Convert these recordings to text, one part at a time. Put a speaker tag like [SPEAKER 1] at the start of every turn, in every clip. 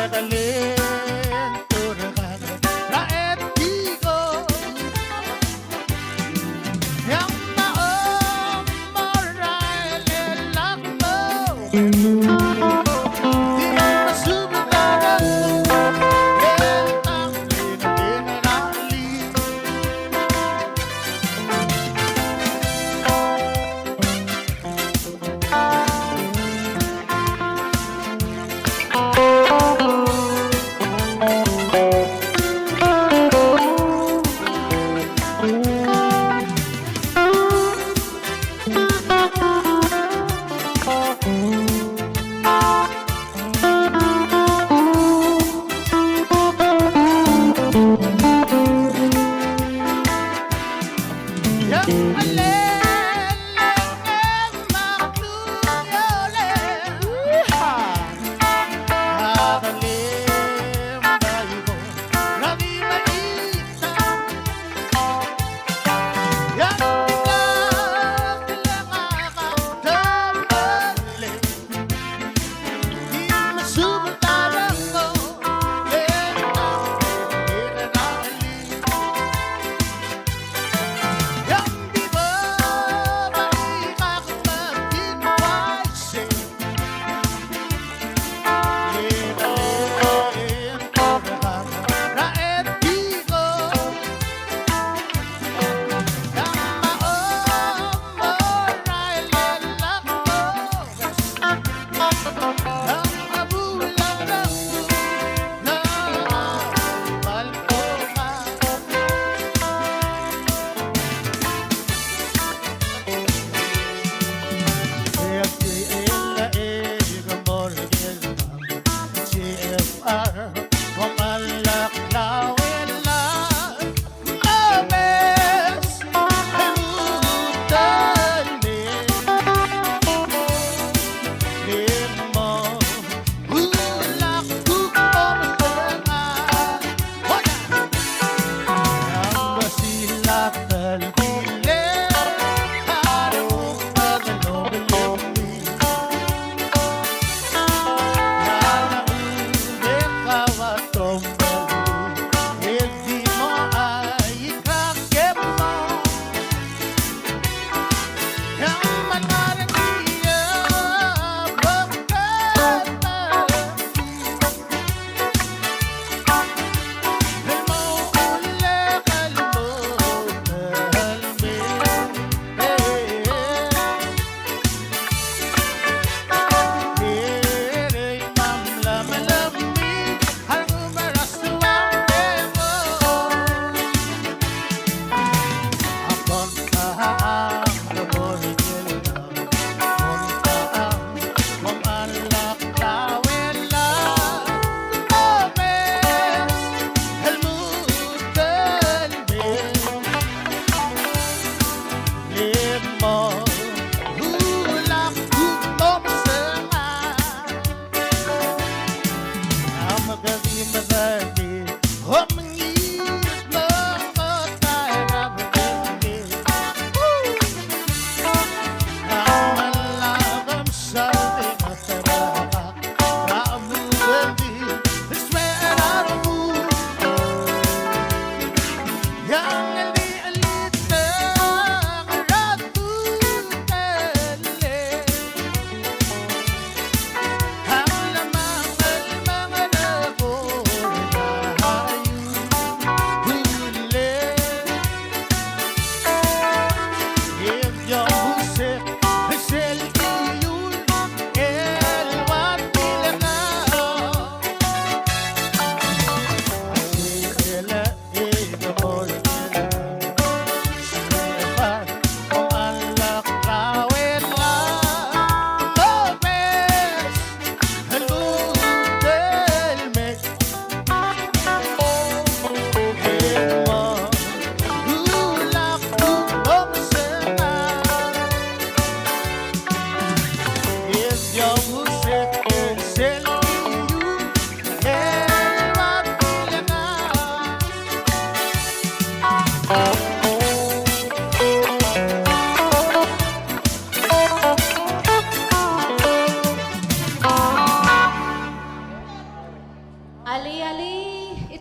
[SPEAKER 1] Never live.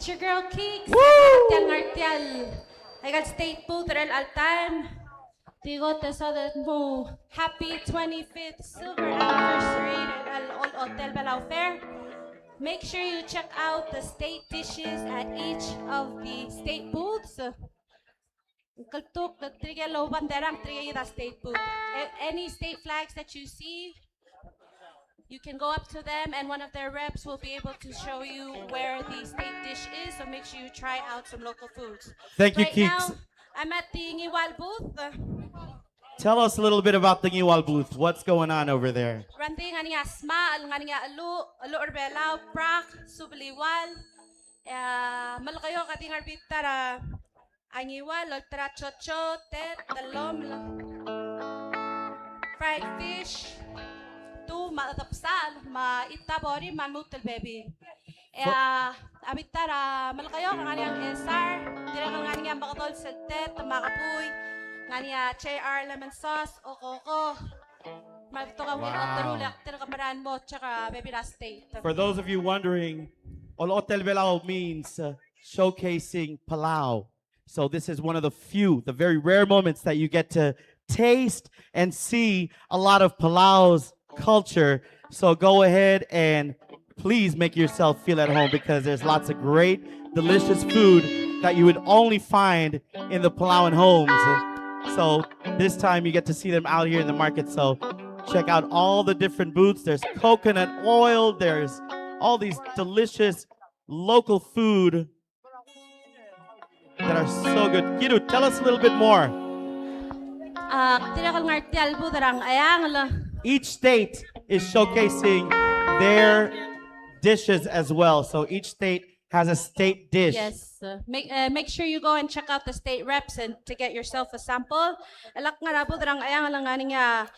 [SPEAKER 1] It's your girl Keeks. Ngartial. I got state food all time. Digo te mo happy 25th silver anniversary al Hotel Belau Fair. Make sure you check out the state dishes at each of the state booths. Kaltuk the trigelo banderang trigeda state booth. Any state flags that you see, you can go up to them and one of their reps will be able to show you where the state dish is, so make sure you try out some local foods.
[SPEAKER 2] Thank you,
[SPEAKER 1] right
[SPEAKER 2] Keeks.
[SPEAKER 1] Now, I'm at the Ngiwal booth.
[SPEAKER 2] Tell us a little bit about the Ngiwal booth. What's going on over there?
[SPEAKER 1] Ranting nga niya asma, nga niya alu orbelao, prak, subliwal. Malakayo kating arbitara. Angiwal, ultra chocho, tet, talom, fried fish. Tu matapsal, maitabori, manutel baby. Abitara, malakayo nga niyang SR, dire nga niyang bakatol seltet, makapuy, nga niya CR lemon sauce, okoko.
[SPEAKER 2] For those of you wondering, Olechotel Belau means showcasing Palau. So this is one of the very rare moments that you get to taste and see a lot of Palau's culture. So go ahead and please make yourself feel at home because there's lots of great, delicious food that you would only find in the Palauan homes. So this time you get to see them out here in the market. So check out all the different booths. There's coconut oil. There's all these delicious local food that are so good. Kiru, tell us a little bit more. Each state is showcasing their dishes as well. So each state has a state dish.
[SPEAKER 1] Yes. Make sure you go and check out the state reps and to get yourself a sample. Alak nga rabo darang ayang lang nga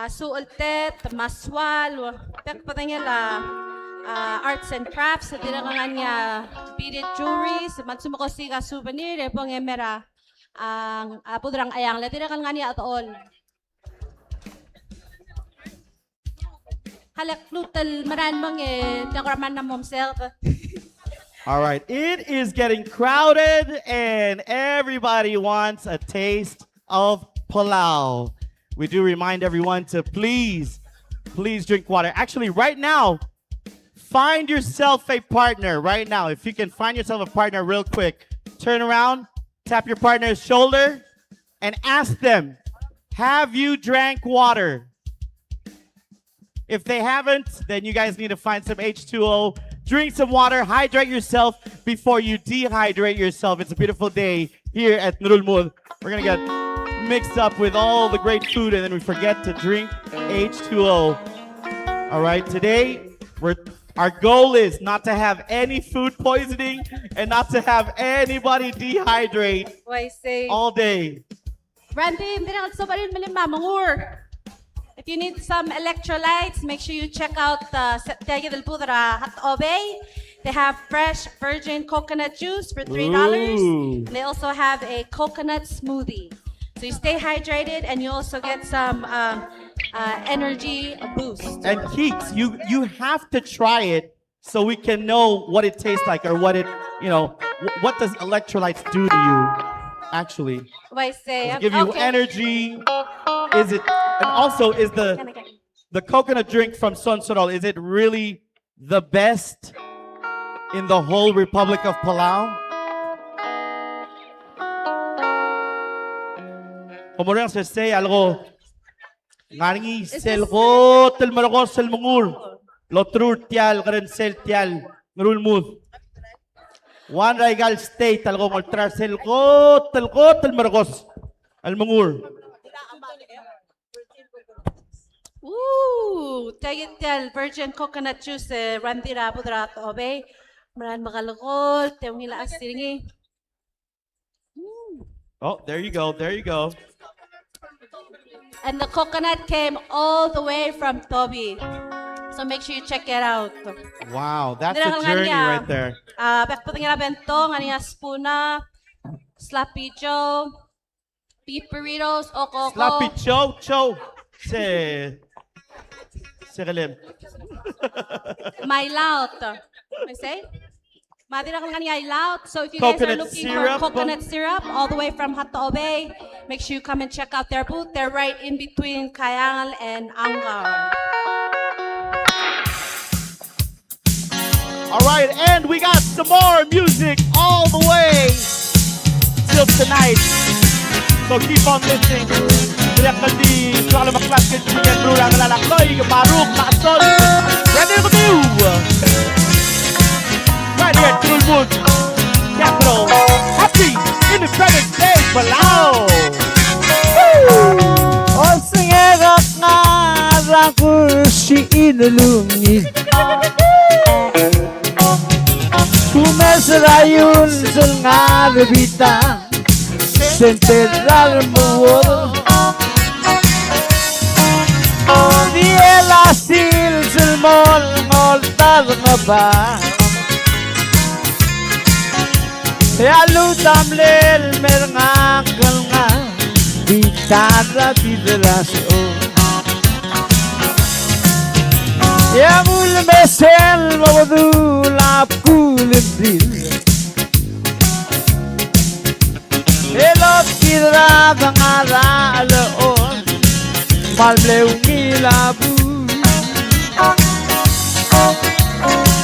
[SPEAKER 1] suultet, maswal, pek patanya la arts and crafts, dira nga nga beaded jewelry, magsumako siga souvenir, repong emera ang pudrang ayang la dira nga niya at all. Halak lutal maran mong takraman na momself.
[SPEAKER 2] All right, it is getting crowded and everybody wants a taste of Palau. We do remind everyone to please drink water. Actually, right now, find yourself a partner right now. If you can find yourself a partner real quick, turn around, tap your partner's shoulder, and ask them, have you drank water? If they haven't, then you guys need to find some H2O. Drink some water, hydrate yourself before you dehydrate yourself. It's a beautiful day here at Nurul Mud. We're gonna get mixed up with all the great food and then we forget to drink H2O. All right, today our goal is not to have any food poisoning and not to have anybody dehydrate all day.
[SPEAKER 1] Randy, hindi na so balin malimamangor. If you need some electrolytes, make sure you check out Septeria del Pudra Hot Obey. They have fresh virgin coconut juice for $3.
[SPEAKER 2] Ooh.
[SPEAKER 1] And they also have a coconut smoothie. So you stay hydrated and you also get some energy boost.
[SPEAKER 2] And Keeks, you have to try it so we can know what it tastes like or what what does electrolytes do to you actually?
[SPEAKER 1] Does
[SPEAKER 2] it give you energy? Is it, and also is the coconut drink from Sonsorol, is it really the best in the whole Republic of Palau? Komorang se say algo ngaringi selgo tel maragos sel mungur lotrur tial garen sel tial nurul mud one regal state algo moltra selgo tel maragos al mungur.
[SPEAKER 1] Ooh, tagitel virgin coconut juice randira pudrat obe maran magalagol teungila asiringi.
[SPEAKER 2] Oh, there you go.
[SPEAKER 1] And the coconut came all the way from Toby. So make sure you check it out.
[SPEAKER 2] Wow, that's a journey right there.
[SPEAKER 1] Pekpatangila bento, ngania spuna, Sloppy Joe, beef burritos, okoko.
[SPEAKER 2] Sloppy Joe. Se Serelim.
[SPEAKER 1] My loud. I say? Madira kang ngani loud. So if you guys are
[SPEAKER 2] Coconut
[SPEAKER 1] looking
[SPEAKER 2] syrup.
[SPEAKER 1] for coconut syrup all the way from Hato Bay, make sure you come and check out their booth. They're right in between Kayangal and Angar.
[SPEAKER 2] All right, and we got some more music all the way till tonight. So keep on listening. Direkta di soal maklas kecilnya berulang lalakloy baruk maksud. Ready to do. Right here, Talungab, capital. Happy Independence Day, Palau.
[SPEAKER 3] O singerap nga raku si inulungi Kumesrayun sa nga rebita Senteral mo Di elasil silmol ngoltar nga ba Yalutam lel merngakal nga Bitara bidraso Yang ulmesel mawdulap kulindil Elot kidra bangara alaon Malbleu ngilabu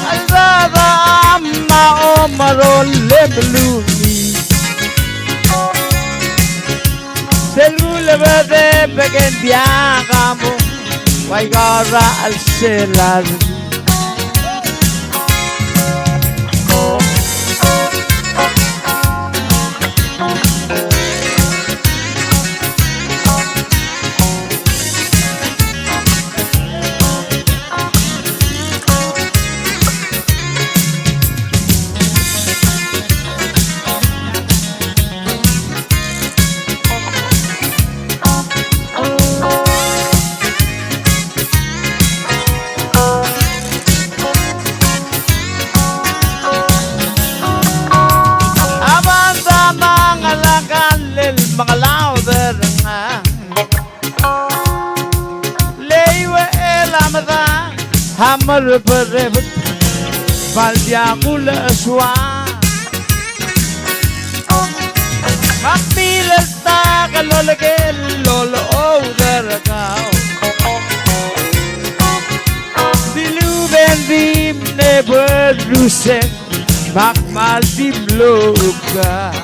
[SPEAKER 3] Alzada amma omarol leblumi Selule verde pegendia kamu Waigara al selar mga lauder nga Leiwe elamada hamar berebet Valdia kula aswa Makbilas ta kalolagel lolo ouder kao Diluben dim neber rusek Makmal dim loka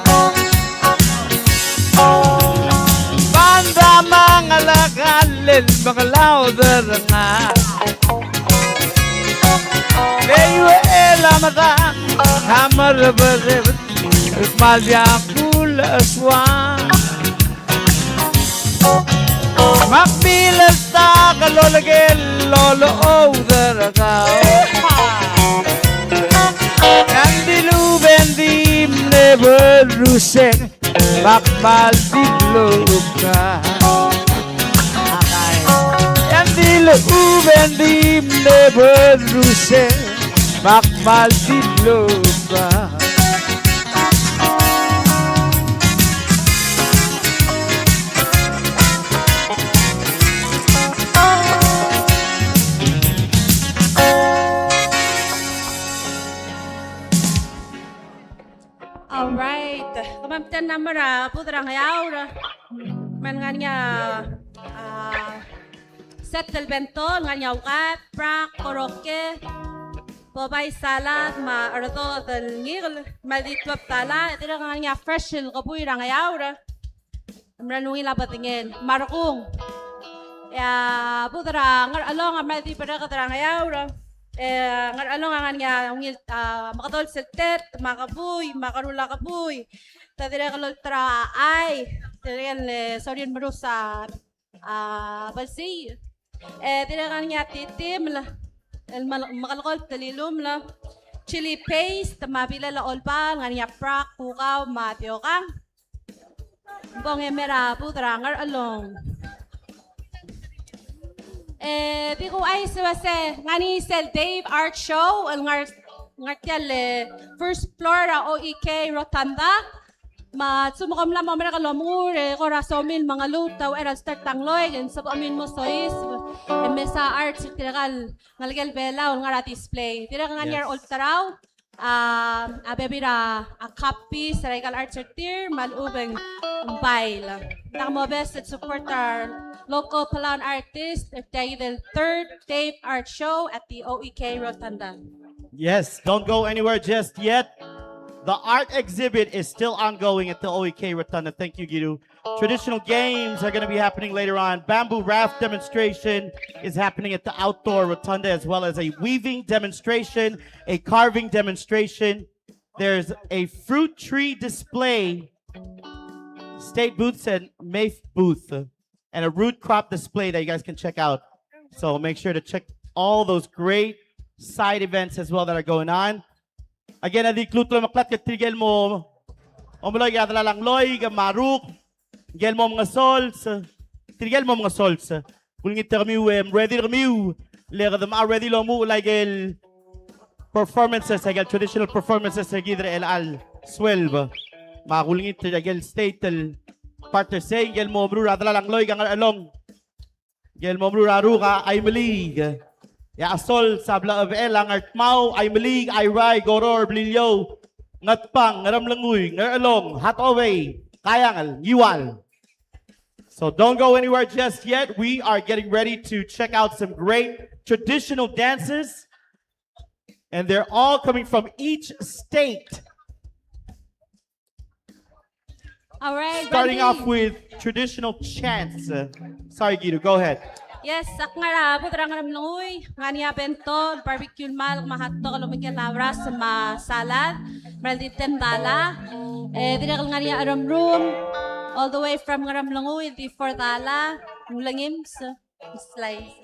[SPEAKER 3] Banda mga lakalil, mga lauder nga Leiwe elamada, hamar berebet Malya kula aswa Makbilas ta kalolagel, lolo ouder kao Kandiluben dim neber rusek Makmal dibloka Yang diluben dim neber ruse Makmal dibloka
[SPEAKER 1] Alright, kumamten namara putrang yaura. Man nga niya settle bento nga niya ukat, prak, koroke, bobay salad, ma ardo del ngil, malditwap tala, tira nga niya fresh il kapuy rang yaura. Amranungi labatingin, markung. Ya putrang ngar along amadi pada katrang yaura. Ngar along nga niya ungil makatol seltet, makapuy, makarula kapuy. Tadira kalol tra ay, tira le sorry marusa balsi. Tira nga niya titim la, el makalkol talilum la. Chili paste, mabila la olpa, nga niya prak, pukaw, matyo ka. Bong emera putra ngar along. Di ko ay se ngani sel Dave Art Show al ngar tial first floor OEK Rotunda. Ma sumukam lang mo mera kalomur korasomil mga lutaw era start tangloy and sab amin mo sois mesa art tirakal ngalgal Belau nga display. Tira nga niya ultaraw abebira a copy sa Regal Arts Artir, malubeng bail. Tamo best to support our local Palau artists if they the third tape art show at the OEK Rotunda.
[SPEAKER 2] Yes, don't go anywhere just yet. The art exhibit is still ongoing at the OEK Rotunda. Thank you, Gidu. Traditional games are going to be happening later on. Bamboo raft demonstration is happening at the outdoor rotunda, as well as a weaving demonstration, a carving demonstration. There's a fruit tree display, state booths and MAFE booth, and a root crop display that you guys can check out. So make sure to check all those great side events as well that are going on. Again, adi klutlo maklat ka tigel mo. Omuloy ka lang loy ka maruk. Gel mo mga sols. Tigel mo mga sols. Kulingit kami ready kami. Lega them ready lo mo like performances, like traditional performances sa gidre el al swelve. Makulingit agel state partner say gel mo bro adala lang loy ka along. Gel mo bro aruka ay malig. Ya sol sabla of elang art mau ay malig ay rai goror blilyo ngatpang ngaram languy ngaralong hot away kayangal yual. So don't go anywhere just yet. We are getting ready to check out some great traditional dances, and they're all coming from each state.
[SPEAKER 1] All right,
[SPEAKER 2] Starting
[SPEAKER 1] Randy.
[SPEAKER 2] off with traditional chants. Sorry, Guido, go ahead.
[SPEAKER 1] Yes, sak nga ra putra nga namlangoy, nga niya bento, barbecue mal, mahatto kalumikya labra sa masalad, malditem dala. Dinakal nga niya aram room, all the way from nga namlangoy, di for dala, mulangim sa slice.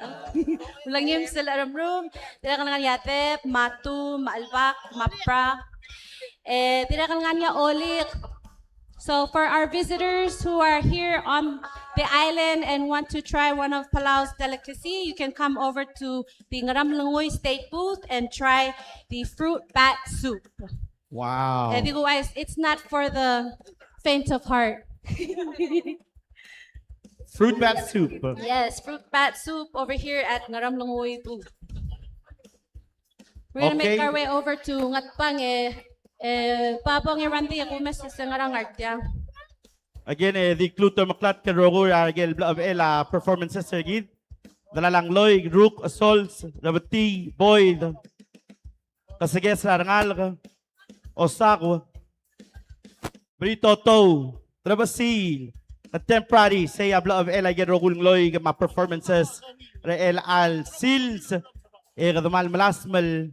[SPEAKER 1] Mulangim sa aram room, dinakal nga niya tep, matu, maalbak, mapra. Dinakal nga niya olik. So for our visitors who are here on the island and want to try one of Palau's delicacy, you can come over to the Ngaramlangoy State booth and try the fruit bat soup.
[SPEAKER 2] Wow.
[SPEAKER 1] And guys, it's not for the faint of heart.
[SPEAKER 2] Fruit bat soup.
[SPEAKER 1] Yes, fruit bat soup over here at Ngaramlangoy booth. We're gonna make
[SPEAKER 2] Okay.
[SPEAKER 1] our way over to Ngatpang Papong Randy, ako mes sa ngarang artya.
[SPEAKER 2] Again, the Kluto Maklat Karogo Argel Ela performances again. Dalalang Loy, Rook, Sols, Rabati, Boyd, Kasages Rangal, Osako, Brito To, Trabasil, Contemporary, say Abla of Ela Gerogul Loy, my performances, Reel Al Sils, Eradamal Malasmal.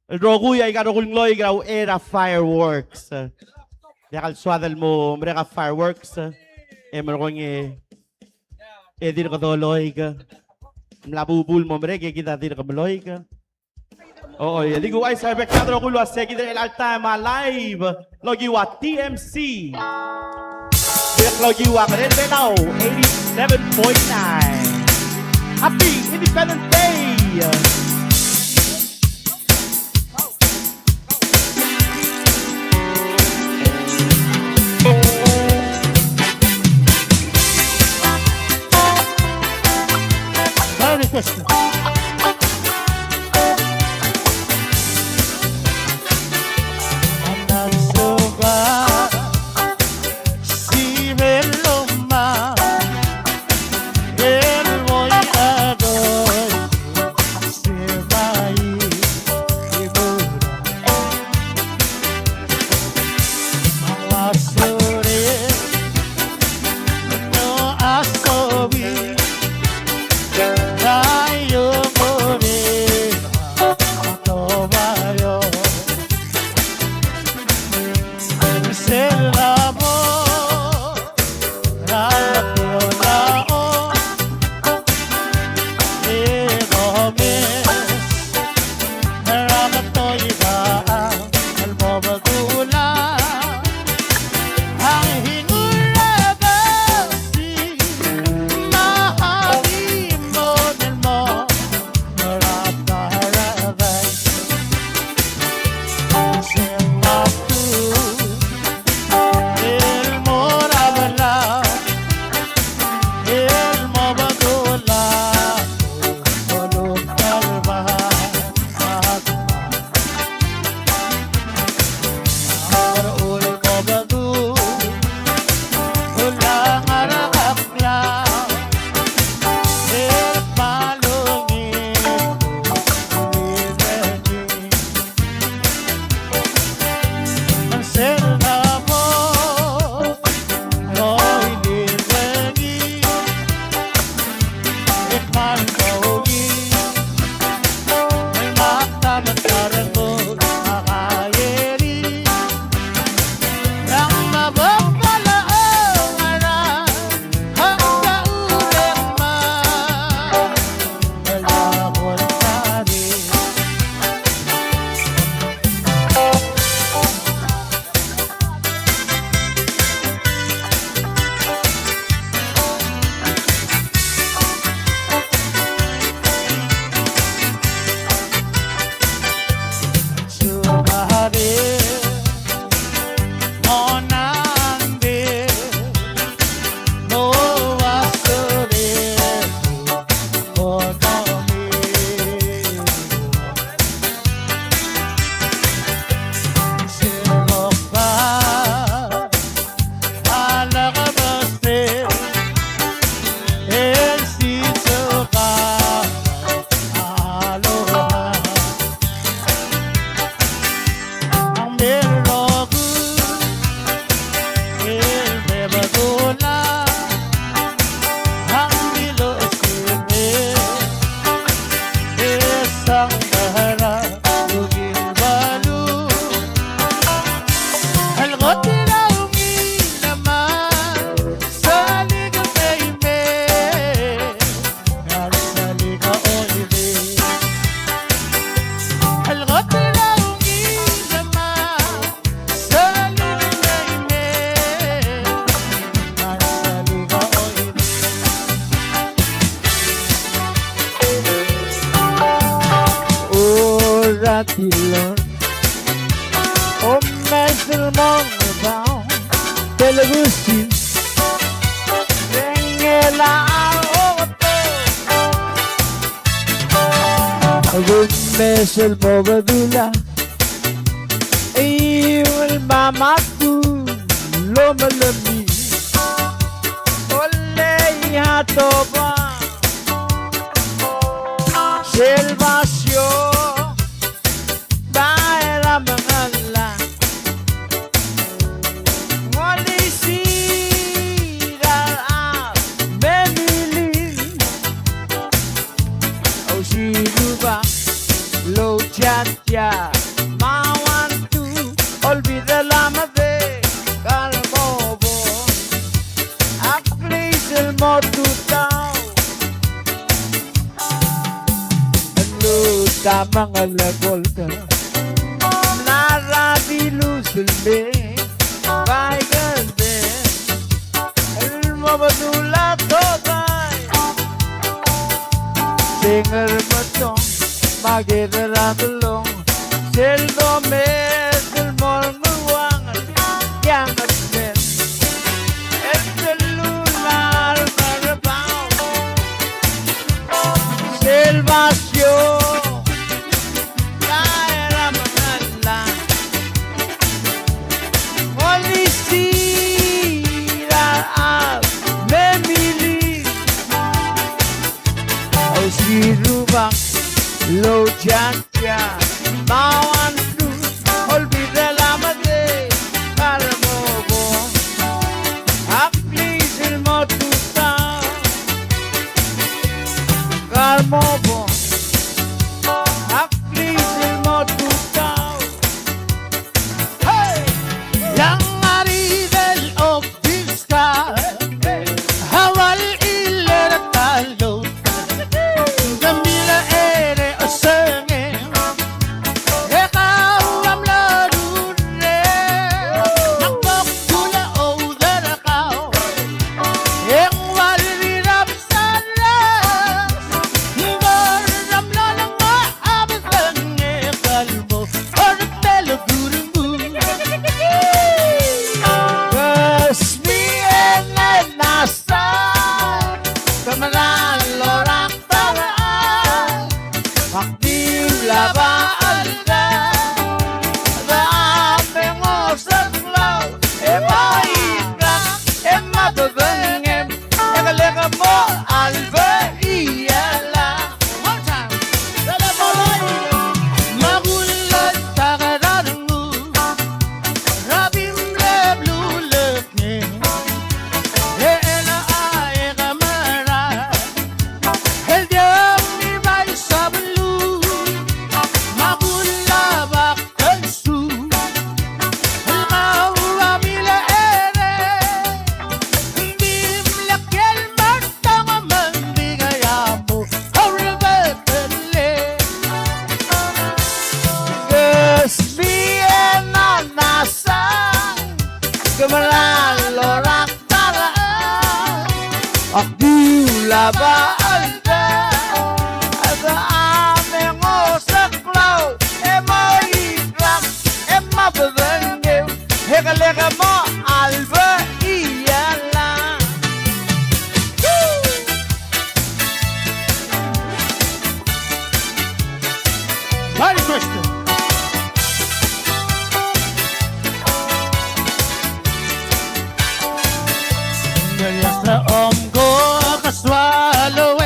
[SPEAKER 2] Roguy ay karugul loy graw era fireworks. Yakal swadal mo mereka fireworks. Merong dir ka doloy ka. Mlabubul mo mereka kita dir ka maloy ka. Oo, hindi ko ay sabi ka rogulo sa kita el time live. Logi wa TMC. Logi wa Courtyard Belau 87.9. Happy Independence Day.
[SPEAKER 3] See ratilon O mesel mong bao Television Rengela Agum mesel mo badula Iwal mamatu Lomalami Ole hatoba Selvasyo Daerah mengalah Polisi dalam memilih Oh si lupa Lo jaja Mawan tu Olvida lama de Kalbobo Akli selmo tu tau Lu tamang alagol ka Nara di lusulbe Vai gande El mabadula tobay Singer matong Magidaratalong Sildo mesil mol muwangan Yang asmen El celular marabaw Silvasyo Daerah mengalah Polisi dalam memilih Oh si lubang Lo jaja Mawan tu Olvida lama de Kalmobo Akli silmo tu tau Kalmobo Akli silmo tu tau Hey! Yang hari del obista Hawal iler talo Gamila ere osenge Ikaw ang larune Nakbok tula o darakaw Yang walirap saras Ngaram lalang maabas ang kalmo Or telo gurungu Kasmi enay nasa Kamaran lorak taraan Makdiw laba alda Daameng osat law maikak mababangem Ekaleka mo alba iyala One time Dala mo Magulat takararungu Rabim leblulak ni Ela ay kamara El diam ni may sablu Magulabak kansu El kawamila ere Hindi mlakel martang mandigayamo Auribatale Kasbiyan na nasa Kamaran lorak taraan Akdiw ba alda Asa aming osaklaw maikak mababanggew Hekaleka mo alba iyala Merry Christmas Ngayon sa omgo kaswalo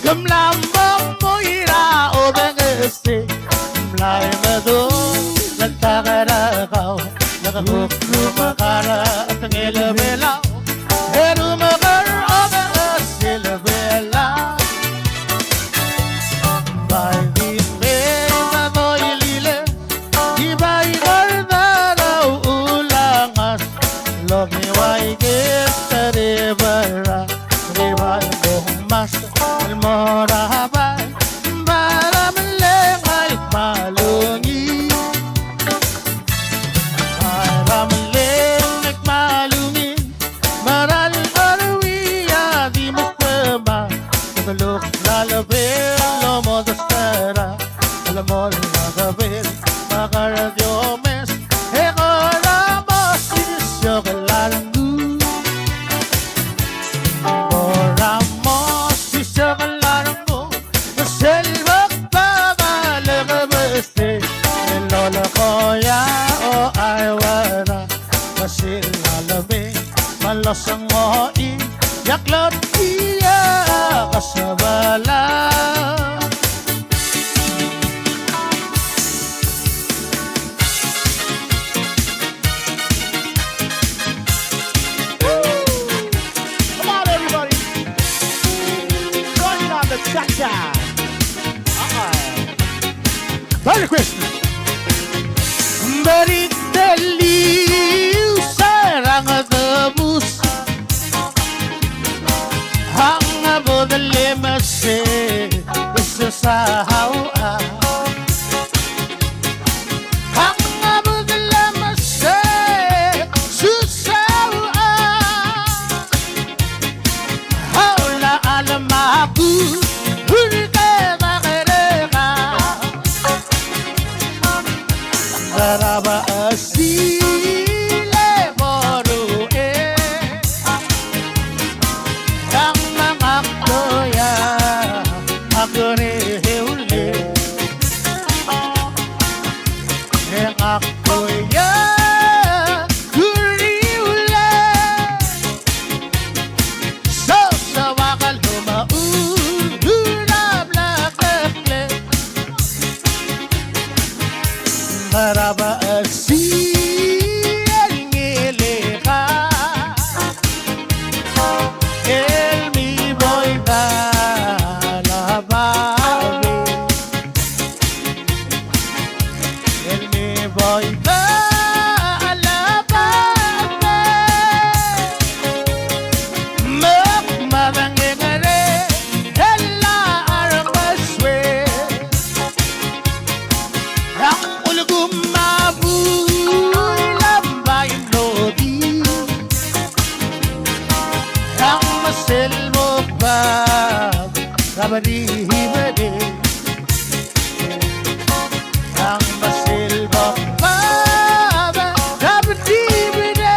[SPEAKER 3] Gamlambang mo ira o bangasi Mlay mado nagtakarakaw Nakabuklo makara at ang ilabelaw Erumakar o bangasi labelaw Bay bimbe mamoy lile Iba'y gardaraw ulangas Lomiway kita ribara Ribay buong mas Almorahabay Para malengay malungi Para malengay
[SPEAKER 4] Magabel, magaradyomes, ekoramos, isyokalaranggu. Oramos, isyokalaranggu, selvak babalagabeste, elola koya o aywara, masilalami, malasang moin, yaklot iya kasabala.
[SPEAKER 2] Come on, everybody. Join on the cha-cha.
[SPEAKER 4] Merry Christmas! Balik daliw sarang agabus Ang abo dalimase isasahawa Ang abo dalimase susawa Haula alamaku Hurika makareka Daraba asile borue Ang mga toya Ako rehule Ang akoya Kuriule So sa wakal humaulab lakakle Maraba asi ngilika El mi boy balababe El mi boy balababe Mak madangengare Ella arapaswe Ang ulugum mabuy lambayin lodi Ang masilmok bab Rabadi-hibadi Ang masilmok bab Rabadi-hibadi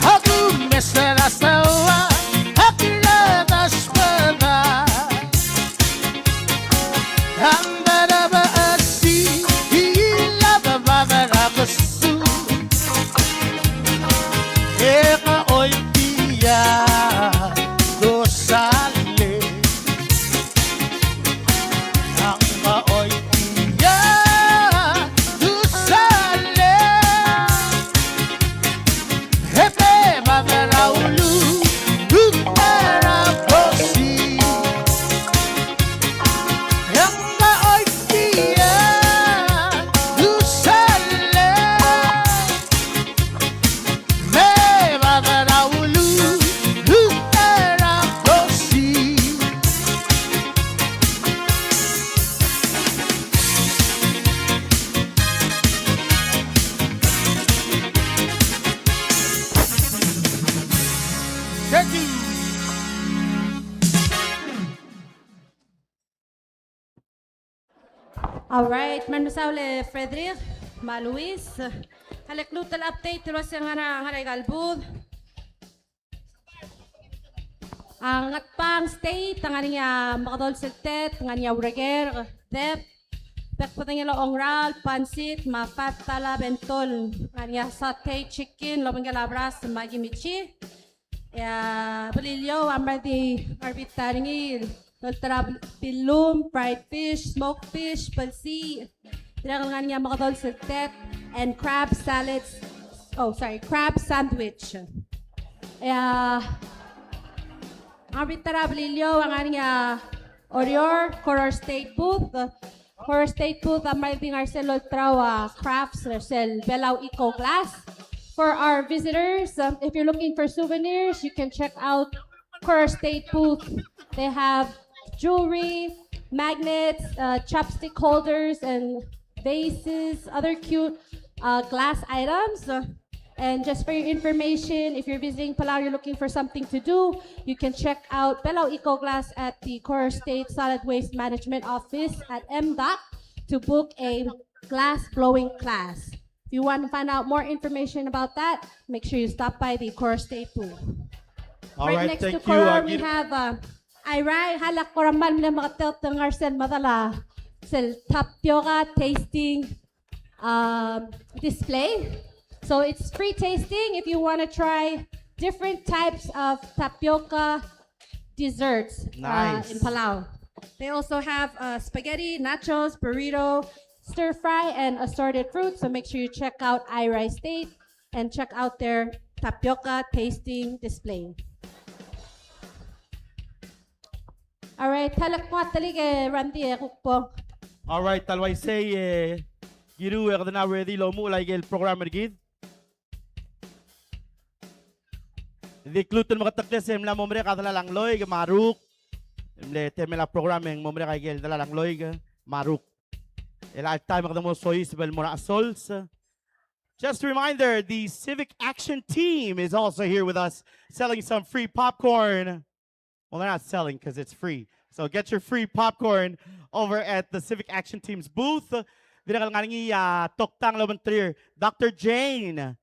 [SPEAKER 4] Aku mesrasawa Akiratas pada Ang daraba asi Hilaba babarabasu Eka oy tiya Dosale Ang maoy tiya Dosale Hepe babaraulu Lutarabosi Yang maoy tiya Dosale Me babaraulu Lutarabosi Thank you.
[SPEAKER 1] Alright, manusaule Frederick, Maluis. Haleklutal update terus yang haray galbud. Ang atpang state, ang niya makadol siltet, ang niya ureger, dep, pekpatang niya loong ral, pansit, mafat tala bentol, ang niya satay chicken, lobang galabras, magimichi. Balilyo, amrati arbitaringil, ultra pilum, fried fish, smoked fish, palsi, Dirang nga niya makadol siltet, and crab salads, crab sandwich. Ang bitarablilyo, ang niya Orior, Horror State Booth, Horror State Booth, ang may Arcelo Trawa Crafts, Arcel Belau Eco Glass. For our visitors, if you're looking for souvenirs, you can check out Horror State Booth. They have jewelry, magnets, chopstick holders, and vases, other cute glass items. And just for your information, if you're visiting Palau, you're looking for something to do, you can check out Belau Eco Glass at the Core State Solid Waste Management Office at MDOC to book a glass blowing class. If you want to find out more information about that, make sure you stop by the Core State booth.
[SPEAKER 2] All
[SPEAKER 1] Right
[SPEAKER 2] right,
[SPEAKER 1] next to
[SPEAKER 2] thank you.
[SPEAKER 1] Core, we have Irai halak koramban na mga teltengar sel madala sel tapioca tasting display. So it's free tasting if you want to try different types of tapioca desserts
[SPEAKER 2] Nice.
[SPEAKER 1] in Palau. They also have spaghetti, nachos, burrito, stir fry, and assorted fruit. So make sure you check out Irai State and check out their tapioca tasting display. All right, talak mo talige Randy kukpo.
[SPEAKER 2] All right, talway say giru na ready lo mo like el program gid. Di kluton mga takles mla mo mre kadala lang loy maruk. Mle temela programming mo mre kay dala lang loy maruk. El al time kada mo soy sibel mo na sols. Just a reminder, the Civic Action Team is also here with us selling some free popcorn. Well, they're not selling because it's free. So get your free popcorn over at the Civic Action Team's booth. Dr. Jane.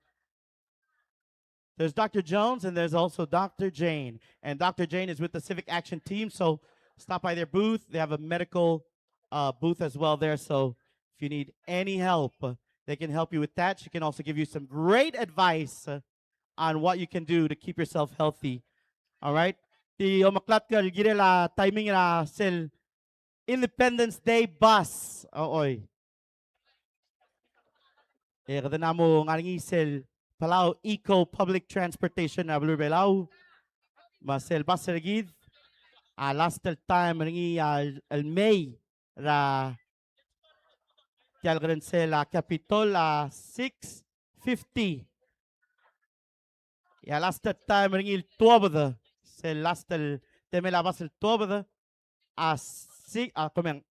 [SPEAKER 2] There's Dr. Jones and there's also Dr. Jane. And Dr. Jane is with the Civic Action Team. So stop by their booth. They have a medical booth as well there. So if you need any help, they can help you with that. She can also give you some great advice on what you can do to keep yourself healthy. All right? The omaklat ka girela timing na sel Independence Day bus. Oy. Kada na mo ngalingi sel Palau Eco Public Transportation na Belau. Masel bus gid. Last time ringi al May ra Tialgren sel Capitol 650. Last time ringi 12. Se last el temela bas el tobe como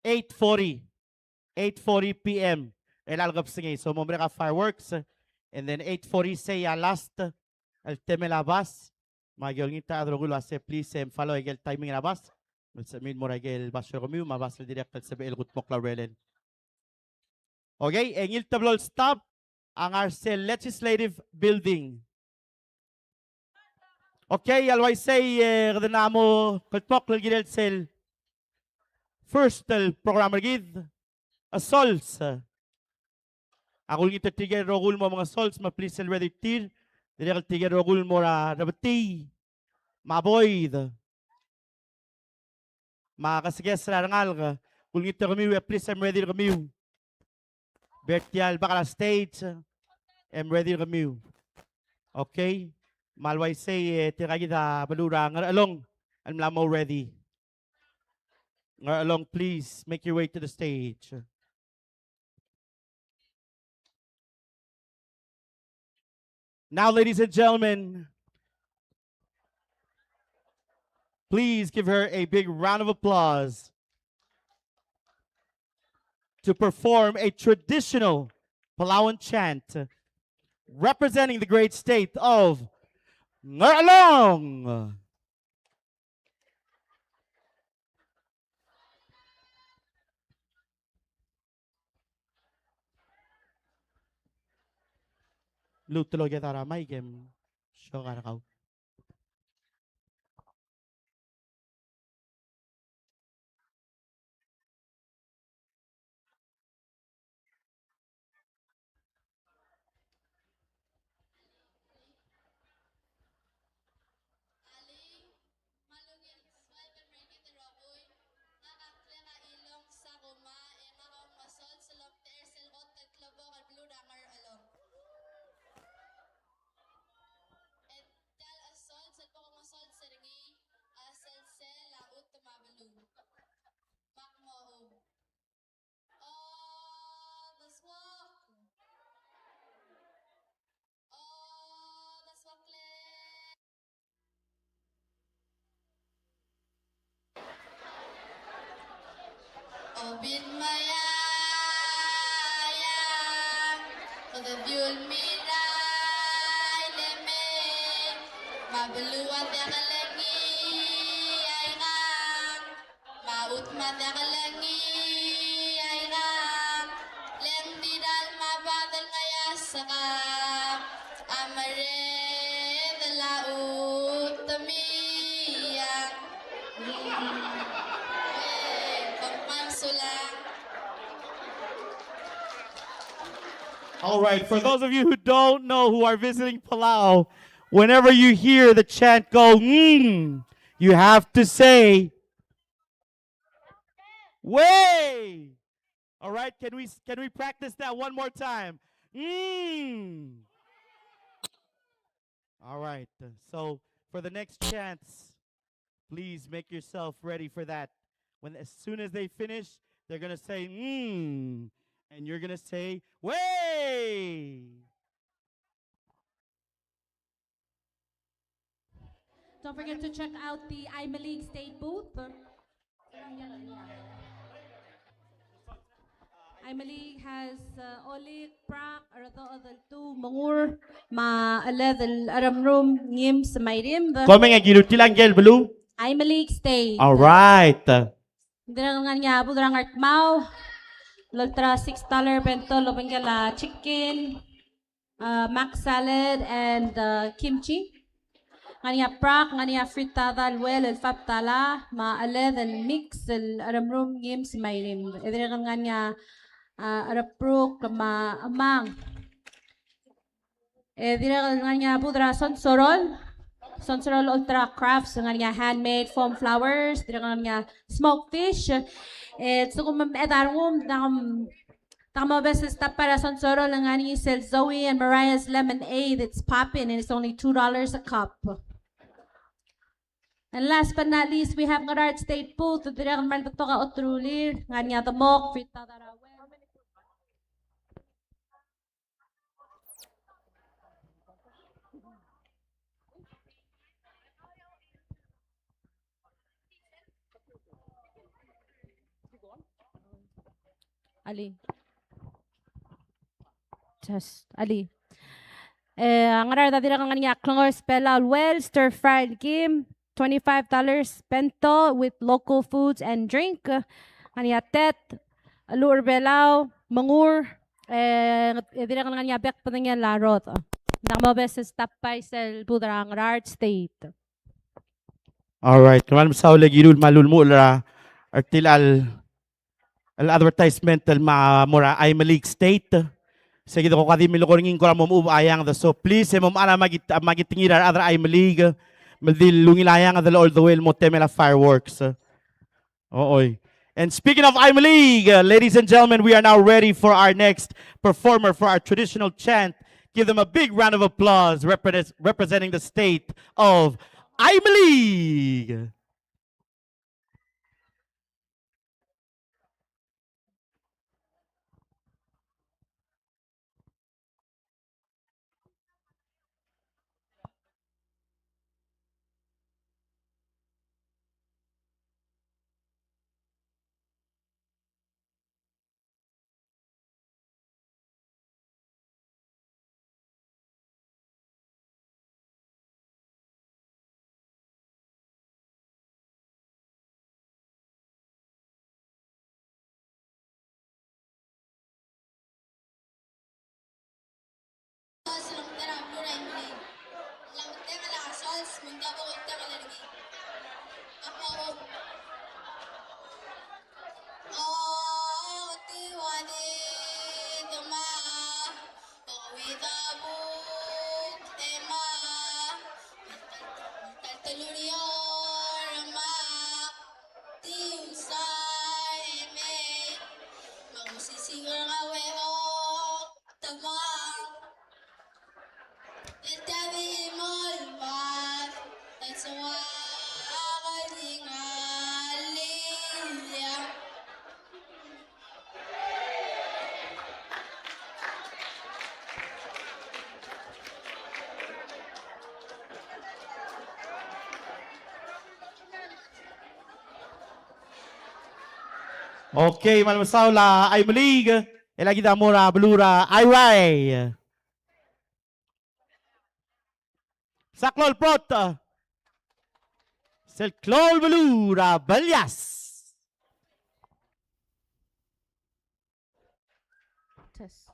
[SPEAKER 2] 8:40 p.m. el algap singi so mombre ka fireworks and then 8:40 say last el temela bas magyol ngita adrogulo se please follow el timing na bas sa min mo regel bas romiu mabas el direct sa el gut mokla relen. Okay, engil tablol stop ang Arcel Legislative Building. Okay, alway say namo kalpok gidel sel first program gid a sols. Ako ngita tiger rogul mo mga sols ma please sel ready tir direct tiger rogul mo ra rabati maboyd makasiges ra ngal ka kung ngita kami please I'm ready kami Bertial bakala stage I'm ready kami. Okay. Malway say tiragida balura ngar along and mlamo ready. Ngar along please make your way to the stage. Now ladies and gentlemen, please give her a big round of applause to perform a traditional Palauan chant representing the great state of Ngaralong. Lutulo kita ramai game show karakau.
[SPEAKER 5] Obin maya ya the fuel mirai leme Mabalua tekalangi ay ram Maut matekalangi ay ram Lem tiral mabadal ngaya saka Amare de la utamia Pagmansulang
[SPEAKER 2] All right, for those of you who don't know who are visiting Palau, whenever you hear the chant go, you have to say, way. All right, can we practice that one more time? All right, so for the next chants, please make yourself ready for that. As soon as they finish, they're gonna say, and you're gonna say, way.
[SPEAKER 1] Don't forget to check out the I'm a League State booth. I'm a League has Olik, Prak, Arado, Tu, Mangur, Ma Aled, Aram Room, Ngim, Samairim.
[SPEAKER 2] Coming at Gilutilangel Belau.
[SPEAKER 1] I'm a League State.
[SPEAKER 2] All right.
[SPEAKER 1] Dirangan nga po drang Mau. Loltra $6 bento lobanggala chicken, mac salad and kimchi. Ngania prak, ngania fritada alwel el faptala, ma aled el mix el aramrum games mairim. Dirangan ngania arapruk ma amang. Dirangan ngania budra Sonsorol Ultra Crafts, ngania handmade foam flowers, dirangan ngania smoked fish. So kung edarong tama beses para Sonsorol ng ngani sell Zoe and Mariah's lemonade, it's popping and it's only $2 a cup. And last but not least, we have Courtyard State booth. Dirangan man to ka otrulir, ngania tamok, fritada rawen. Ali. Just Ali. Ang arada dira kang kanya klangor spella well stir fried game $25 bento with local foods and drink. Kanya tet alur belau mangur dira kang kanya bek patangya larot. Namo beses tapay sel pudrang art state.
[SPEAKER 2] All right. Kaman sa ulagirul malulmo la artilal al advertisement al mura ay malik state. Sige ko kadi milokongin ko mo ayang the so please mom ana magitingira other ay malig madil lungilayang all the way mo temela fireworks. Ooy. And speaking of I'm League, ladies and gentlemen, we are now ready for our next performer for our traditional chant. Give them a big round of applause representing the state of I'm League. Okay, Malam Saula, I'm League. Elagi da mora blura ay. Saklol prot. Selklol blura balyas.
[SPEAKER 1] Test.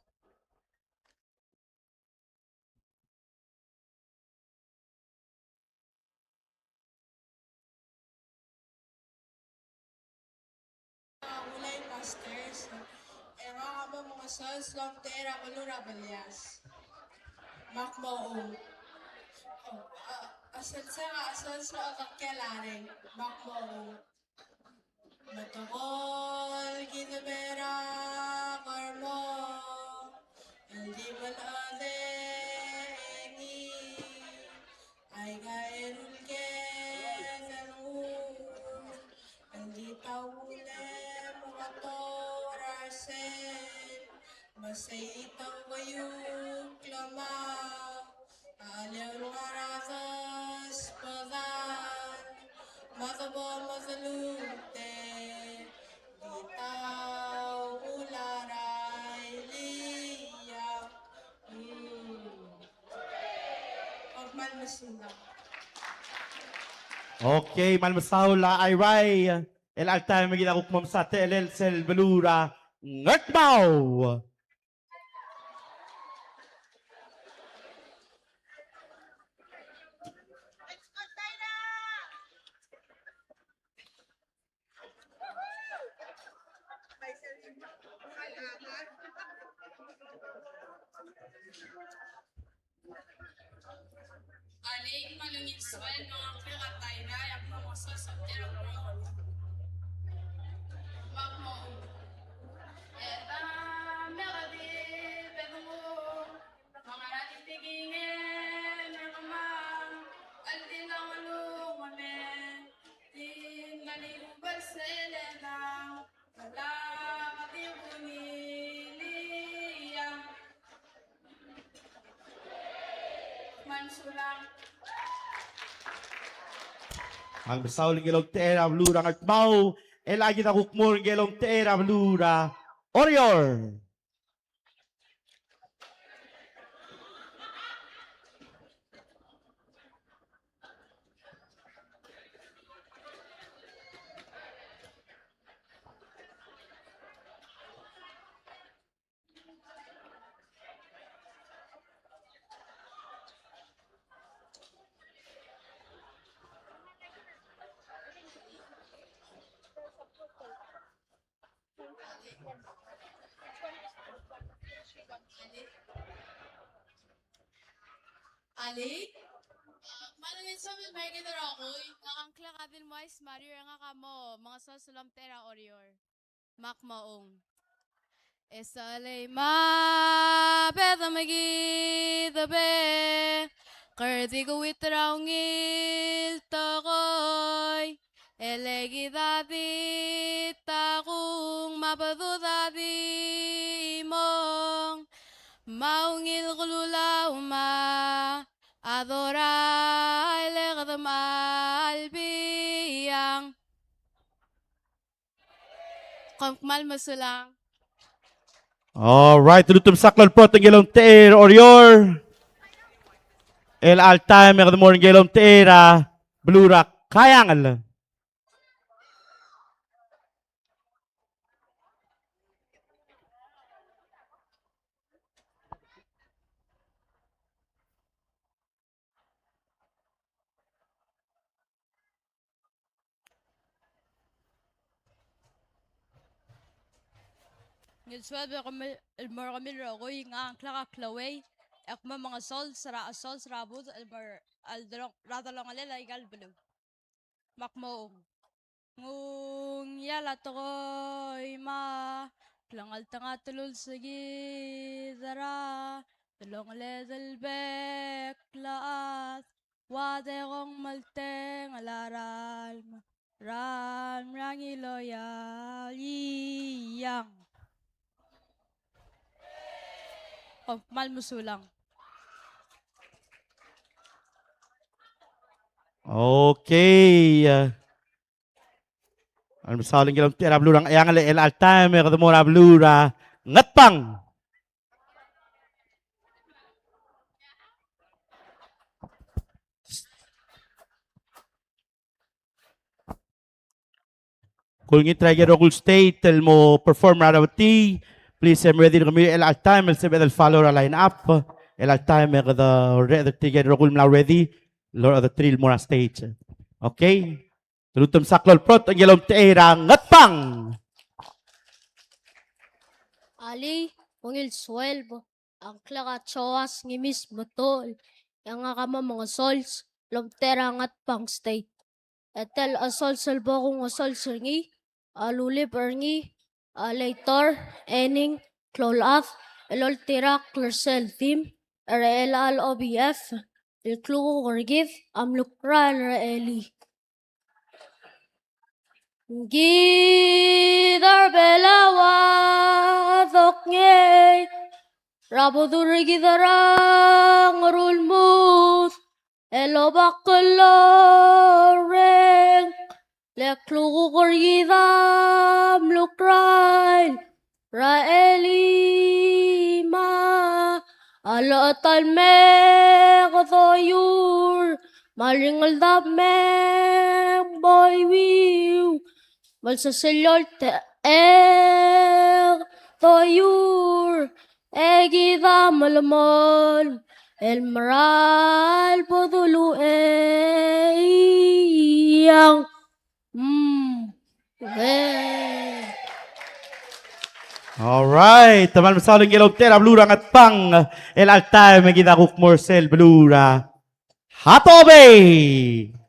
[SPEAKER 5] Ulay Masters. Mga mga sons lang tera malura balyas. Makmoong. Asal sa asal sa kakalaring. Makmoong. Matangol, ginabera, karmo. Hindi man alengi. Ay gairul ke zanur. Hindi taule mga torasen. Masay itang bayong klamaw. Aliw ngarakas pagan. Matabo mazalute. Ditaw ularay liya. Pagman masinang.
[SPEAKER 2] Okay, malmasaula ay ray. El alta magina kukmam sa telel sel belura ngatbaw.
[SPEAKER 5] Alik malungit swel mga kiratay na yak mga sasatirang mga makmo. Eta meradi pedungo mga natitigingin nakamang aldin ang alumamen din nalilubal sa elenang wala katibuniliyang mansulang.
[SPEAKER 2] Ang besauling gelong tera blura ngatbaw. El agi na kukmur gelong tera blura Orior.
[SPEAKER 5] Ali? Malungit sa may may kita ako. Nakangkla ka din mo ay smarrier nga ka mo. Mga sasulam tera orior. Makmaong. Esalay ma peta magita be. Kardi ko witraw ngil takoy. Elegi dati takong mapadudati mong. Maungil kululaw ma. Adoray legadam albiyang. Kongmal masulang.
[SPEAKER 2] All right, tutup saklol prot ang gelong ter Orior. El alta magdamor gelong tera blura kayangal.
[SPEAKER 5] Ngilswad kami elmar kami rogoy nga ang klaka klaway. Akma mga sol sarabot elmar aldrong radalong alala igal belu. Makmoong. Ngung yala tokoy ma. Klangal tanga tulul sagi dara. Tulong ledel bek laat. Wade kong malteng alaral. Ram rangi loyal iyang. Malmusulang.
[SPEAKER 2] Okay. Ang saling gelong tera blura ang el alta magdamor blura ngat pang. Kung i-trigger ako state, tel mo perform rawati, please I'm ready kami el time, el sebe del follow ra line up, el time the trigger ako na ready, lord of the trill mo na stage. Okay? Tulutom saklol prot, ang yelom teira ngatpang.
[SPEAKER 6] Ali, ungil swelbo, ang klaka choas ngimis botol, yang nga kama mga sols, lomtera ngat pang state. Etel asol selbo kung asol sergi, alulip ergi, later, ening, klolaf, elol tira klersel team, el al OBF, el klugo gorgif, amlukra eli. Gidar belawa thoknye rabodur gidarang rulmus elobakoloreng leklugur gidam lukrain raelima ala talme gatoyur malingal dame boy wiu Malsaselol te toyur egida malamol el maral podulu yang
[SPEAKER 2] All right, teman masaling yellow tera blura ngatpang, el time magida kuk morsel blura. Hatobe!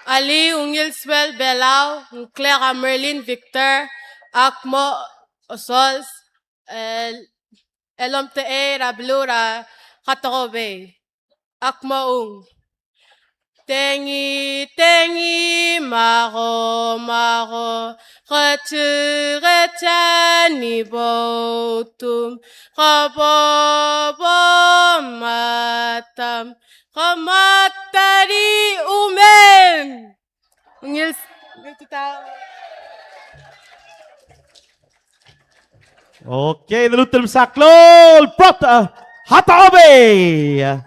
[SPEAKER 5] Ali Ungilswell Belau, Clara Merlin Victor, Akmo Osols, Elomte Rablura, Katobe, Akmo Ung. Tengi, tengi, maro, maro, retani botum, rabobo matam, ramatari umen. Ngils,
[SPEAKER 2] Okay, the lutem saklol prot hatobe.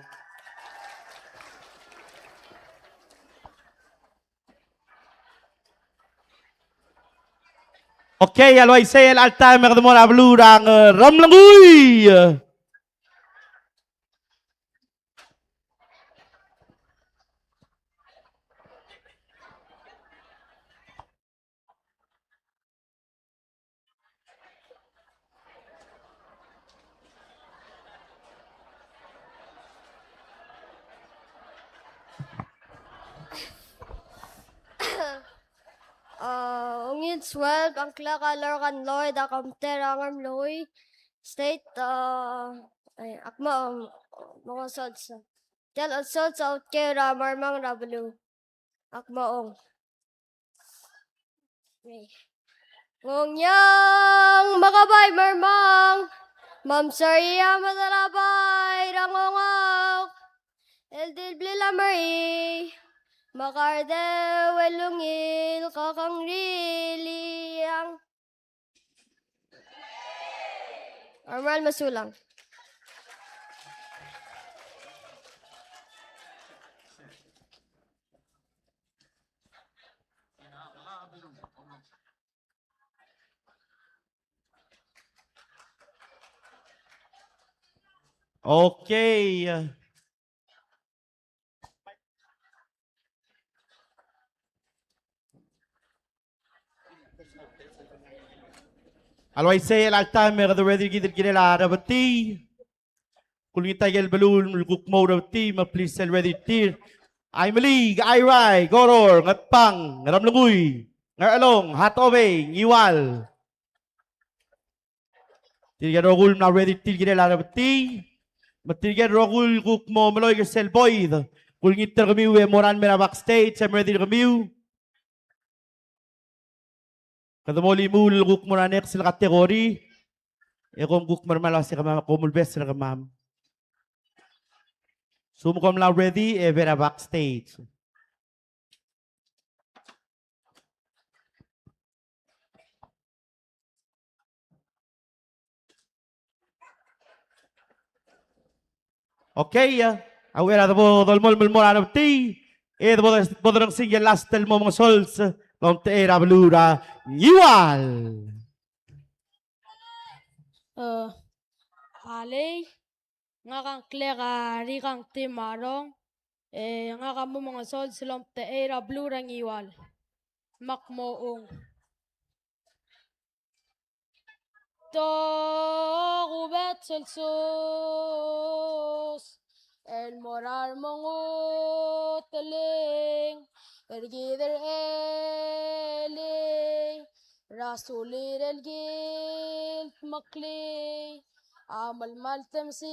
[SPEAKER 2] Okay, aloy say el time de mo blurang ramlanguy.
[SPEAKER 6] Ungin swell, ang klaka lorgan loy, da kamtera ngam loy, state, akma, mga sods. Tel sods out kera marmang rablu. Akmaong. Ngongyang makabay marmang, mamsariya madarabay, rangongak, el dilbli lamari, makarde welungil kakang riliyang. Normal masulang.
[SPEAKER 2] Okay. Alway say el time the ready gidil ginela rabati. Kulita gel balloon guk mo rabati ma please el ready tir. I'm League, Irai, Goror, Ngatpang, Ramlanguy, Ngaralong, Hatobe, Ngiwal. Tilgen rogul na ready tilgen la rabti. Matilgen rogul guk mo maloy gesel boyd. Kul ngiter kamiu e moran mera backstage. I'm ready kamiu. Kada mo limul guk mo na next sila kategori. E kom guk marmala si kamam komul best sila kamam. Sumukom la ready e vera backstage. Okay, awera dabo dolmol mulmol anabti. E dabo bodrong single last tel mo mga sols. Long te era blura. Iwal.
[SPEAKER 6] Ali, nga kang klega ri kang timarong, nga ka mo mga sol silom te era blue rang iwal. Makmoong. To kubet sos el morar mongo teling ergider eling rasulir el gilt makli amal maltem si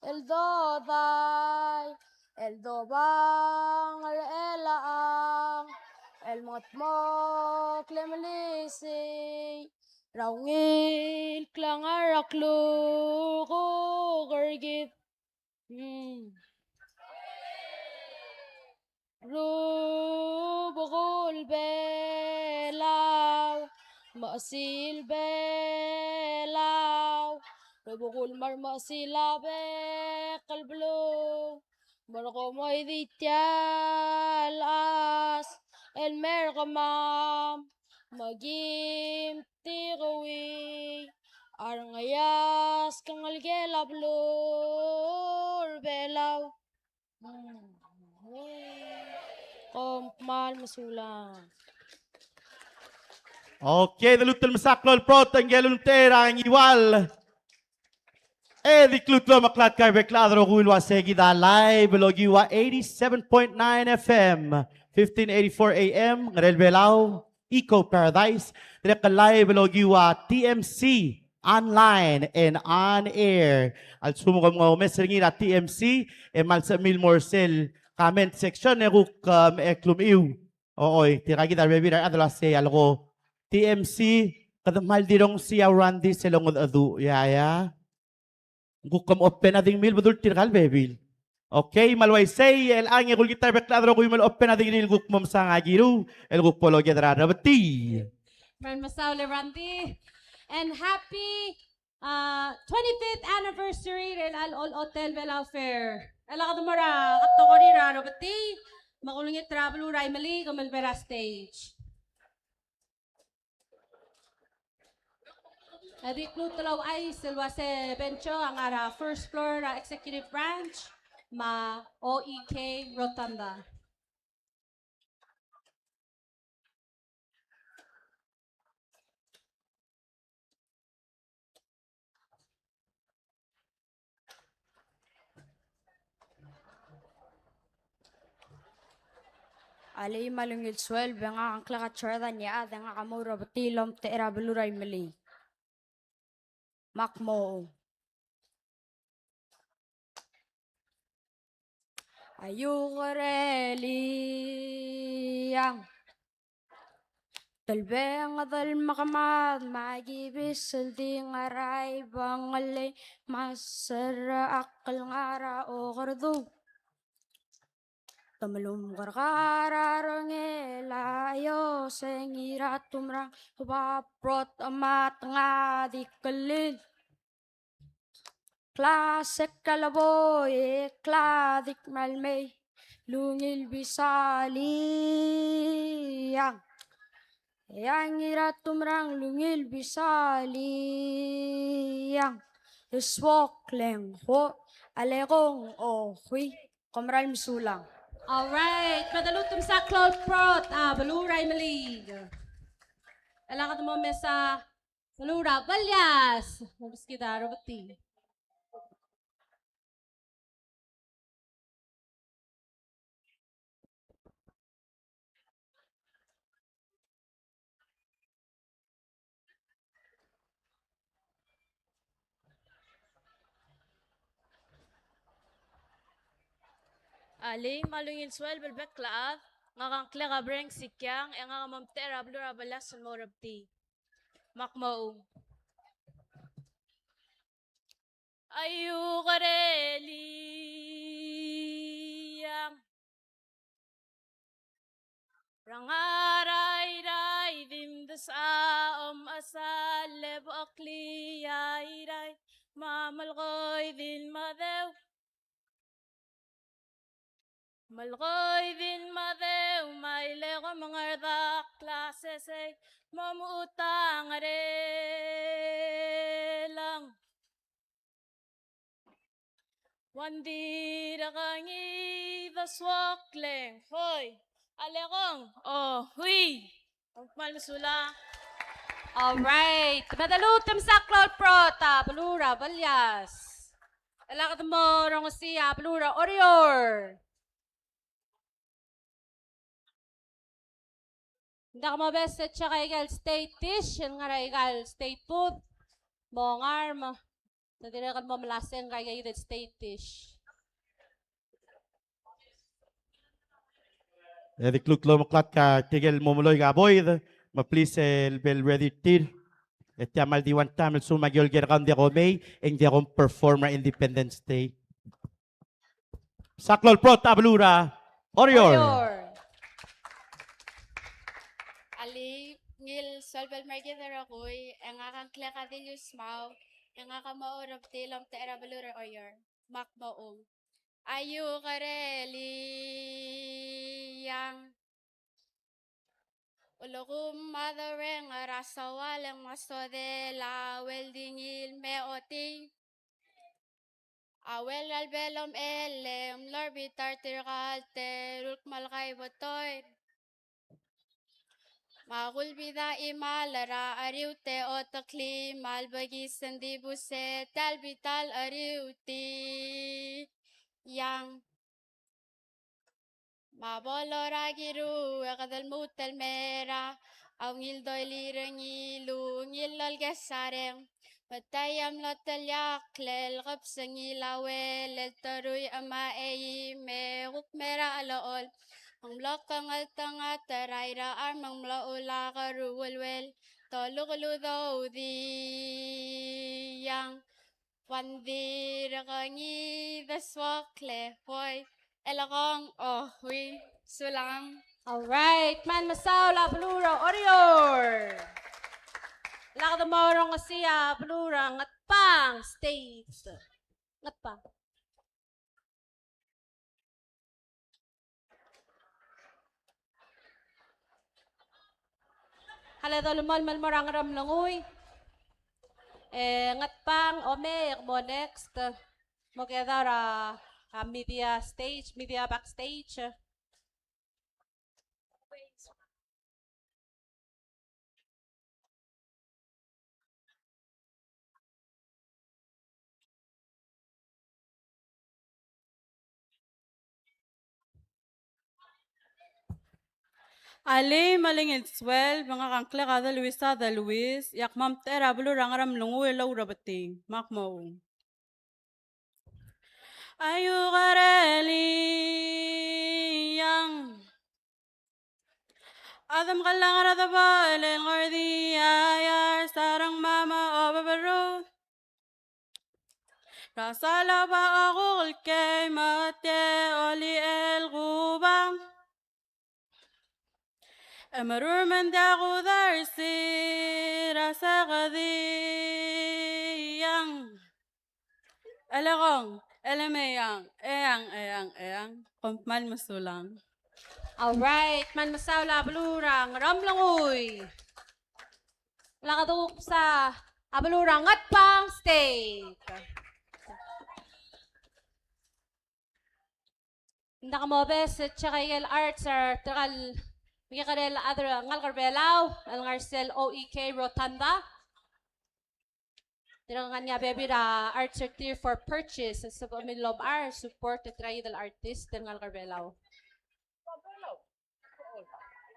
[SPEAKER 6] el doday el dobang el elaang el motmok lemlisi raungil klangaraklu gergit rubugul belau masil belau rubugul mar masilabe kalblu markomoy dityalas el mergamam magim tigawi arngayas kangal gelablur belau kompmal masulang.
[SPEAKER 2] Okay, the lutel masaklol protang gelun tera ang iwal. E di klutlo maklat kay bekladro gulwa segida live logiwa 87.9 FM 1584 AM ngarel Belau Eco Paradise direct live logiwa TMC online and on air al sumugam nga mesringi na TMC e malsa mil morsel comment section e ruk eklumiu ooy tiragida webinar adala se algo TMC kadamal dirong siya Randy selongod adu ya Gukam open ading mil badul tirgal bebil. Okay, malway say el ang gul gitar bekladro ko mal open ading nil guk mom sang agiru el guk polo gedra rabati.
[SPEAKER 1] Maraming masauli, Randy. And happy 25th anniversary del Hotel Belau Fair. Ala ka dumara, kategori raro bati. Makulungit travel uray mali, kamalbera stage. Adi klutulaw ay silwa se bencho ang ara first floor executive branch ma OEK Rotunda.
[SPEAKER 6] Ali malungil swel benga ang klaka chorda niya nga kamura batilom te era beluray mali. Makmo. Ayukareli yang talbeng adal makamad magibis di ngaray bangalay masara akal ngara o kardo. Tamalum karkararangela ayo sengira tumrang paprot amat ngadikalin. Klasik kalaboy kladik malmay lungil bisali yang ira tumrang lungil bisali yang swok leng ho alekong ohui komral misulang.
[SPEAKER 1] Alright, madalutum sa Cloud Prot, Baluray Malig. Ala ka mo mesa Balura, Balyas. Mabis kita, Robati.
[SPEAKER 5] Ali, malungin swel belbek klaat, ngakang kleka breng sikyang, e nga mamtera blura balas sa morabti. Makmaong. Ayu kareliyang. Rangaray-ray, dimdas asal, lebakli-ay-ray, mamalgoy din madew. Malgoy din madew, may lego mga dak klases ay mamutang arelang. Wandi rakangi daswakleng, hoy, alekong, oh, hui, malmasula.
[SPEAKER 1] Alright, madalutem saklol prota, Balura, Balyas. Alakat mo, Rongosia, Balura, Orior. Hindi ka mabeset siya kay Gal State Dish, yan nga rin Gal State Food. Mongar mo. Nadirakan mo malaseng kay Gal State Dish.
[SPEAKER 2] The kluk lo maklat ka tigel momuloy ka boyd. Ma-please bel ready tir. Et yamal di one time so magyol gerkan di may and di akong performer Independence Day. Saklol pro tablura. Orior.
[SPEAKER 5] Ali, ngil solbel mergither ako'y, ang akang kleka din yung smaw, ang akang maurap tilam ta era balura oyor, makmaong. Ayu kareli yang ulokum madareng arasawalang masode la weldingil meoti. Awel albelom elem lorbitar tirkalte rulk malkay botoy. Magulbida imalara ariute otakli malbagi sandi buse talbital ariuti yang mabolora giru akadal mutal mera awngil doili rengilu ngilal gesareng matayam lotal yaklel kapsangil awel taruy ama eyi me mera alaol ang blokang altanga tarayra armang mlaula karuwalwel tolukulu daw di yang pandira kangi daswakle hoy elakong oh hui sulang.
[SPEAKER 1] Alright, man masaula, Balura, Orior. Lakad mo Rongosia, Balura, Ngatpang State. Ngatpang. Halado lumal morang ram langoy. Ngatpang ome mo next. Mo kedara media stage, media backstage.
[SPEAKER 7] Ali malingin swell mga kangkla kada Luis yak mam tera bulu rangaram lungu elaw rabating makmo ayu gareli yang adam kalang rada balen ngardi ayar sarang mama obabaru rasala ba ako kay mate oli el gubang Amarur man dago darsi rasa kadiyang alakong alamayang eyang kumpmal masulang.
[SPEAKER 1] Alright, man masaula, Balura, ram langoy. Lakad sa Balura, Ngatpang State. Hindi ka mo beset siya kay Arts or takal Mika karel other ngal Belau, ngal sel OEK Rotunda. Tinangan niya baby ra art certificate for purchase sa pamilob ar support the tribal artist ngal Belau.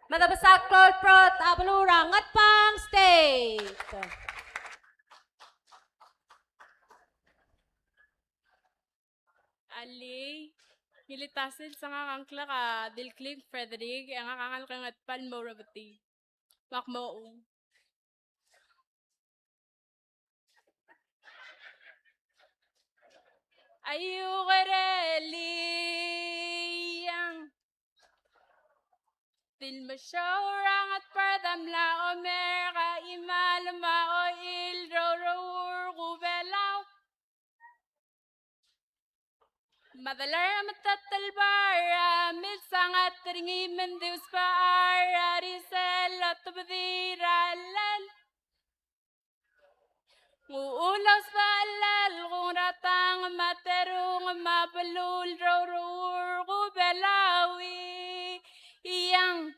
[SPEAKER 1] Madabasak Claude Prot Abalura Ngatpang State.
[SPEAKER 7] Ali,
[SPEAKER 5] tasil sa nga kangkla ka Dilkling Frederick ang nga kangat palmo rabati. Makmoong. Ayukareliyang Tilmasyawrang at pardamla o merka imalama o ilrawrawur kubelaw. Madalar matatalbara milsangat ringi mendius paara risel at tabdiralal. Uulas balal kung ratang materong mapalul rawrawur kubelawi. Iyang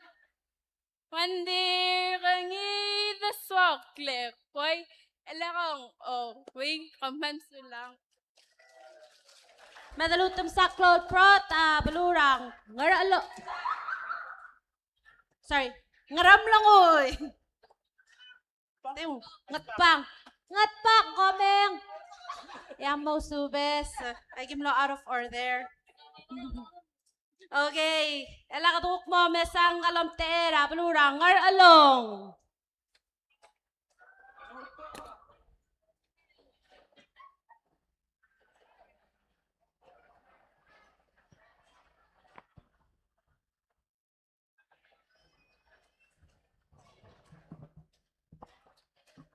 [SPEAKER 5] pandir kangi the swakle koy elakong wing kamansulang.
[SPEAKER 1] Madalutom sa Claude Prot, balurang, ngaralo. Sorry, ngaram lang oy. Ngatpang, komeng. Yang mo subes. I give no out of order. Okay, ela katuk mo mesang kalom tera, balurang, ngaralong.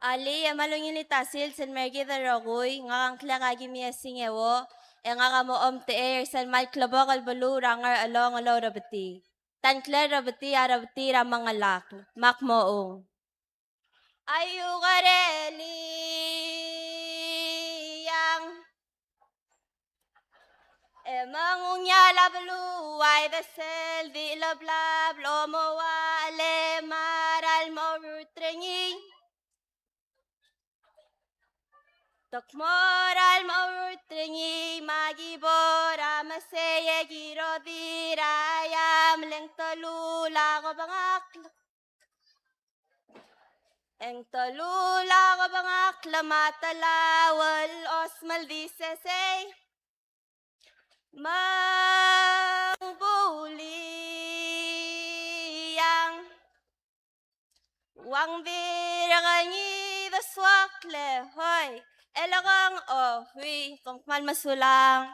[SPEAKER 8] Ali, amalungin ni Tasil, san mergi da rogoy, nga ang klakagi miya singewo, nga ka mo te san mal klabo kalbalu rangar along alo rabati. Tan kler rabati arabati ramang alak, makmoong. Ayu kareli yang emang unyala balu ay dasel di lablab lomo wale maral mo rutrengi. Tokmoral maurtringi magibora maseye girodira yam leng tolula ko bangakla. Eng tolula ko bangakla matalawal osmal di sesey. Mangbuli yang wang biraganyi the swakle hoy. Elakang hui, kung masulang.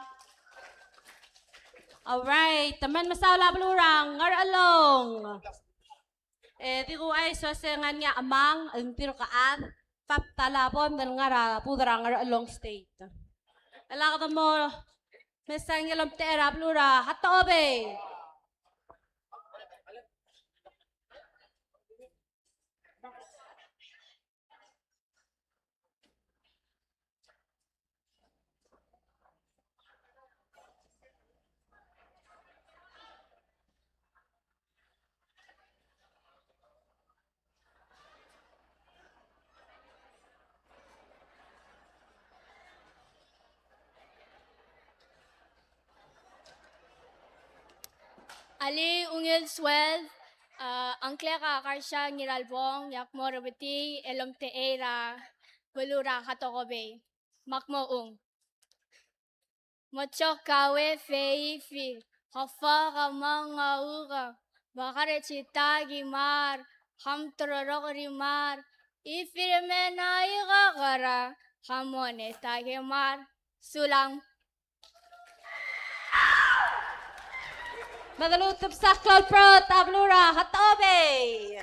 [SPEAKER 1] Alright, taman masawla balurang, ngaralong. Di ko ay sosengan nga amang, ang tirukaan, paptalapon, dan ngara, pudrang ngaralong state. Ela ka mo, mesang yalom tera, balura, hatobe.
[SPEAKER 6] Ali ungil swel, angkle ka karsya ngiralbong, yak mo rabati, elom te era, balura katokobe, makmoong. Mochok kawe fei fi, hafa ka mga uga, bakare chita gimar, ham tororok rimar, ifirme na ikakara, hamone tagimar, sulang.
[SPEAKER 1] Madalutom sa Claude Prot, balura, hatobe.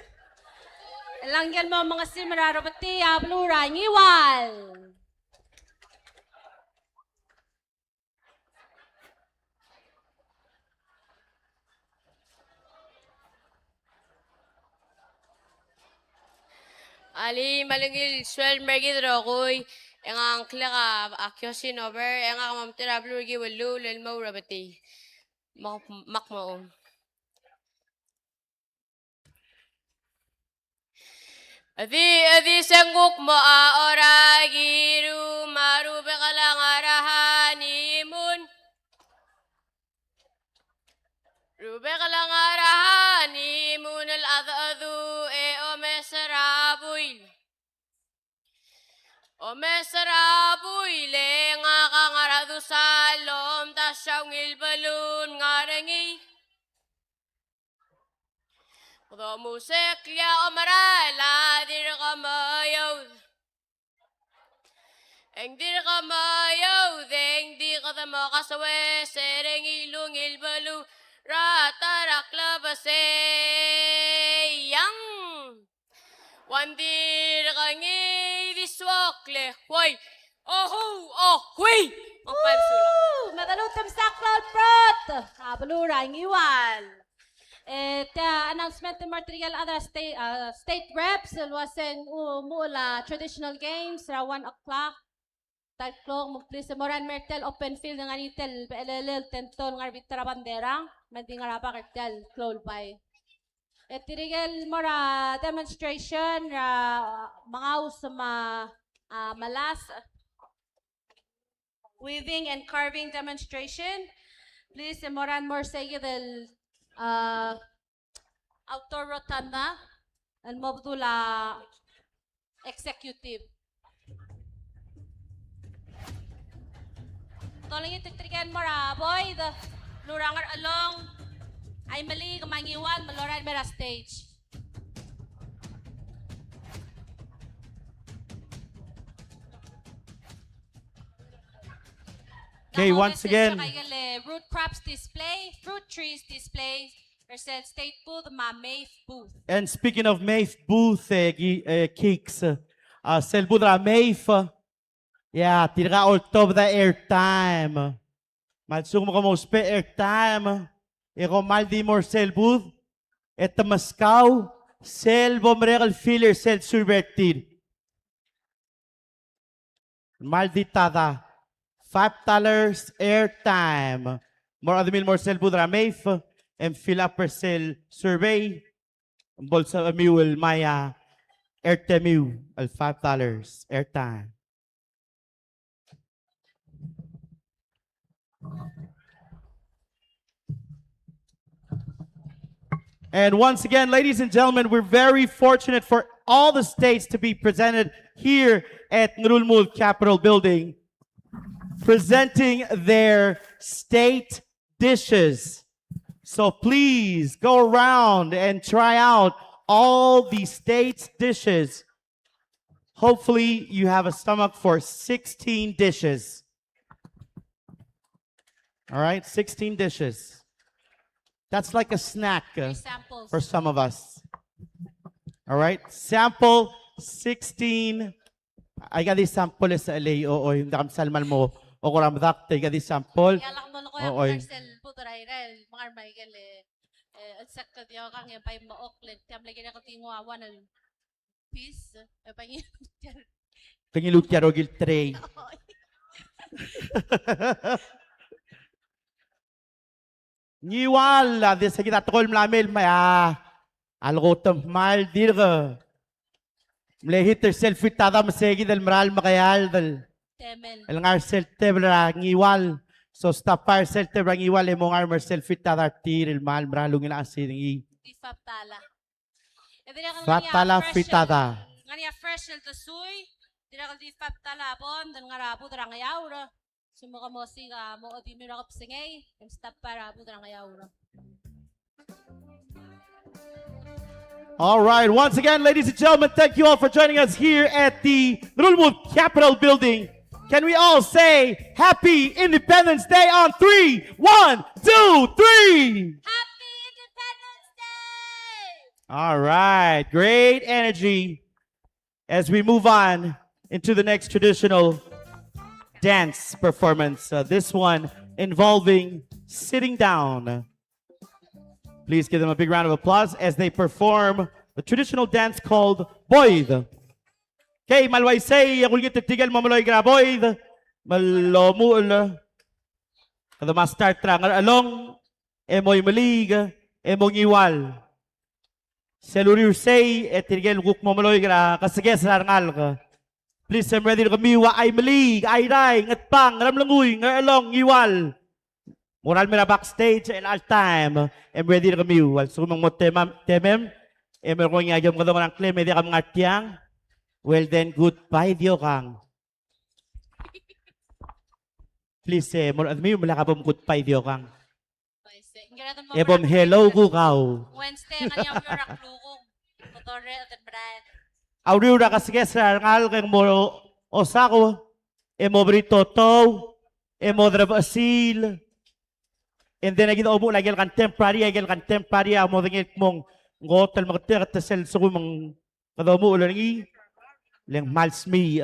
[SPEAKER 1] Langgyan mo mga simararabati, balura, ngiwal.
[SPEAKER 5] Ali malungil swel mergi drogoy ang klaka akyosin over ang kamamtira blurgi walu lelmo rabati. Makmoong. Adi sengguk mo ora giru maru bekalang arahani mun. Rube kalang arahani mun al adadu e o mesrabuil. O mesara buile nga kangarado salom tasyang ilbalun nga rengi. Kudo musik liya o marala dir kamayaw. Eng dir kamayaw deng di kada makasawe sereng ilung ilbalu ratarak labase yang. Wandir kangi diswakle hoy ohu oh hui. Ang pansula.
[SPEAKER 1] Madalutem sa Cloud Prot. Kabalurang iwal. Announcement ng material other state reps luwasen mula traditional games ra 1 o'clock. Tatlong magplis moran mertel open field nga nitel PLL tenton nga arbitra bandera mandi nga rapa kertel close by. Tirigel mora demonstration ra mga usama malas weaving and carving demonstration. Please moran more sige del outdoor rotunda and mobdula executive. Tolong itu trikan mora boy the lurangar along ay mali kamangiwan maloran mera stage.
[SPEAKER 2] Okay, once again.
[SPEAKER 1] Root crops display, fruit trees display, versus state booth, ma Maeve booth.
[SPEAKER 2] And speaking of Maeve booth, cakes, selbudra Maeve. Yeah, tira all top the airtime. Malsung mo mo spe airtime. Eko maldi mor selbud. Et Moscow, selbo mregal filler sel survertir. Maldi tada. $5 airtime. More admil more selbudra Maeve. And fill up per sel survey. Bolsa amiwil maya airtime al $5 airtime. And once again, ladies and gentlemen, we're very fortunate for all the states to be presented here at Nrulmul Capitol Building, presenting their state dishes. So please go around and try out all the state's dishes. Hopefully you have a stomach for 16 dishes. All right, 16 dishes. That's like a snack for some of us. All right, sample 16. Ay gadi sample sa LA. Oo, hindi kam salmal mo. O kuram dakte gadi sample.
[SPEAKER 1] Yalak mo ko yung Marcel Putrairel, mga Michael at sa kadyo kang yung pay mo Auckland. Tiyam lagi na ko tinguwa ng peace.
[SPEAKER 2] Pangilutya rogil tray. Niwal, di sa kita tol mlamil maya. Algotam mal dirga. Mlehit selfie tada masegi del maral makayal del.
[SPEAKER 1] Temen.
[SPEAKER 2] El ngar seltebra ngiwal. So stop par seltebra ngiwal emo ngar mer selfie tada tir el mal maralung ila asin ngi.
[SPEAKER 1] Di faptala.
[SPEAKER 2] Faptala fritada.
[SPEAKER 1] Ngania fresh el tasuy. Dira kal di faptala bon dan ngarapu dra ngayaura. Sumuka mo siga mo odi mira kap singay. Yung stop para dra ngayaura.
[SPEAKER 2] All right, once again, ladies and gentlemen, thank you all for joining us here at the Nrulmul Capitol Building. Can we all say Happy Independence Day on 3? 1, 2, 3.
[SPEAKER 1] Happy Independence Day!
[SPEAKER 2] All right, great energy as we move on into the next traditional dance performance. This one involving sitting down. Please give them a big round of applause as they perform the traditional dance called Boyd. Okay, malway say, akul kita tigal mamaloy gra Boyd. Malomul. Kada ma-start trangar along, emoy malig, emong iwal. Selurir say, etirgel guk mamaloy gra, kasages rangal ka. Please, I'm ready to kamiwa, ay malig, ay ray, ngat pang, ramlanguy, ngar along, iwal. Moral mera backstage and all time. I'm ready to kami. Wal sumang mo temem. Emer ko nga yung kadong ang claim. Hindi ka mga tiyang. Well then, goodbye diyo kang. Please, more admi mula ka bom good pay diyo kang.
[SPEAKER 1] Ingatan mo
[SPEAKER 2] Ebom hello ko kaw.
[SPEAKER 1] Wednesday kanyang lurak lukong. Totore at brand.
[SPEAKER 2] Auriura ka sige sa ngal kang mo osako. Emo brito to. Emo drab asil. And then agad obo lagi kan temporary amo dingit mong ngotel magter at sel so mong kadamu ulangi. Leng mals mi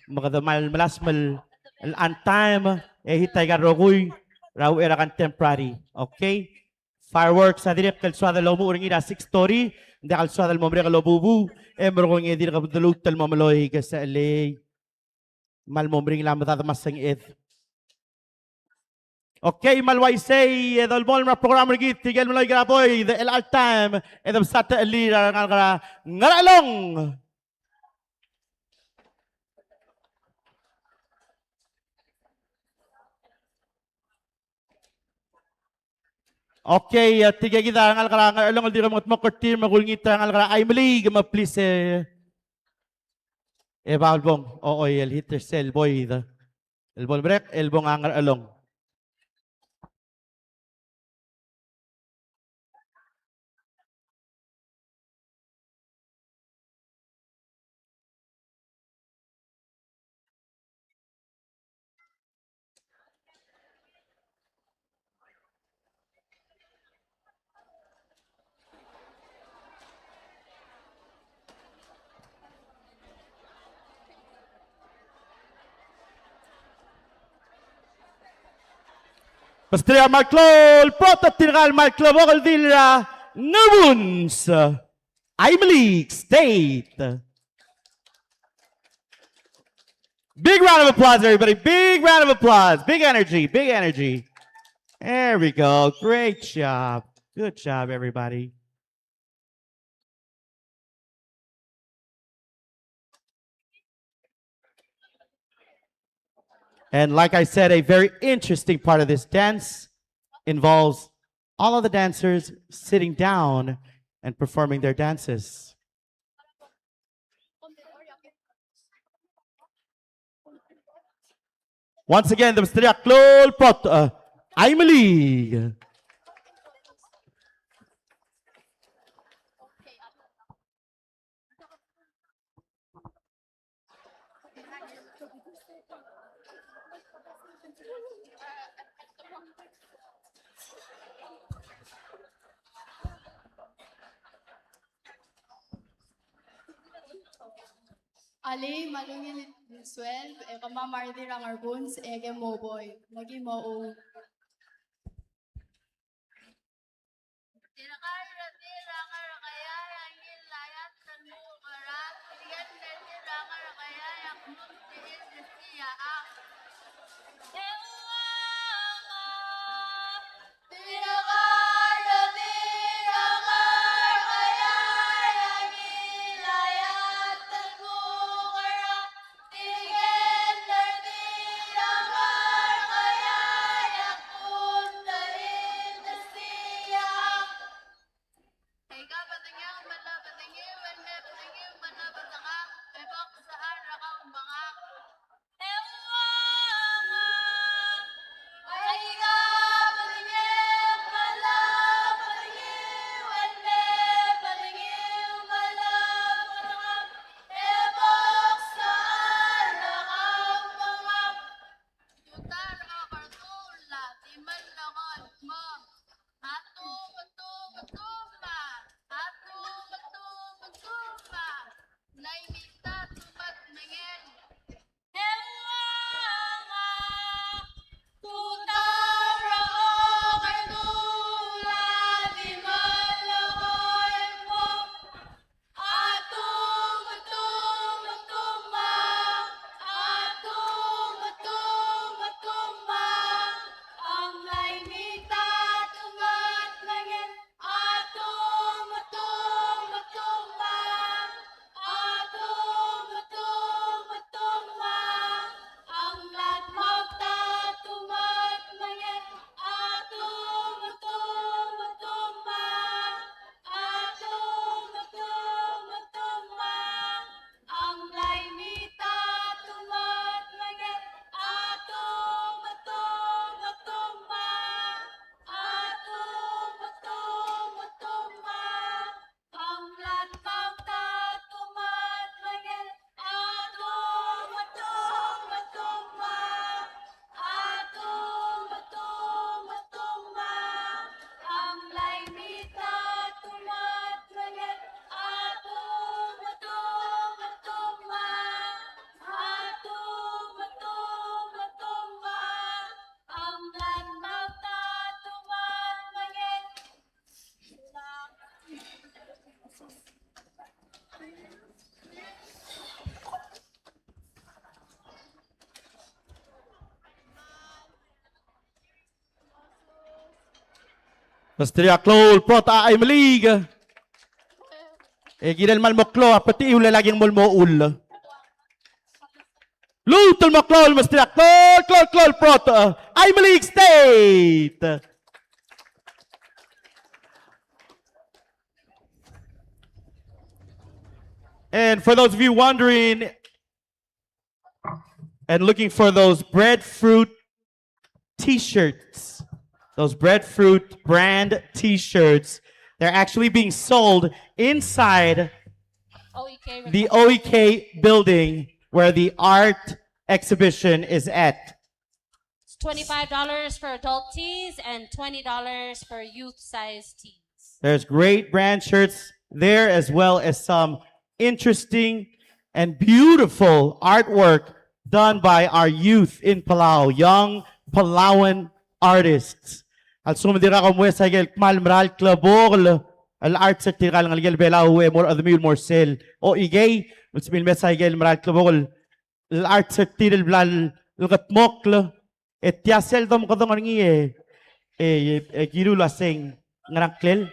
[SPEAKER 2] magadamal malasmal an time hitay ka rogoy raw era kan temporary. Okay? Fireworks sa direk kalswada lobo uring ira 6 story. Hindi kalswada mo mre kalobubu. Emro ko ngi ka dalug tal mamaloy ka sa LA. Mal mo mring lam masang ed. Okay, malway say the Bolmer program rigit tigel mulay graboy the LR time and the sata elira ngaralong. Okay, tiga kita ngalong di ramot mo kortir magulngita ngalkara ay mali gama please balbong el hitter cell boy the el bol break el bong ngaralong. Pastria Marklol, Prototiral Marklol, Vogaldilla, Nubuns, Imalik State. Big round of applause, everybody. Big round of applause. Big energy, big energy. There we go. Great job. Good job, everybody. And like I said, a very interesting part of this dance involves all of the dancers sitting down and performing their dances. Once again, the Mr. Klol Pot, Aimali.
[SPEAKER 5] Ali, malungin swel, kamamardi rangar buns, ege mo boy, lagi mo o.
[SPEAKER 2] Pastria klol prota ay malig. Ginel malmoklo pati ula laging mulmoul. Lutul maklol pastria klol prota ay malig state. And for those of you wondering and looking for those breadfruit t-shirts, those breadfruit brand t-shirts, they're actually being sold inside
[SPEAKER 1] OEK.
[SPEAKER 2] the OEK building where the art exhibition is at.
[SPEAKER 1] It's $25 for adult tees and $20 for youth size tees.
[SPEAKER 2] There's great brand shirts there, as well as some interesting and beautiful artwork done by our youth in Palau, young Palauan artists. Al sumidira ko mo sa gel malmral klabol al art sa tiral ng gel Belau e more admil morsel o igay ulsmil mes sa gel mral klabol al art sa tiral blal lgatmokl et yasel dom kadong ngi e girula sing ngaraklel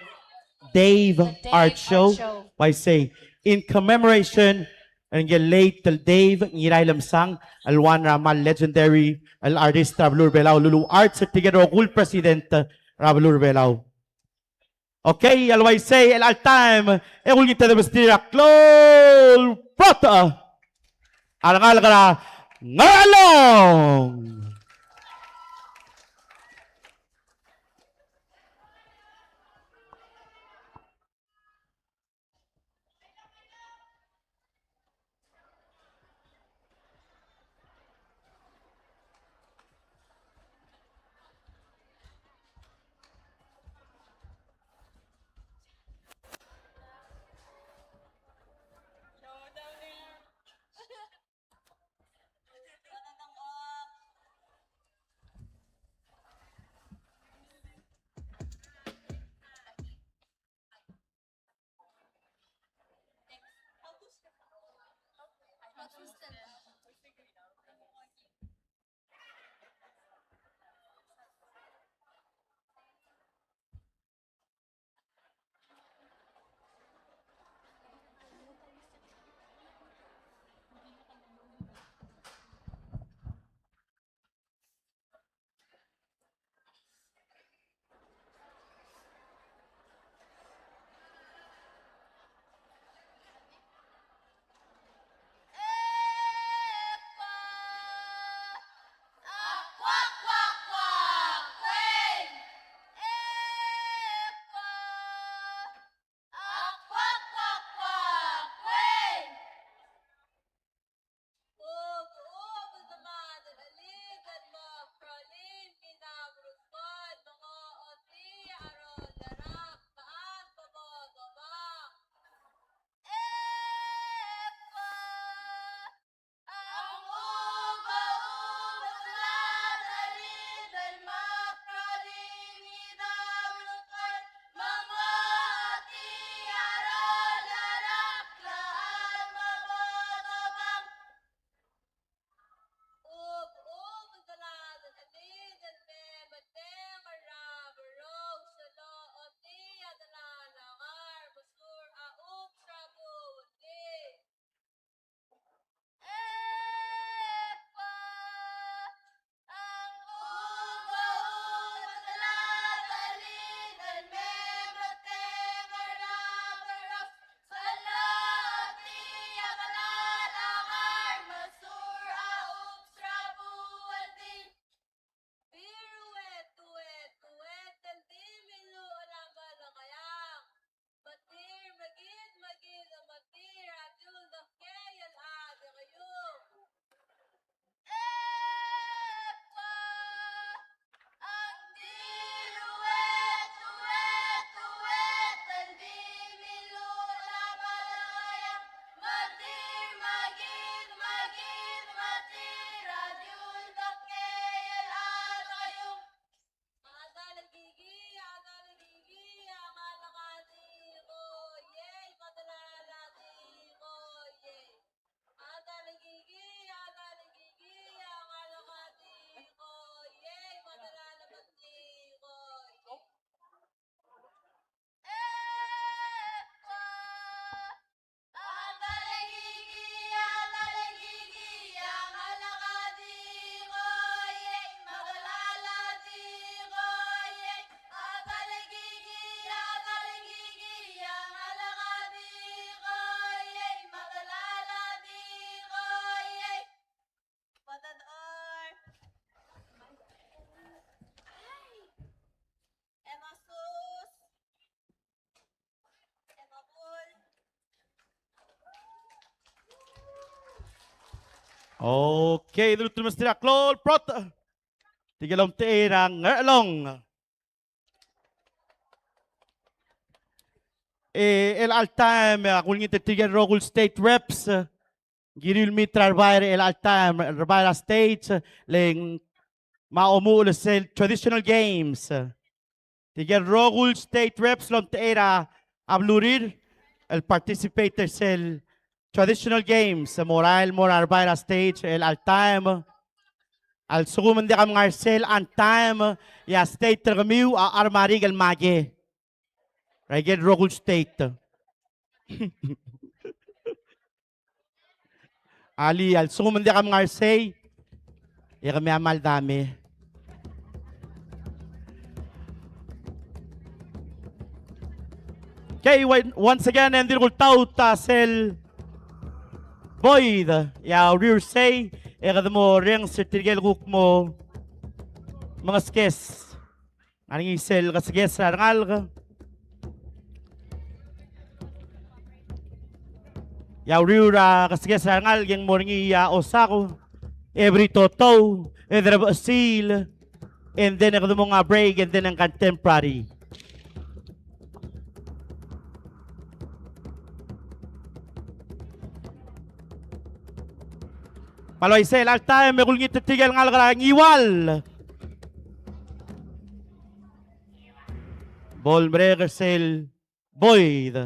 [SPEAKER 2] Dave Art Show. Why say in commemoration and get late till Dave ngiray lamsang alwan ramal legendary al artist Rabalur Belau Lulu Art Certificate Gul President Rabalur Belau. Okay, alway say el time e gul kita de bestira klol prota alangal kara ngalong. Okay, the ultimate stira klol prot. Tigalom teira ngerlong. El altam kulngit tigal rogul state reps. Giril mitrar bayre el altam bayra state leng maomul sel traditional games. Tigal rogul state reps lom teira ablurir el participator sel traditional games moral morar bayra stage el altam al suguman di kam ngarcel antam ya state tergamiu a armari gal mage right rogul state ali al suguman di kam ngarcel ya kami amal dami. Okay, once again, and dirgul tauta sel Boyd, ya rear say, mo reng sertigel guk mo mga skes. Aning isel kasges rangal ka. Ya rear kasges rangal yang mo ringi osako. Every toto, every seal, and then mo nga break, and then ang contemporary. Paloy sel alta me kulngit tigal ngal kala ngiwal. Ball breaker sel Boyd.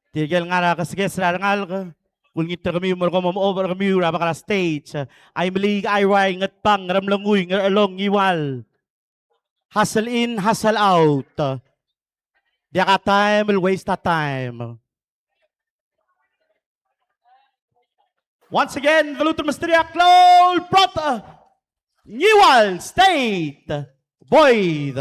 [SPEAKER 2] Tigal ngara kasges ngal ka. Kulngit kami mo ko over kami ra bakala stage. I believe I wai ngat pang ramlanguy ngalong ngiwal. Hustle in, hustle out. Dia ka time will waste that time. Once again, the Luton Mysteria Clol Prot Newell State Boyd.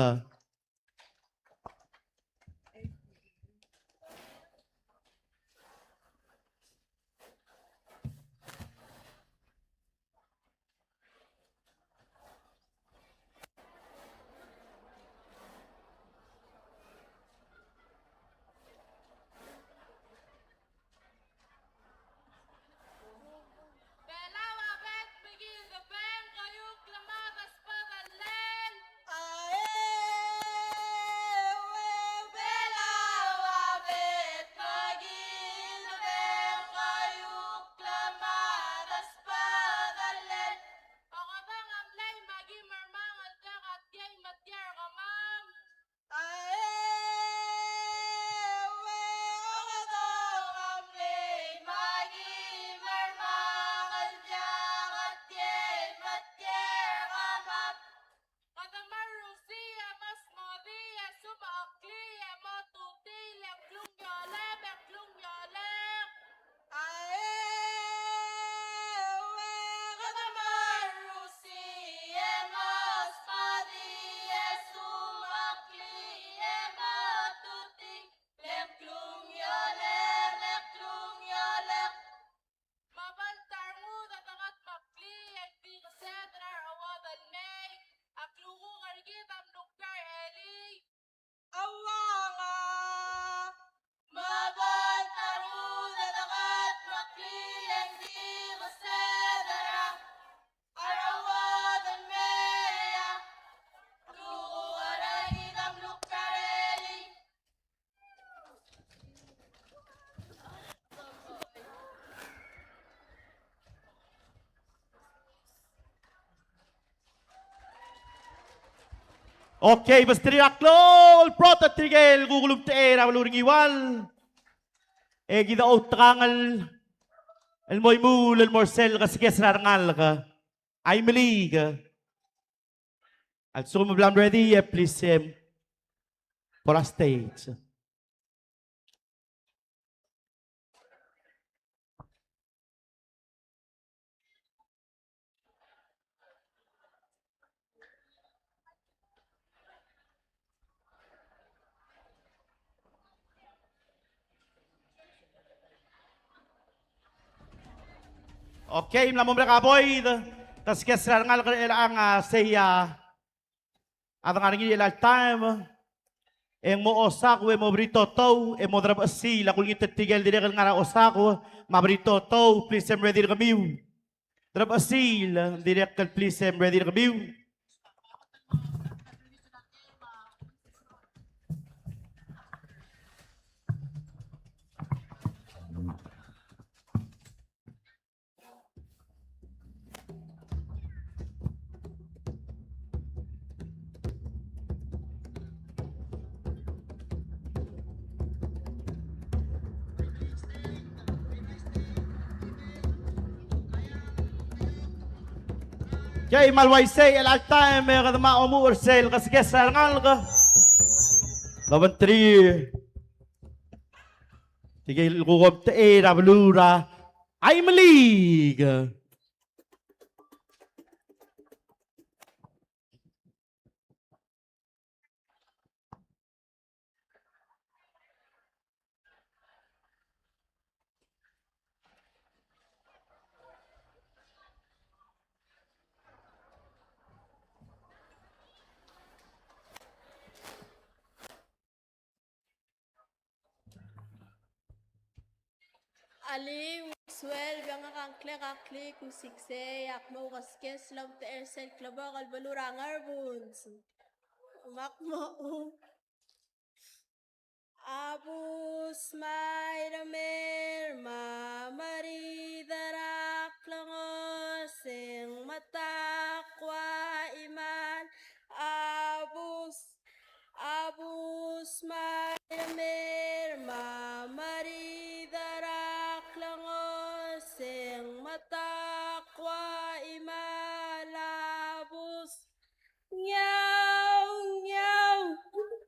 [SPEAKER 5] Belau abet begin the band kayuk lamadas padalel. Belau abet begin the band kayuk lamadas padalel. Pakabang amlay magi marmangal kakat yay matyar kamam.
[SPEAKER 2] Okay, Mysteria Clol Prot Tigel gugulum teera waluring iwal. Gida utrangal el moy mul el morsel kasges rangal ka. I melig. Al sumo blam ready, please for a stage. Okay, mlamom mereka Boyd. Kasges rangal ka ang saya. At ang nangin ilang time. Eng mo osak we mo brito to, e mo drab asi, la kung ititigil dire nga na osako, mabrito to, please I'm ready to kami. Drab asi, dire please I'm ready to kami. Jay malway say el time me kada ma omu ursel kas gesar ngal ka. Laban 3. Tigil ko te era blura. I'm league.
[SPEAKER 5] Ali, swell, yang kakle kung sikse, yak mo kaskes, lam te ersel, klaba, kalbalura, ngarbuns. Umak mo, Abus mayramer, mamaridarak langoseng matakwa iman. Abus mayramer, mamaridarak langoseng matakwa iman. Abus nyaw, nyaw.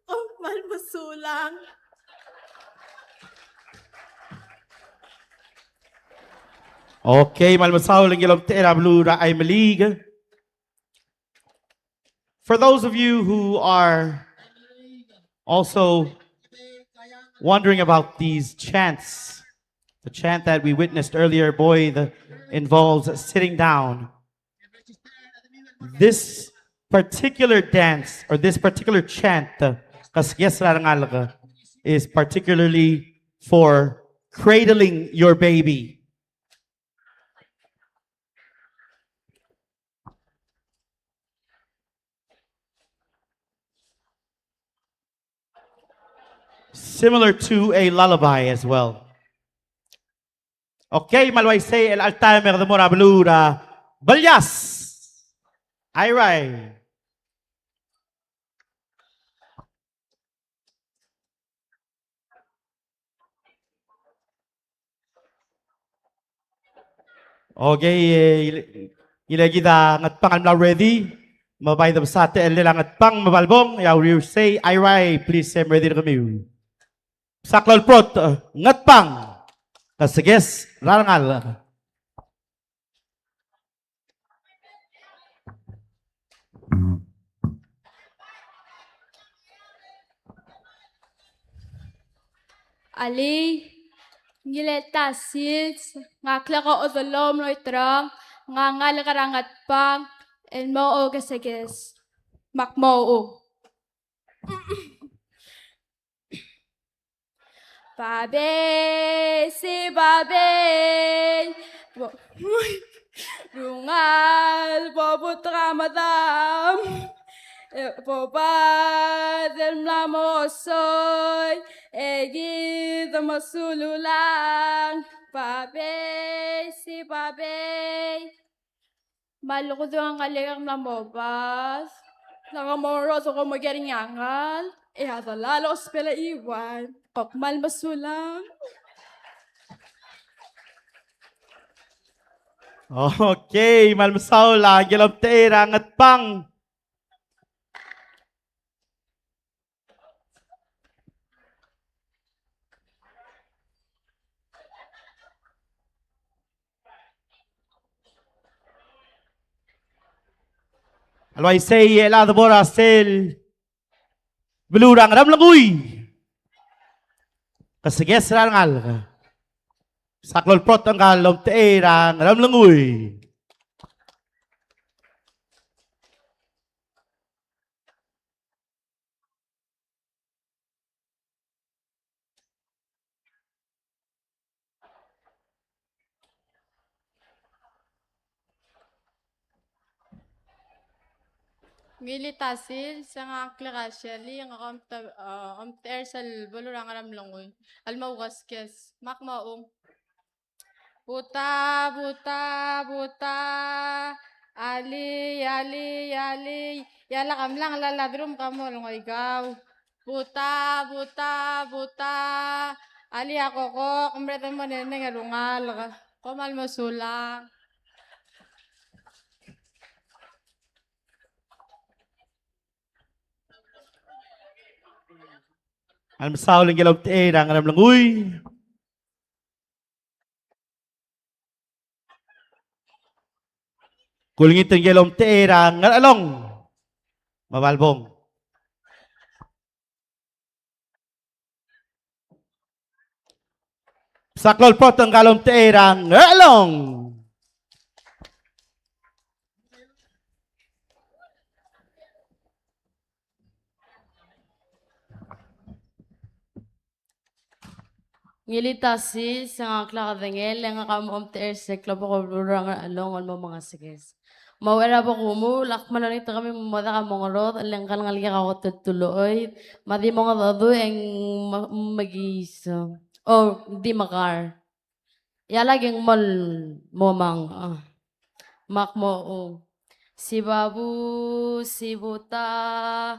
[SPEAKER 5] Oh, malmasulang.
[SPEAKER 2] Okay, malmasaw lang gilom te era blura I'm league. For those of you who are also wondering about these chants, the chant that we witnessed earlier, boy, involves sitting down. This particular dance or this particular chant, is particularly for cradling your baby. Similar to a lullaby as well. Okay, malway say el altamer de morablura. Balyas! Ayray. Okay, ilagida ngat pangal na ready. Mabay da sa te el ngat pang mabalbong. Yaw you say ayray, please I'm ready to kami. Saklal prot ngat pang. Kasiges rangal.
[SPEAKER 5] Ali, ngileta sits, ngakla ko odolom no itrang, ngangal karangat pang, and mo o kasages, makmo o. Babe, si babe, rungal, bobutra madam, boba del mlamosoy, egi the masululang, babe, si babe, malukudo ang kaligang mlamobas, nangamoros ako magaling yangal, lalo pala iwan, kokmal masulang.
[SPEAKER 2] Okay, malmasaw la gilom te era ngat pang. Alway say el adbora sel belurang ram languy. Kasiges rangal. Saklol prot ang kalom te era ram languy.
[SPEAKER 5] Ngilitasil sa nga klaka Shelly nga omter sal bulurang aram longoy. Almaugaskes. Makmaong. Buta, buta, buta. Ali, ali, ali. Yala kam lang laladrum kamo longoy gaw. Buta, buta, buta. Ali ako ko. Kumbreta mo nene nga lungal. Komal mo sulang.
[SPEAKER 2] Alam sa uling gilom te ang alam lang uy. Kulingitin gilom te ang along. Mabalbong. Saklol po ang galom te ang along.
[SPEAKER 5] Ngilitasi sa nga klakadengel nga kamom ter se klopo ko rurang along on mo mga siges. Mawala po kumu lakman na nito kami mamada ka mga rod alang kalangal ka ako tutuloy madi mga dado ang magis di makar. Yalaging mal mo mang mak mo si babu si buta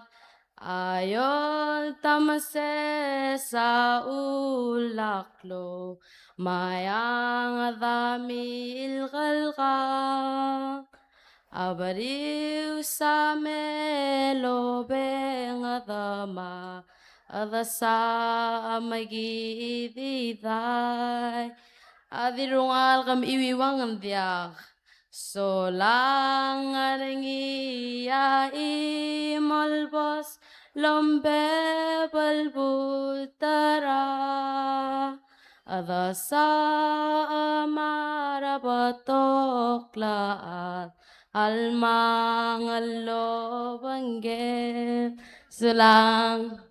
[SPEAKER 5] ayon tamase sa ulaklo mayang damil kalka abariw sa melobeng adama adasa magididay adirungal kam iwiwang andiak so lang aringiya imalbos lombe balbutara adasa amarabatoklaan almang alobangge sulang.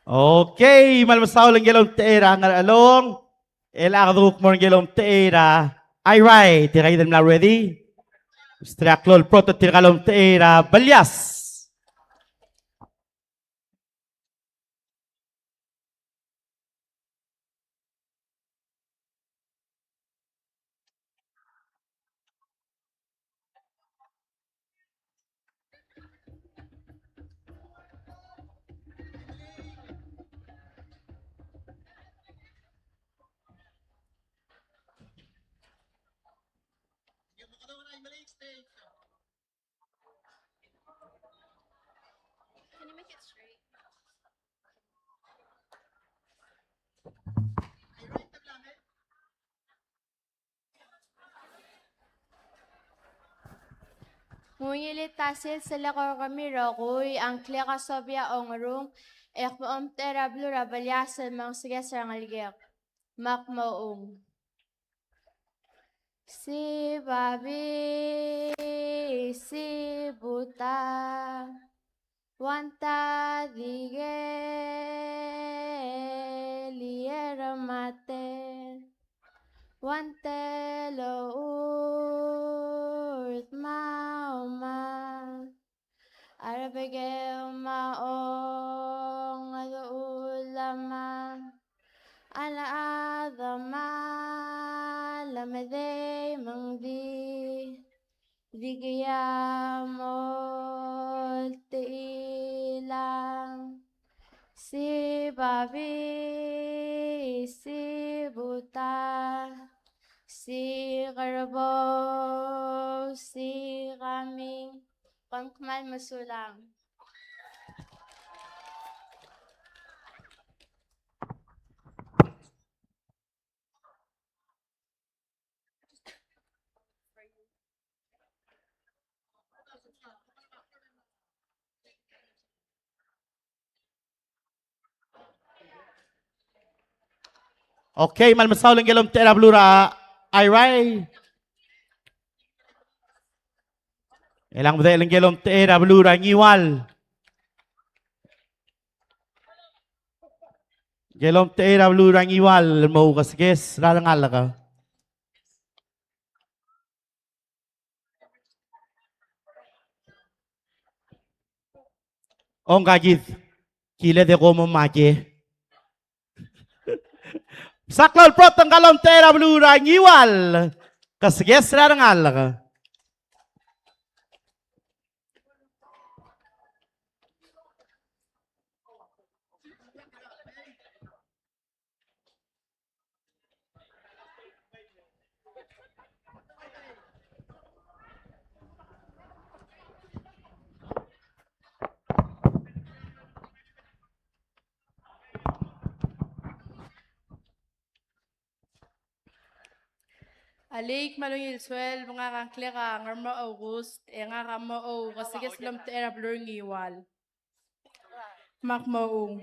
[SPEAKER 2] Okay, malmasaw lang gilom te ang along. Elakaduk mo gilom te ay right, tiray dem na ready. Straklol proto tirkalom te balyas.
[SPEAKER 8] Ngungilit tasil sila ko kami rokoy, ang kleka sobya ongrung, ek mo tera blura balyasan mang sige sarang aligyak. Mak maong. Si babi, si buta, wanta dige, liera mate. Wante lo urt mauma Arabege maong ado ulama Ala adama lamede mangdi Digya ilang Si babi si buta Si karbo, si kaming, pangkamal masulang.
[SPEAKER 2] Okay, malmasaw lang gilom te blura ay right. Elang bude lang gilom te blura ngiwal. Gilom te blura ngiwal mau kasges ralangal ka. On gagid. Kile de como maje. Saklal protang kalom tera blura ngiwal. Kasges rarangal.
[SPEAKER 5] Alik malungil swel mga kangkleka ngarma August nga kamo o kasi slum tera blur ngiwal. Makmaong.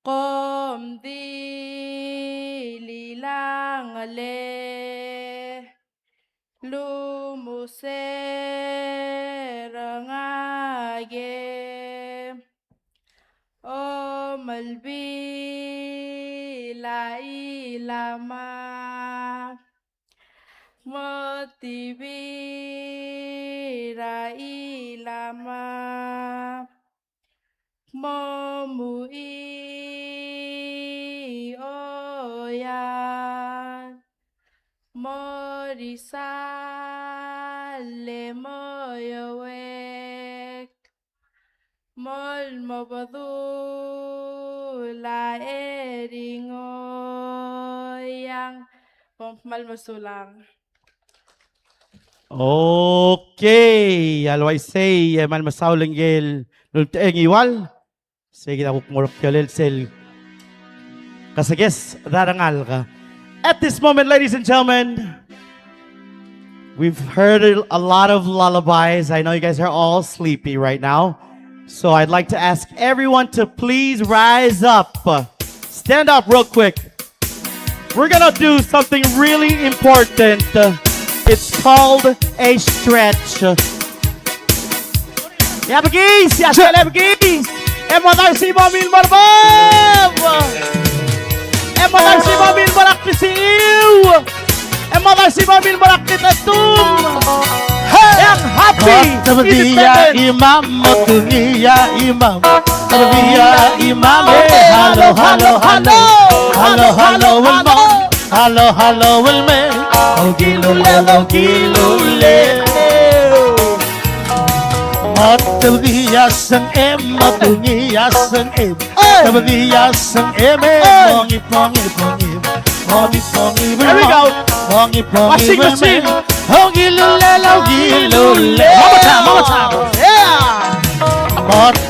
[SPEAKER 5] Kom di lilang ale lumuserangage o malbi la ilama motivira ilama momui oyan morisale moyowek mol mobadula eringoyang pompmal masulang.
[SPEAKER 2] Okay, alway say mal masaulenggel nulteeng iwal. Sige na kumurok yolel sel. Kasages rarangal ka. At this moment, ladies and gentlemen, we've heard a lot of lullabies. I know you guys are all sleepy right now. So I'd like to ask everyone to please rise up. Stand up real quick. We're gonna do something really important. It's called a stretch. Yabagis! Yabagis! Emodar si Mobil Barbab! Emodar si Mobil Barak ni Siu! Emodar si Mobil Barak ni Tatum! Yang happy!
[SPEAKER 4] Tabdiya imam motunia imam Tabdiya imam Halo halo halo Halo halo walma Halo halo walme Ogilule Tabdiya sang em motunia sang em Tabdiya sang em Pongi pongi pongi Pongi pongi
[SPEAKER 2] There we go!
[SPEAKER 4] Pongi pongi
[SPEAKER 2] Washing.
[SPEAKER 4] Ogilule ogilule
[SPEAKER 2] One more time! Yeah!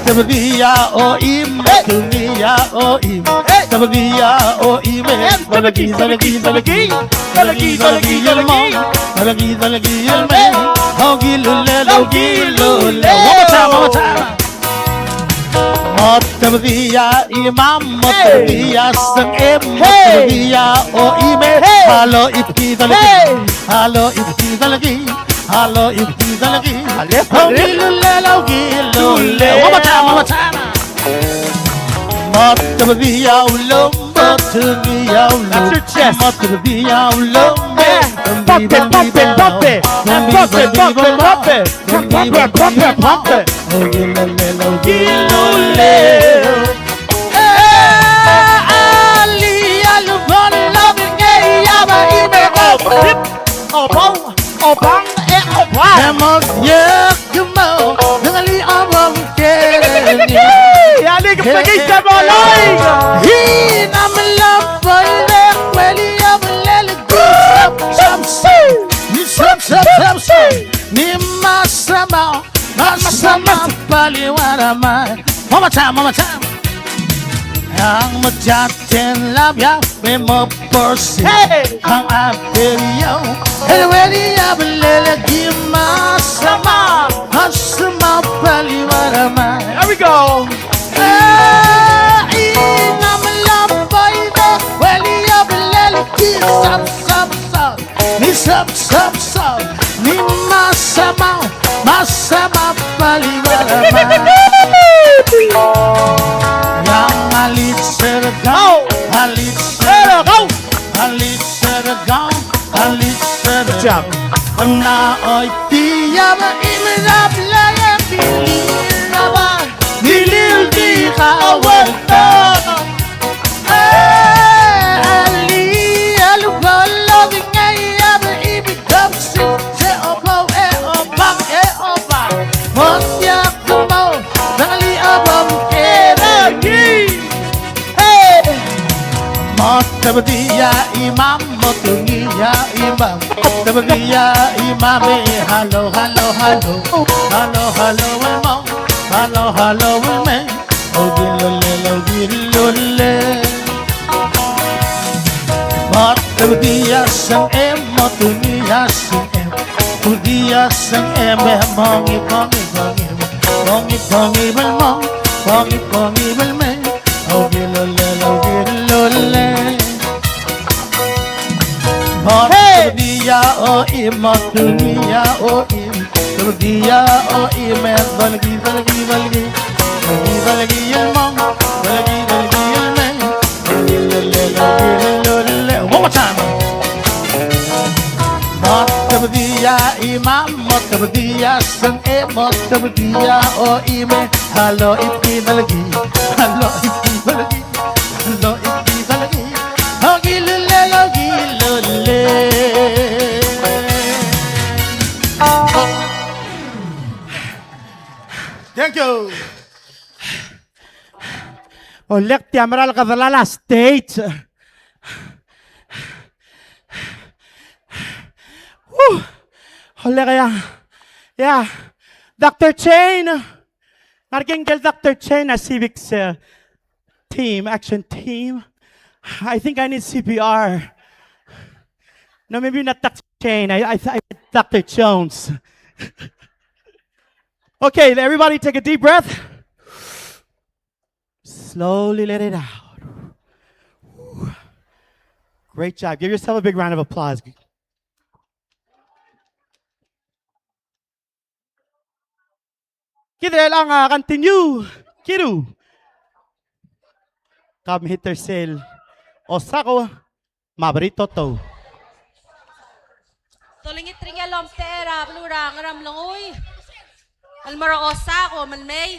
[SPEAKER 4] Tabdiya o im Tabdiya o im Tabdiya o im Dalagi dalagi dalagi Dalagi dalagi dalagi Dalagi dalagi dalagi Ogilule ogilule One more time Tabdiya imam Tabdiya sang em Tabdiya o im Halo ipki dalagi Halo ipki dalagi Halo ipki dalagi Ogilule ogilule One more time Tabdiya ulum Tabdiya ulum
[SPEAKER 2] That's your chest.
[SPEAKER 4] Tabdiya ulum
[SPEAKER 2] Pump it, pump it, pump it! And pump it, pump it, pump it! Pump it, pump it, pump it!
[SPEAKER 4] Ogilule ogilule Ali alubon loving yaba ibe
[SPEAKER 2] Hip! Obong! Obong! Obong!
[SPEAKER 4] Hemos yekmo Nangali abang keni
[SPEAKER 2] Yani kapagay sa balay!
[SPEAKER 4] Hinam lapay Weli abalele Ni masama Masama paliwarama One more time Ang majatin labya May mo porsi
[SPEAKER 2] Hey!
[SPEAKER 4] Ang apelyo Weli abalele Masama Masama paliwarama
[SPEAKER 2] There we go!
[SPEAKER 4] Inam lapay Weli abalele Sab Ni masama paliwarama Yang alit sergau Alit sergau Alit sergau Alit sergau
[SPEAKER 2] job.
[SPEAKER 4] Na oy tiyama imirab laya biliraba Tabadiya imam motungiya imam Tabadiya imame Hello hello hello Hello hello imam Hello hello imam Ogilole Mat tabadiya sang em motungiya sang em Tabadiya sang em mongi mongi mongi Mongi mongi balmong Mongi mongi balmong Ogilole Hey! Dia o imat dunia o im dia o imet balgi balgi balgi balgi balgi ilmong balgi balgi ilmeng one more time mat dia imam mat dia sang mat dia o ime halo ipi balgi halo ipi balgi halo ipi balgi Thank you.
[SPEAKER 2] Olek tiamral kadalala state. Olek ya. Yeah. Dr. Chain. Archangel Dr. Chain, a civics team, action team. I think I need CPR. No, maybe not Dr. Chain. I Dr. Jones. Okay, everybody take a deep breath. Slowly let it out. Great job. Give yourself a big round of applause. Kidre lang continue. Kiru. Come hit their sail. Osako. Mabrito to.
[SPEAKER 1] Tulingit ringel om tera blura ngaram langoy. Almara osako malmay.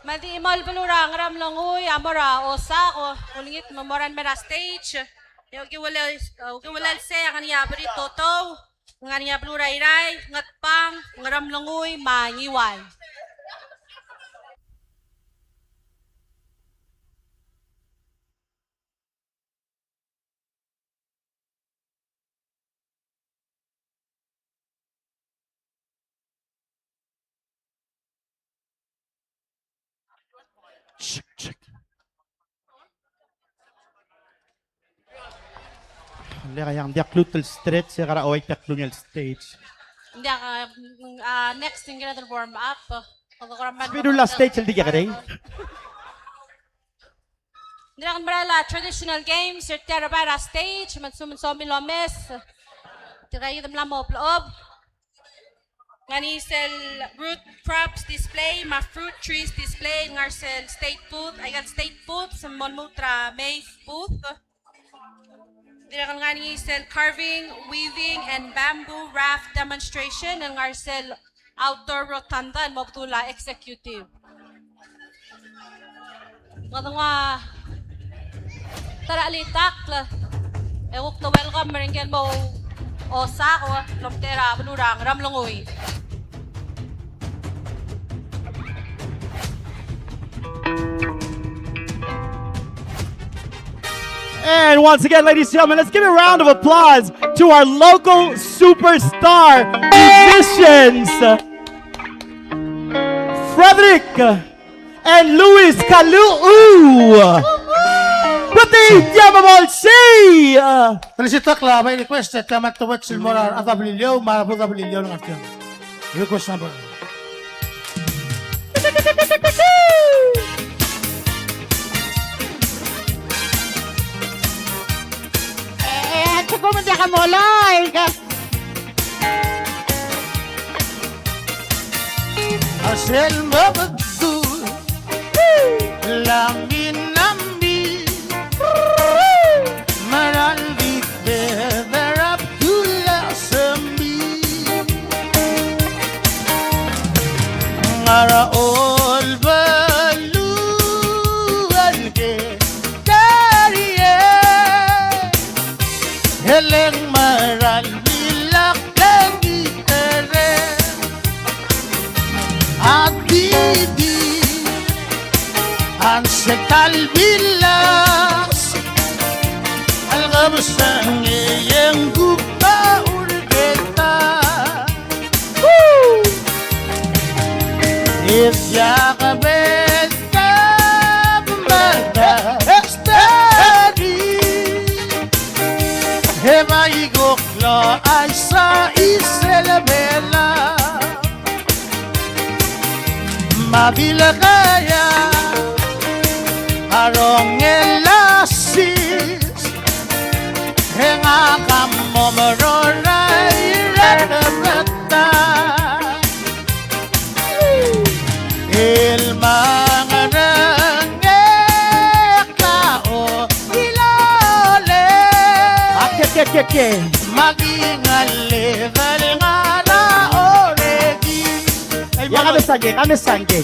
[SPEAKER 1] Madi imal blura ngaram langoy amara osako tulingit mamoran mera stage. Yogi wala se kaniya bri toto ngania blura iray ngatpang ngaram langoy mangiwan.
[SPEAKER 2] Check. Kaya dia klutel stretch ya kara away taklungel stage.
[SPEAKER 1] Hindi next thing gonna warm up.
[SPEAKER 2] Pero last stage hindi ka rin.
[SPEAKER 1] Hindi kan barala traditional games your terabara stage mansumin lomes. Tiray dem lamo ploob. Ngani sel root crops display, ma fruit trees display, ngar sel state food, I got state food, sa monmutra may food. Dira ngani sel carving, weaving, and bamboo raft demonstration, and ngar sel outdoor rotunda and mobtula executive. Nga tara alitak ewok na welcome meringgan mo osako lomtera benurang ramlongoy.
[SPEAKER 2] And once again, ladies and gentlemen, let's give a round of applause to our local superstar musicians, Frederick and Luis Kaluu. Pati Yamamol C.
[SPEAKER 4] Felicito la may request at tamat to watch silmorar at abililyo marabu abililyo ng artiyan. Request number.
[SPEAKER 9] Kumanda ka moloy.
[SPEAKER 4] Asel mabagdu langin nambi maraldi beberap tula sembi Maraol baluan ke Dariye Heleng maral bilak dan gitere Adidi Ansekal bilas Algabasang iyeng gupa urgeta Isya kabet ka bumada Estari Hema igoklo ay sa iselabela Mabila kaya Arong elasis Henga kamo maroray rakabata Il mga nangekao ilole Maging alival nga na oregi
[SPEAKER 2] Ya kami sangge.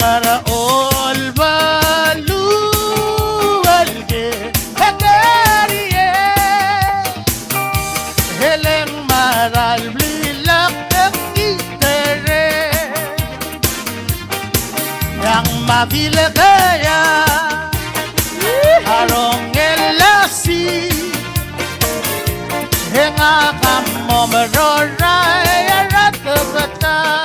[SPEAKER 4] Maraol balual ke Hagariye Heleng maral blilak ng itere Yang mabila kaya Arong elasi Henga kamo maroray arakabata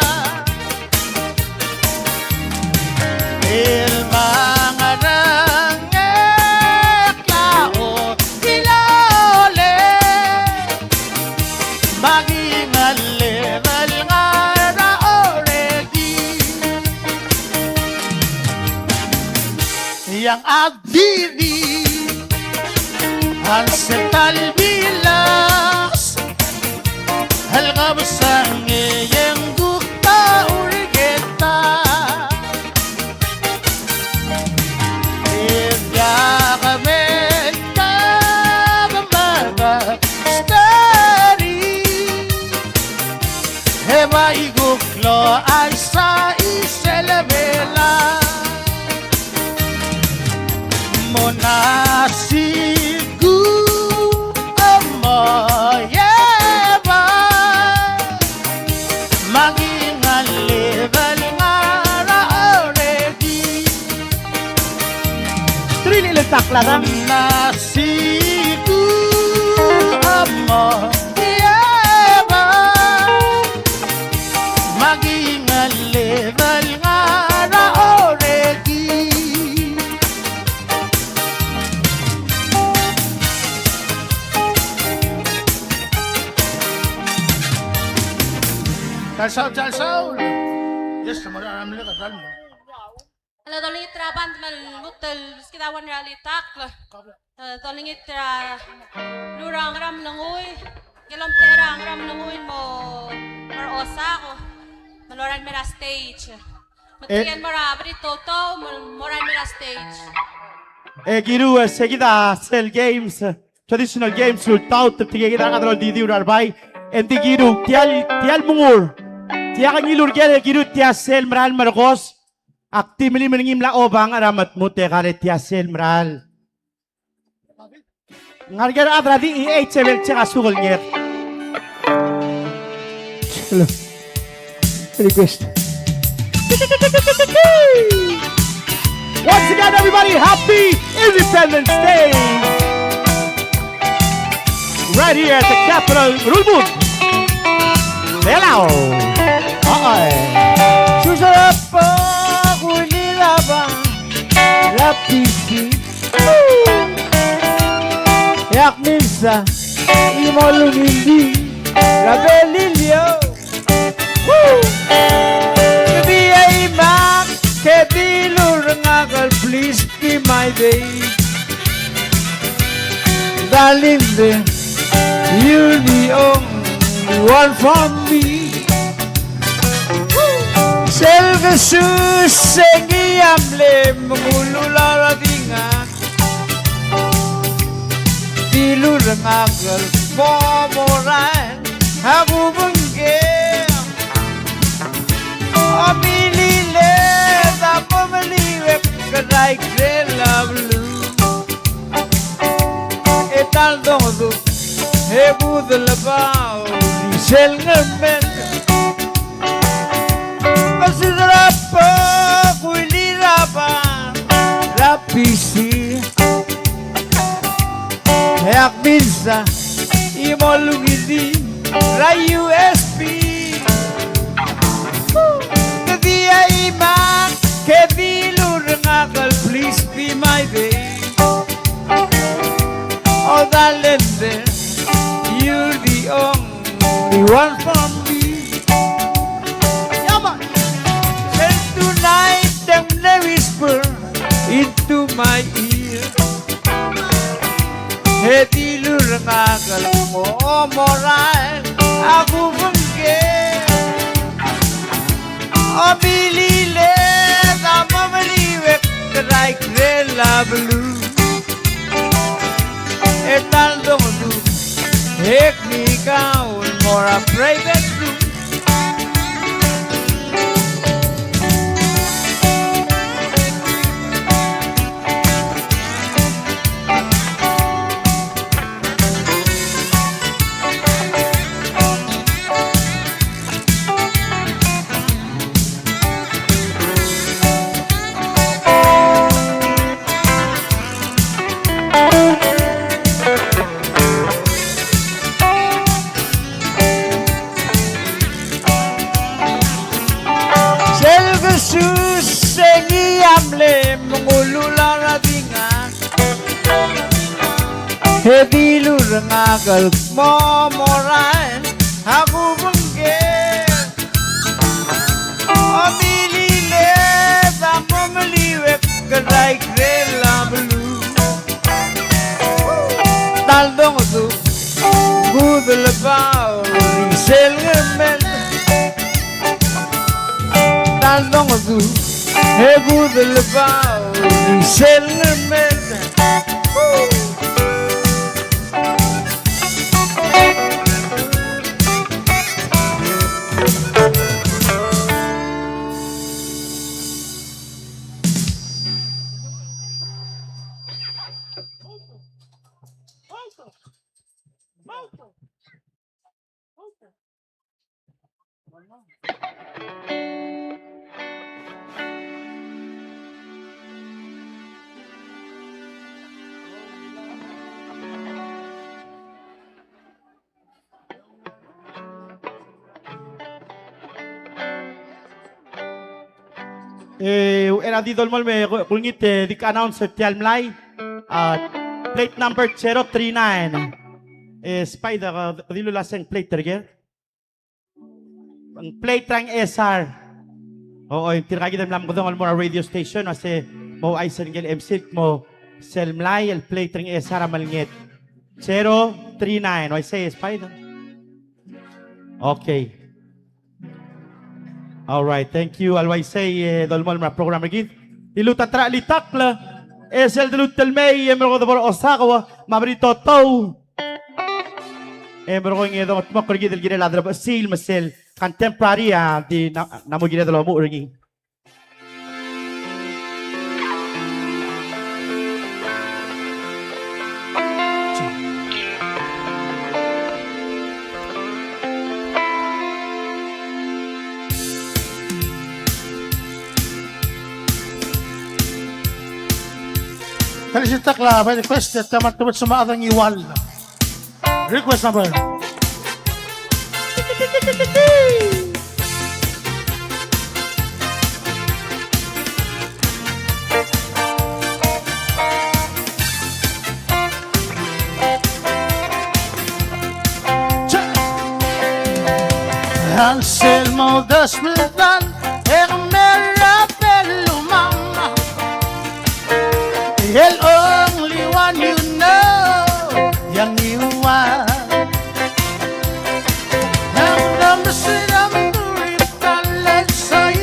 [SPEAKER 4] Il mga nangekao ilole Maging alival nga na oregi Yang adidi Ang setal bilas Halgabasang iyeng gukta urgeta Heba iguklo ay sa iselabela Monasigu amoyeba Maging alival nga na oregi
[SPEAKER 2] Trilil taklaran.
[SPEAKER 4] Nasigu amoyeba Maging alival nga na oregi Talsaw Yes, maraming likasal mo
[SPEAKER 1] Ala dolitra band mal mutel skidawan realitak la. Dolingitra lurang ram langoy. Gelom terang ram langoy mo mar osako. Maloran mera stage. Matiyan mara abri toto moran mera stage.
[SPEAKER 2] Giru seguida sel games traditional games sultaut tigigida kadrol didi urarbay endi giru tial mungur tiakan ilur gere giru tia sel mral margos aktimili meningim la obang aramat mute kare tia sel mral ngarger adradi i sebel chega sugol nger request once again everybody happy Independence Day right here at the capital Rulbun Belau
[SPEAKER 3] Susunod po ako nilabang lapisi Yak minsa imolong hindi Rabelilyo Kabi ay mak Kedilur ngakal please be my babe Darling then you're the only one for me Selga susengi amle mengulula radingan Dilur ngagal momoran Aku benggeng Amilile Tapa meliwek Kedai krela belu Etal dongdu Hebu delabau Disel ngemen Masirapa Kuilirapa Rapisi Yak bisa Imolugidi Rayu SP Kedia iman Kebilur ngakal Please be my babe Oh darling You're the only one for me Yaman And tonight them they whisper Into my ear Hedilur ngakal mo moral Aku benggeng Amilile Tama meliwek Kedai krela belu Etal dongdu Hek ni kau Mora private room Susengi amle mengulula radingan Hedilur ngagal momoran Aku benggeng Amilile Tama meliwek Kedai krela belu Taldong tu Budel bau Risel ngemen Taldong tu Hebu delbau Risel ngemen
[SPEAKER 2] Era di dolmol me kulngit dik announce tialmlay plate number 039 spider dilo laseng plate terger ang plate rang SR oo yung tiragi dem lam kodong almora radio station ase mo ay sengel MC mo selmlay el plate rang SR amalnget 039 I say spider okay. All right, thank you. Always say dolmol ma program again. Iluta tra litakla. Es el de Lutelmey, emro de por Osagawa, Mabrito Tau. Emro ng edong tmakor gid el girela dra sil masel contemporary di namo gid lo mo ringi.
[SPEAKER 4] Kali si Takla, by requested, tamat tubot sa maadang iwal. Request number. Anselmo desmidan, Hermela Pelumang. El only one you know, yang iwan. Ang damasin ang tulitan, let's say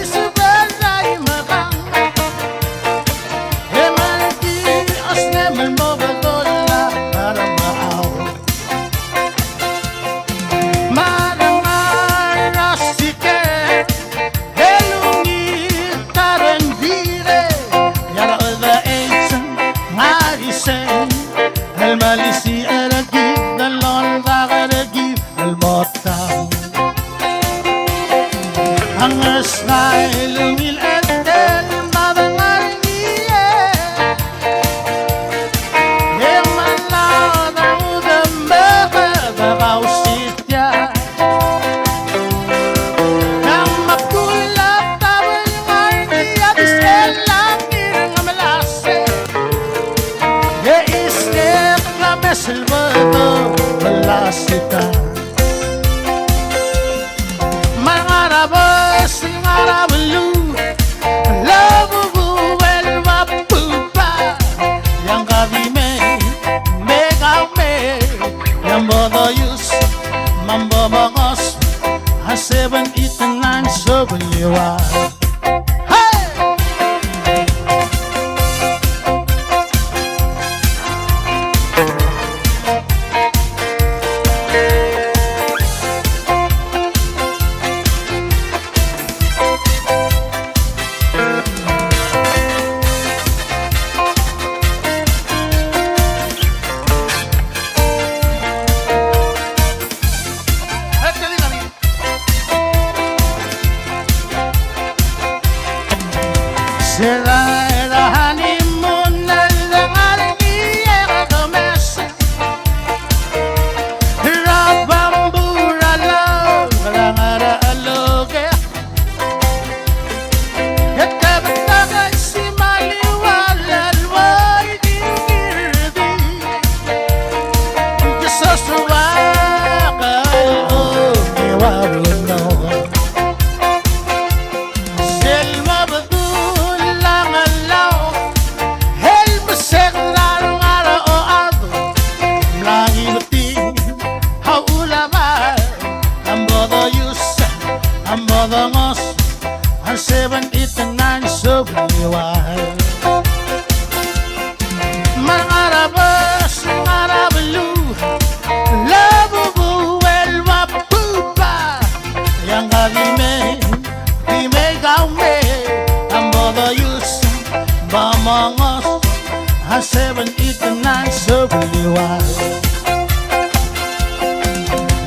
[SPEAKER 4] Mambodoyus, Mambomongos, a 7, 8, and 9, so beliwa. Hey! Será the honeymoon ng iya kames. Rabambura lang langara aloge. Katabataga si maliwalal way dingirdi. Kasosuwakal o mewaruno. Selma badul lang alaw. Helmasek larong araw o ado. Mlangi bating haulama. Ang bodoyus, ang bodongos. Ang 7, 8, and 9 so baliwal. Mga arabas, mga arabalu. Labubu, el mapupa. Yang kagime, kime gaume. Ang bodoyus, bamangos. Ang 7, 8, and 9 so baliwal.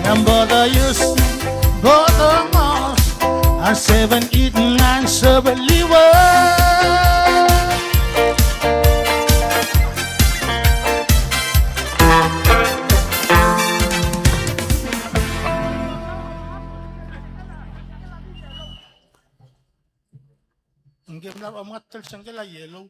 [SPEAKER 4] Ang bodoyus, bodongos. Ang 7, 8, and 9 so baliwal. Ang game na mga tels ang kila yellow.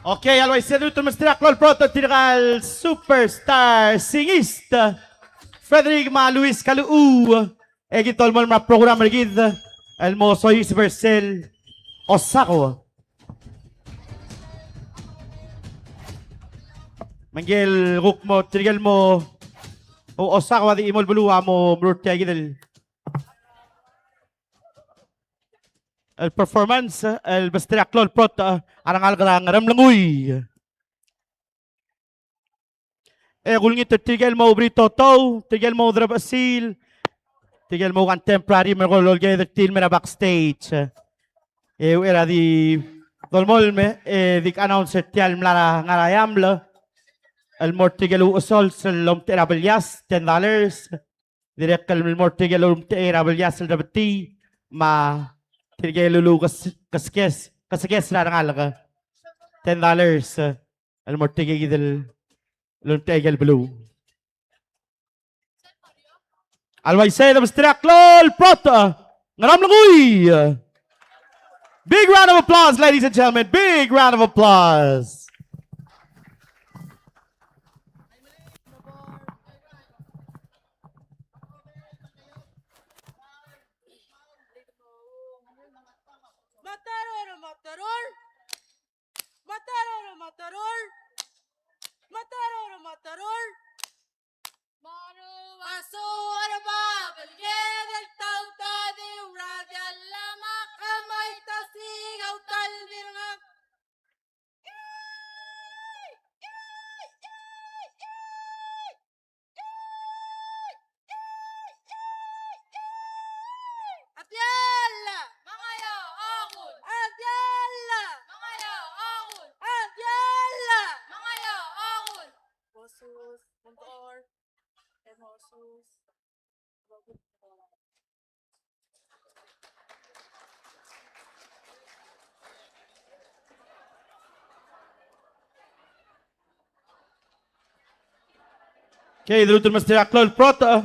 [SPEAKER 2] Okay, allora seduto Mr. Clol Proto Tiral Superstar Singista Frederic Ma Luis Kaluu Egitol mo mga programa rigid El mo soy Versel Osako Manggil ruk mo trigel mo o Osako di imol buluwa mo brute gidel el performance el Mr. Clol Proto arang algarang ramlanguy gulngit tigel mo brito to tigel mo drabasil tigel mo contemporary mergolol gather til mera backstage era di dolmol me dik announcer tial mlara ngarayamla el mortigel usol selom terabelyas $10 direct el mortigel terabelyas el dabti ma tigel lulu kaskes larang alaga $10 el mortigel del Luntegel Belau. Always say the Mr. Clol Prota. Ngaramlanguy. Big round of applause, ladies and gentlemen. Big round of applause.
[SPEAKER 7] Mataror, mataror. Mataror, mataror. Mataror, mataror.
[SPEAKER 5] Manu masur babel gedel tauta di radial lama kamay tasigaw talbirngak. Adyalla! Mangaya akul! Adyalla! Mangaya akul! Adyalla! Mangaya akul! Bosus, Montor, Emosus,
[SPEAKER 2] Okay, dulu Mr. Clol Prota.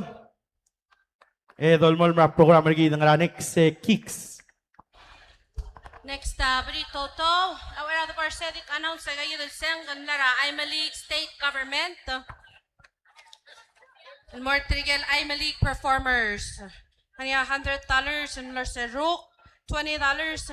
[SPEAKER 2] Dolmol mga programa rigid ng next Kicks.
[SPEAKER 1] Next, Brito to. Aware of the parcetic announce sa gayo del Sengan Lara, I'm a league state government. and more Trigel Ime League performers. Hanya $100 in Mura Seruk, $20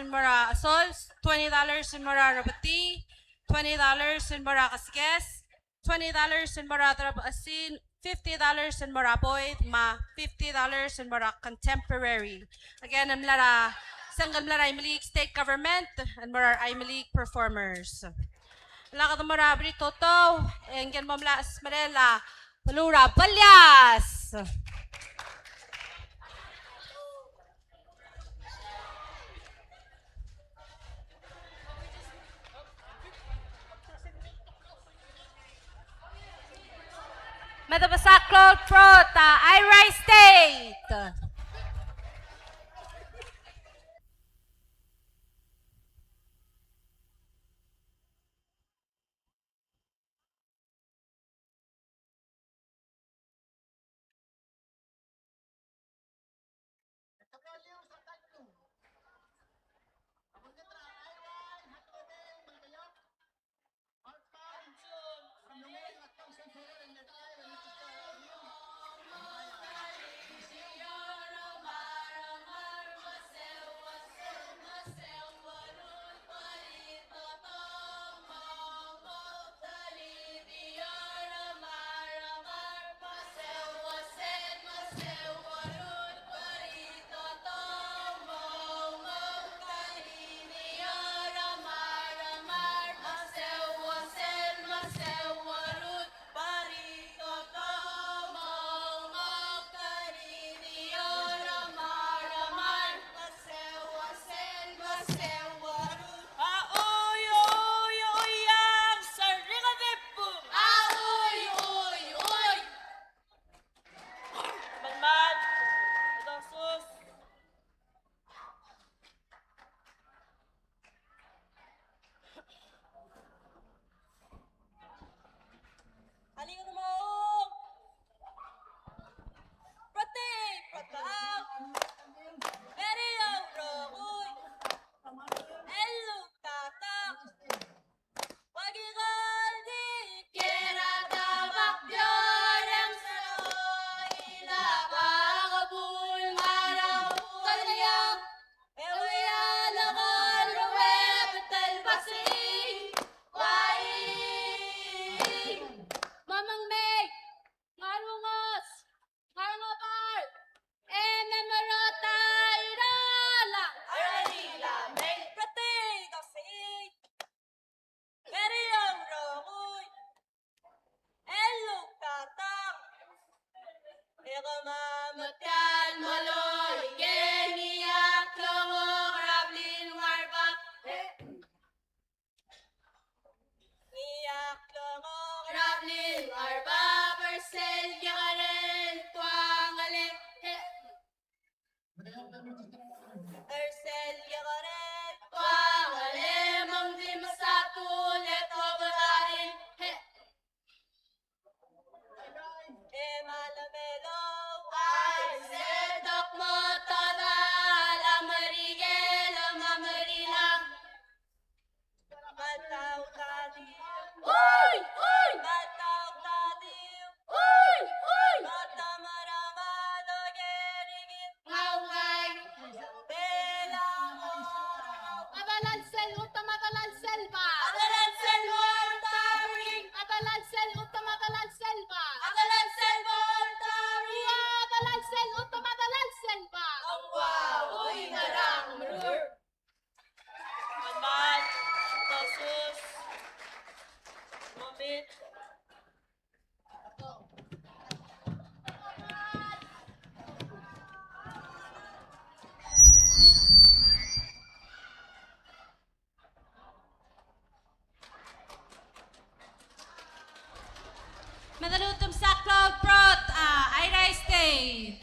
[SPEAKER 1] in Mura Asols, $20 in Mura Rabati, $20 in Mura Kaskes, $20 in Mura Drab Asin, $50 in Mura Boyd, $50 in Mura Contemporary. Again, I'm Lara Sangam Lara Ime League State Government and Mura Ime League performers. Lakad Mura Britoto, and Gen Mamla Esmerela, Palura Balyas. Metabasaklol Prota, Irai State. Madalutum Saklog Prot, Irai State.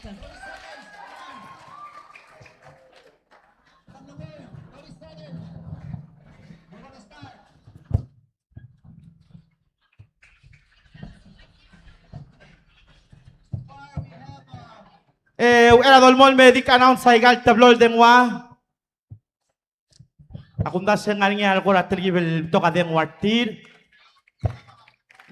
[SPEAKER 2] Era dolmol medic announce haigal tablol dengwa. Akunda sengalnya algora tergibel toka dengwa tir.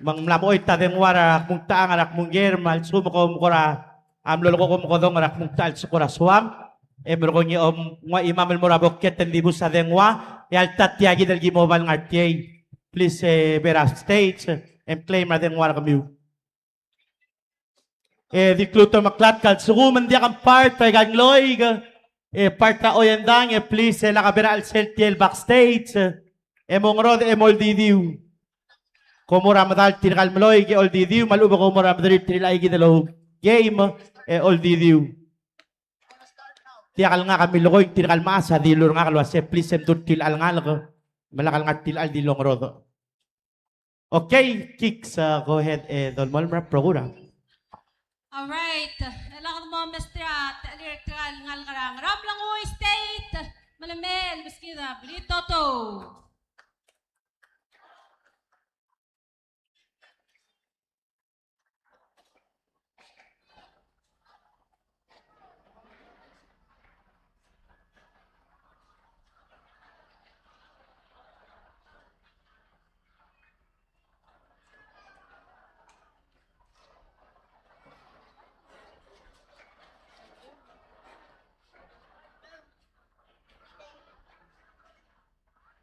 [SPEAKER 2] Mang mlamoy tadeng wara mung taang arak mung germal sumuko mukora amlolo ko mukodong arak mung tal sukura suam emro ni ngwa imam el morabok keten dibu sa dengwa yal tatiagi del gimobal ngartiay please vera stage and claim radeng wara kami di kluto maklat kal suku mendia kan part gan loig part ta oyendang please la kabera al seltiel backstage emong rod emol didiu Komora madal tirgal meloy ke all didiu maluba komora madal tiril ay gidalo game all didiu. Tiakal nga kami lokoy tirgal masa dilur nga kalwa se please and til al nga lako malakal nga til al dilong rodo. Okay, Kicks, go ahead dolmol mra program.
[SPEAKER 1] Alright, elakad mo mestra electrical ngal karang Ramlangoy State malamel biskida Toto.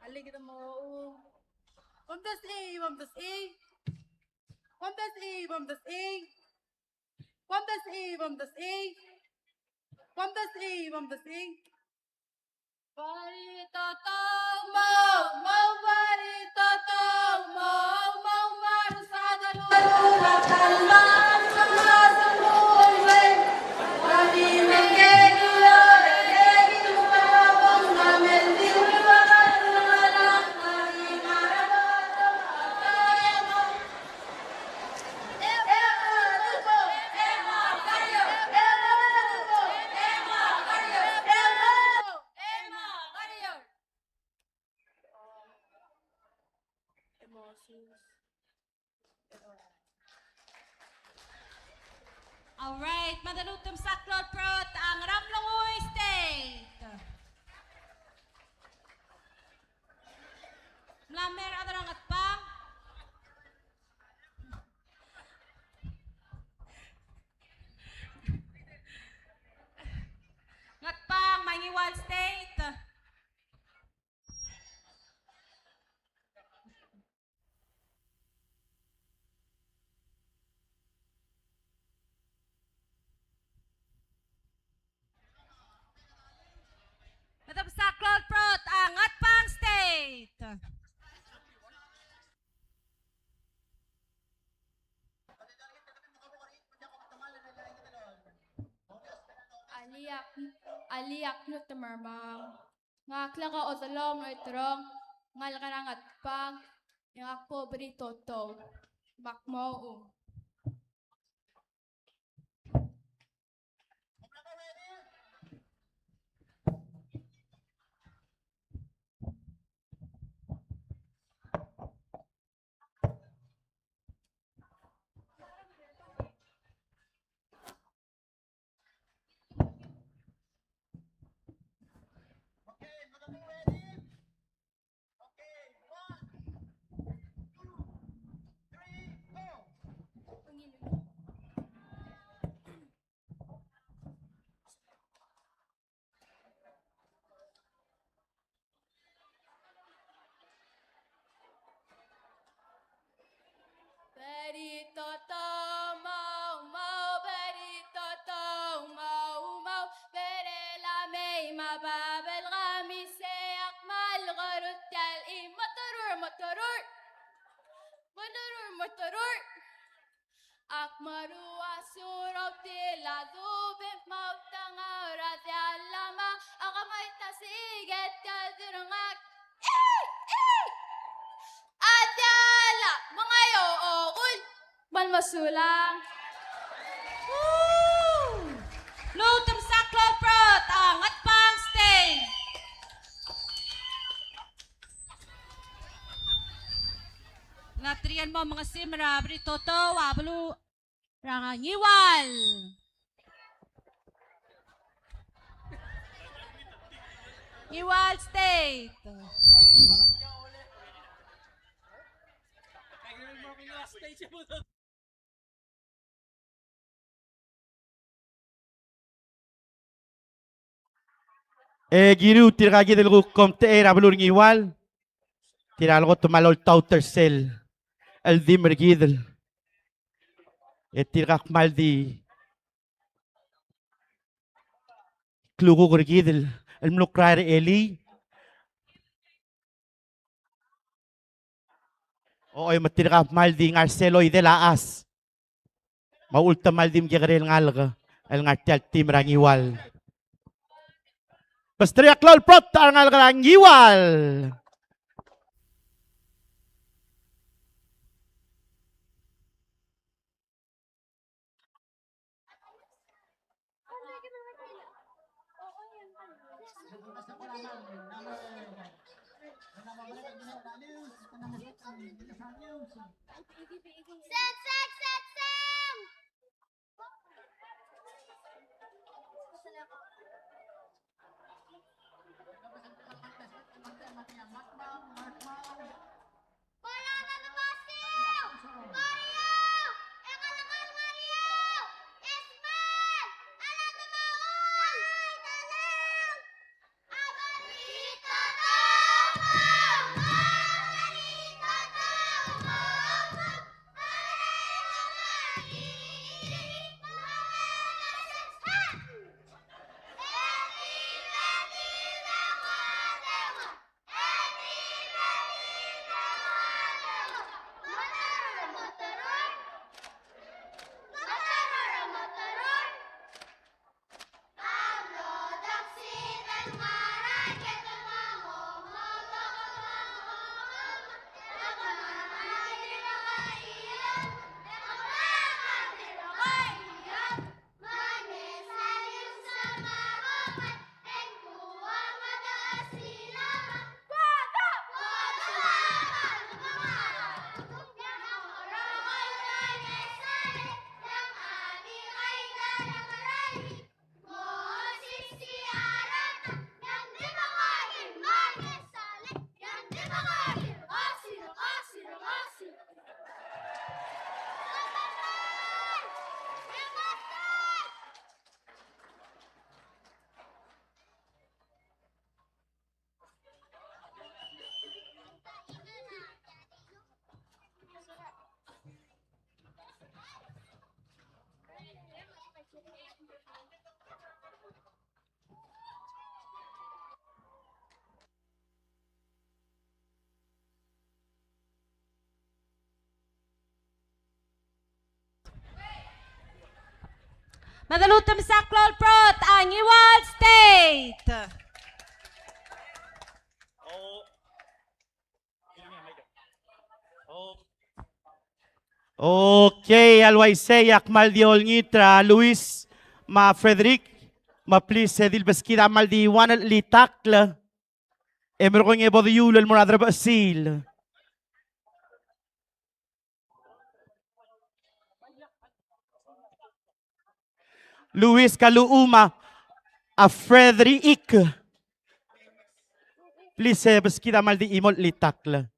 [SPEAKER 7] Ali kita mau. Bamdas A, bamdas A. Bamdas A, bamdas A. Bamdas A, bamdas A. Bamdas A, bamdas A.
[SPEAKER 5] Bari totong mau, mau bari totong mau, mau marusada lula kalman sama semulai. Bari mengedio, mengedio parabong namen diluaran luaran bari marabado atayamo. Ema tubo, ema kayo, ema tubo, ema kayo, ema kayo.
[SPEAKER 1] Alright, madalutom saklot prot ang Ramlangoy State. Mlamer ada ng atpang. Ngatpang Mangiwal State. Matap saklot prot ang Atpang State.
[SPEAKER 5] Aliak no temermang. Ngakla ka odolong ay terong. Ngal karang atpang. Yang ako beri toto. Bakmo. Beri toto mau mau beri toto mau mau beri la mei ma babel gamise akmal garut yal i motorur motorur motorur motorur akmaru asurab tiladu bim mau tangarat yallama akamay tasiget kadurungak Adala mga yookul malmasulang.
[SPEAKER 1] Lutom saklot prot ang Atpang State. Natriyan mo mga simra Britoto wablu rangangiwal. Iwal State.
[SPEAKER 2] Giru tiragi del kom te era beluring igual. Tiral ko tumalol tauter sel. El dimmer gidel. Tirak maldi. Klugo gidel. El mlukrar eli. Oy matirak maldi ngarcelo de la as. Maulta maldim gigrel ngalga. El ngartel tim rangiwal. Pastria klol prot ang rangiwal.
[SPEAKER 1] Madalutam sa klol prot ang Iwal State.
[SPEAKER 2] Okay, alwaiseyak maldiol ngitra Luis ma Frederic ma please sedil beskida maldi wan litakla emergo nge bodiyul el moradra basil. Luis kaluuma a Frederic. Please beskida maldi imol litakla.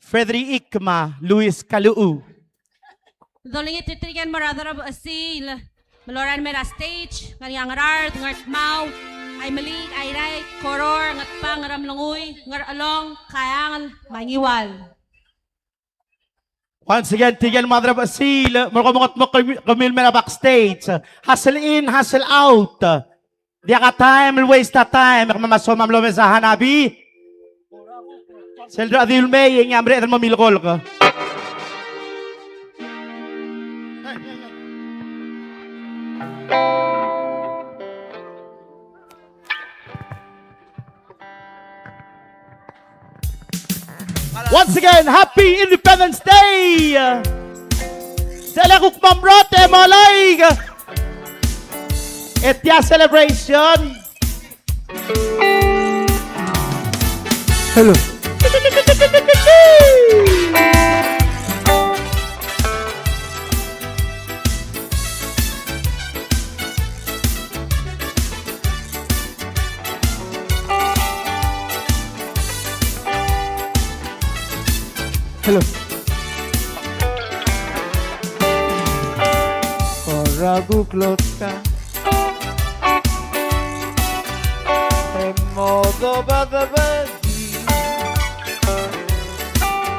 [SPEAKER 2] Frederic ma Luis kaluu.
[SPEAKER 1] Doling ititrigan maradara asil. Maloran mera stage, nganyang rar, ngat mau, ay mali, ay ray, koror, ngat pang, ngaram langoy, ngar along, kayangan, mangiwal.
[SPEAKER 2] Once again, tigil Madra Basil, mga kamil mera backstage. Hustle in, hustle out. Di ka time, waste na time. Mamasoma mlo sa hanabi. Seldra adil may, yung amre, at mamilkol ka. Once again, happy Independence Day! Selekuk mamrote malay! Etya celebration!
[SPEAKER 3] Hello. Hello. ragu klot ka. Modo badabadi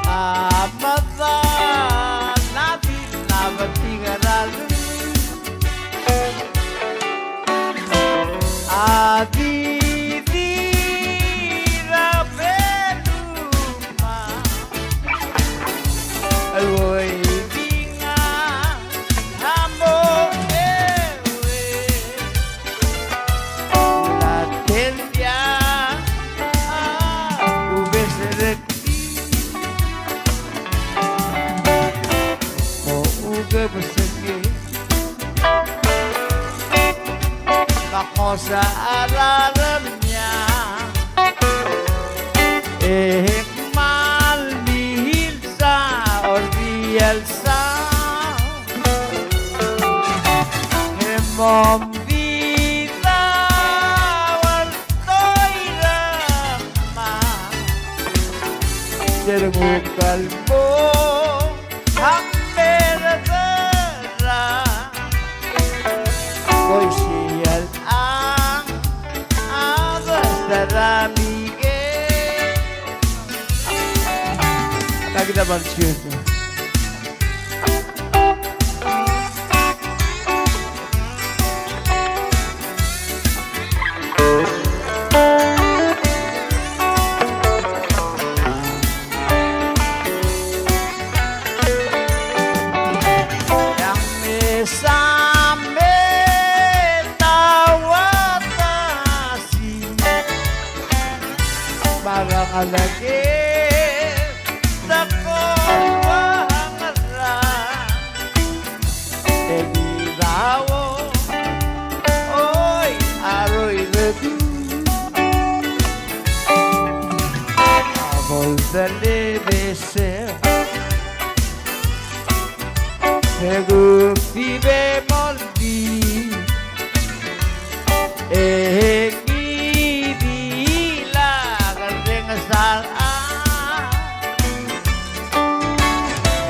[SPEAKER 3] amada nabi nabati garalu adi di rabeluma alwoy binga hamo ewe la tendia Bersegi Nako sa alarmnya Mal dihil sa ordial sa Hemom vida Waltoy rama Jermukal mo Siyal ang agas daramige Kagita bang cheers Yang mesame Parang alagi Dako pangaran Edi rawo Oy aroy ledu Amol dali deseo Egu vive moldi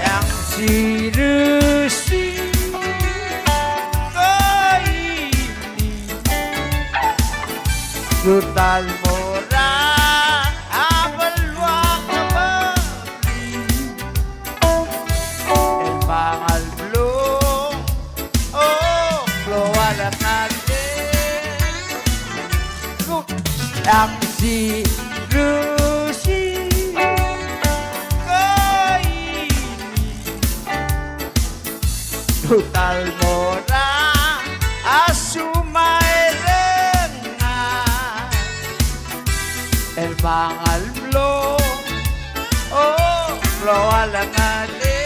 [SPEAKER 3] yang sirusi kau ini total murah abal wakabali el pangal blue oh floala nade yang sirusi total mora asumaerengan el bangal blo oh blo alangale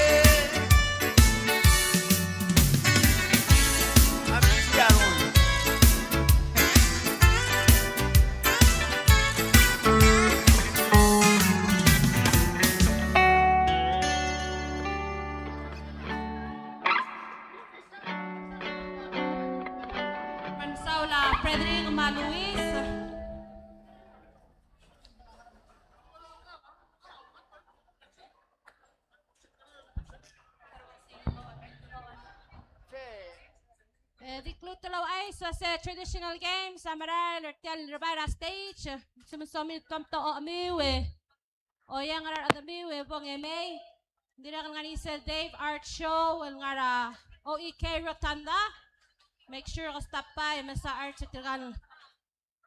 [SPEAKER 1] Pansaula Frederick Maluis. Diklut talaw ay sa traditional games sa maral Ortial Rivera stage. Sumusomil kam to amiwe. O yang arar adamiwe pong emay. Hindi na kan ni sa Dave Art Show ang ngara OEK Rotunda. Make sure ka stop by masa art sa kan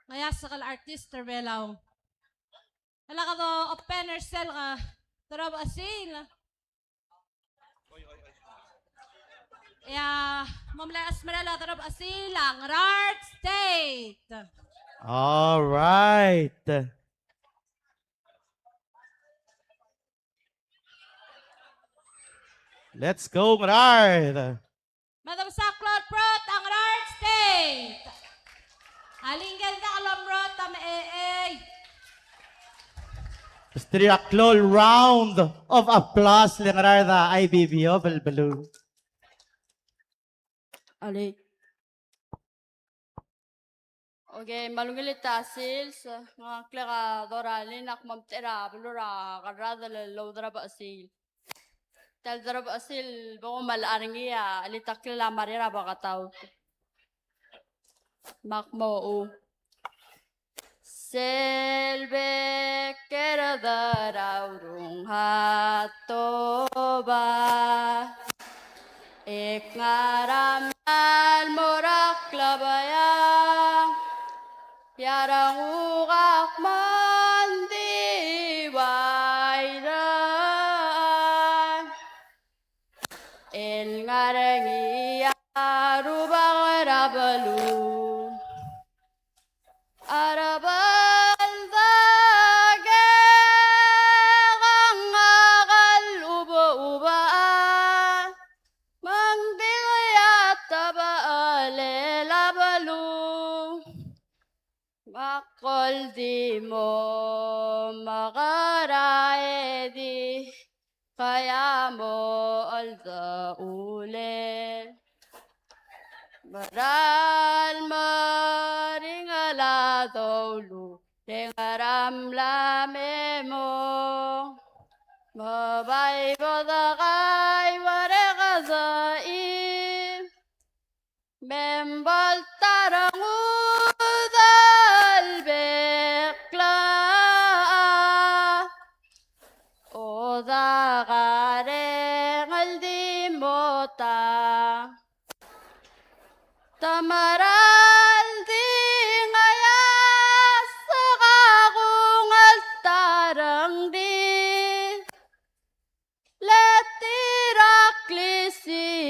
[SPEAKER 1] ngaya sa kal artist Belau. Hala ka to opener cell ka. Tarab asin. Ya, mamla asmarala tarab asilang Art State.
[SPEAKER 2] All right. Let's go, Gerard.
[SPEAKER 1] Madam Saklot Prot ang Art State. Alinggal na kalamrot am
[SPEAKER 2] Striaklol round of applause lang Gerard IBBO Belau.
[SPEAKER 9] Ali. Okay, malungilit sils mga klaka doralin ak mamtera belura karada lo dra basil. Tal darab asil bako malarangiya alitakla marira bakataw. Makmo. Selbe kera daraurung hatoba. Ek ngaram morak labaya. Yarang ugak mandi wairan. El ngarangi arubang rabalu. Arabal dage gangagal uba mangdil taba ale labalu. Makol di mo makarae di kaya mo alda ule. Maral maringala dolu dengaram lame mo. Mabay bodagay waregazaim membal tarangudal bekla oda garengal di mota tamaral di ngayas sakakungal tarang di letirakli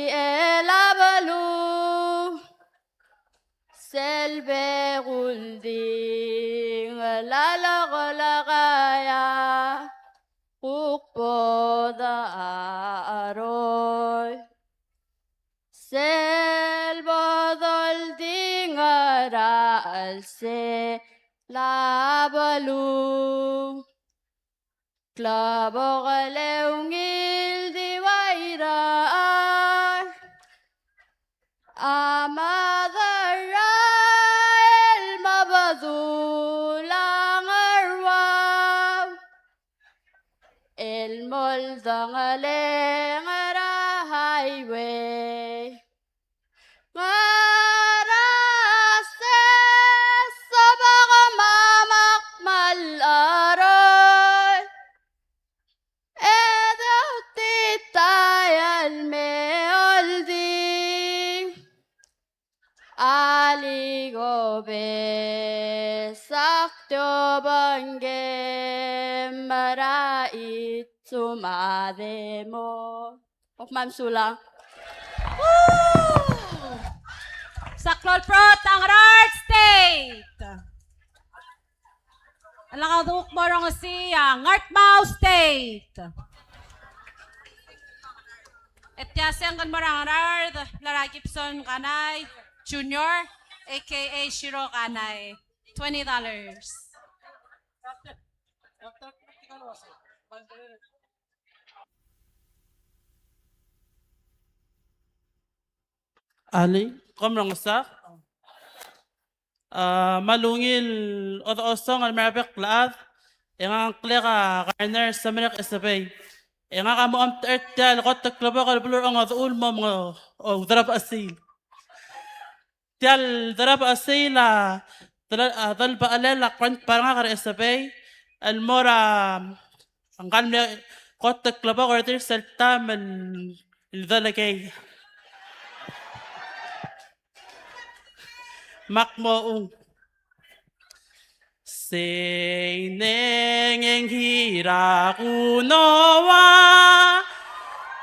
[SPEAKER 9] elabalu selbe gulding lalagolagaya ukpoda aroy selbodol dingara alse labalu klabo galeungil diwaira amadara el mabadulang arwaw el moldang alengara highway ngarase sabaga mamak malaroy edaw titayal meoldi aligobe sakto bange marait sumademo of mamsula.
[SPEAKER 1] Saklol Prot, ang Art State. Alang aduk mo rong siya, Ngart Mau State. At yasen kan mo rong Art, Lara Gibson Kanay, Junior, aka Shiro Kanay. $20.
[SPEAKER 10] Ali, komrong sak. Malungil osong al merabek laad. Yang kleka karner sa merak isabay. Yang kamu am tertel kotak klaba kal bulur ang adul mo mga darab asil. Tial darab asil dal ba alala kwant parang kar isabay. Al mora ang kalme kotak klaba kal tir saltam el dalagay. Makmoong Seineng hirakunowa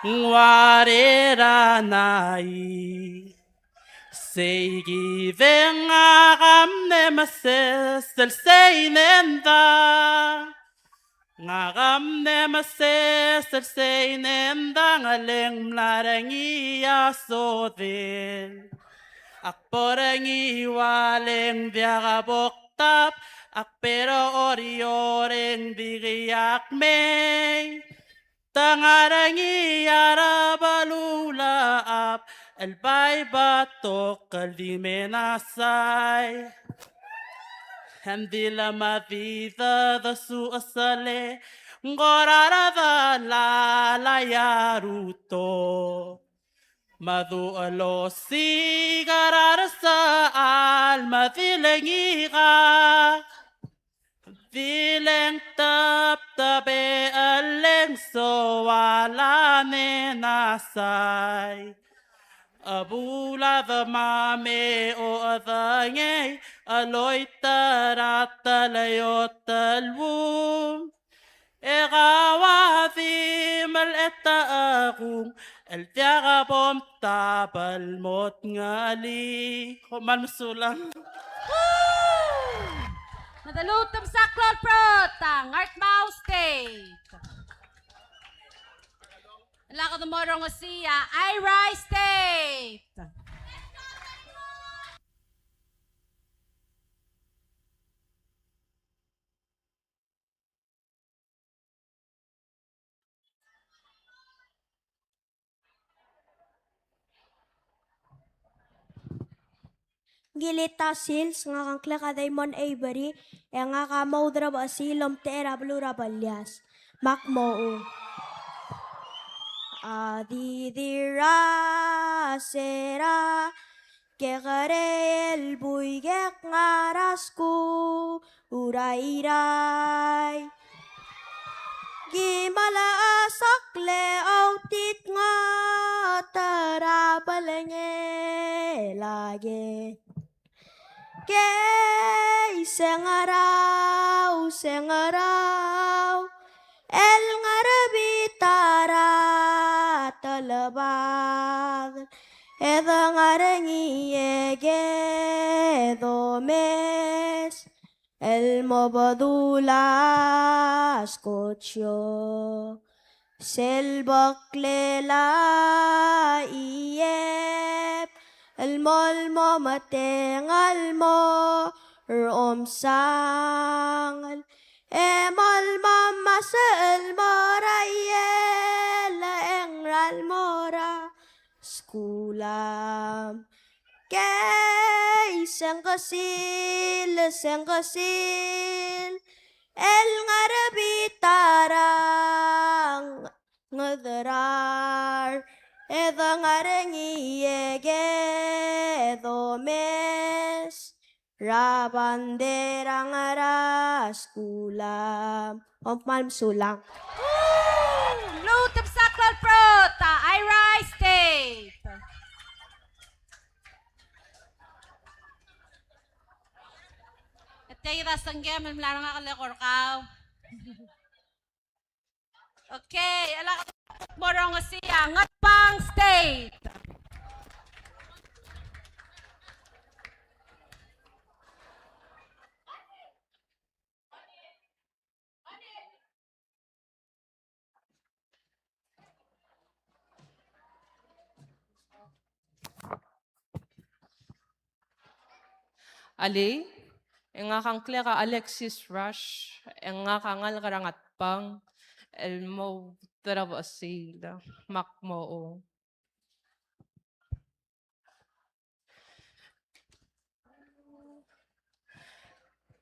[SPEAKER 10] warera nai Seigi venga gamne masesel seinenda Ngagamne masesel seinenda ngaleng mlarangi asodel Akporengi waleng biaga boktap Akpero orioren bigiyak me Tangarangi arabalula ap El bay batok kaldimenasay Hindi la mavida da su asale Ngorarada la la yaruto. Madu alo sigarar sa alma dilengiga. Dileng tap tabe aleng so wala nasay. Abula the mame o athangay aloy tarata layot alwum. Egawati maleta akong eltiaga bom tabal mot ngali. Kumal musulang.
[SPEAKER 1] Nadalutom sa Cloud Prota, Ngartmao State. Laka ng morong siya, Ira State.
[SPEAKER 6] Gilita Sils nga kang klaka Daimon Avery nga ka maudra ba silom tera blura balyas makmo adidira sera kekare el buigek ngarasku urairai gimala asakle autit nga tara balenge lagi Kay sengaraw, el ngarabitara talabag, edang arangi ege domes, el mobadulas kocho, selbak lela iep, el molmo matengal mo rom sangal emol mama sel morayel engral mora skulam kay sengkasil el ngarabitarang ngadarar Edang arengi ege domes Rabanderang aras kulam Ompalm sulang
[SPEAKER 1] Lutom sa Cloud Prota, Ira State. At kayo rasang game, larang akalekor ka. Okay, alak morong siya, Ngatpang State.
[SPEAKER 11] Ali, nga kang klera Alexis Rush, nga kangal karangat pang, elmo tarabasil, makmo.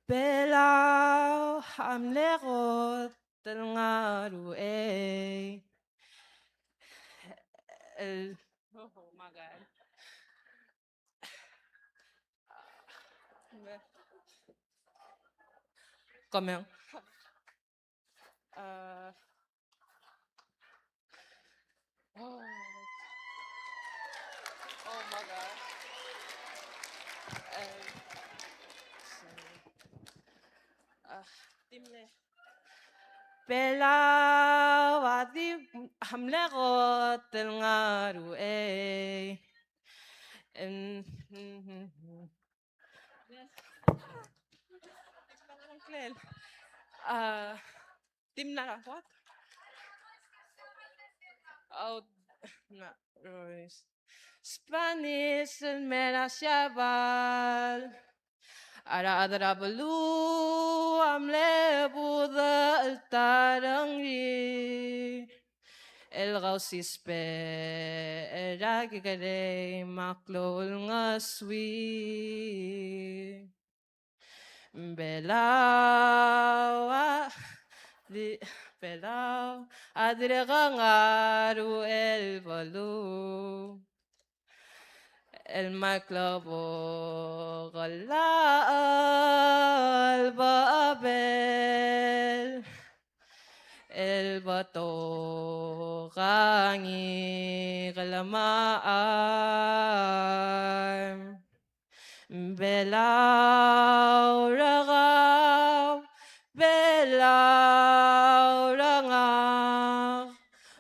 [SPEAKER 11] Belau, am lekot, ngaru oh my God. Comment? Oh my God. Timle. Belau, adi hamle got ngaru Tim na what? Oh, na Royce. Spanish and Menashabal. Ara adra balu amle buda altarangi. El gausis pe era gigare maklol ngaswi. Belawa di Belau, Adregangaru el Balu. El maclavo gala al babel. El bato gangi galamaan. Belau ragaw, belau rangak,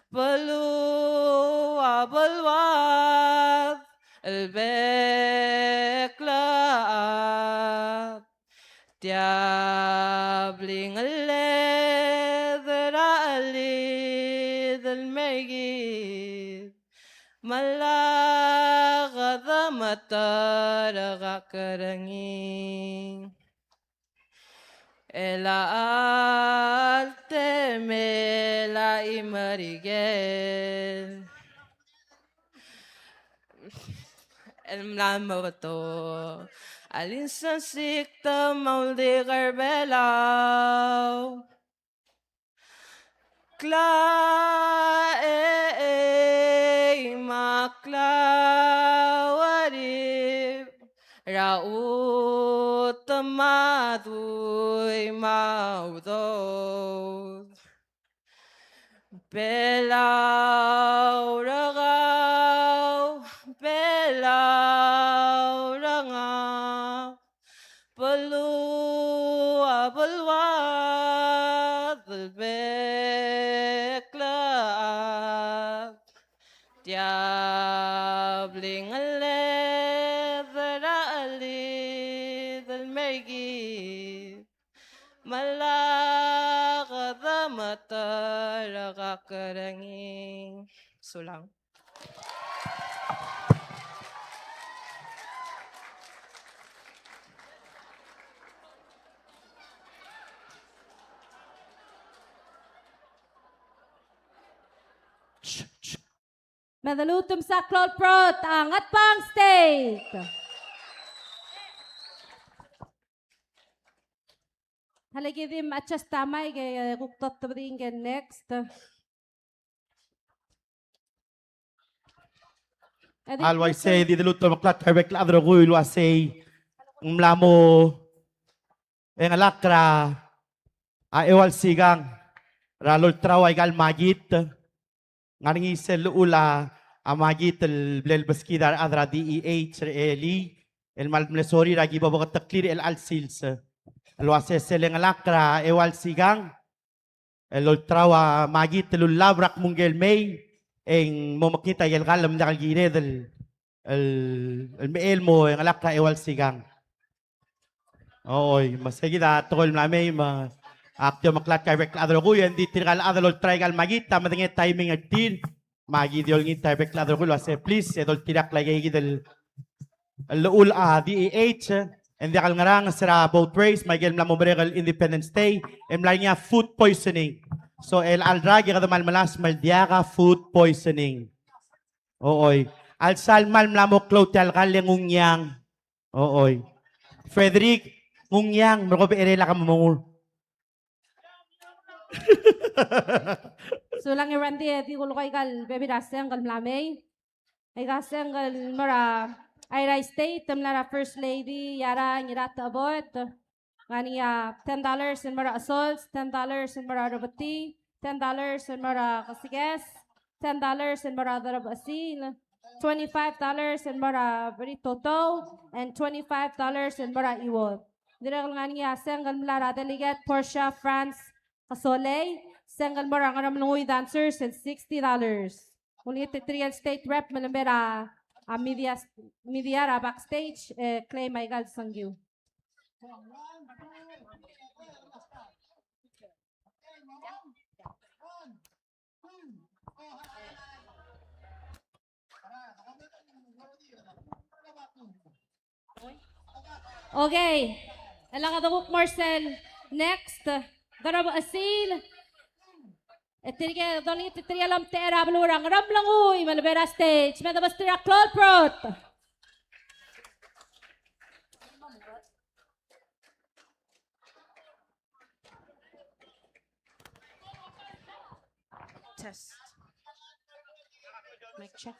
[SPEAKER 11] balua balwat, البكلا diabling leather ali del megid malagada mataraga karangi ela alte mela imarigel el mlamato alinsan sikta mauldi garbelau kla maklawarib raut maduy maudod belau ragaw belau rangak balua balwat البكلا diabling leather ali del megid malakada mataraga karangi sulang.
[SPEAKER 1] Madalutum sa Claude Prot, angat pang state. Halagidim at just tamay kay kuktot bringen next.
[SPEAKER 2] Alway say di deluto maklat direct la adro guy lo say mlamo en alakra a ewal sigang ralol traway gal magit ngaringi sel ula amagit el blel baskidar adra DEH eli el malmlesori ragi babo taklir el alsils lo ase sel en alakra ewal sigang el trawa magit el labrak mungel may en mo makita yung galam na kalgire del el meel mo yung alak ka ewal sigang. Oy, masagida tol mlame ma aktyo maklat kay rek adro ko yan di tirgal adro trigal magita madenge timing at tin magi diol ngi tay rek adro ko ase please edol tirak lagi del lul DEH and the ngarang sira boat race magel mlamo bregal Independence Day em niya food poisoning. So el aldragi kada malmalas maldiaga food poisoning. Ooy. Al sal malmlamo clotel kalengungyang. Ooy. Frederick ngungyang merkobe erela ka mamungul.
[SPEAKER 1] Sulang irandi di ko kay gal baby raseng gal mlame. Ay gaseng gal mara Ira State temlara First Lady yara ngirata abot. Ngania $10 in mara assaults, $10 in mara robati, $10 in mara kasiges, $10 in mara darab asil, $25 in mara beritoto, and $25 in mara iwot. Direk ngania senggal mlara delegate Portia France Kasole, senggal mara ngaram lungoy dancers and $60. Ulit Trial State Rep malambera media backstage claim ay gal sangyu. Okay, alang adukok Marcel next. Darab asil. Etirige doni titria lam tera blurang ramlang uy malbera stage. Meda bastira Claude Prot. test. Mic check.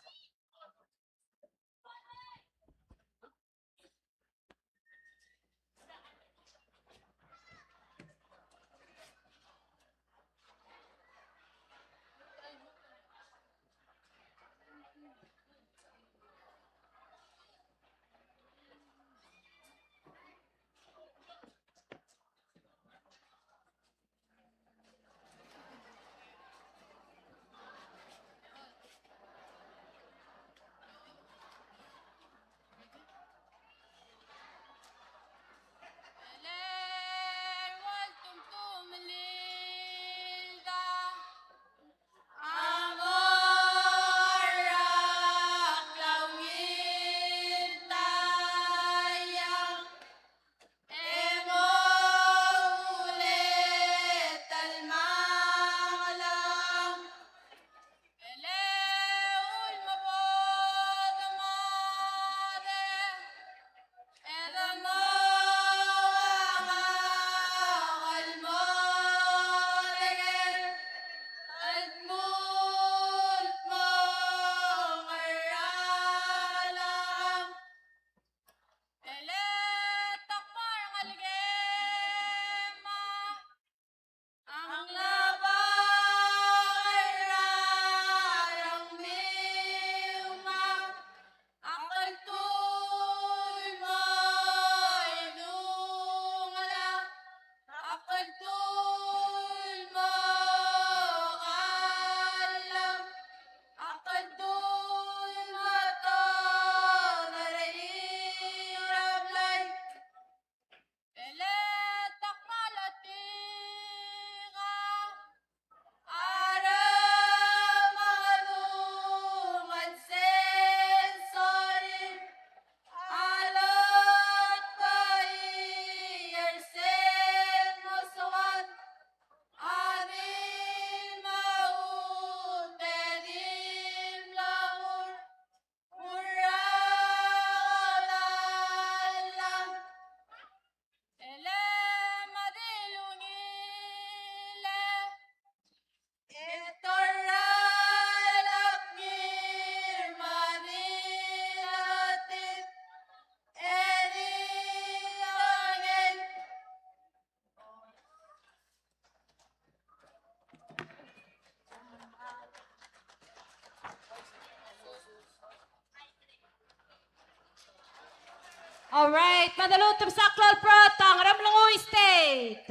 [SPEAKER 1] Alright, madalutom sa Klal Protang, Ramlungoy State.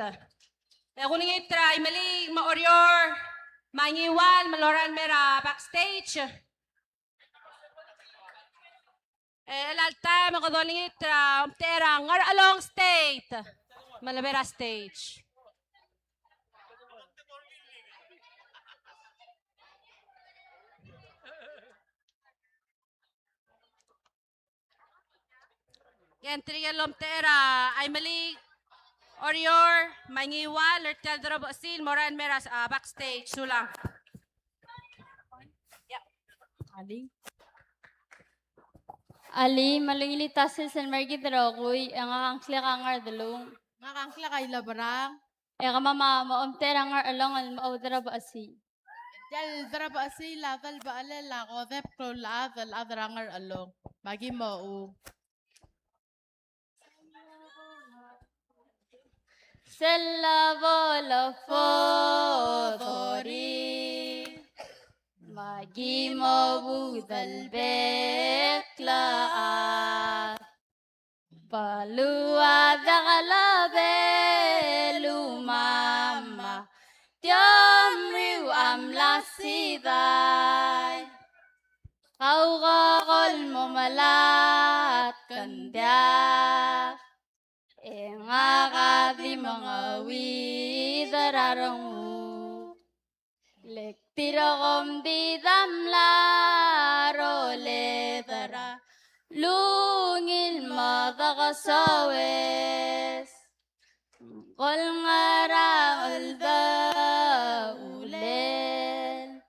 [SPEAKER 1] Kuning itry, mali, maoryor, mangiwan, maloran mera, backstage. Alalta, makadoling itra, terang, ngar along state. Malabera stage. Entry alom tera, ay mali, Orior, mangiwal, lertel drobo asil, moran meras backstage, sulang.
[SPEAKER 5] Ali, malingili tasil sen mergi darogoy, ang angkla kangar dalong.
[SPEAKER 7] Ngakangkla kay labarang.
[SPEAKER 5] Mama, maom terangar along al maudara ba asi.
[SPEAKER 7] Dal daraba asila dal baalala ko dep ko la dal adrangar along. Bagi mo.
[SPEAKER 5] Sella vola fodori, magi mo budal bekla. Palua dakalabe lumama, tiam riu amlasiday. Kau kakol mo malat kandak, engakadi mga widararong lektirakom di damlaro ledara. Lungil madakasawes, kol ngarang alda ulen,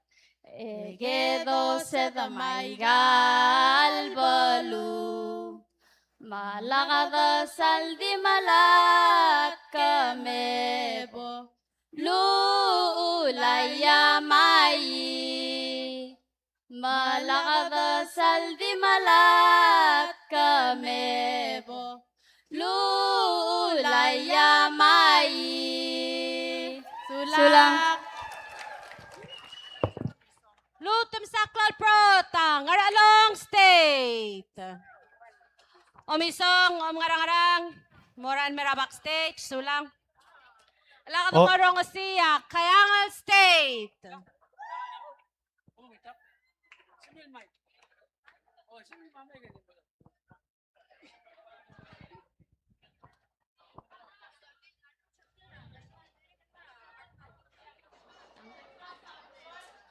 [SPEAKER 5] egedo sedamay galbalu, malakada saldi malat kamebo, Lulaya mai malakada saldi malat kamebo Lulaya mai Sulang
[SPEAKER 1] Lutum saklal prota, ngaralong state. Omisong, ngarang-ngarang, moran mera backstage, sulang. Alakad
[SPEAKER 2] Oh.
[SPEAKER 1] marong siya, kayangal state.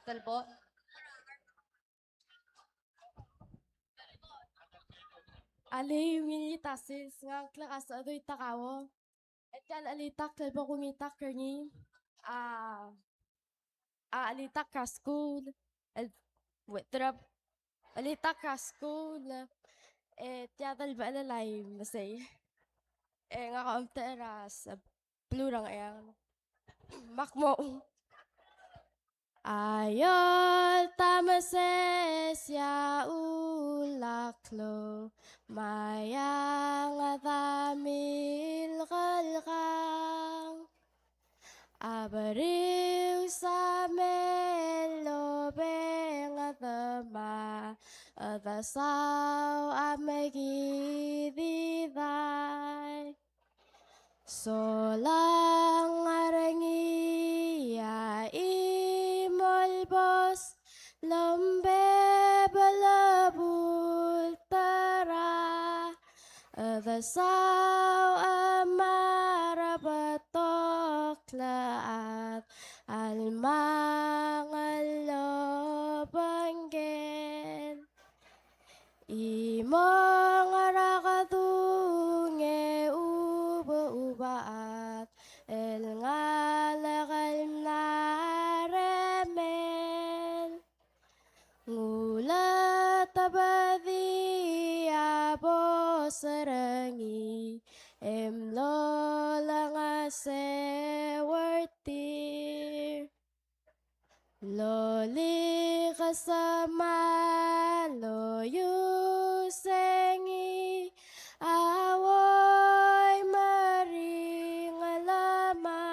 [SPEAKER 1] Talbo.
[SPEAKER 5] Ali umilita sis nga klakas adoy takawo. Etan alitak talbo kumitak kerni. Alitak ka school. Wetrap. Alitak ka school. Tiyatal ba alalay masay. Nga kaamteras. Plurang ayang. Makmo. Ayol tamases ya ulaklo mayang adamil kalkang abariw sa melobeng adama adasaw amagididay solang arangiya imolbos lombe balabul tara adasaw amarabatok laat almangalobanggen imong arakadunge uba-ubaat el ngalakal naremel ngulat abadi abo sarangi emlo lang asewertir loli kasama loyu sengi awoy maring alama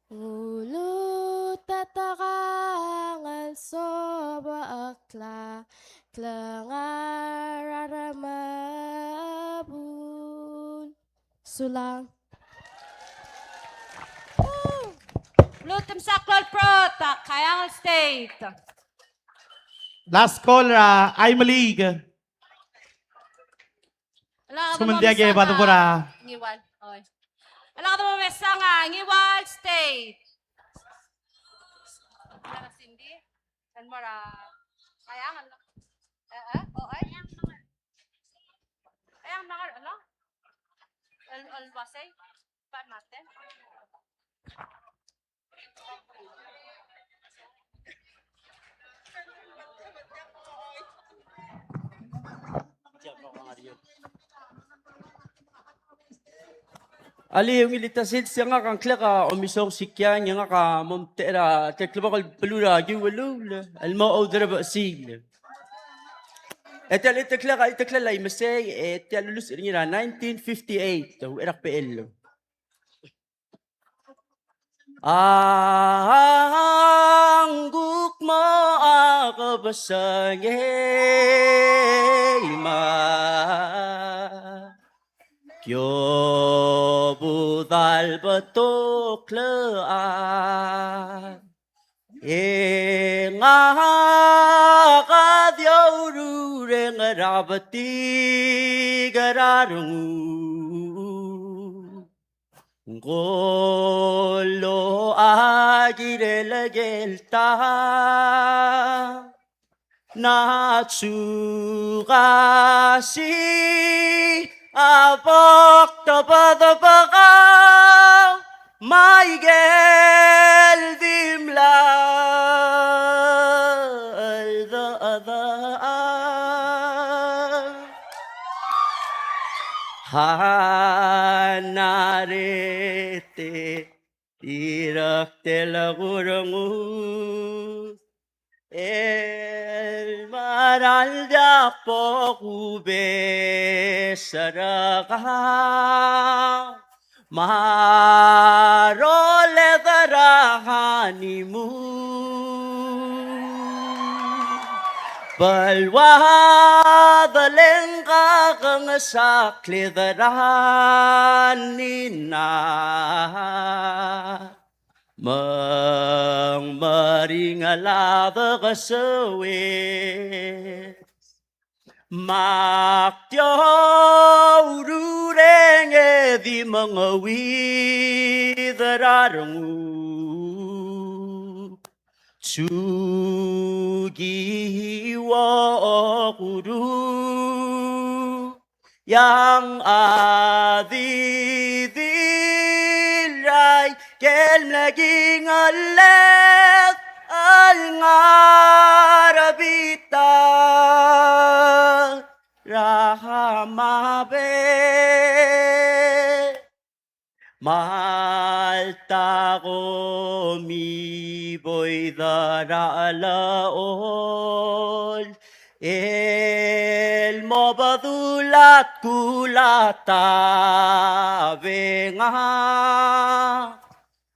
[SPEAKER 5] ngulut tatakangan soba akla klangararabul sulang
[SPEAKER 1] Lutum saklal prota, kayangal state.
[SPEAKER 2] Last caller, I'm League. Sumundiage, Batapura.
[SPEAKER 1] Ngiwal, oy. Alakad mo mesa nga, ngiwal state. Ala ka Cindy, kan mara, kayangal. Oy. Ayang nangar, ano? Al-wasay, pa natin.
[SPEAKER 3] Ali yung ilitasid siya nga kang klaka omisong sikyan nga ka momtera teklabakal pelura giwalul almo odra ba sil. Etel iteklala imasay etelulus irinira 1958 to irak PL. Angguk mo akabasangay ma Kyo budal batok laan nga kadyauru reng rabati gararungu ngolo agire lagelta natsugasi abok tabadabagaw maigel dimla hanarete Tirak tela kurangu. El maral da pokube saraka. Marole darahanimu. Balwa dalengka kang saklidaranina. Mang maringalada kasawit. Maktiyaw rurenge di mga widararangu. Tsugiwa kuru yang adidilay kel naging alet al ngarabita rahamabe Malta ko mi boy daralaol El mo badulat kulata benga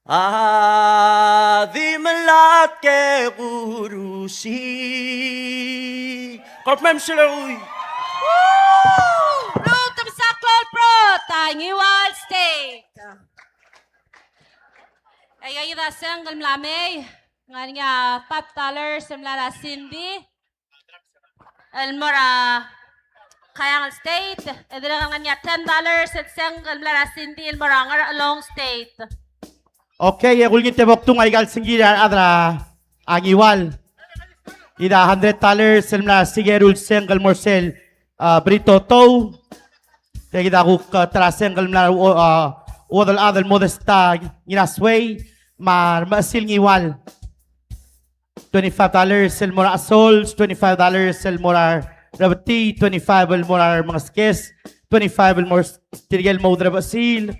[SPEAKER 3] Adi melat ke gurusi Korpmem sila uy
[SPEAKER 1] Root of Saklol Pro, Tangiwal State. Ay ayuda sang galmlame, nganya $5 semlara Cindy. Elmora Kayangal State, edera nganya $10 at sang galmlara Cindy Elmora ngar along state.
[SPEAKER 2] Okay, kulgin tebok tung ay gal singgira adra agiwal. Ida $100 semla sigerul sengal morsel Brito Tow. Kita aku teraseng kalau odal modesta inasway masil ngiwal. $25 el mora sols, $25 el mora rabati, $25 el mora mga skes, $25 el mora tigel mo drabasil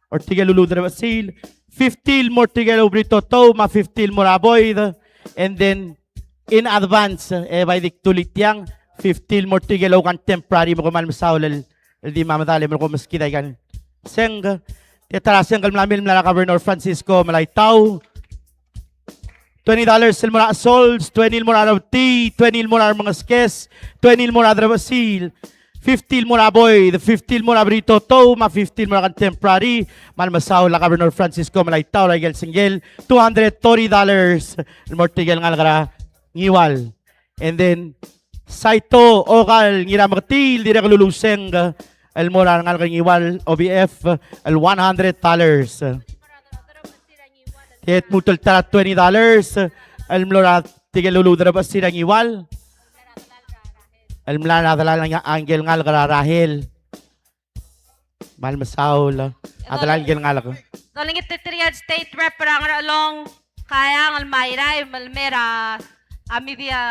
[SPEAKER 2] or tigel ulu drabasil, $50 more tigel Brito Tow, ma $50 mora boyd, and then in advance by diktulit yang 15 more tigelaw kan temporary mo kumal masaul di mamadali mo ko maskida kan seng tetara seng kal mlamil mla Governor Francisco Malaytaw $20 el mora sols, $20 mora rabti, $20 mora mga skes, $20 mora drabasil, $50 mora boy, the $50 mora Brito Tow, ma $50 mora kan temporary mal masaul la Governor Francisco Malaytaw la gel singgel $230 el mortigel ngal kara ngiwal, and then Saito okal ngira magtil dire kaluluseng el moral ngal kangiwal OBF el $100. Ket mutul tara $20 el moral tigelulu dra basirang iwal. El mlana dalal nga angel ngal Rahel. Mal masaul adalal angel ngal ko.
[SPEAKER 1] Tolong Triad State Rep ngar along kaya ngal Mayray Malmera Amidia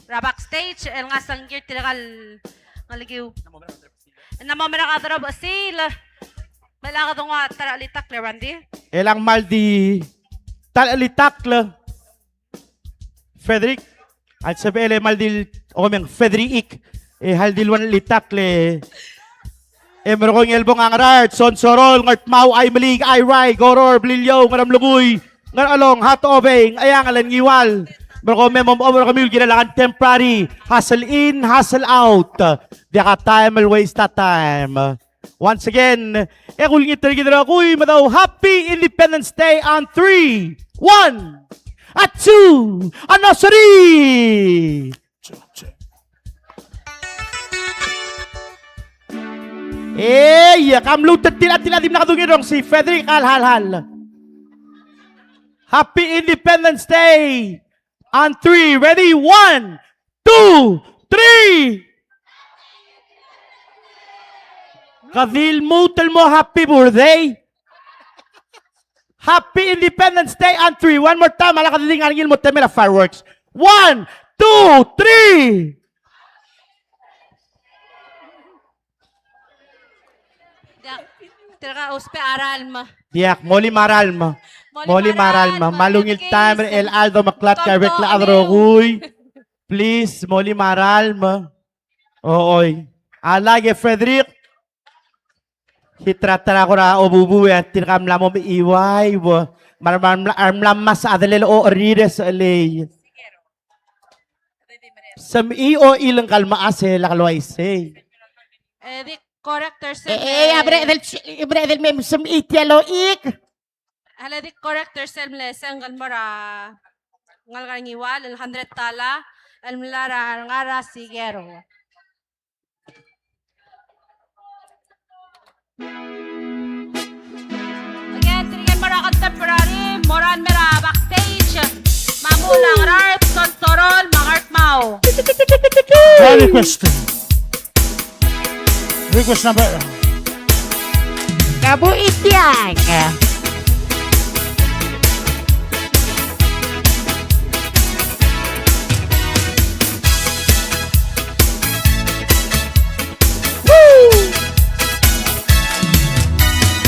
[SPEAKER 1] Rabak stage el nga sanggir tiragal ngaligiw namamera ka dara basil malaka do nga taralitak le Randy
[SPEAKER 2] Elang maldi talalitak le Frederick at sabele maldi omeng Frederick haldil wan litak le Emerong elbong angarart son sorol ngart mau ay malig ay rai goror blilyo ngaram lugoy ngar along hat obeng ayang alan ngiwal Bro, kami ginalakan temporary. Hustle in, hustle out. Di ka time, will waste that time. Once again, kung ngitari kita ako'y madaw, Happy Independence Day on 3, 1, at 2, anniversary! Kamlutan tila-tila dim nakadungirong si Frederick Alhalhal. Happy Independence Day! On 3, ready? 1, 2, 3. Kadil mo, tel mo, happy birthday. Happy Independence Day on 3. One more time, ala kadiling angin mo, temela fireworks. 1, 2, 3.
[SPEAKER 1] Tira uspe aral ma.
[SPEAKER 2] Diak, moli maralma. Moli maralma. Malungil timer, el aldo maklat karek la adroguy. Please, moli maralma. Ooy. Alage Frederick. Hitratara ko na obubu at tinakam lamom iway. Marmlam mas adalil o rides alay. Sam o ilang kalma ase lakalway say.
[SPEAKER 1] The corrector
[SPEAKER 2] Abre del mem sam itialo ik.
[SPEAKER 1] Hala di corrector sel mle senggal mara ngal ngiwal 100 tala al mlara ngara sigero. Again, tingnan mara contemporary, moran mera backstage. Mamulang rart, kontorol, mangart mau.
[SPEAKER 4] Request. Request number.
[SPEAKER 2] Kabu itiang.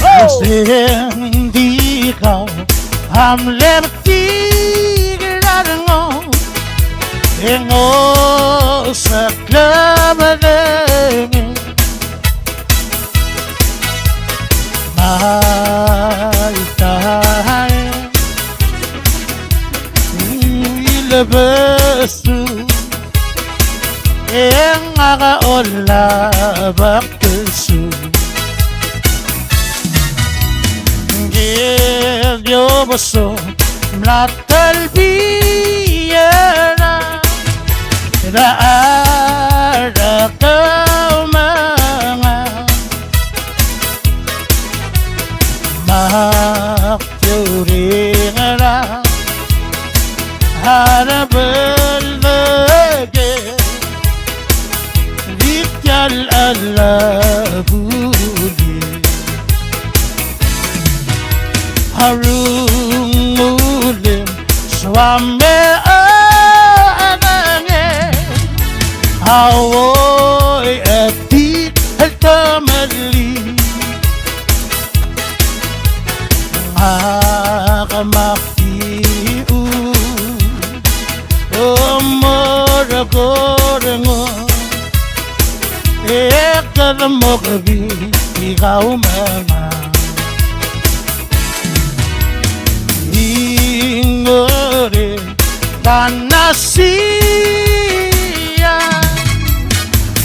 [SPEAKER 4] Kasi hindi ka hamlemtigilan mo Ingo sa klamadami Mahal tayo Ilabas mo Yang akaulabak kesu Give your beso Mlatal biyana Naara kau mga Maktiuring na Harabal lagi Vityal alabuli Harung ulim Swame anange Awoy ati altamali Akamaktiu Omoragorango Ekadamogabi Ikaw mga Ingore Tanasiya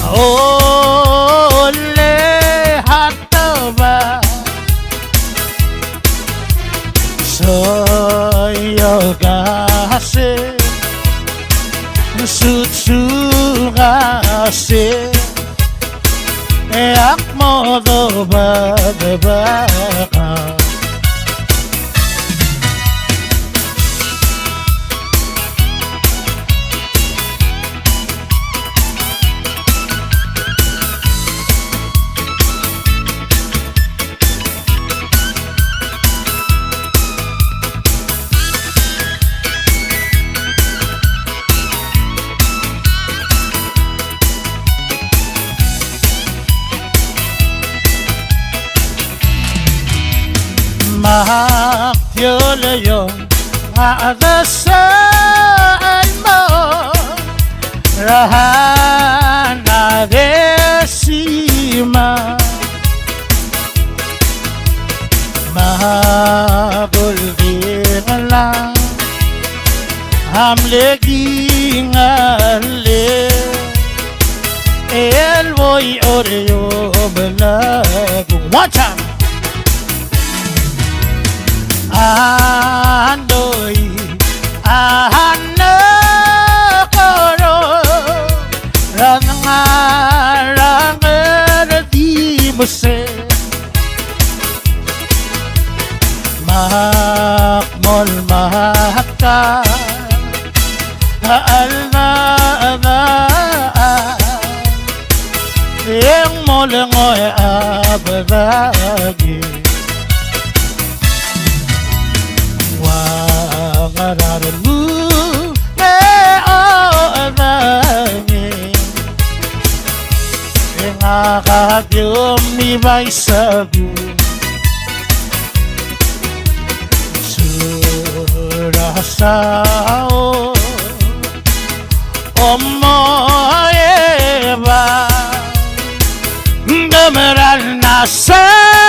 [SPEAKER 4] Ole hataba Soyo gase Sutsu gase Akmo do bagabaka Mahaktiolayo Aadasaan mo Rahana desima Mahabulging lang Hamleging ale El voy oreo belag One time Andoy ahana koro rangar di muse mahakmol mahaka alna yang molengoy abadagi Wangararulu meoanangin Yang akagyom ni may sabi sao omoeba Gemeran na sakenai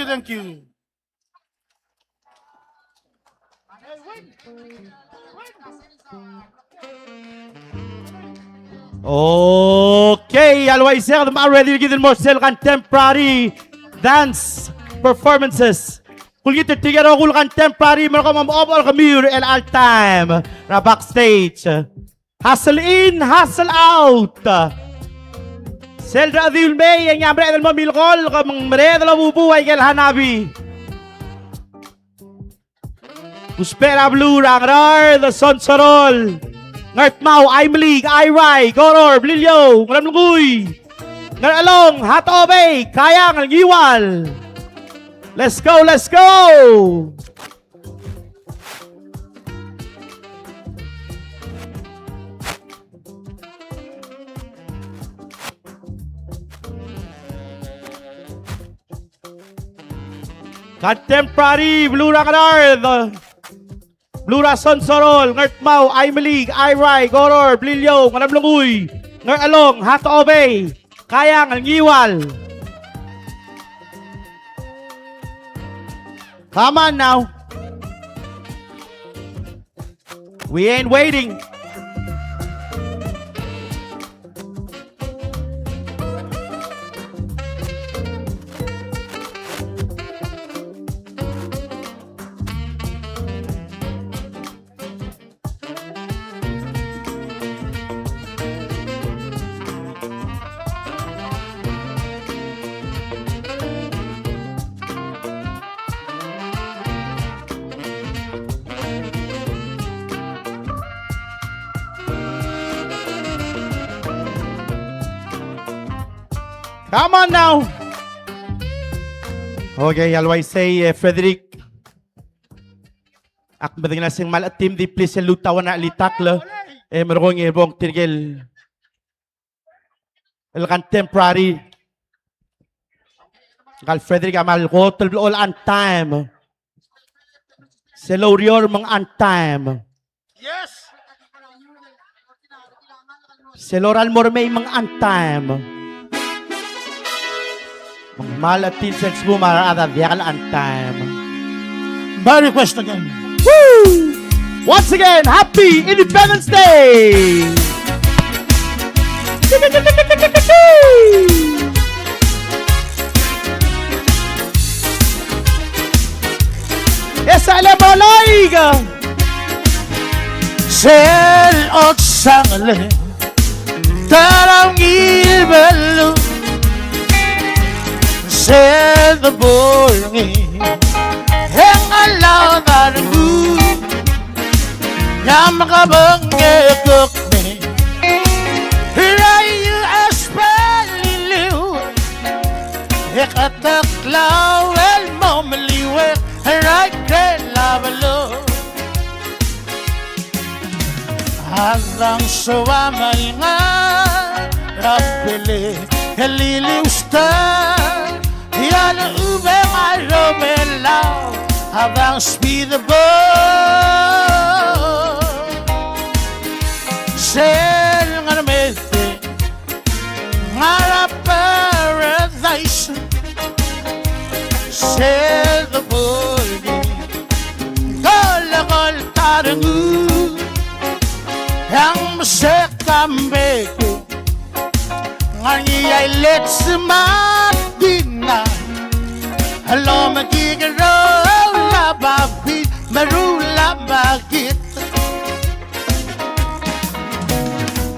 [SPEAKER 4] Thank you.
[SPEAKER 2] Okay, always here, the man ready to give them more still contemporary dance performances. Kung kita together kung contemporary, meron ka mamobol kami and all time na backstage. Hustle in, hustle out. Seldra Adil May, ang yambre del mamilkol, kamang mere del bubuhay kay Hanabi. Uspera Blue, Rangrar, the Sonsorol. Ngart Mau, Aimlig, Airai, Goror, Blilyo, Ngalamluguy. Ngar Along, Hatobe, Kayang, Ngiwal. Let's go, let's go! Contemporary, Blue Rakanar, the Blue Rason Sorol, Ngart Mau, Aimlig, Airai, Goror, Blilyo, Ngalamluguy, Ngar Along, Hato Obey, Kayang, Ngiwal. Come on now. We ain't waiting. Come on now. Okay, always say, Frederick. Ak bading na sing malatim di please lutawan na litakla. Merong ibong tirgel. El contemporary. Kal Frederick amal hotel all on time. Selorior mang on time.
[SPEAKER 4] Yes.
[SPEAKER 2] Seloral mormay mang on time. Malatin sense mo marada dial on time.
[SPEAKER 4] My request again.
[SPEAKER 2] Woo! Once again, happy Independence Day! Esa le boloiga.
[SPEAKER 4] Sel ot sangle tarang ilbelu sel the bolngi heng alaw darbu yam ka bange kokne hirayu aspalilu hekatak law el momliwe hiray krelavalo Hazang suwamal nga Rabbili Kalili usta Yana ube maromelaw Hazang speed the boat Sel nga namete Ngara paradise Sel the boat Kolakol tarangu Yang masekambeko Ngani ay let's matina Hello magigaro lababi marula bagit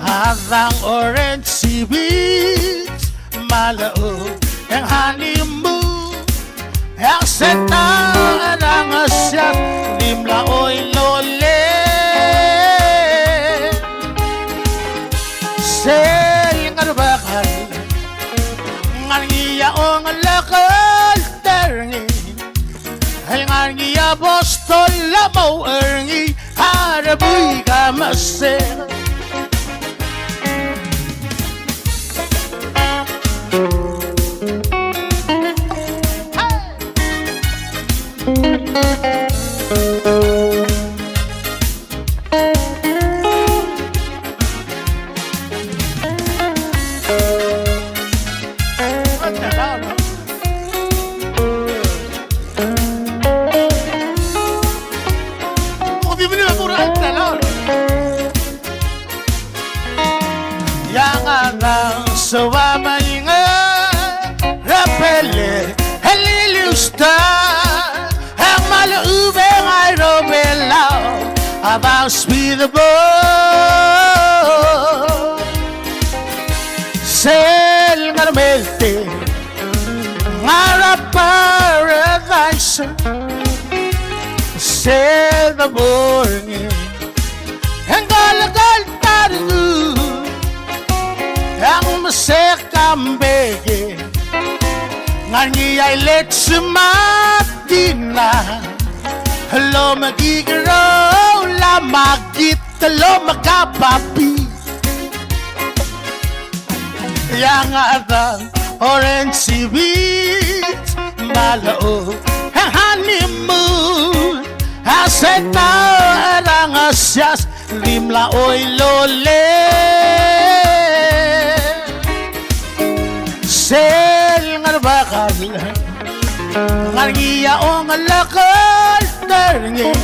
[SPEAKER 4] Havang orange seaweed malao Yang honeymoon Yang setang ang asyat Limla oy lole Sel nga bakal ngang apostol lamo ergi harabui kamasel. Sawamay nga rapele halilusta ang malaubeng ay robelaw about with the boy sel nga melte nga paradise sel the morning ang galagal taru ang masekambege ngani ay letsumatina hello magigaraw la magit hello magapapi yang adang orange beach malao ang honeymoon aseta arang asyas limla oy lole sel ngarbakal ngargiya o ngalakal terni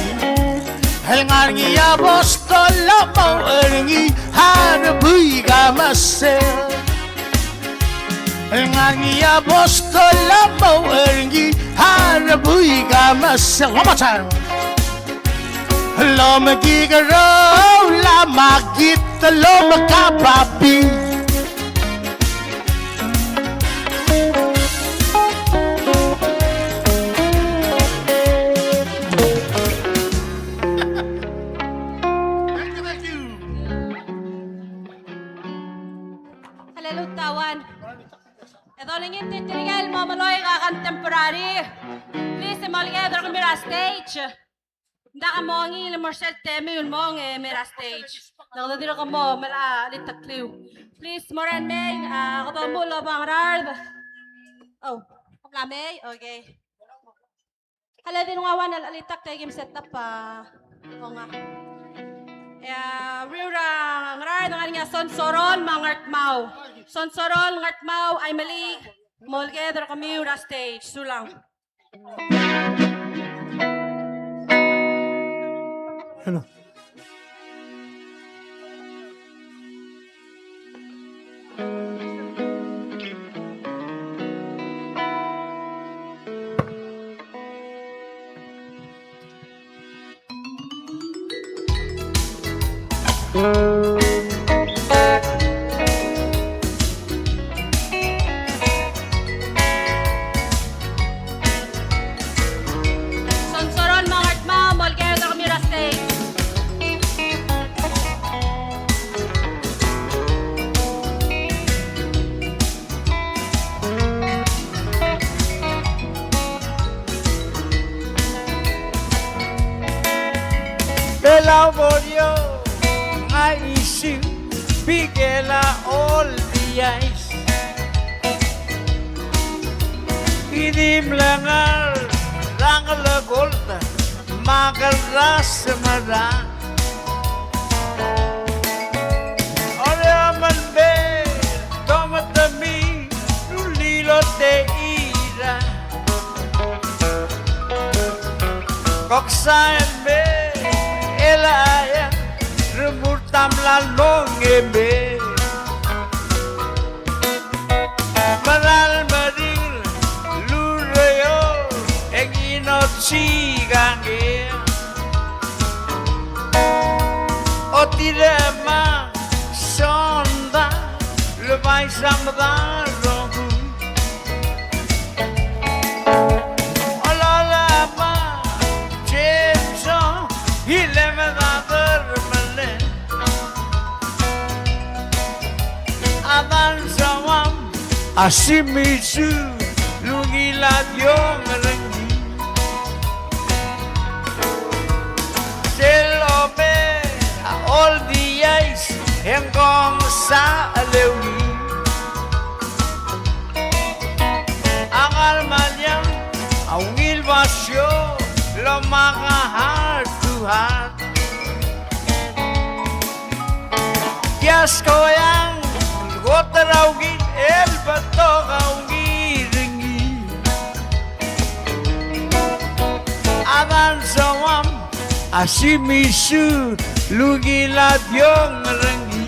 [SPEAKER 4] hal ngargiya bostol lamo ergi harabui gamasel hal ngargiya bostol lamo ergi harabui gamasel. One more time. Lo magigaraw la magit lo magapapi
[SPEAKER 1] Halalutawan. Ito lang yung titirigel mo maloy ka contemporary. Please, imaligay ko mira stage. Hindi ka mo ang ilang Marcel Teme yun mo ang mira stage. Nakadadiro ka mo, mala litakliw. Please, Moran Meng, ako mo lo bang rard. Oh, kamay? Okay. Hala din nga wan, alitak tayo game setup pa. Oo nga. Riurang rard, ang nga sonsoron, mga mau. Sonsoron, ngat mau, ay mali. Molgedro kami ura stage, sulang.
[SPEAKER 4] Hello.
[SPEAKER 1] Sonsoron, mga mau, molgedro kami ura stage.
[SPEAKER 12] Belau murió, ay isu, bigela olviais. Idim langar, rangal golda, magal rasamada. Ore aman be, tomatami, lulilo te ira. Koksayan be, elaya remurtam la longebe maral maril lurayo egino chigange otirema sonda le vai samdar rongu olala James ileme darmale adan sawam asimisu lungi la diong rengi hengkong sa alewi akal malyang awil basyo lo maka heart to heart Yes ko yang gotarawgin el bato kaungi ringi adan sawam asimisu lugilat yung rangi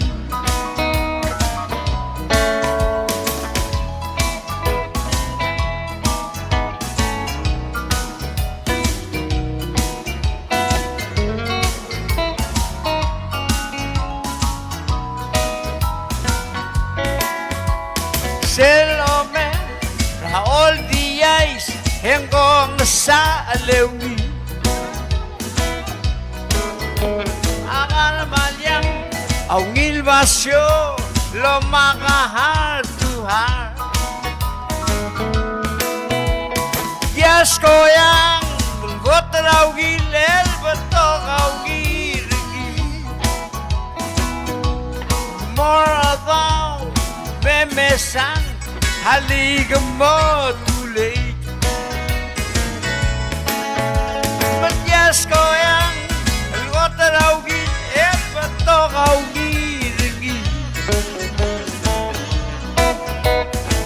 [SPEAKER 12] Selome Raol Diaz hengkong sa alewi akal malyang awil basyo lo maka heart to heart Yes ko yang gotraw gilel bato kaugirigi more thou memesan haligam mo too late but yes ko yang gotraw gilel bato kaugirigi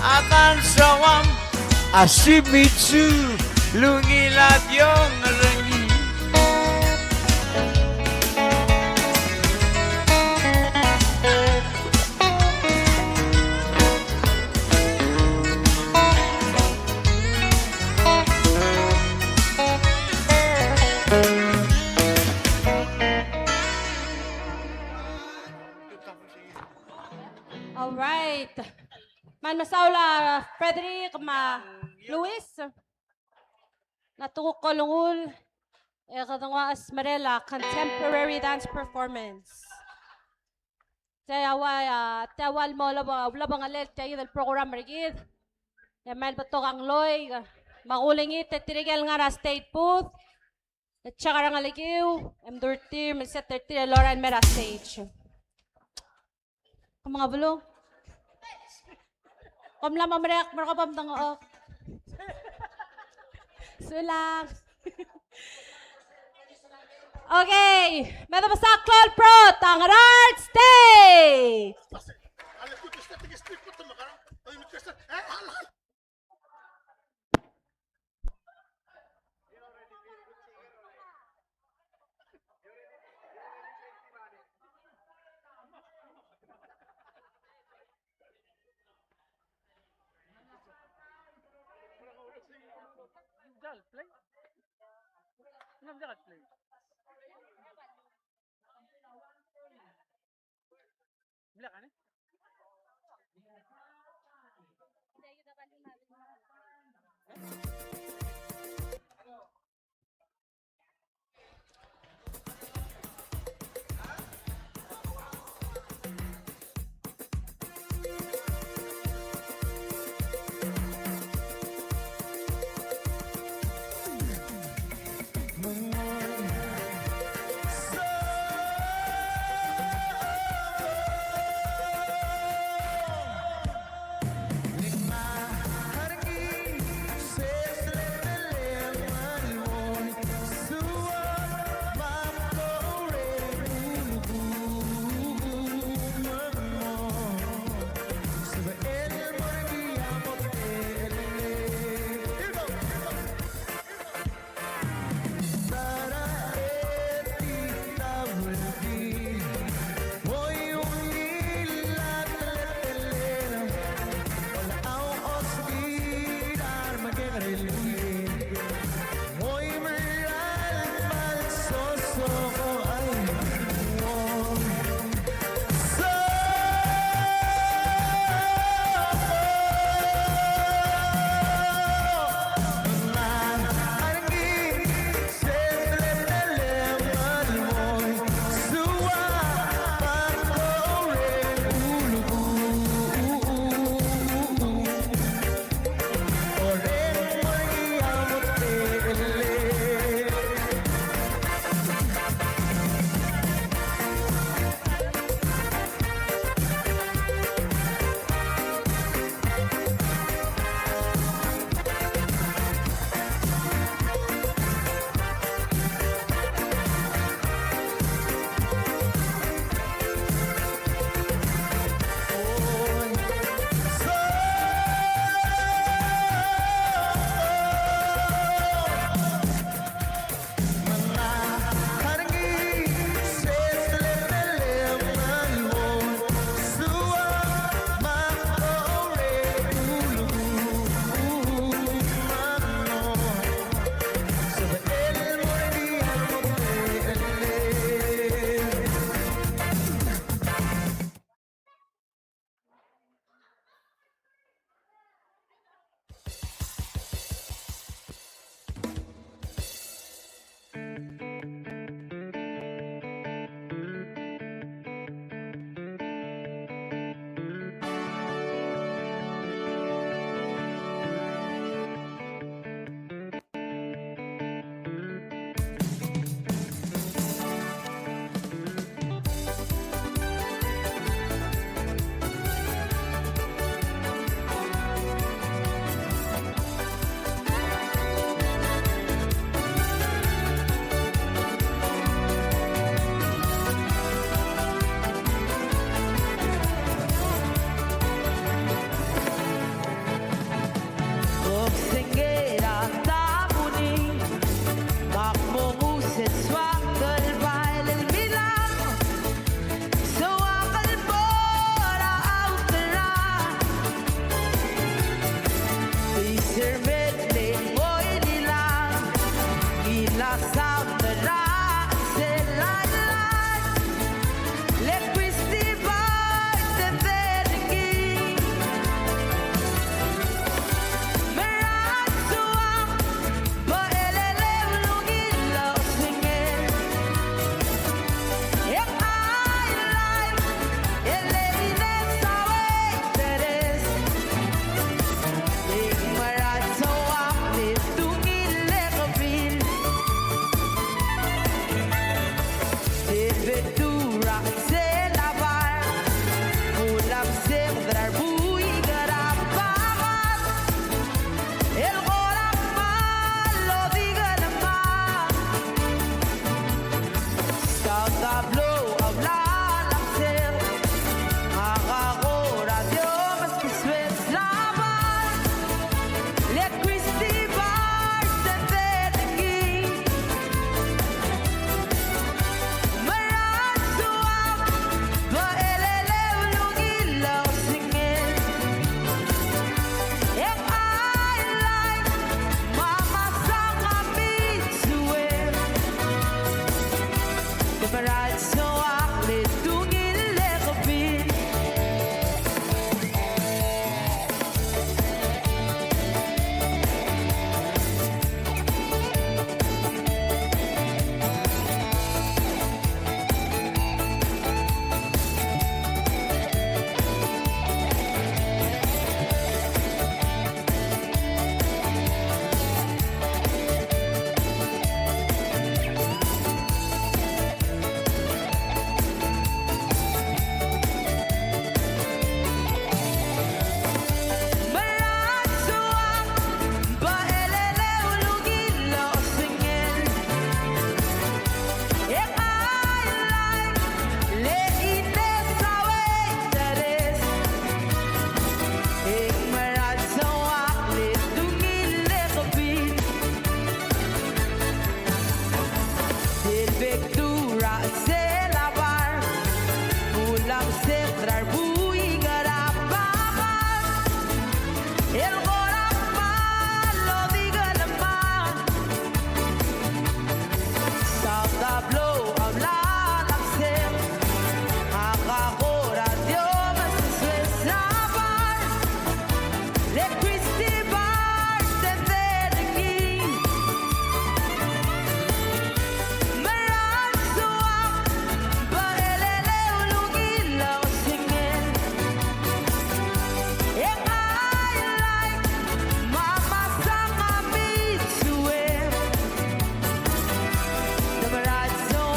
[SPEAKER 12] akan sawam asimitsu lungilat yung rangi
[SPEAKER 1] All right. Man masaula Frederick ma Luis. Natukok ko lungul. Katungwa Asmarela contemporary dance performance. Tawal mo labang alel tayo del program rigid. Yaman batok ang loy. Makulingit titigil nga na state booth. At saka nga ligiw. M30, Milset 30, Lauren Mera stage. Kung mga bulong. Kung lamang mariak, marakabam tang oo. Sulang. Okay. Meda Masaklol Pro, Tangarart State.
[SPEAKER 13] Damarad so aklit tungin lekapin. So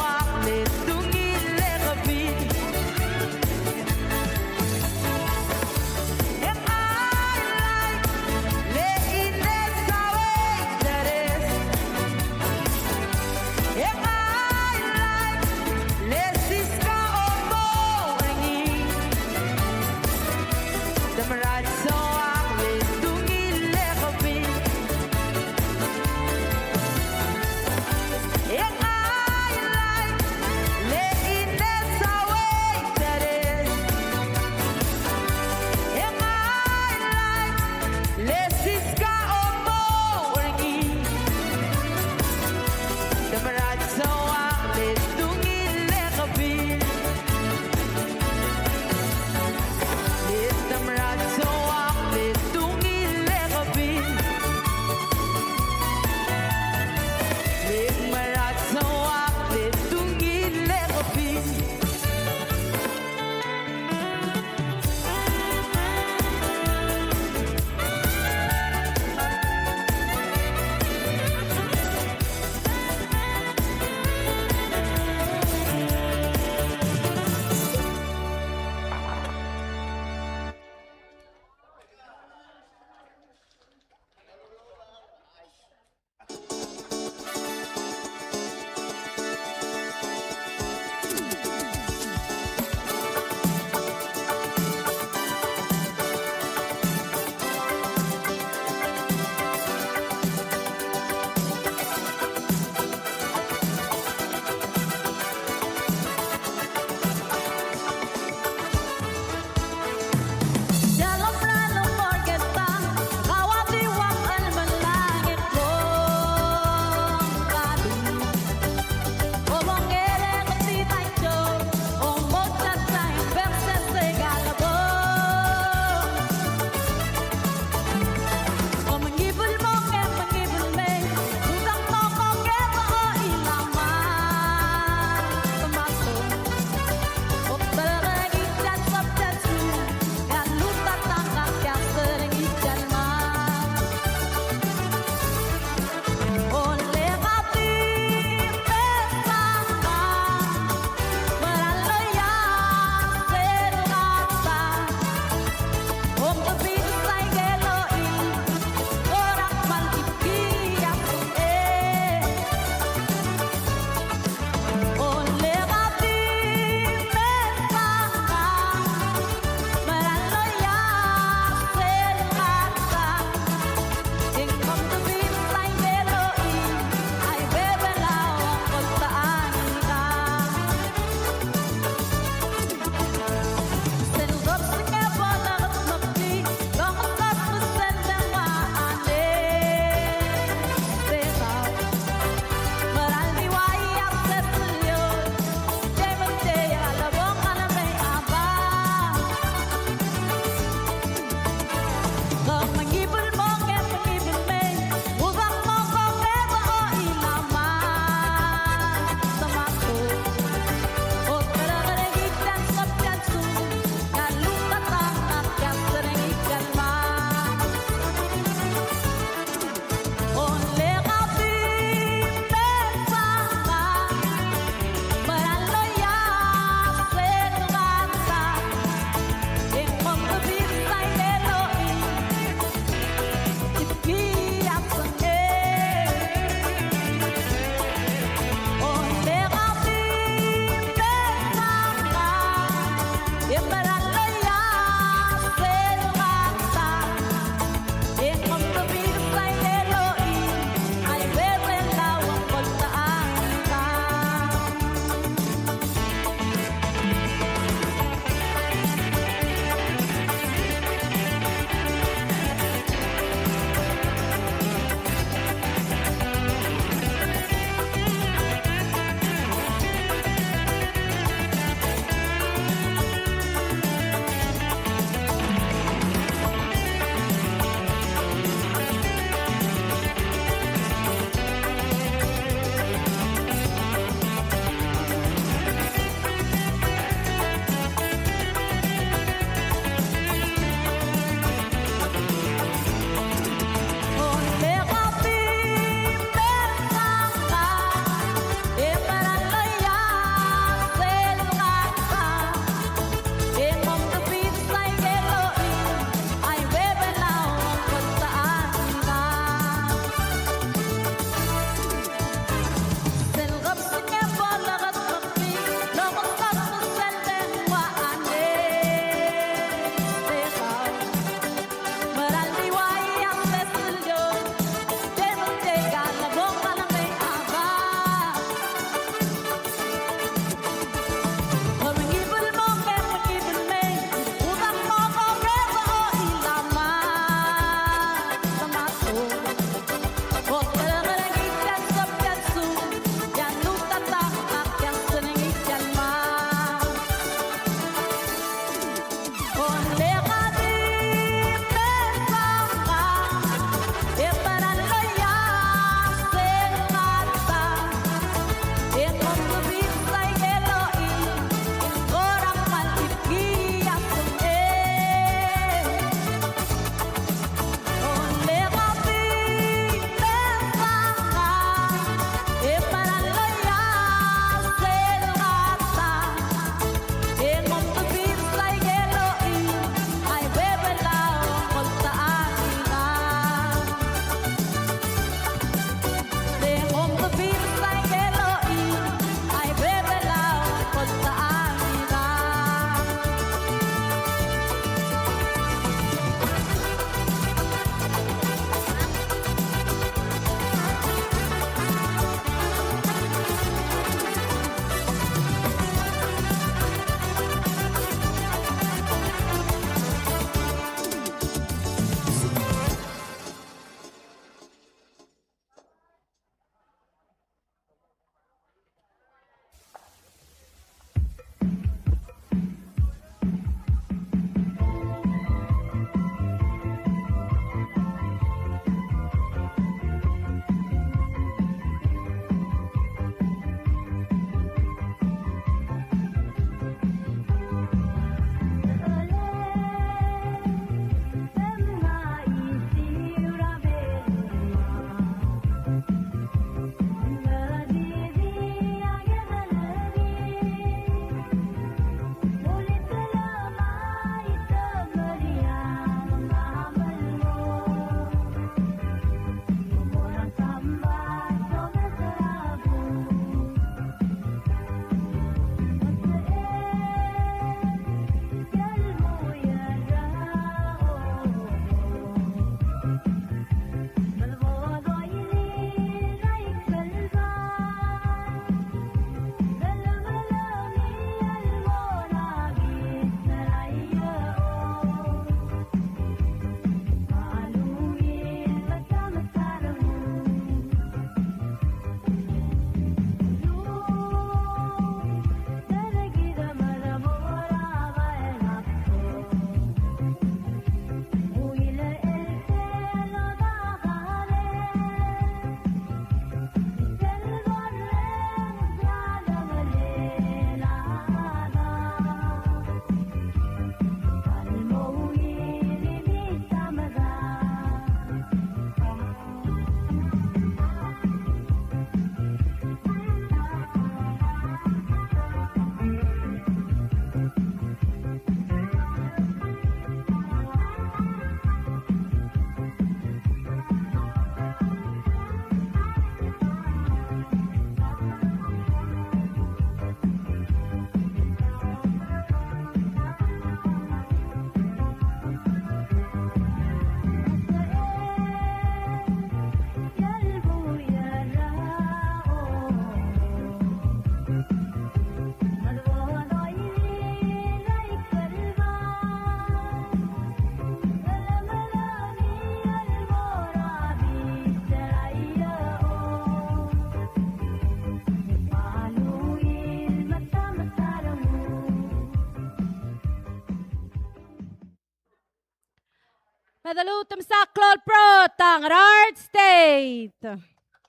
[SPEAKER 1] Madalutam sa Claude Pro, Tangrard State.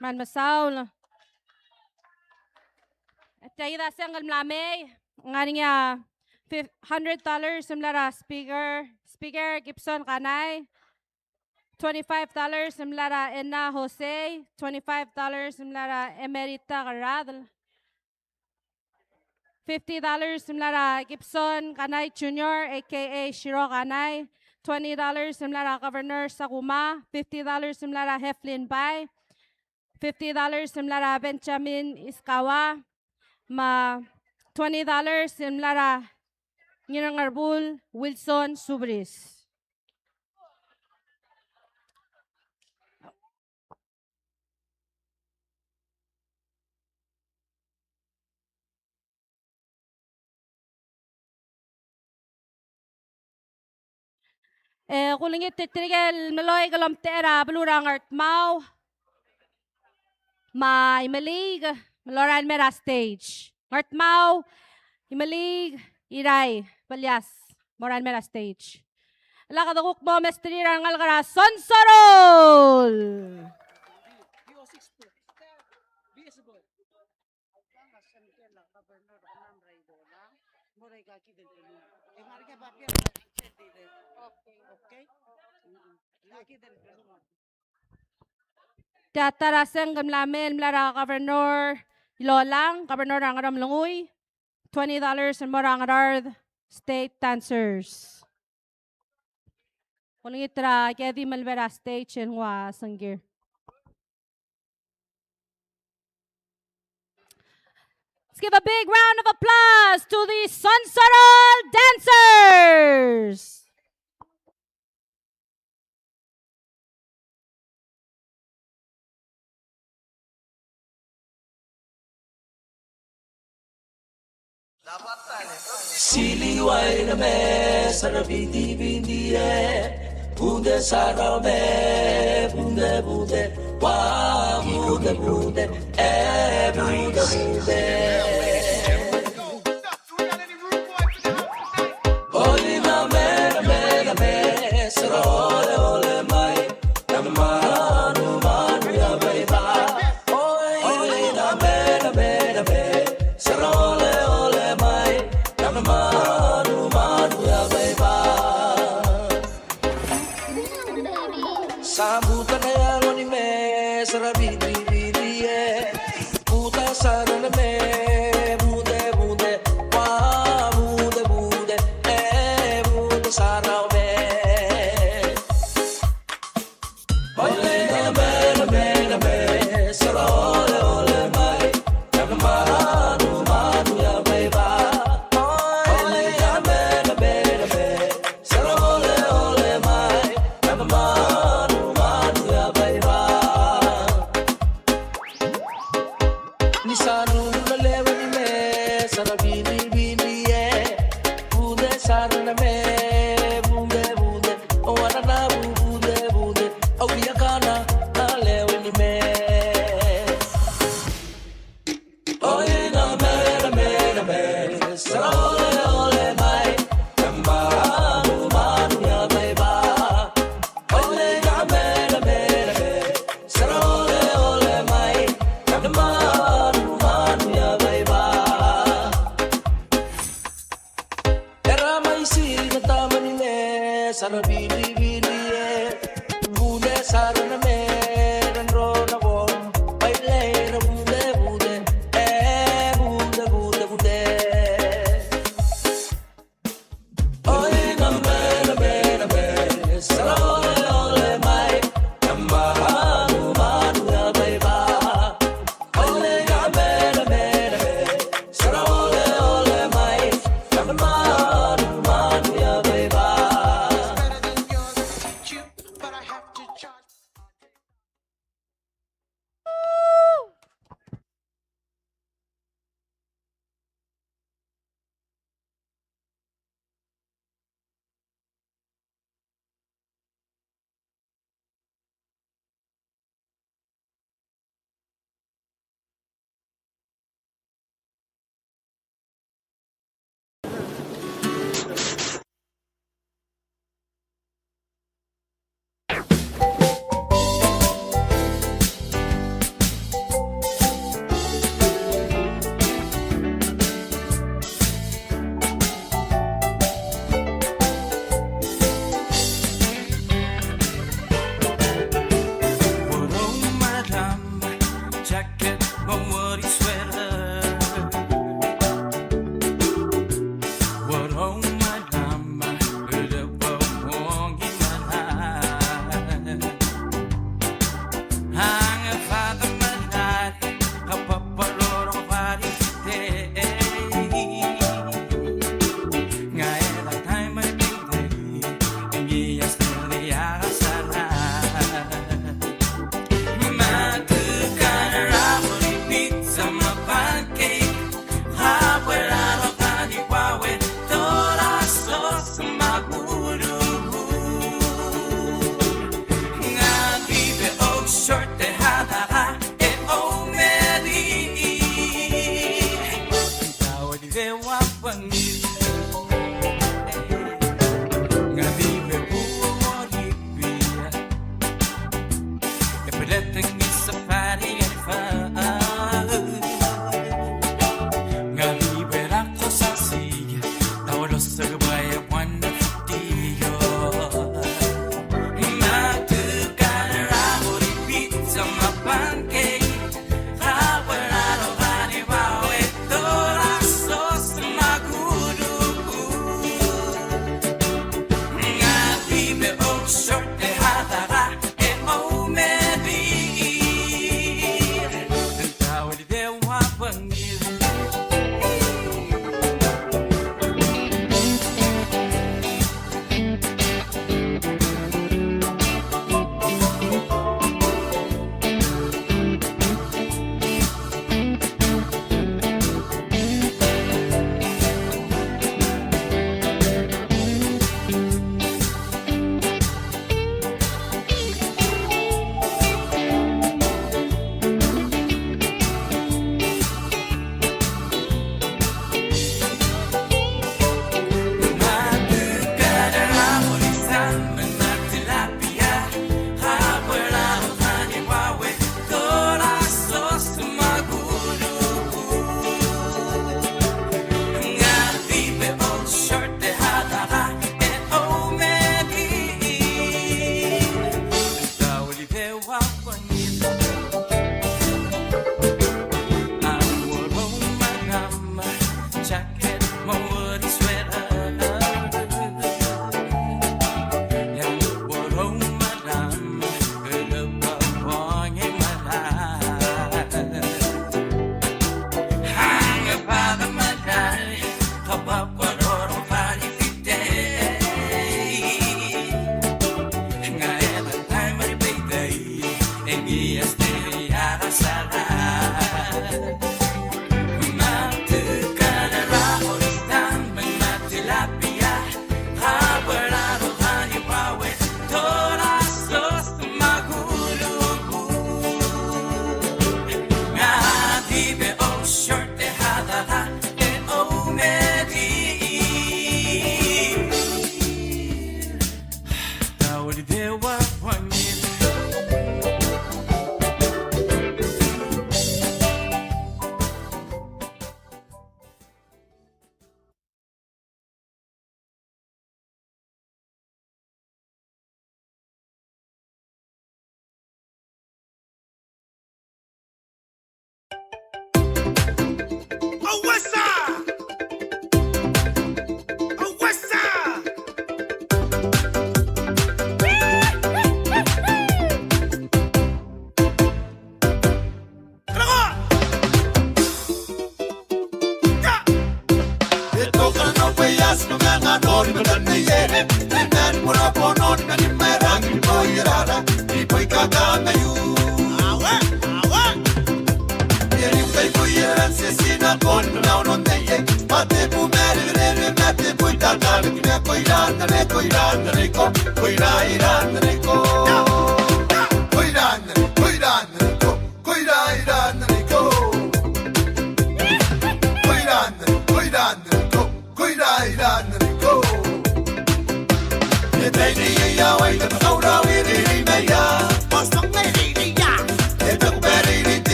[SPEAKER 1] Man masaul. At tayo da siyang kalmlame. Nga niya, $100 simlara speaker Gibson Kanay. $25 simlara Enna Jose. $25 simlara Emerita Caradl. $50 simlara Gibson Kanay Jr. aka Shiro Kanay. $20 simlara Governor Sakuma. $50 simlara Heflin Bay. $50 simlara Benjamin Iskawa. Ma $20 simlara Ngirangarbul Wilson Subris. Kulingit titigil meloy galam tera belurang art mau. Ma imalig meloran mera stage. Art mau imalig iray balyas moran mera stage. Lakadukok mo mestrirang algara sonsorol. Tiataraseng gamlamen mlara Governor Ilolang, Governor Rangaram Lunguy, $20 and Morangarard State Dancers. Kuling itra kedi malbera stage en wa sangir. Let's give a big round of applause to the Sonsorol dancers.
[SPEAKER 13] Siliway na me, sarabidi-bidi Bunde sarame, bunde Wa bunde, bunde Oli na me, sarole ole mai Manu ya baiba Oli na me, sarole ole mai Manu ya baiba Sambutan ya loni me sarabidi Puta sarana me bude wa bude bude sarau me Ole na me sarole ole mai Manu ya baiba Ole na me sarole ole mai Manu ya baiba Nisanu lalewa ni me sarabidi bude sarana me bude wana na bude au yakana lalewa ni me Oye na me sarole ole mai Manu ya baiba Ole na me sarole ole mai Manu ya baiba Era mai siri na tamani me sarabidi bude sarana me ranro na wo baile na bude bude Oye na me sarole ole mai Manu ya baiba Ole na me sarole ole mai Manu ya baiba
[SPEAKER 12] dewa pangil Ngabi me buo ripia E peleteng isa pari e fa Ngabi berako sa siya Tawalos sa gabaya wanda fitiyo Natukan ramo ripit sa mapangkay Kawararo kani bawe torasos maguru Ngabi me o short de hatara e o mebi Tawali dewa pangil Jacket, my woody sweater Yang borong madam Gelap in my life Hang about the madai Kapap waroro pari pite Ngayon ay maribigay Engi asteri arasala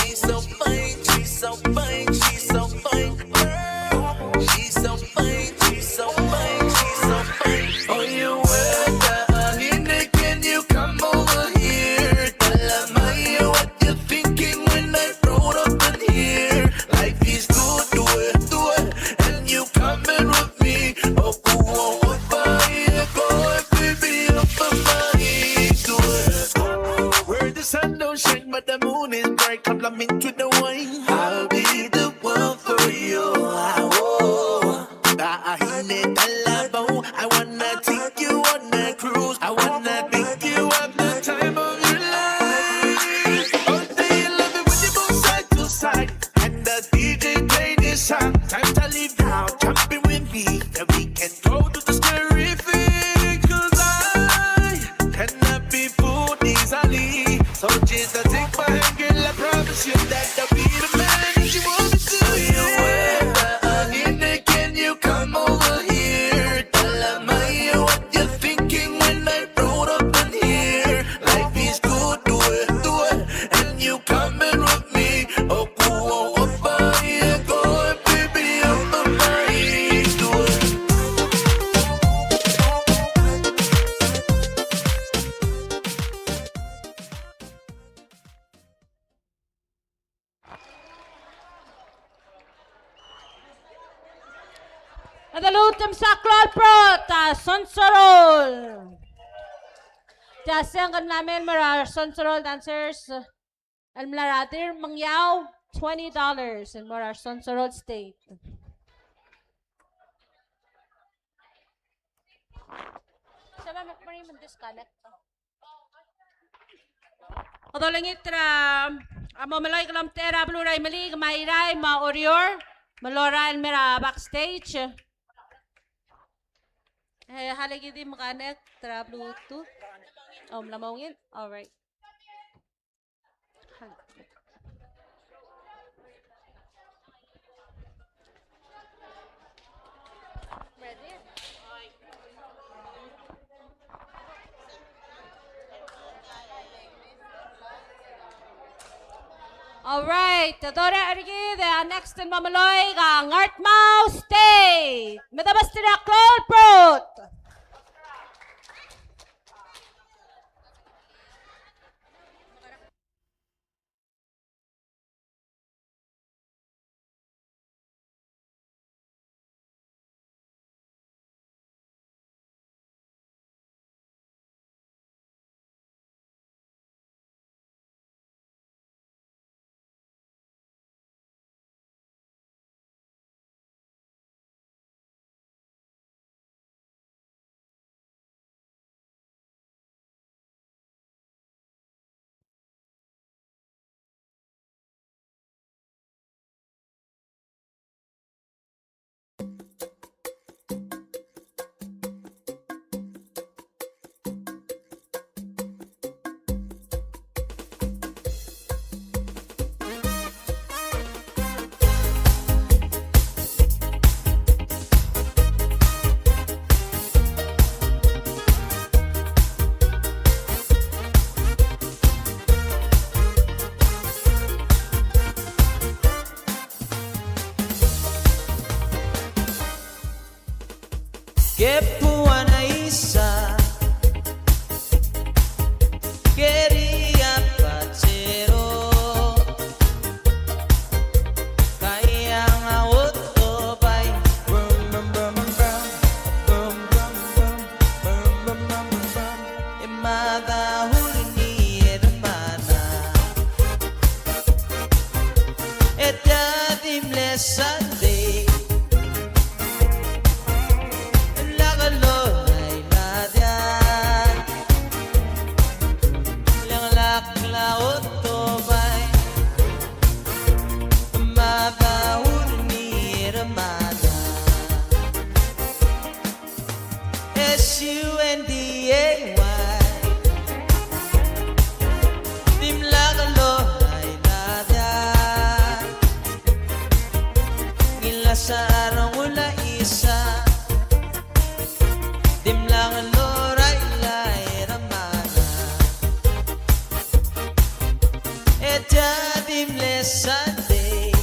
[SPEAKER 13] She's so fine, she's so fine, she's so fine. She's so fine, she's so fine, she's so fine. Oh, you were the can you come over here? Tell me what you're thinking when I brought up in here. Life is good, do it, and you coming with me. Oh, go fire, go, baby, up for my do it. Where the sun don't shine, but the moon is bright. Compliment with the wine. I'll be the one for you. I wanna take you on a cruise. I wanna make you have the time of your life. Oh, do you love it when you move side to side and the DJ play this song? Time to leave now, jumping with me, then we can go to the scary thing. 'Cause I cannot be fooled easily. So just take my hand, girl, I promise you that I'll be the man that you want me to. You can you come over here? Tell me what you're thinking when I brought up in here. Life is good, do it, and you coming with me. Oh, go up here, go, baby, up on my ears, do it.
[SPEAKER 1] Adalutem saklol pro ta sonsorol. Jasang namin mara sonsorol dancers. Almlaradir mangyaw $20 in mara sonsorol state. Sabi makmari man disconnect. Odolangit tra amo malay kalam tera bluray malig mairay ma orior maloran mera backstage. Halagi di makanek tra bluetooth. Lamangin. All right. Ready? All right, Dora Arigi, the next in Mamaloy, Art Mouse State. Medabas tira Cloud Prot.
[SPEAKER 11] Kepuan isa quería pachero kaya nga auto bay bum bum bum bum bum bum bum bum bum bum imada hulni hermana eta dimle Sunday sa arong ula isa dimlang loray lay ramana etya dimle Sunday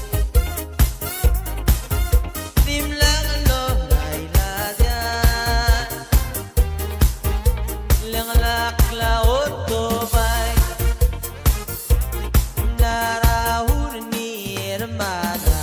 [SPEAKER 11] dimlang loray ladya lenglak laot tobay narahur ni ramana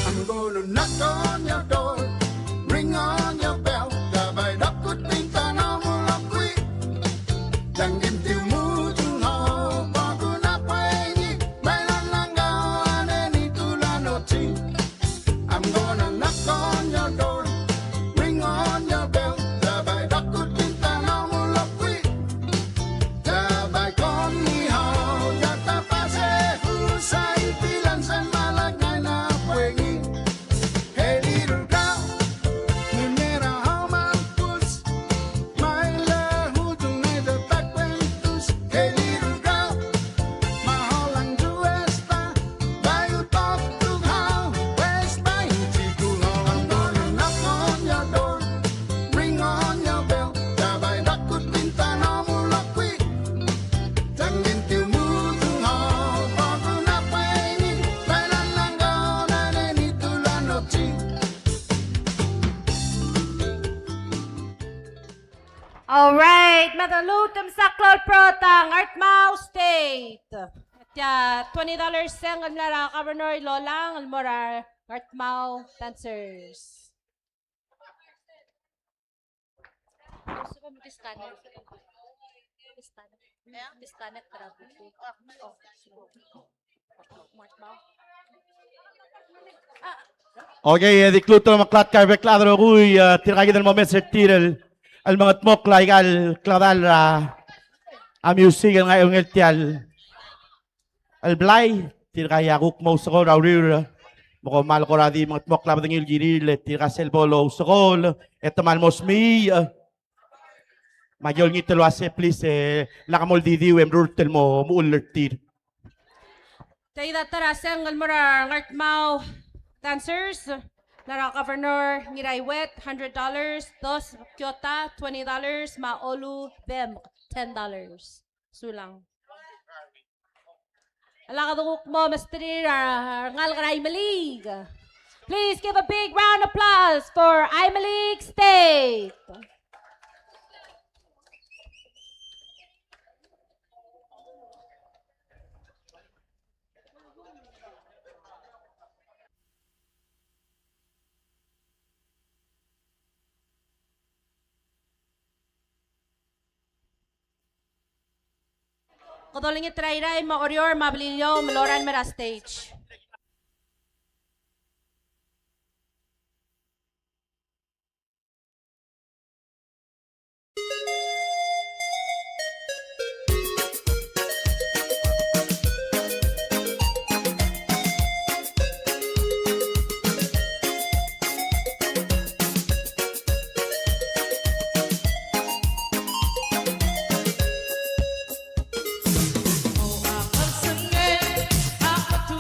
[SPEAKER 4] I'm gonna knock on your door, ring on your bell. Dabei dakut pinta namu lakui, jangan timu tungo. Bagu napaini, bailan langgau ane ni tulano ting. I'm gonna knock on your door, ring on your bell. Dabei dakut pinta namu lakui, dabei kon ni hao. Jata pase usai pilan sen malak ngai na puengi. Hey little girl, no matter how much push, my love who don't need the back when tus. Hey little girl, my whole lang juesta, bayu talk to how west by chiku I'm gonna knock on your door, ring on your bell, dabei dakut pinta namu lakui, jangan timu tungo, bagu napaini, bailan langgau nane ni tulano ting.
[SPEAKER 1] All right, madalutem sa Cloud Protang, Artmao State. At ya, $20 sang ang lara Governor Lolang, almora Artmao dancers.
[SPEAKER 2] Okay, di kluto maklat kay bekladro uy tiragi del moment sa tirel al mga tmok laigal kladal a music nga yung eltial al blay tiragi akuk mo sa ko rawir mo mal ko radi mga tmok labad ng ilgiril tirasel bolo sa ko eto mal mosmi magyol ngitelo ase please lakamol didiw emrurtel mo muulertir.
[SPEAKER 1] Tayo datara sang almora Artmao dancers. Lara Governor Ngiray Wet, $100. Dos Kyota, $20. Maolu Bem, $10. Sulang. Alakadukuk mo, Mr. Ngal Karay Malig. Please give a big round of applause for Imalik State. Kodolingit Rairay, Maorior, Mabilio, Maloran, Mera Stage.
[SPEAKER 12] Aku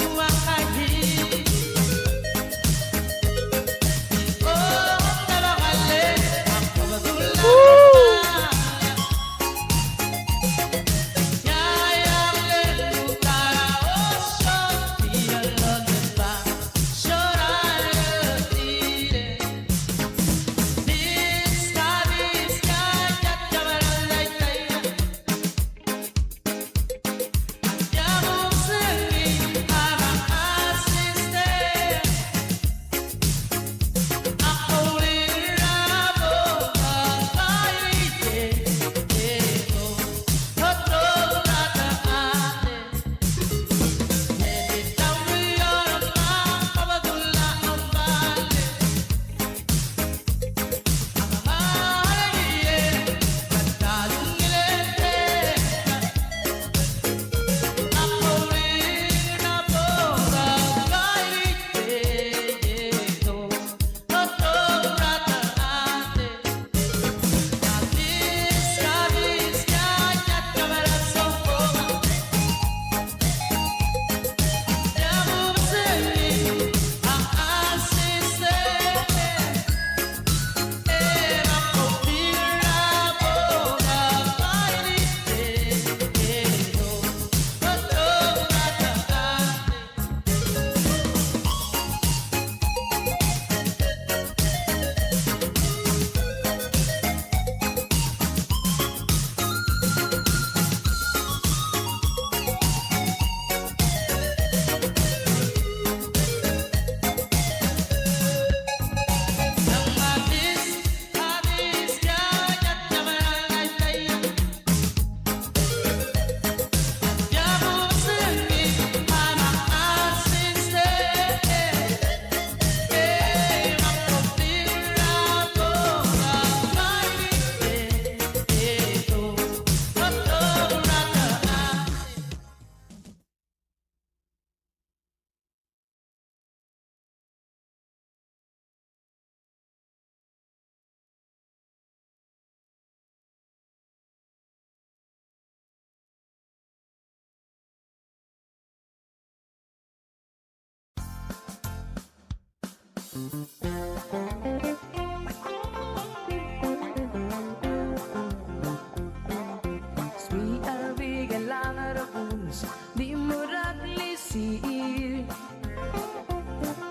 [SPEAKER 11] Sweet Arabic kailangan rabuns di murag lisir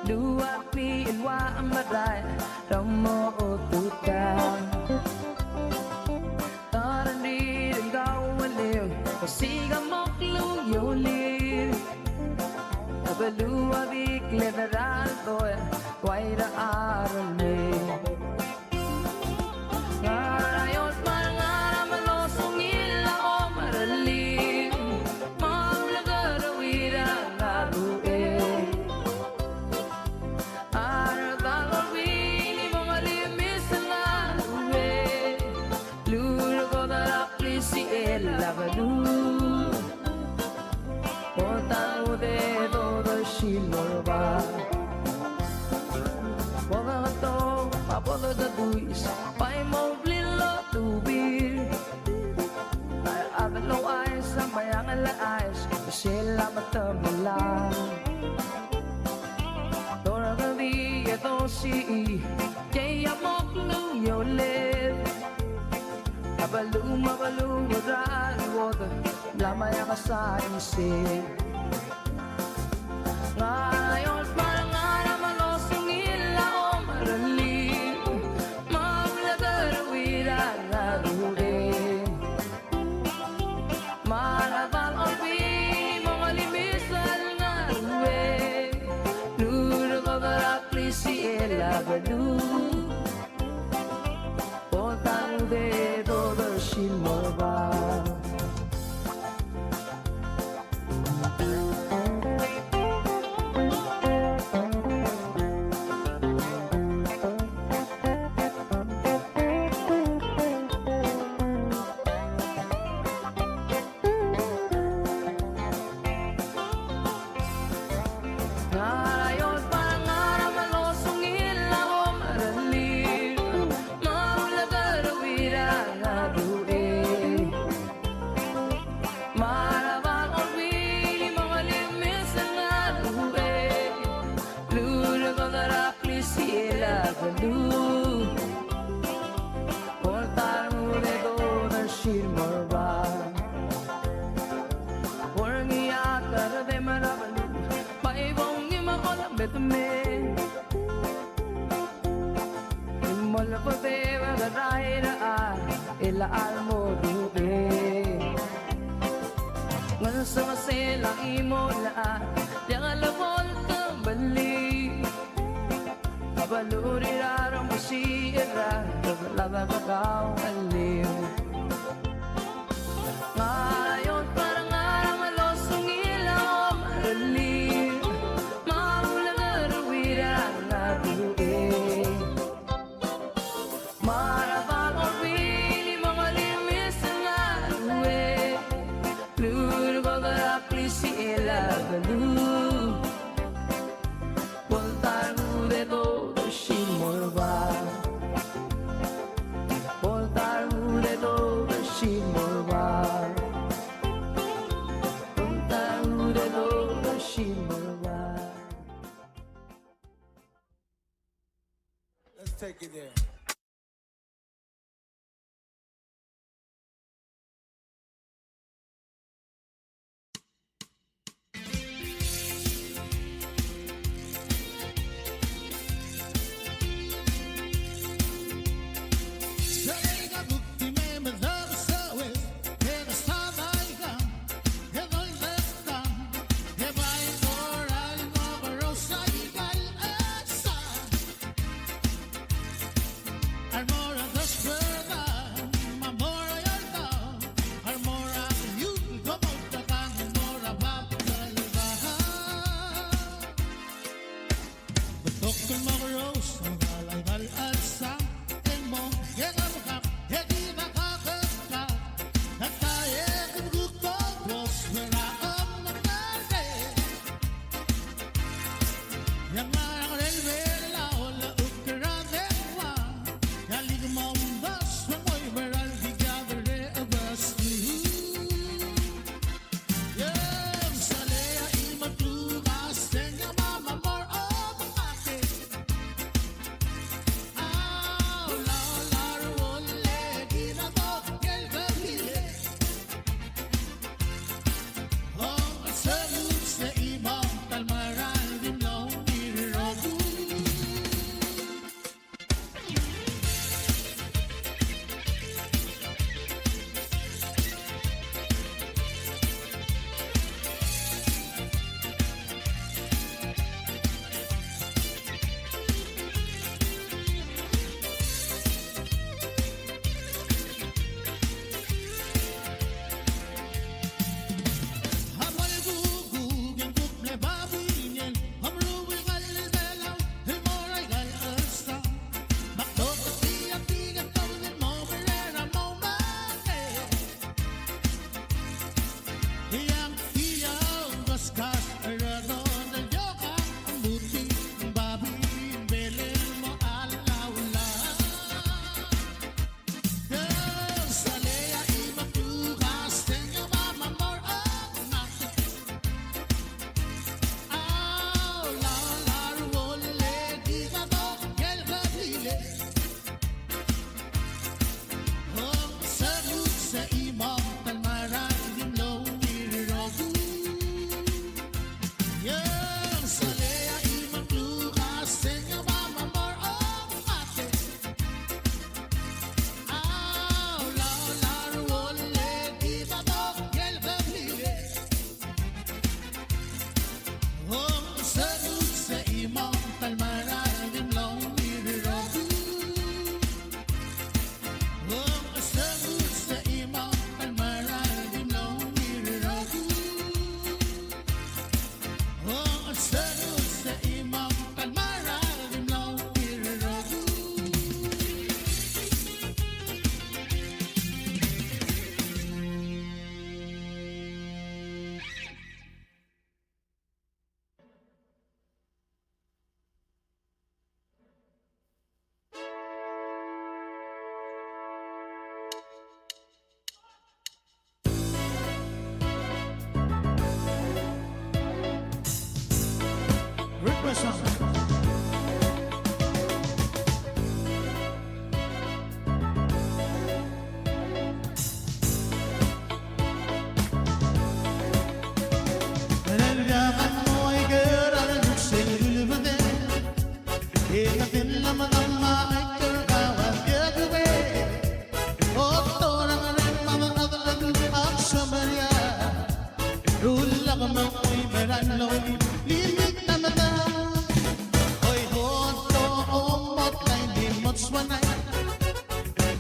[SPEAKER 11] Luwag ni ilwa ang maray Ramo o tutang Taran di rin gawaliw Pasiga mok luyolir Nabaluwa di kleberal toy Waira arale Ngarayot marangara malosong ila o maralim Mamlagarawira nabue Aratalor wini mga limis na nabue Luro ko darakli si Ella Balu Portang ude todo shimorba Mga kato Apolo da duis Pai mo blilo tubir Ay abalo ay sa mayangan la ayos Sila matamala Tora gadi ito si Jaya mok luyo live Abalu mabalu madran water Lamaya ka sa isip Ngayon parang malosong ila o maralim Mamlagarawiran na duhe Marabal o bini mga limisal na duhe Luro ko barakli si Ella Balu Potang dedo bershin morba Ngarayon parang ngara malosong ila o maralim Maulagarawiran na duhe Marabang o bini mga limis na duhe Luro ko darakli si Ella Balu Portar mo dedo na shimorba Orang iyakar de marabalu Paibong imakol betme Mola po te magaray na ila almo dupe Ngan sa masilang imo na Yang alabol kambali Kabaluri rarang masira Kabalaba kakaw aliw Ngayon parang arang malosong ilaw maralim Maulang arawiran na duhe Marabang o bini mga limis na duhe Luro ko darakli si Ella Balu Voltar de todo shimorba Voltar de todo shimorba Voltar de todo shimorba
[SPEAKER 13] Let's take it there.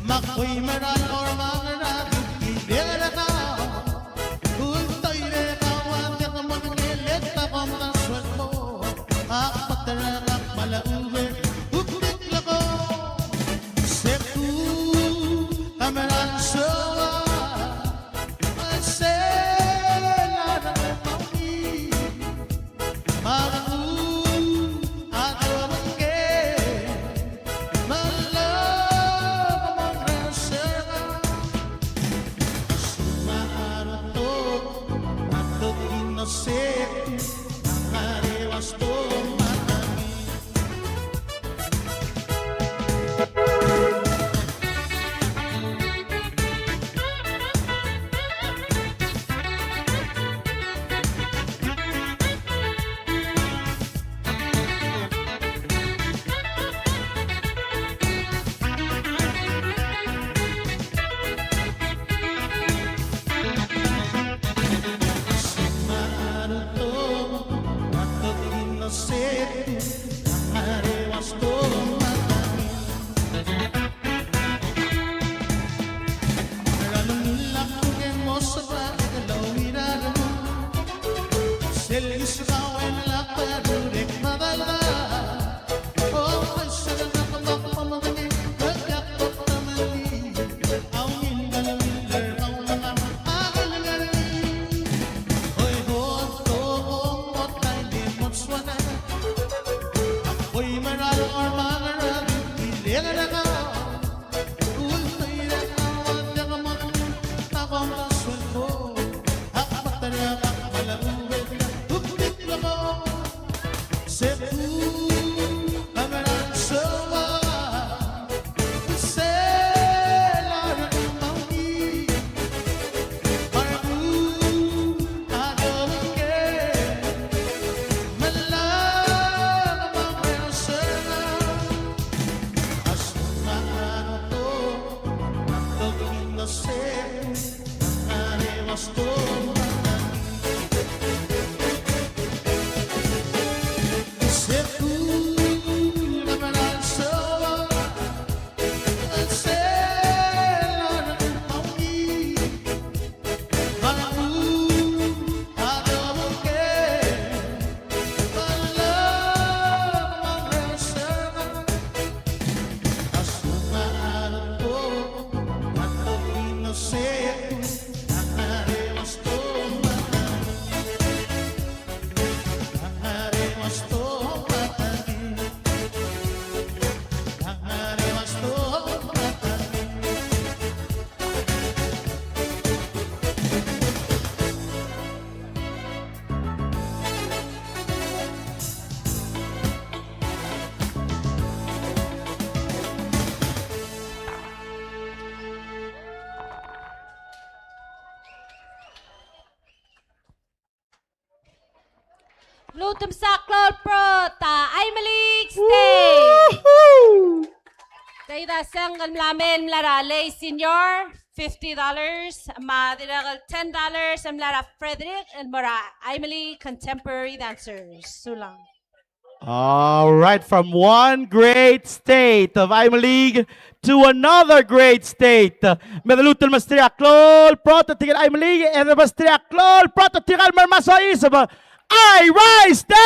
[SPEAKER 4] Makoy meral or magara kibera ka Ultoy re kawan ya kamangilit ta kong sweldo Akpatara ka malauwe Uklik lako Seku kameran sawa Asela na mauni Magu ato mangge
[SPEAKER 1] Lutum saklol prota. Ay malik stay. Dayda sanggal mlamen mlarale senior $50. Madiragal $10. Mlara Frederick and Mara Emily contemporary dancers. Sulang.
[SPEAKER 2] All right, from one great state of Imo League to another great state. Medalutul Mastriaklol, Prototigal Imo League, and the Mastriaklol, Prototigal Marmasois of I Rise State!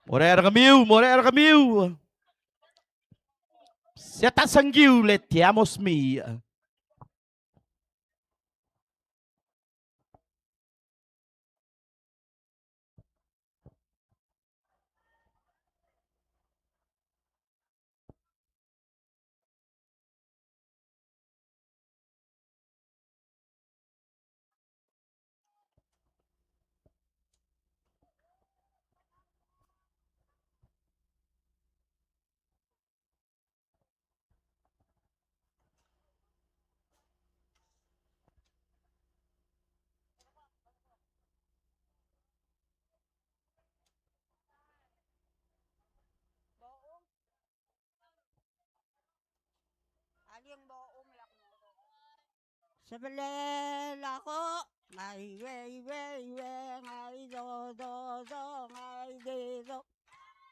[SPEAKER 2] Morera Camus. Siete sanguiu, letiamos mi.
[SPEAKER 14] Sebelel ako, ngay wey, ngay do, ngay dido.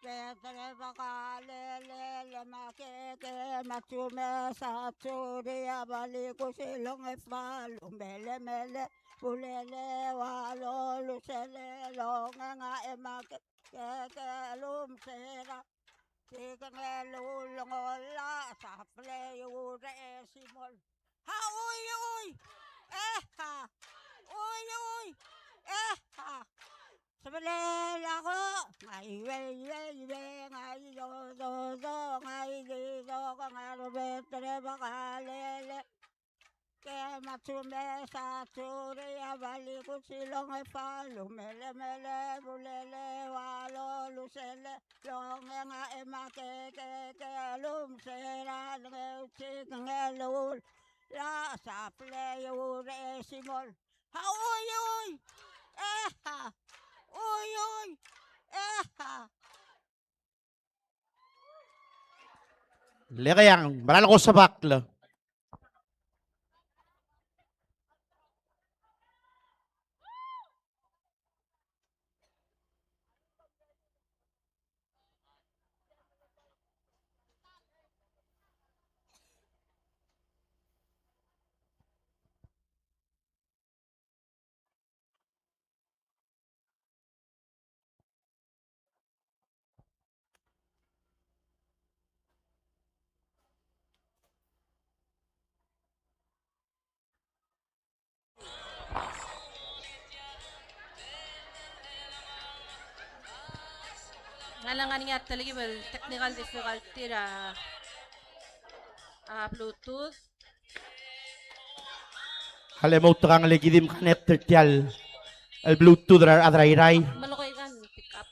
[SPEAKER 14] Petre bakalele, makeke, machume, saturi, abaliku silong efalo, mele, pulele, walo, lusele, longa nga emake, keke, lumsera. Tikangelulungola, saple, ure, simol. Ha, uy, ha, uy, ha. Sebenarnya aku ngai ngai do ngai do kangaru betre bakalele ke matsume saturi abali kusilong e palu mele bulele walo lusele longe nga emake ke lumsera ngeuchi ngelul la saple yure simol ha uy ha uy ha.
[SPEAKER 2] Lekayang, marala ko sa bakla.
[SPEAKER 1] Ngalangan nga talaga technical difficulty Bluetooth.
[SPEAKER 2] Halimau terang legitim kanet tertial. El Bluetooth rar adrai.
[SPEAKER 1] Malukoy kan pick up.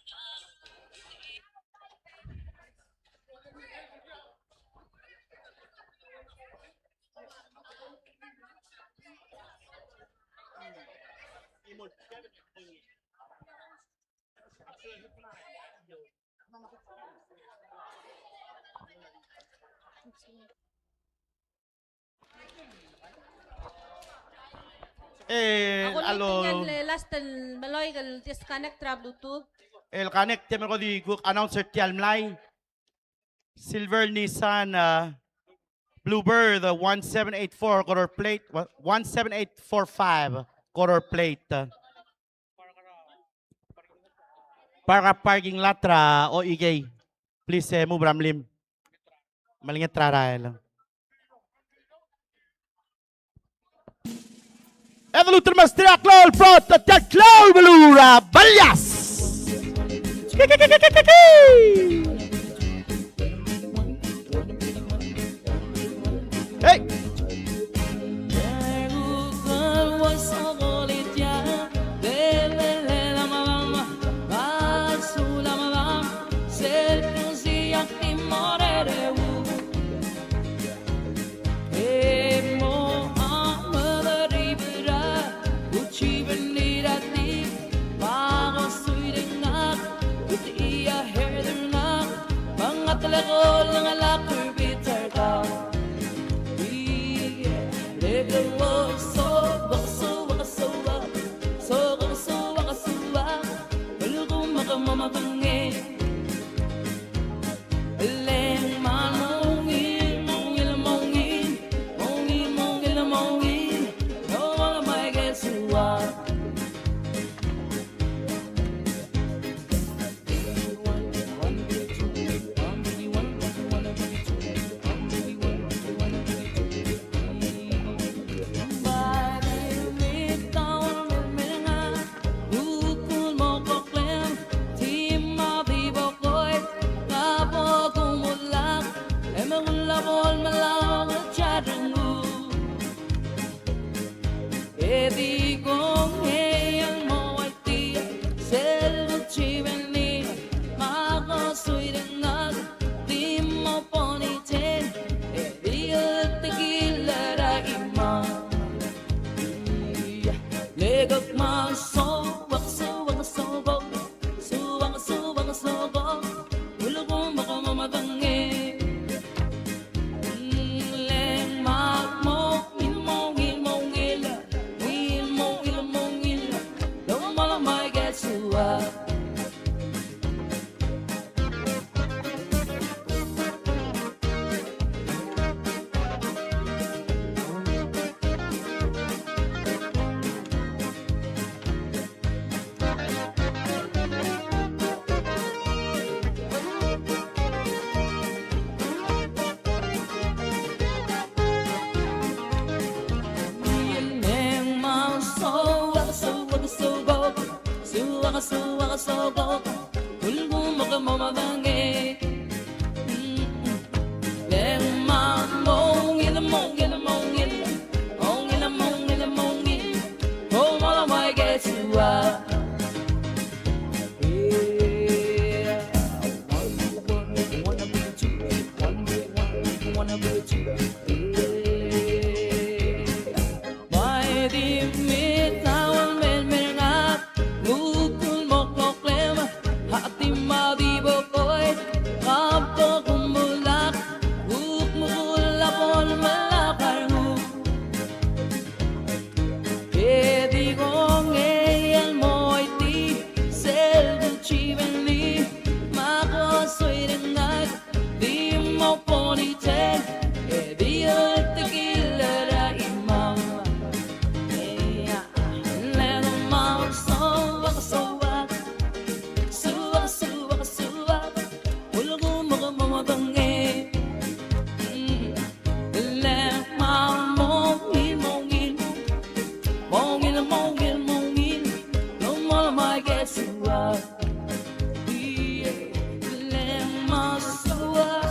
[SPEAKER 1] Ako
[SPEAKER 2] Alo.
[SPEAKER 1] last Maloy disconnect Bluetooth.
[SPEAKER 2] El connect te ko di guk announcer tial mlay. Silver Nissan Bluebird 1784 color plate 17845 color plate. Para parking latra o igay. Please move ramlim. Malingit trarael. Evolution Master Cloud Front at Cloud Belura Balyas. Hey!
[SPEAKER 11] suwaka ulgu maka mama dange leng ma mong in the mong in the mong in mong in the mong in the mong in oh mama my get you up wanna be you wanna be you my deep mid tawal men mengat mukul mok lem hati madi bokoy kapto kumulak mukul malakar hu edi gong el moiti sel chiveni mako soirenag di mo ponytail edi tequila ra imam let mom suwak ulgu mama bange let mom mongin no more my guess suwak let mom suwak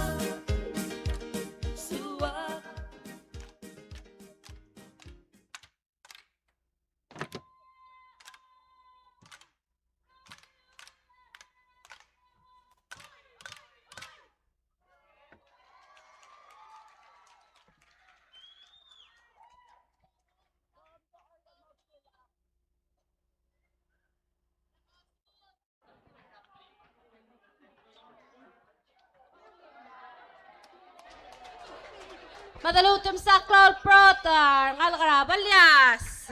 [SPEAKER 1] Madalutom sa Cloud Protar, ngalakara balyas.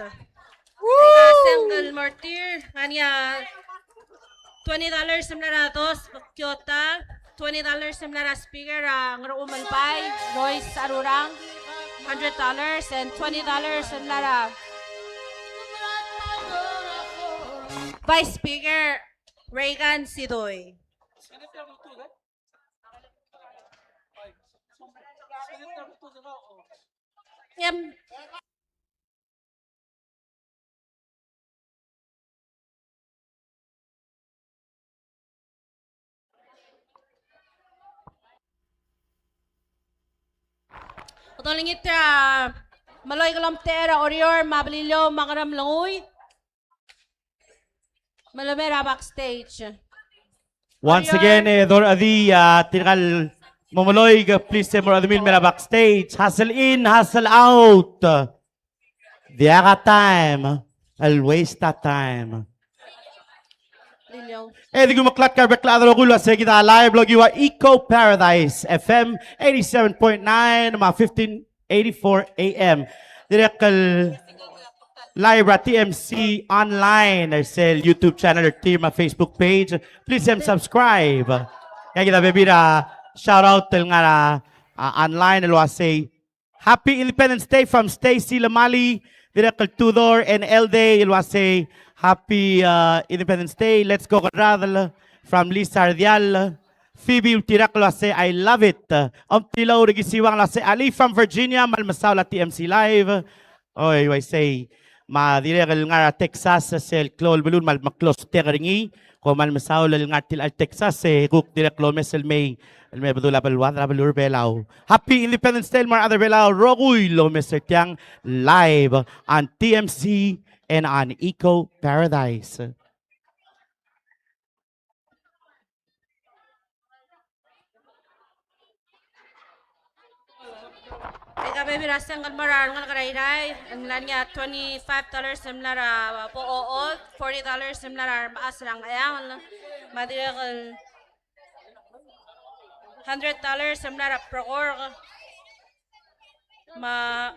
[SPEAKER 1] Nga single mortir, kanya $20 semlara dos, Kyota, $20 semlara speaker, ang umalpay, Royce Arurang, $100, and $20 semlara Vice Speaker, Reagan Sidoy. Yam. Utoling itra maloy kalam tera orior mabalilo makaram langoy. Malomera backstage.
[SPEAKER 2] Once again, tinakal Momoloy, please say more admin mera backstage. Hustle in, hustle out. Diaga time. I'll waste that time. Di gumaklat ka bekla adro sa kita live blog yung Eco Paradise FM 87.9 mga 1584 AM. Direkal live at TMC online sa YouTube channel or team Facebook page. Please subscribe. Kaya kita bebira shout out till nga online alo say Happy Independence Day from Stacy Lamali, Direkal Tudor and Elde alo say Happy Independence Day. Let's go Radal from Lisa Ardial. Phoebe Tiraklo say I love it. Tilo Regisiwang la say Ali from Virginia malmasaw la TMC live. Oy, I say ma direkal nga Texas sa Clol Balloon mal maklos teringi ko malmasaw la nga til al Texas kuk direklo mesel may may badula balwadra balur Belau. Happy Independence Day mga other Belau. Roguy lo Mr. Tiang live on TMC and on Eco Paradise.
[SPEAKER 1] Ika baby rasang kalmarar ng karayray. Ang lanya $25 semlara po oo, $40 semlara maasrang ayang. Madirakal $100 semlara prokor. Ma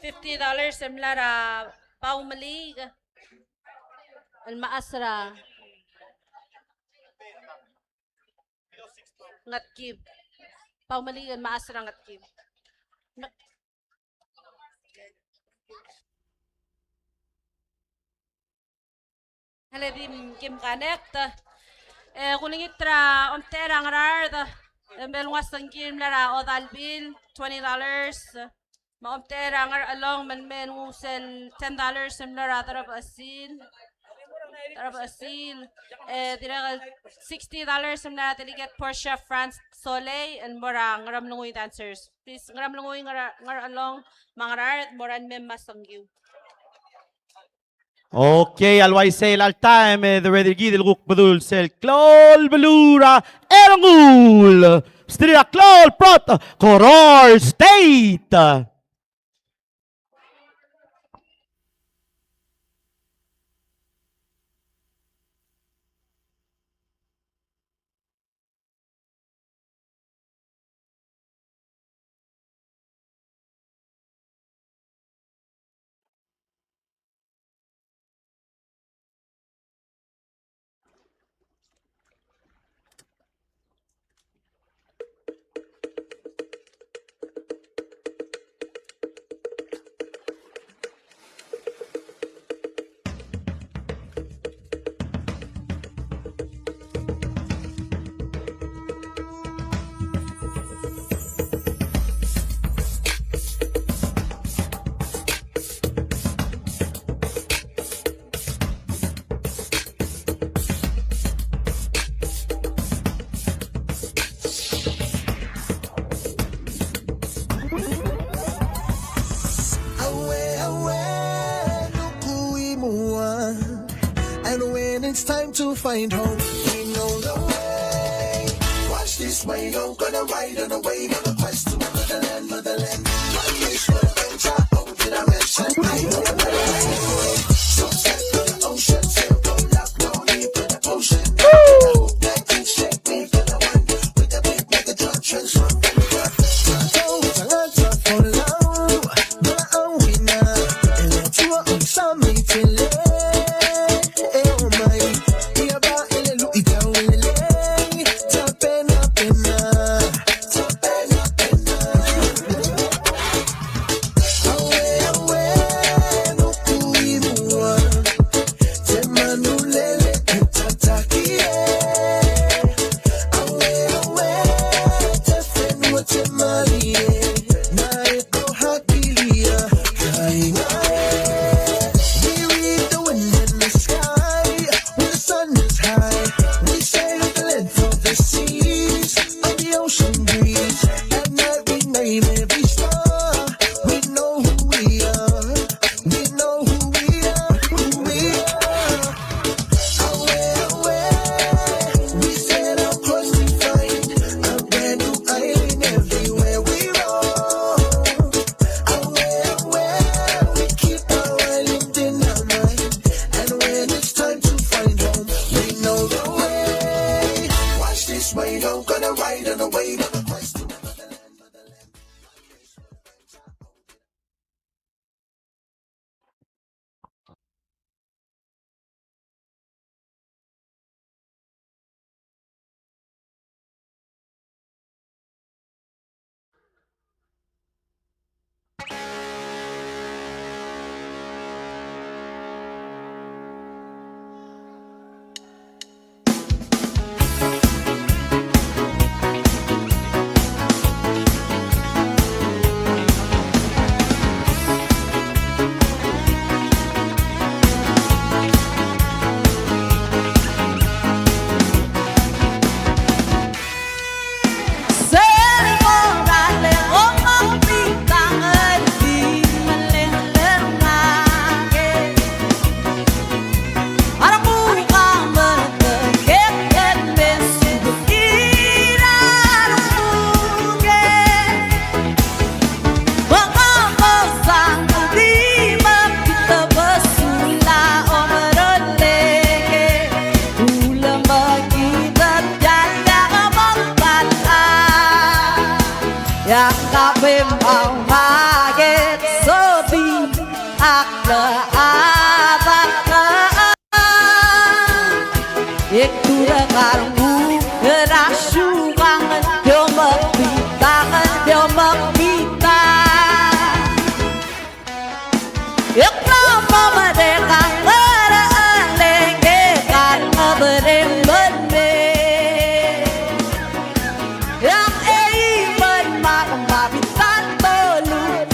[SPEAKER 1] $50 semlara paumalig. Al maasra. Ngatkib. Paumaligan maasrang at kim. Haladim kim connect. Kuning itra tera ngarard. Belungas ng kim lara o dalbil $20. Maomtera ngar along man men ngusel $10 simlar tarap asin. Tarap asin. Tira $60 simlar tiliget Portia France Soleil and mora ngaram lungoy dancers. Please ngaram lungoy ngar along mangarar moran mem masangyu.
[SPEAKER 2] Okay, alway sail al time, the ready gid el ruk bedul sel klol belura erngul. Stria klol prot Courtyard State.
[SPEAKER 13] And when it's time to find home, we know the way. Watch this way, I'm gonna ride on the wave on a quest to motherland, motherland. One wish for adventure, oh, did I mention? I know the way. So step to the ocean, sail, go lock, no need for the potion. I hope that can shake me for the one with the big mega drop transform. For love, but I'm winner. And let's do it on some meeting.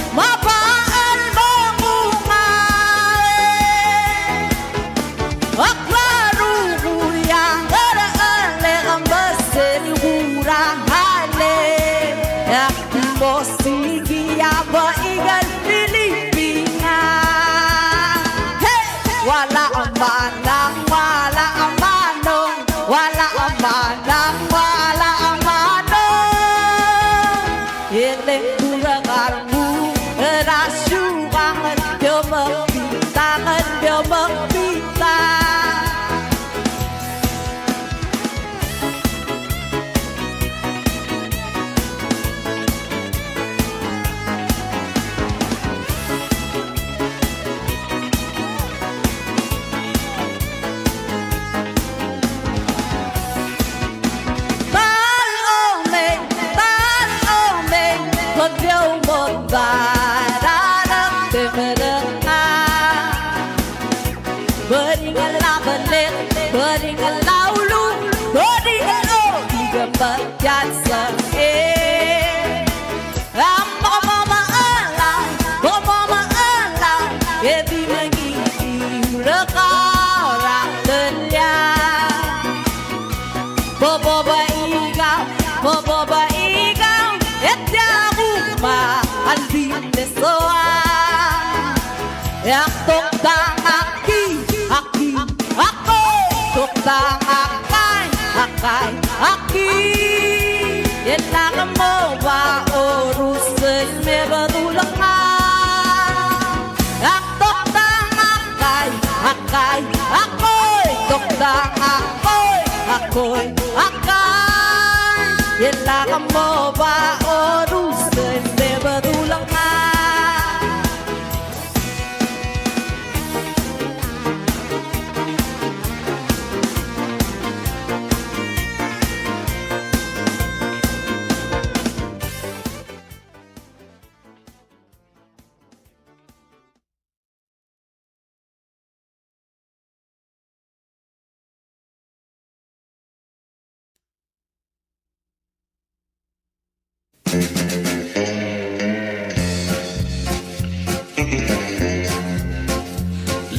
[SPEAKER 11] Yang magpita Kanyo magpita Con yêu một và đã đắm để về được Beringatlah belit, beringatlah ulu, beringatlah tiga pecat sengit. Mama Allah, ebi menggigit rekarang lenyap. Bobo baigau, etya rumah albin desoa. Yak tok tang aki, ako tok tang akai, aki. Yan lang mo ba urusin me betulang nga. Yak tok tang akai, ako'y tok tang ako'y akai. Yan lang mo ba urusin me betulang nga.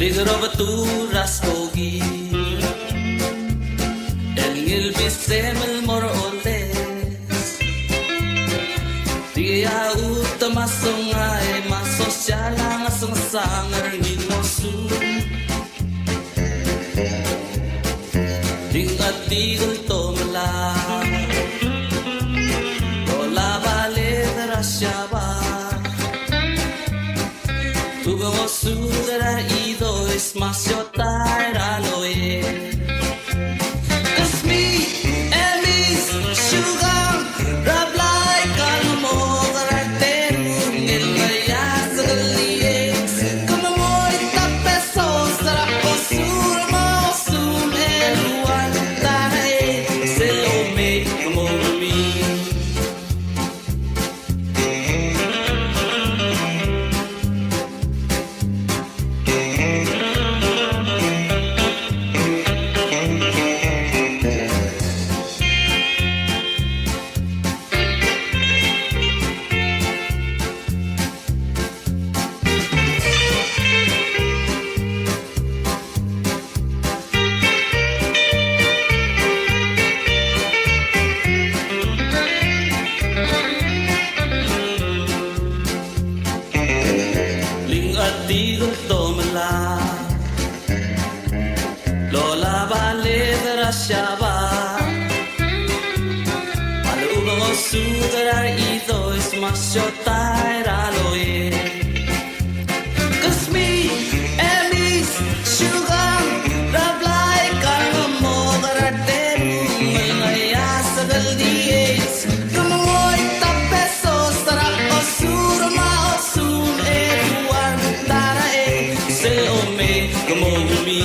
[SPEAKER 12] Ligger over turas kogi El ngilbisemel mor oles Dia utama sungai Masosyalang asang-sangar nginosu Dingat tigol tomelang Ola bale rasyaba Tugo sudara ido es masyo taraloe Cause me and me's sugar Rab like kalmo Garateru Ngilmaya sa galiyes Kama mo itapeso Sarap ko surma o sumeruan Tahay selome kumumi Tigol tomela Lola bale rasyaba Malubang o sudara ito is masyo tairaloe Cause me and me's sugar Rab like kalmo Garateru Malaya sa galdies Kamoy tapeso Sarap o surma o sumeruan Selome kumumi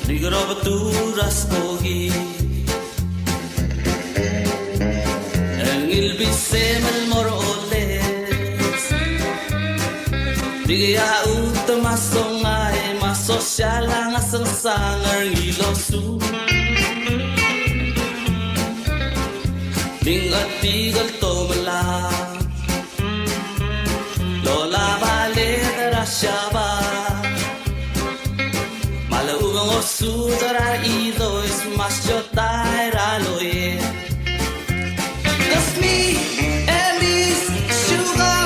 [SPEAKER 12] Ligro baturas kogi El ngilbisemel mor oles Digaya utama songai Masosyalang asang-sangar ngilosu Dingat tigol tomelang Lola bale rasyaba Malaugang o sudara ito is masyo tairaloe Cause me and me's sugar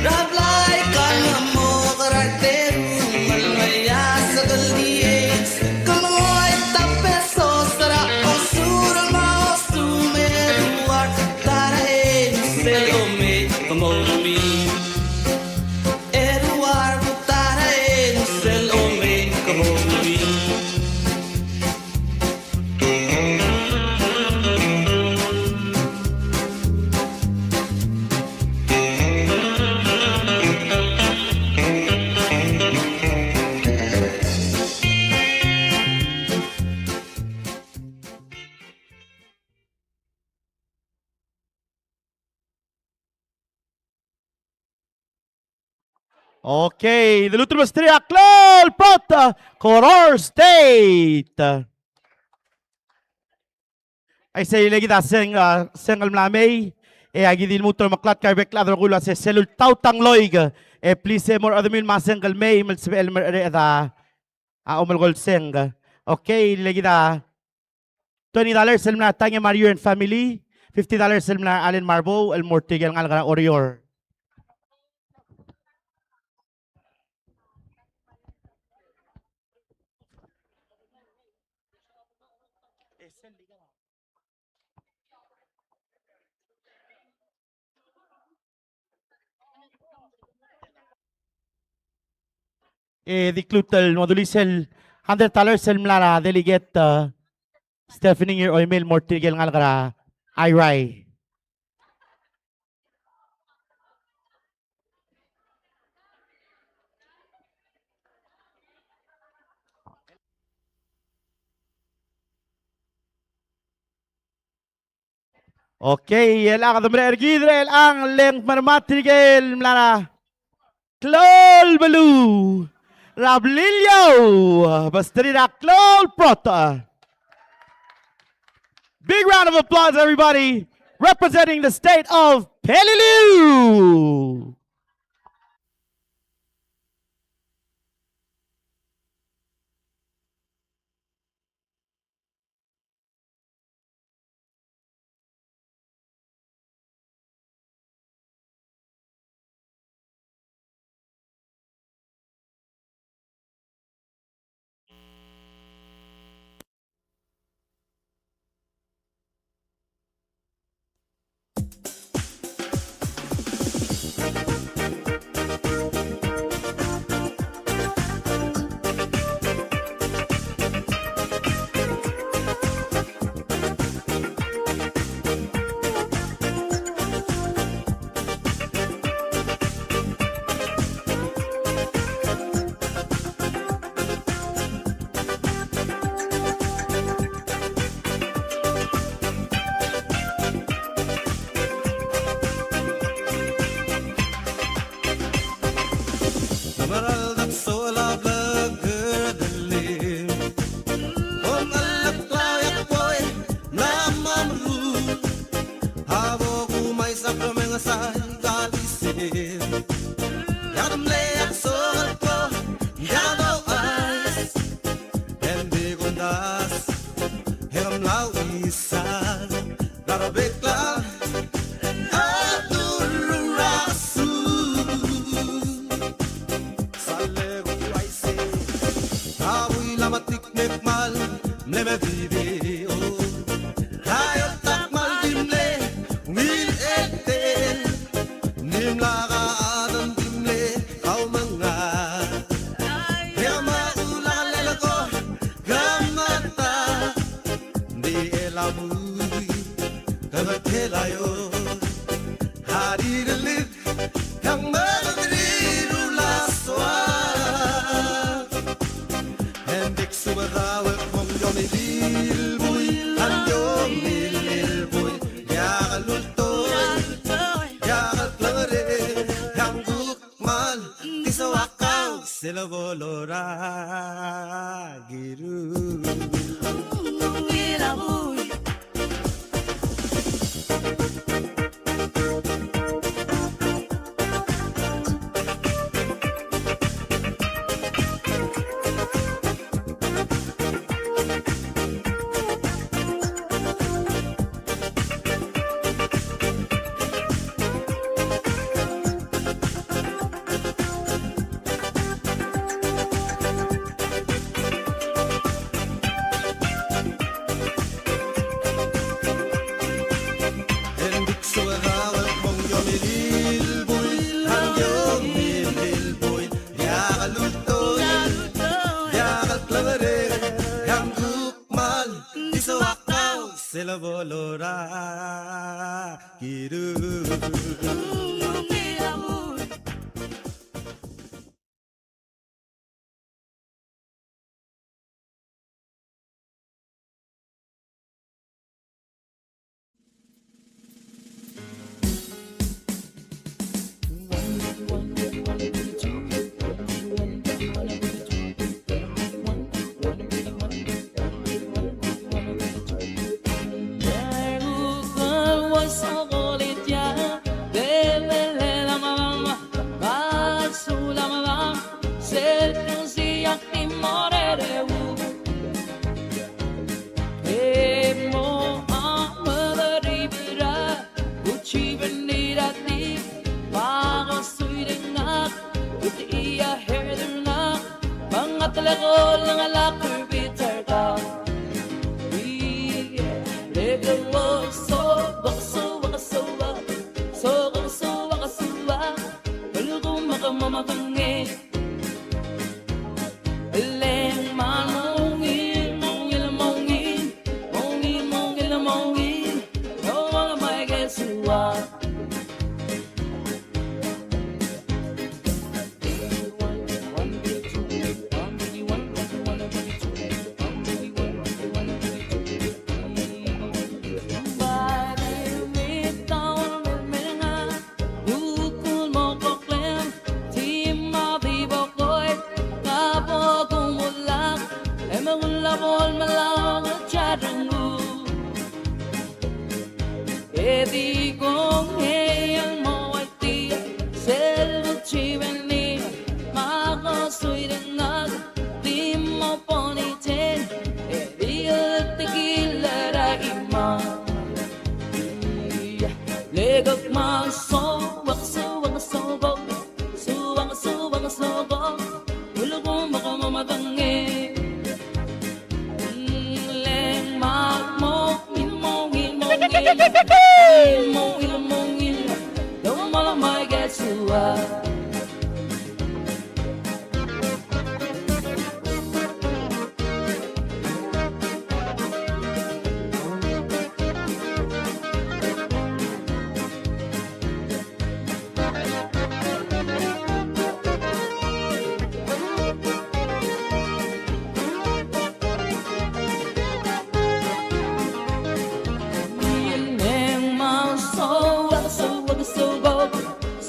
[SPEAKER 12] Rab like kalmo Garateru Malmaya sa galdies Kamoy tapeso Sarap o surma o sumeruak Tarahin selome kumumi Eduardo
[SPEAKER 2] Okay, the Luther Mastria Klol Prota Koror State. Ay say lagi ta sengal mlamay. Agidil mutor maklat kay bekla drogula se selul tautang loig. Please say more other mil masengal may mel sebe elmer da. Omal gol seng. Okay, lagi ta $20 selmna tanya Mario and family. $50 selmna Allen Marbo el Mortigal ngal kana Orior. Di klutel modulisel $100 selmna delegate Stephanie Year Oimel Mortigal ngal kana Irai. Okay, el ang dumre ergidre el ang leng marmatrigel mlara. Klol Belau. Rablilio. Bastrida Klol Prota. Big round of applause, everybody. Representing the state of Peleliu.
[SPEAKER 11] ko lang alak bitter ka. Lega mo soba soba soba soba soba soba Lugo makamamatangi Leng manungin mongil mongin mongil mongil mongil Oh wala may gesuwa Edi con el moati selvu chiveni mago suirenag dimo ponytail edi tequila ra ima legak ma sobak sobak sobak subak subak sobak ulugo makamatangi leng mag mo imongin mongil mongil don't wanna my get you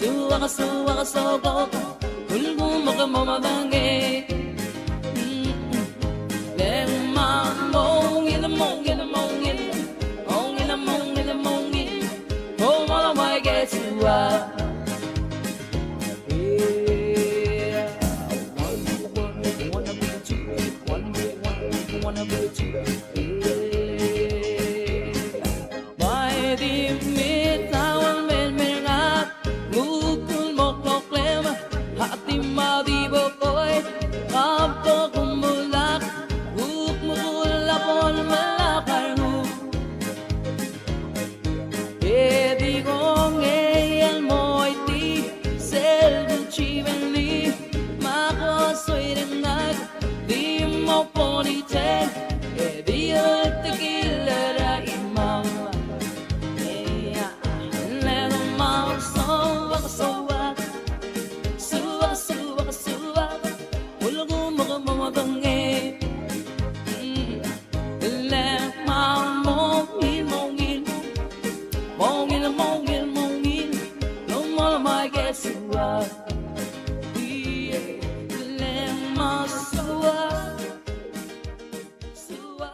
[SPEAKER 11] Suwaka suwaka Kulgu makamamatangi Leng ma mongil mongil mongil Mongil mongil mongil Oh mala may get you Wanna be two By the midtown hati madi bokoy kapto kumulak huk mukula pon malakar hu edi gong el moiti sel chiveni mako soirenag di mo ponytail edi tequila ra imam lelo mau so matangi Leng ma mongil mongil Mongil mongil mongil No more my guess you are Leng ma suwa Suwa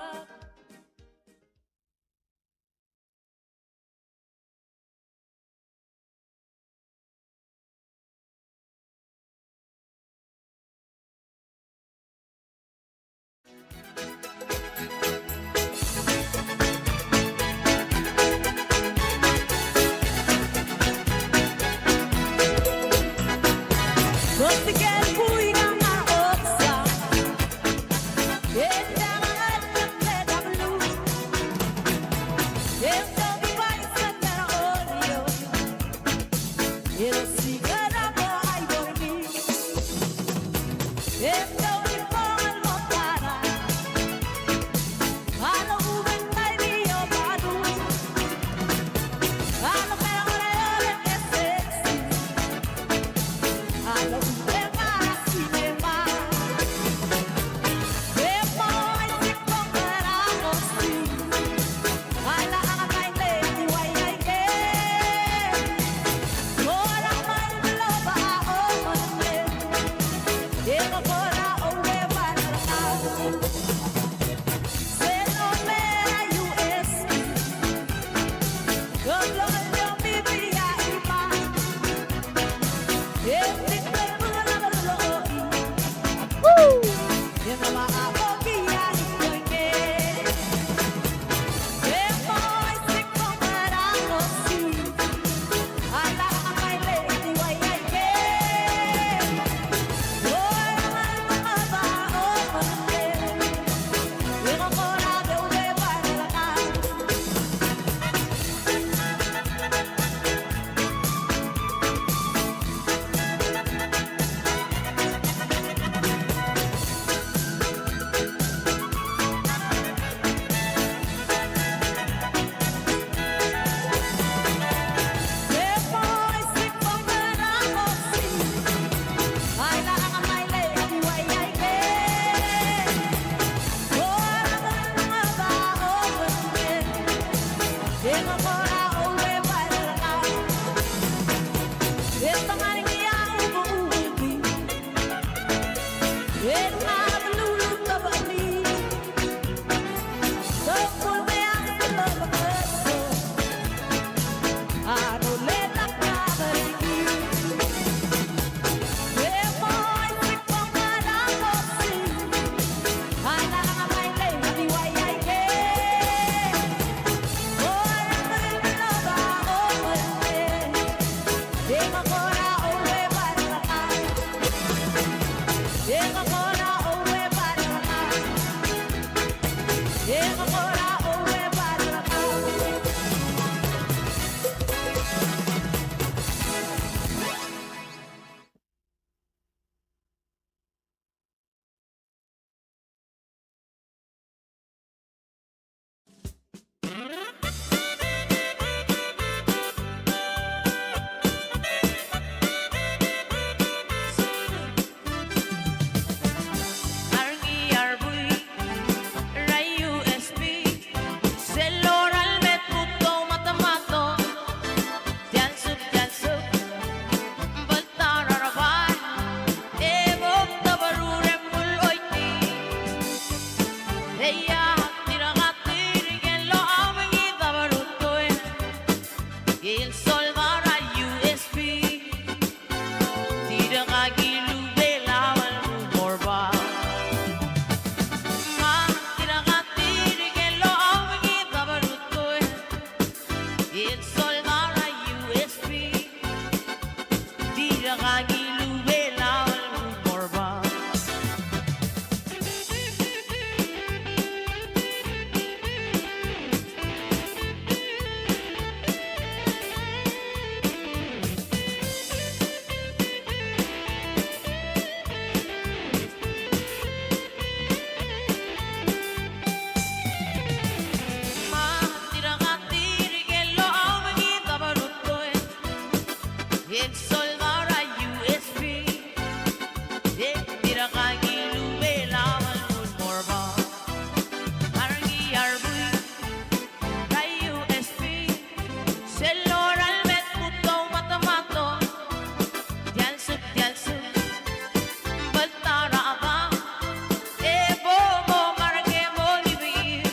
[SPEAKER 11] Ed malulu tabali. So come a love so. Ano le takabari. E moi si pomara kosi. Ana nga may lay di way ay ke. Ora may lova owe. E makora owe para ka. E makora owe para ka. E makora owe para ka. Argi arbui, rayu SP, seloral met puto matamato, tiansuk, baltararabai, evok tabarurem muloiti, eya tiragatir gelo amangi tabarutoy, il solvara USP, tiragagilu belawal morba. Ma tiragatir gelo amangi tabarutoy, il solvara USP, tiragagilu belawal morba. Ma tiragatir gelo amangi tabarutoy, il solvara USP, tiragagilu belawal morba. Argi arbui, rayu USP, seloral met puto matamato, tiansuk, baltaraba, evo mo marge mo libir.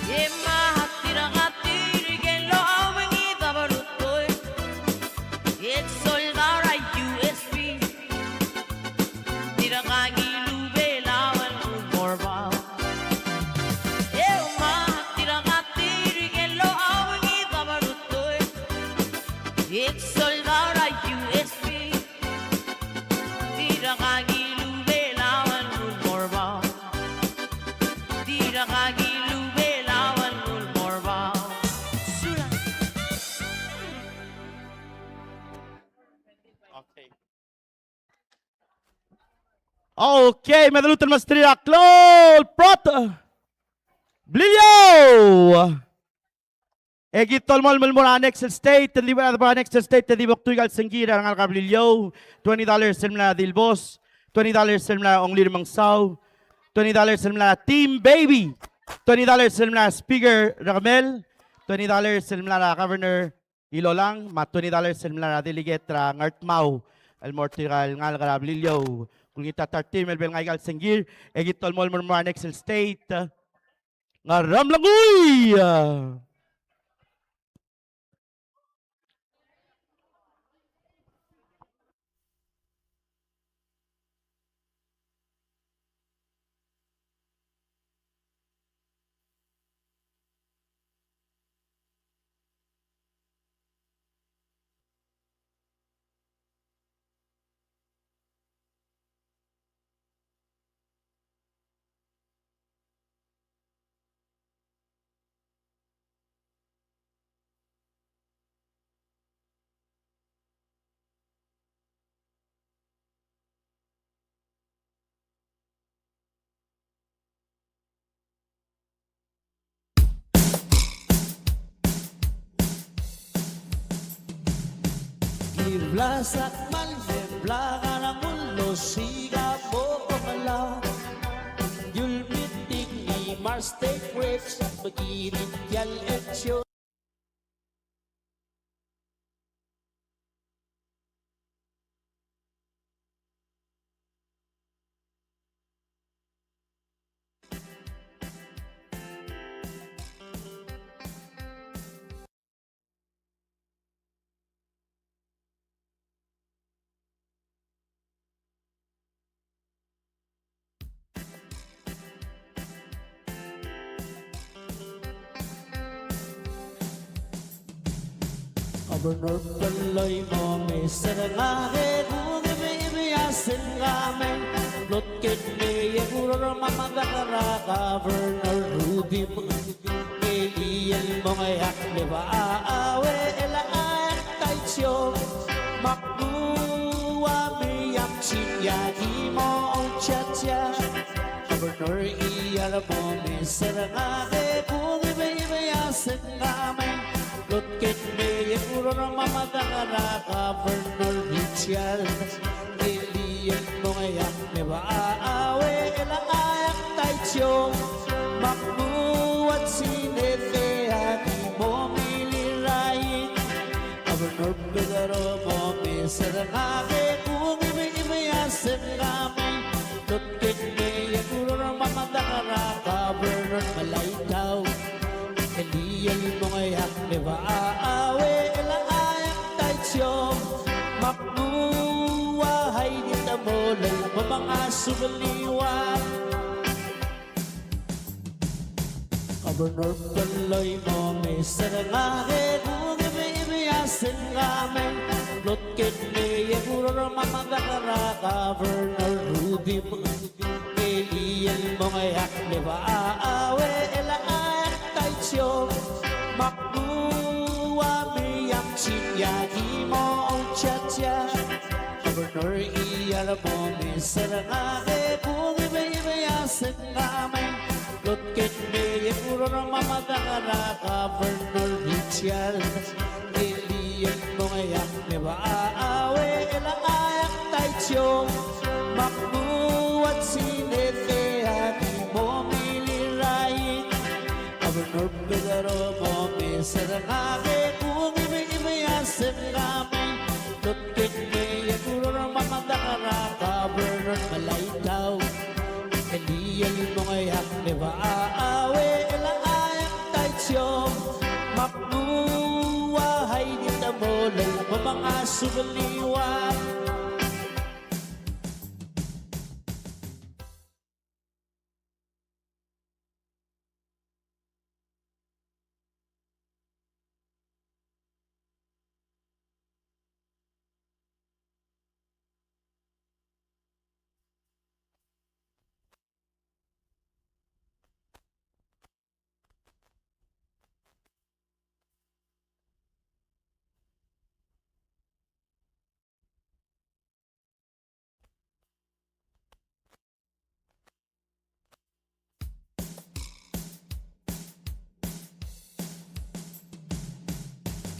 [SPEAKER 11] Yema tiragatir gelo amangi tabarutoy, il solvara USP, tiragagilu belawal morba. Yema tiragatir gelo amangi tabarutoy, il solvara USP, tiragagilu belawal morba. Tiragagilu belawal morba. Sula.
[SPEAKER 2] Okay, Medalutan Mastrira, Klol, Proto, Blilyo! Egit tolmol mulmura next state, and liba ba next state, and libok tuigal senggira ang alkablilyo, $20 silmla dilbos, $20 silmla onglir mangsaw, $20 silmla team baby, $20 silmla speaker Ramel, $20 silmla governor Ilolang, mat $20 silmla delegate ra ngartmau, almortigal ngal karablilyo, kung itatartim elbel ngaigal senggir, egit tolmol mulmura next state, ngaramlanguy!
[SPEAKER 11] Iblasak man neblaga ng mundo siga po pamala Yulmiting ni Mars take rates Magirit yan etsyo
[SPEAKER 3] Gobernador Paloy mo may sarangake kung ibiyasin kami Lutkin may yaguro mamadakara Gobernador Rudy mo iyan mo ngayak di ba aawe elaak taitsyo Makluwa miyam sinyagi mo ang tiyatya Gobernador iyara mo may sarangake kung ibiyasin kami Lutkin may yaguro mamadakara Gobernador Richard iliyan mo ngayak di ba aawe elaak taitsyo Makluwat sinete di mo milirayin Gobernador Pedro mo may sarangake kung ibiyasin kami Lutkin may yaguro mamadakara Gobernador Malaydaw Kaliyan mo ngayak di ba aawe ilaayak taitsyo Makluwahay dita mo lang mga subaliwan Gobernador Paloy mo may sarangake kung ibiyasin kami Lutkin may yaguro mamadakara Gobernador Rudy mo iliyan mo ngayak di ba aawe ilaayak taitsyo Makluwa miyam sinyagi mo ang tiyatya Gobernador iyara mo may sarangake kung ibiyasin kami Lutkin may yaguro mamadakara Gobernador Richard iliyan mo ngayak di ba aawe ilaayak taitsyo Makluwat sinete di mo milirayin Gobernador Pedro mo may sarangake kung ibiyasin kami Lutkin may yaguro mamadakara Gobernador Malaydaw Kaliyan mo ngayak di ba aawe ilaayak taitsyo Makluwahay dita mo lang mga subaliwan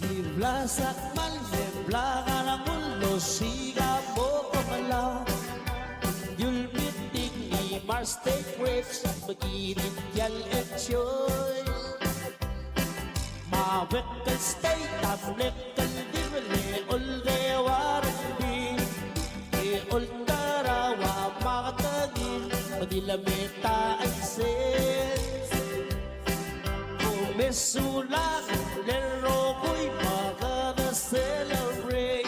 [SPEAKER 3] Iblasak man nebla ka ng mundo siga mo kumala Yulmitig ni Mars take grapes Magirit yal et choy Mawek kal stay tablet kal divele Ol dewaran di ol tarawa makatagin Madilameta ay sen Umesulang lero ko'y celebrate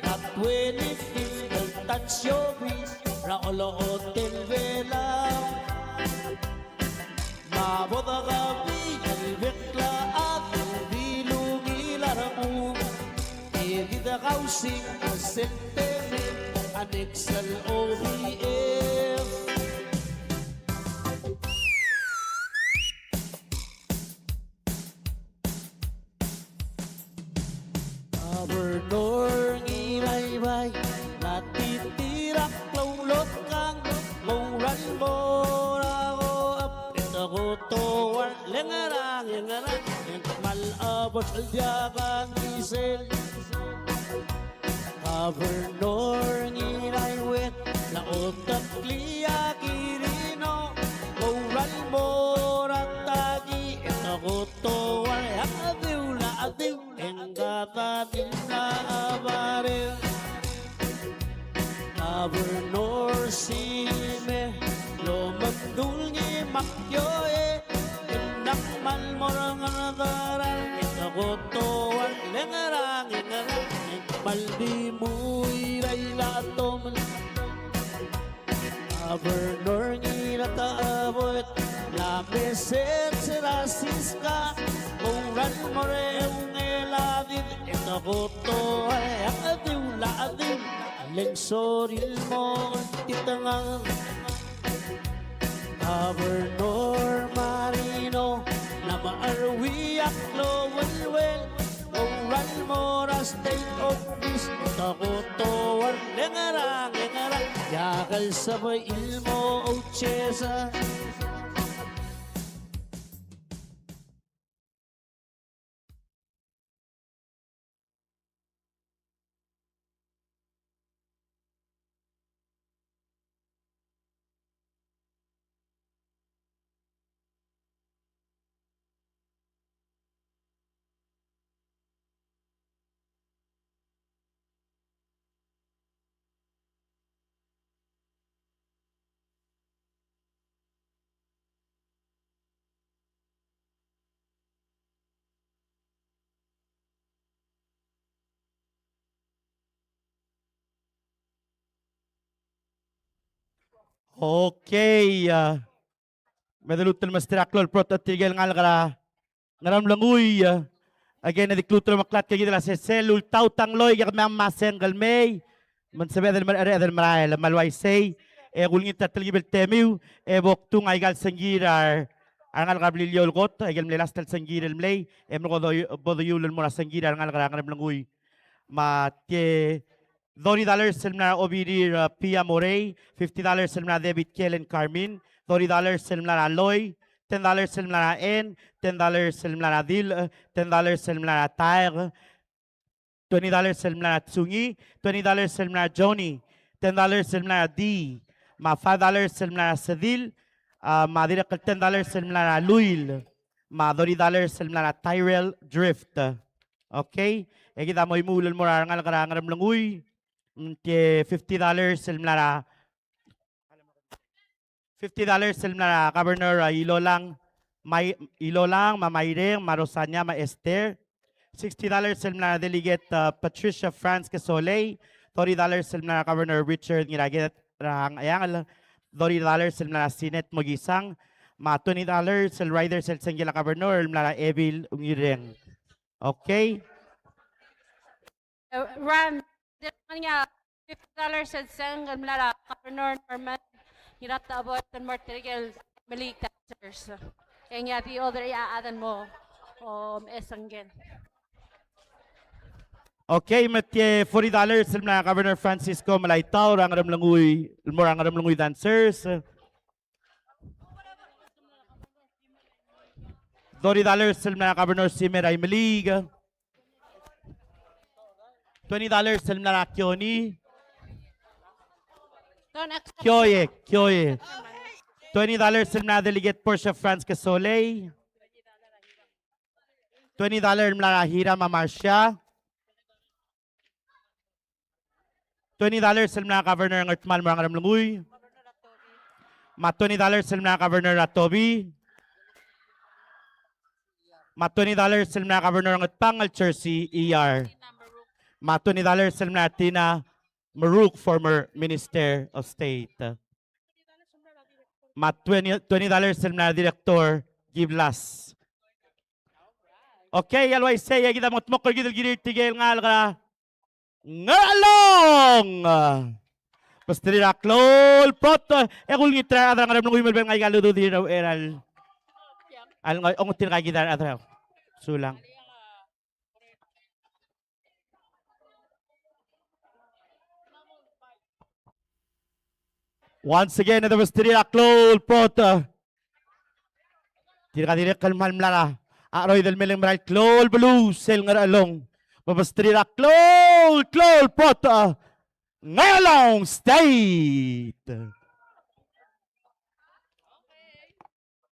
[SPEAKER 3] at 25th Olechotel Olechotel Belau Maboda kami albekla at dilungilaramo Egida kausing sentiment anexal OBF Gobernador ngilaybay natitirak laulot kang mauran mo ako apit ako towar lengarang malabot aljakan isel Gobernador ngilaywet laotak liya kirino mauran mo ratagi ako towar adiw na adiw Engkata na abaril Gobernador sime Lomagdul ni makyoe Enak malmorang nadaral Ikakotoan lengarang ingarang Maldi muy raylatom Gobernador ngilataabot Lameset serasis ka Mauran moreong eladid
[SPEAKER 4] Nakoto ay adiw la adiw lengsoril mo titangang Governor Marino na maarwiyak lo well Oran Mora State Office Nakoto ang lengarang yakal sabay ilmo o chesa
[SPEAKER 2] Okay. Medalutan mastiraklol prototigel ngal kara ngaram languy. Again, nadikluto maklat kay gidala sa selul tautang loy yak mam masen galmay. Man sabi adal maray la malway say e gulngit tatlgibel temiu e boktung ay gal sangirar angal kabliliol got ay gal mlelas tal sangirel mlay e mo bodoyul mo na sangirar ngal kara ngaram languy. Ma te $30 selmna Obidir Pia Morey, $50 selmna David Kellen Carmin, $30 selmna Aloy, $10 selmna N, $10 selmna Dil, $10 selmna Tair, $20 selmna Tsungi, $20 selmna Johnny, $10 selmna D, ma $5 selmna Sedil, ma direct $10 selmna Luil, ma $30 selmna Tyrell Drift. Okay? E kita mo imulol mo rangal karangaram languy. $50 selmlara $50 selmlara Governor Ilolang Mamayreng Marosanya Ma Esther. $60 selmlara Delegate Patricia France Casoley. $30 selmlara Governor Richard Ngiraget Rang Ayang. $30 selmlara Sinet Mogisang. Ma $20 sel Rider sel Senggila Governor Mlara Evil Ungireng. Okay?
[SPEAKER 1] Ram, nga $50 sa sang mlara Governor Norman hirata abot ng Martirigel Malik Taxers. Kaya nga the other iaadan mo esanggen.
[SPEAKER 2] Okay, matye $40 na Governor Francisco Malaytaw rangaram languy dancers. $30 na Governor Simer Aymelig. $20 na Kioni. Kyoye. $20 na Delegate Portia France Casoley. $20 na Hira Mamarsia. $20 na Governor Ngertmal Marangaram Lunguy. Ma $20 na Governor Ratobi. Ma $20 na Governor Ngertpangal Chersey ER. Ma $20 na Tina Maruk, former Minister of State. Ma $20 na Director Giblas. Okay, alway say, kita mo tmokol gidil gidir tigil ngal ka. Ngalong! Pastri raklol pot. Ekul ngitra adra ngarap nunguy melben ngay galudo diraw eral. Al ngay ongutin kay gidar adra. Sulang. Once again, the Pastri raklol pot. Tira direk kalmal mlara. Aroy del meleng maral klol belu sel ngaralong. Papastrira klol pot ngalong state.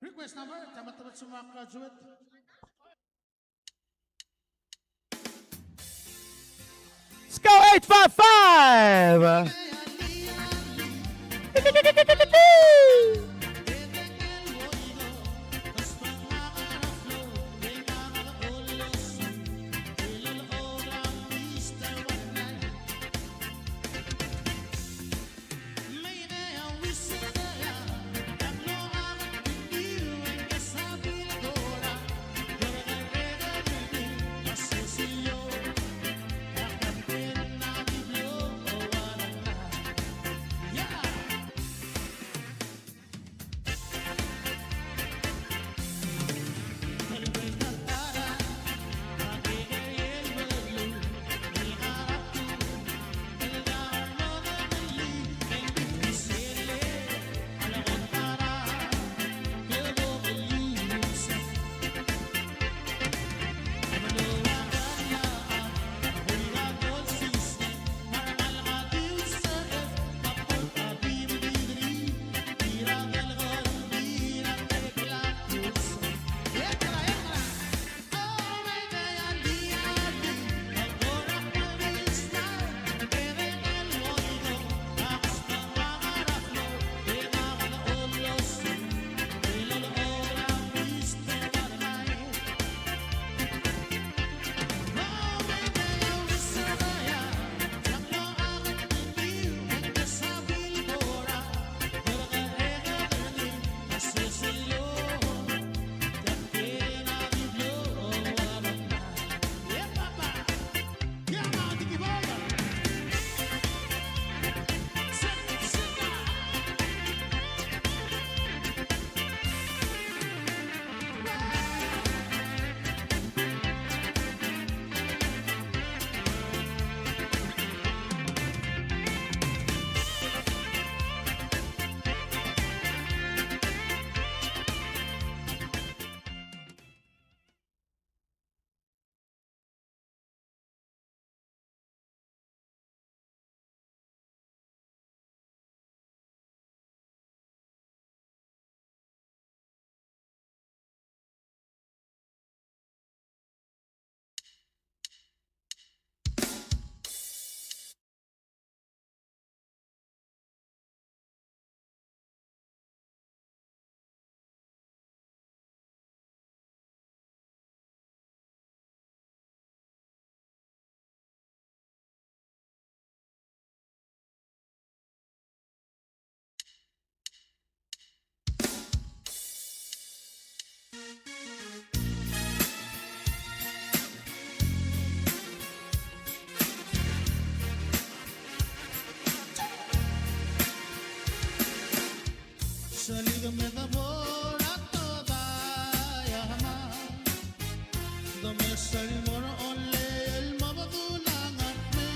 [SPEAKER 4] Request number, tamat-tamat sa mga graduate.
[SPEAKER 2] Let's go 855.
[SPEAKER 4] Salígame de amor a toda llama. Dame salmon ole el mabadulang at me.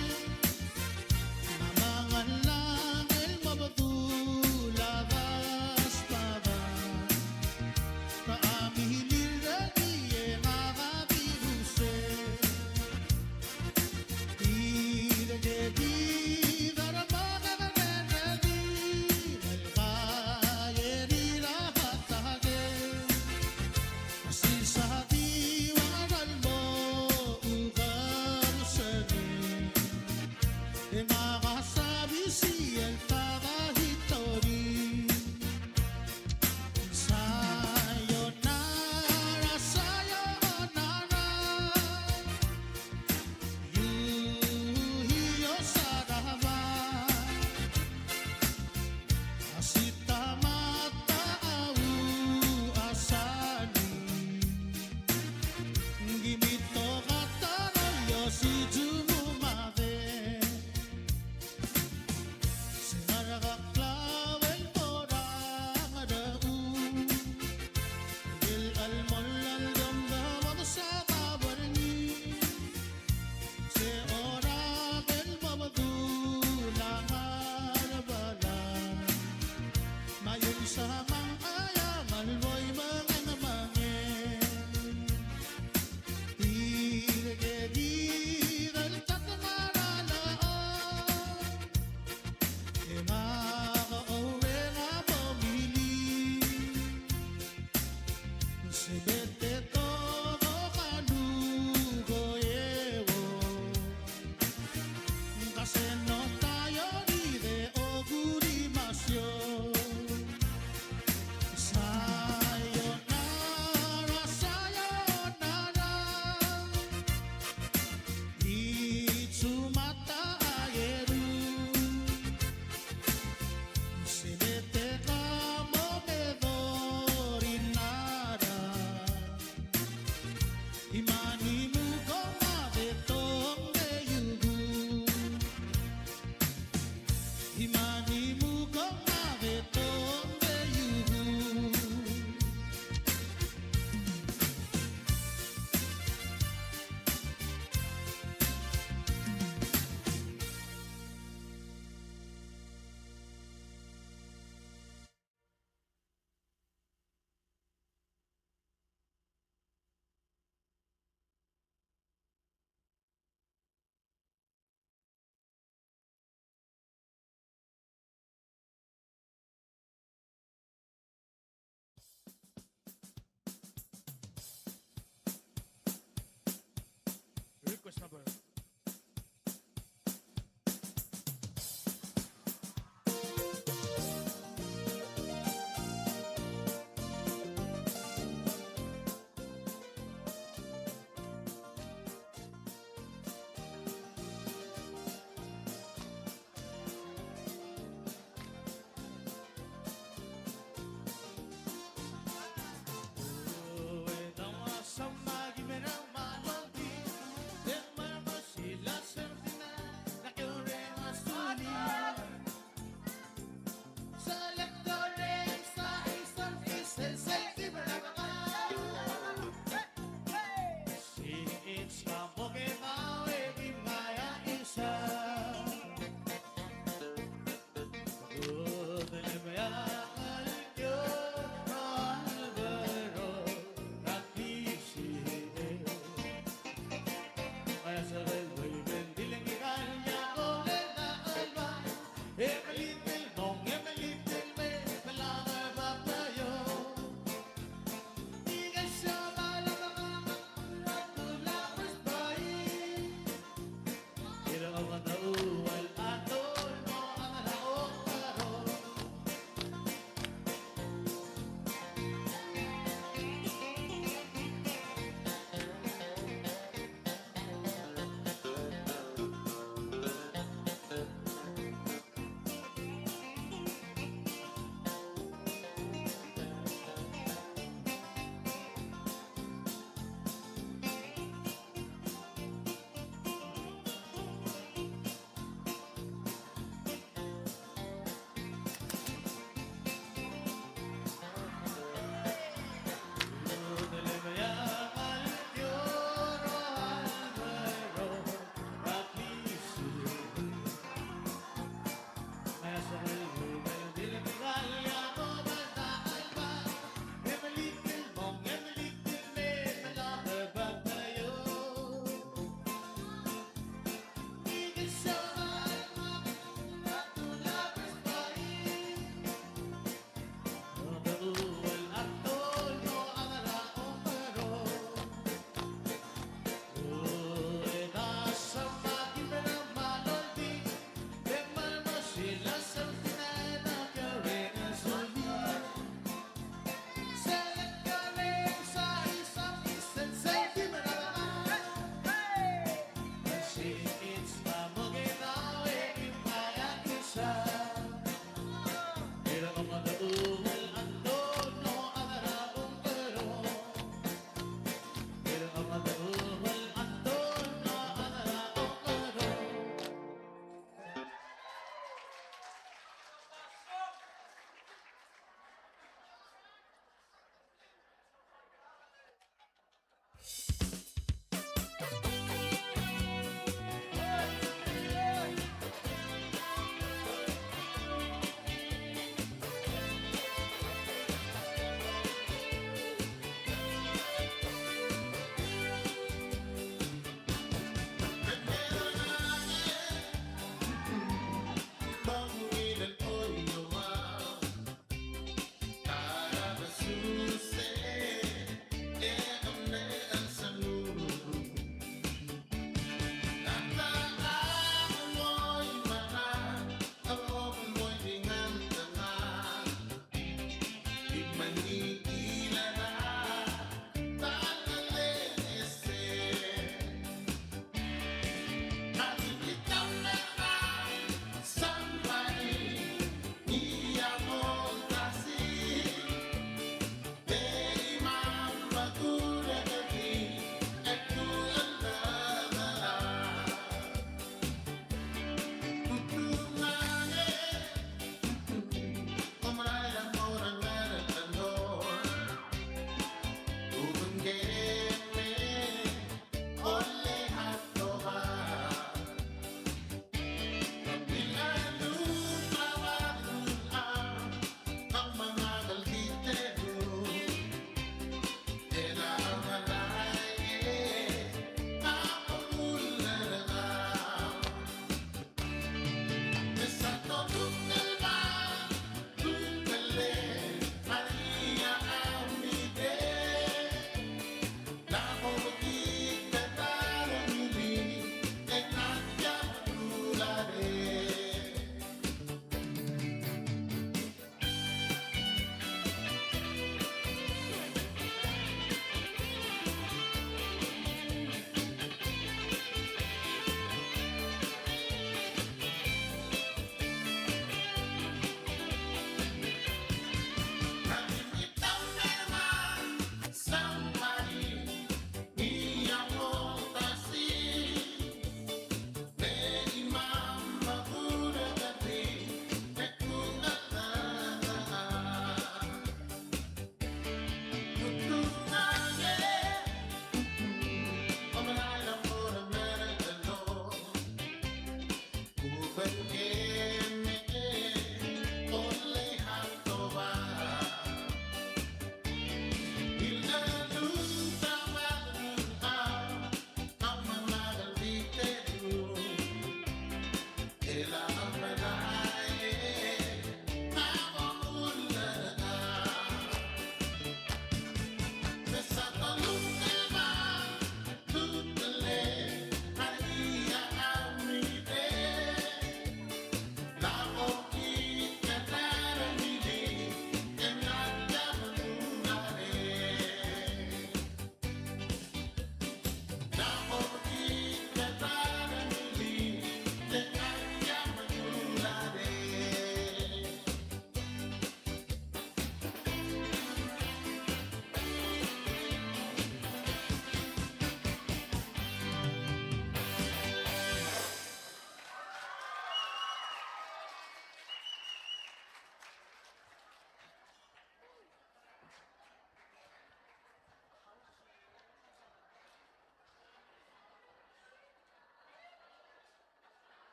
[SPEAKER 4] Namangan lang el mabadulabas pada. Kaami hilir na diye makabihuse. Ida jadi darama ka na di. Malkaya di raha.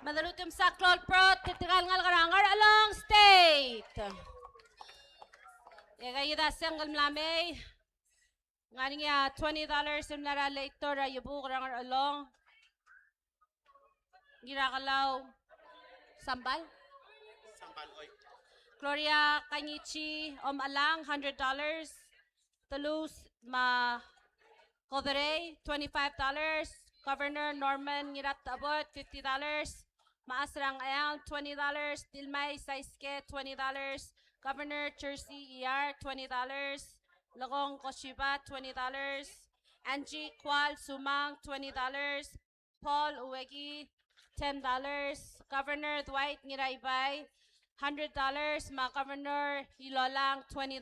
[SPEAKER 1] Madalutim sa Clol Pro, titigal ngal karangar along state. Yagayida single mlamay. Ngaring ya $20 simlara later yubu karangar along. Girakalaw sambal. Gloria Kanyichi alang $100. Toulouse ma Kodere $25. Governor Norman Ngirat Abot $50. Maasrang Ayang $20. Dilmay Saiske $20. Governor Jersey ER $20. Lagong Koshiba $20. Angie Kwal Sumang $20. Paul Uwegi $10. Governor Dwight Ngiraybay $100. Ma Governor Hilolang $20.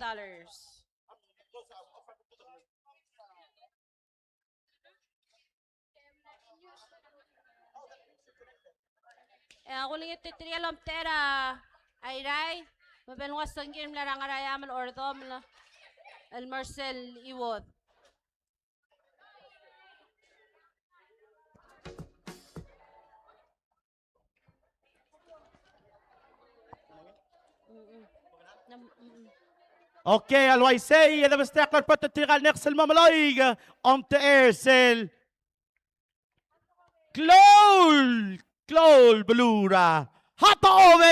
[SPEAKER 1] Ako lang yung titrialom tera ayray mabenwas sanggim larang arayam al ordom al Marcel Iwod.
[SPEAKER 2] Okay, الويسي إذا بستقر بتتغال نغسل مملايق on the air سيل كلول بلورا هطوبي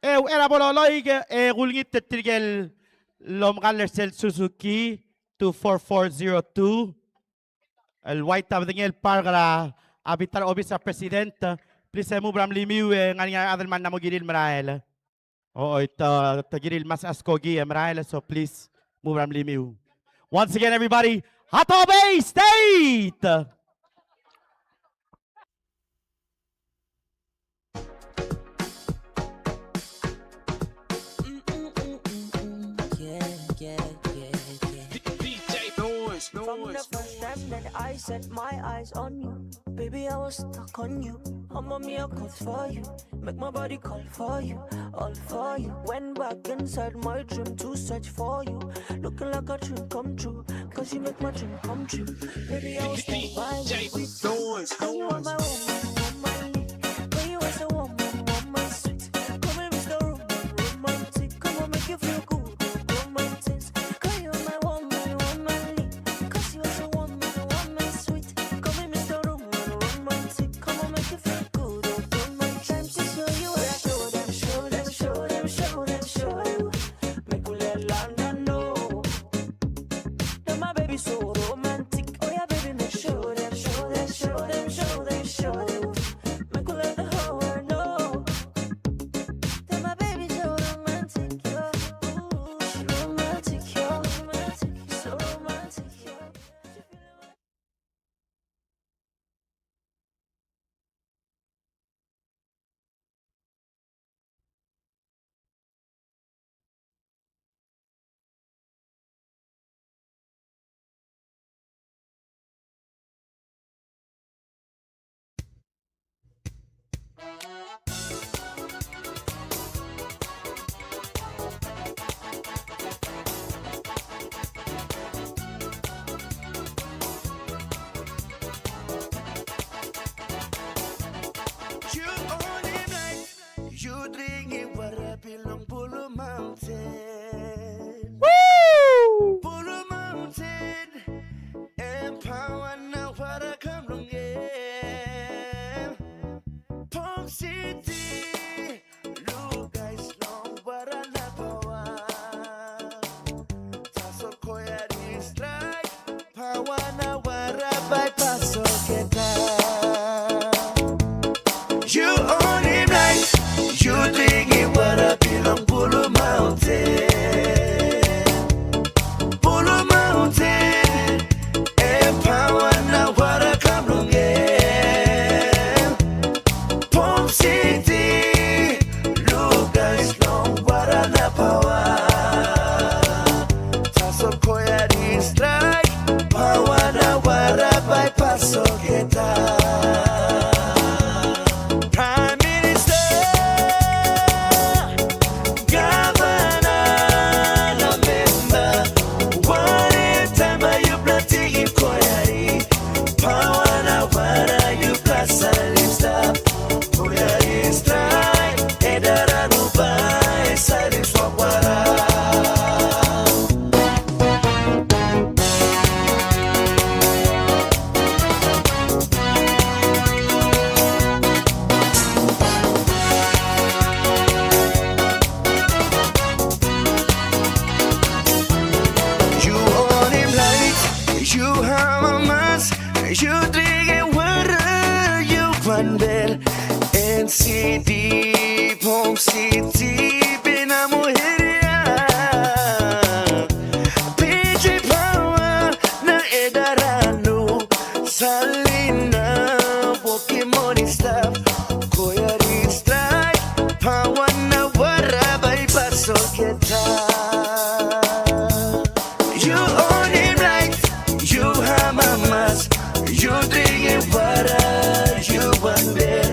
[SPEAKER 2] وإنا بولالايق غولغيت تتغال لومغالر سيل سوزوكي 24402 الوايت تابدنيل بارغرا abitar obis sa presidente please mo bram limiu ngani adal man namo giril marael ito giril mas askogi marael so please mo bram limiu once again everybody Hatobe State.
[SPEAKER 11] From the first time that I set my eyes on you, baby, I was stuck on you. I'm on me a call for you, make my body call for you, all for you. Went back inside my dream to search for you, looking like a dream come true, cause you make my dream come true. Baby, I was stuck by you, and you are my woman, but you was a woman, sweet. Come and Mr. Romantic, come on, make you feel good, romantic. Cause you are my woman.
[SPEAKER 13] Sit You drink it water, you wonder. NCD, Pom City, Binamuheria. PJ Power, na edarano. Salina, Pokemon stuff. Courtyard strike, Power na wara, bypass kita. You own it right, you have mamas, you drink it water, you wonder.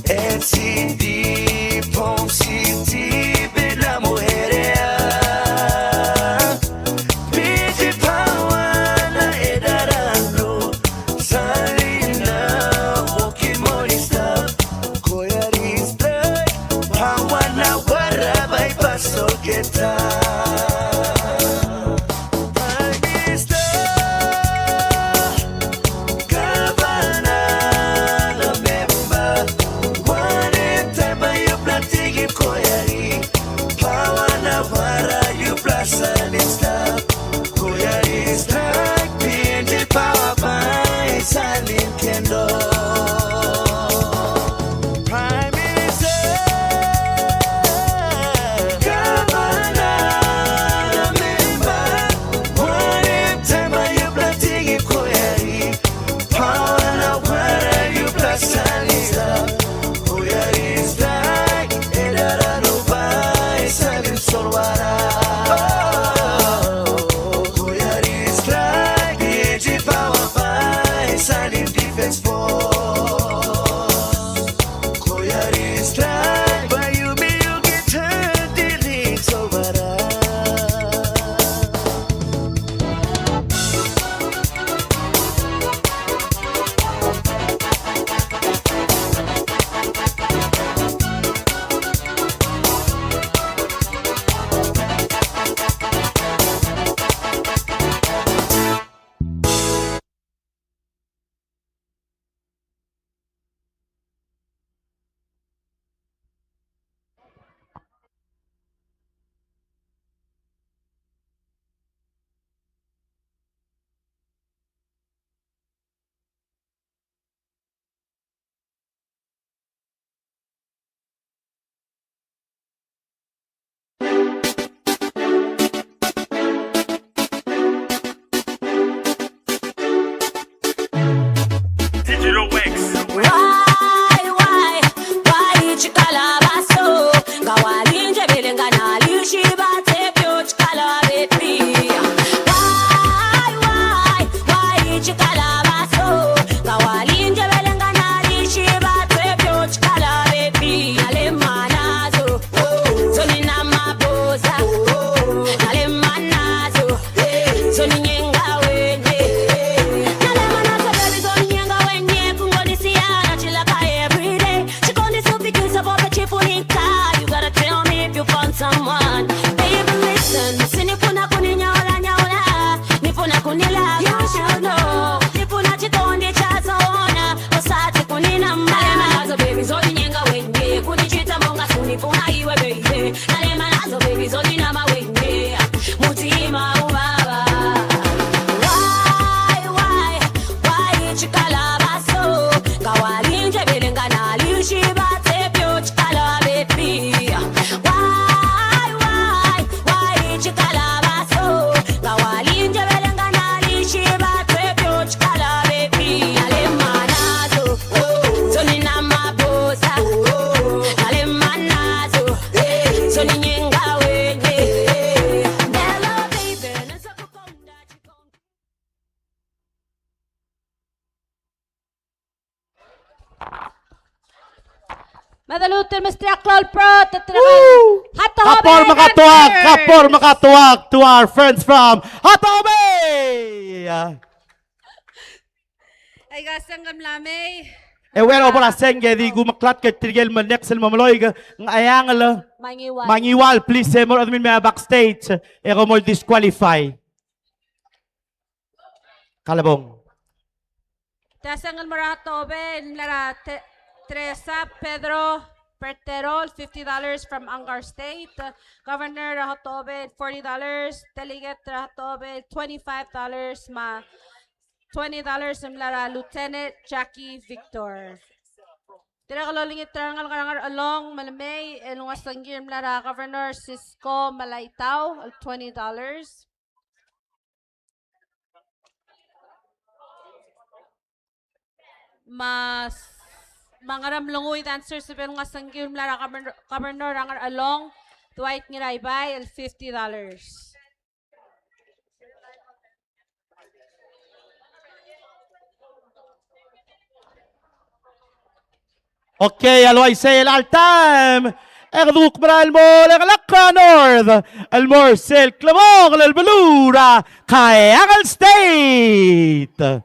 [SPEAKER 13] NCD, Pom City, Binamuheria. PJ Power na edarano. Salina, Pokemon stuff. Courtyard strike, Power na wara, bypass kita.
[SPEAKER 1] Madalutin Mr. Aklol Pro.
[SPEAKER 2] Kapor makatuwag! Kapor makatuwag to our friends from Hatobe!
[SPEAKER 1] Ay gasang gamlamay.
[SPEAKER 2] Bueno, por la senge di gumaklat kay Trigel Manek sel mamaloy ng ayang
[SPEAKER 1] Mangiwal.
[SPEAKER 2] Mangiwal, please mo admin may backstage. Eko mo disqualify. Kalabong.
[SPEAKER 1] Tasangan mo Hatobe. Lara Teresa Pedro Perterol, $50 from Angar State. Governor Hatobe, $40. Delegate Hatobe, $25. $20 semlara Lieutenant Jackie Victor. Tira kalolingit trangal karangar along malamay elungas tanggir mlara Governor Cisco Malaitaw $20. Mas mangaram lungoy dancer sa belungas tanggir mlara Governor rangar along Dwight Ngiraybay $50.
[SPEAKER 2] اوكي الويسيل على التايم اخذوك من المول اغلقها نورث المرسل كلموغ للبلورة كايغل ستيت.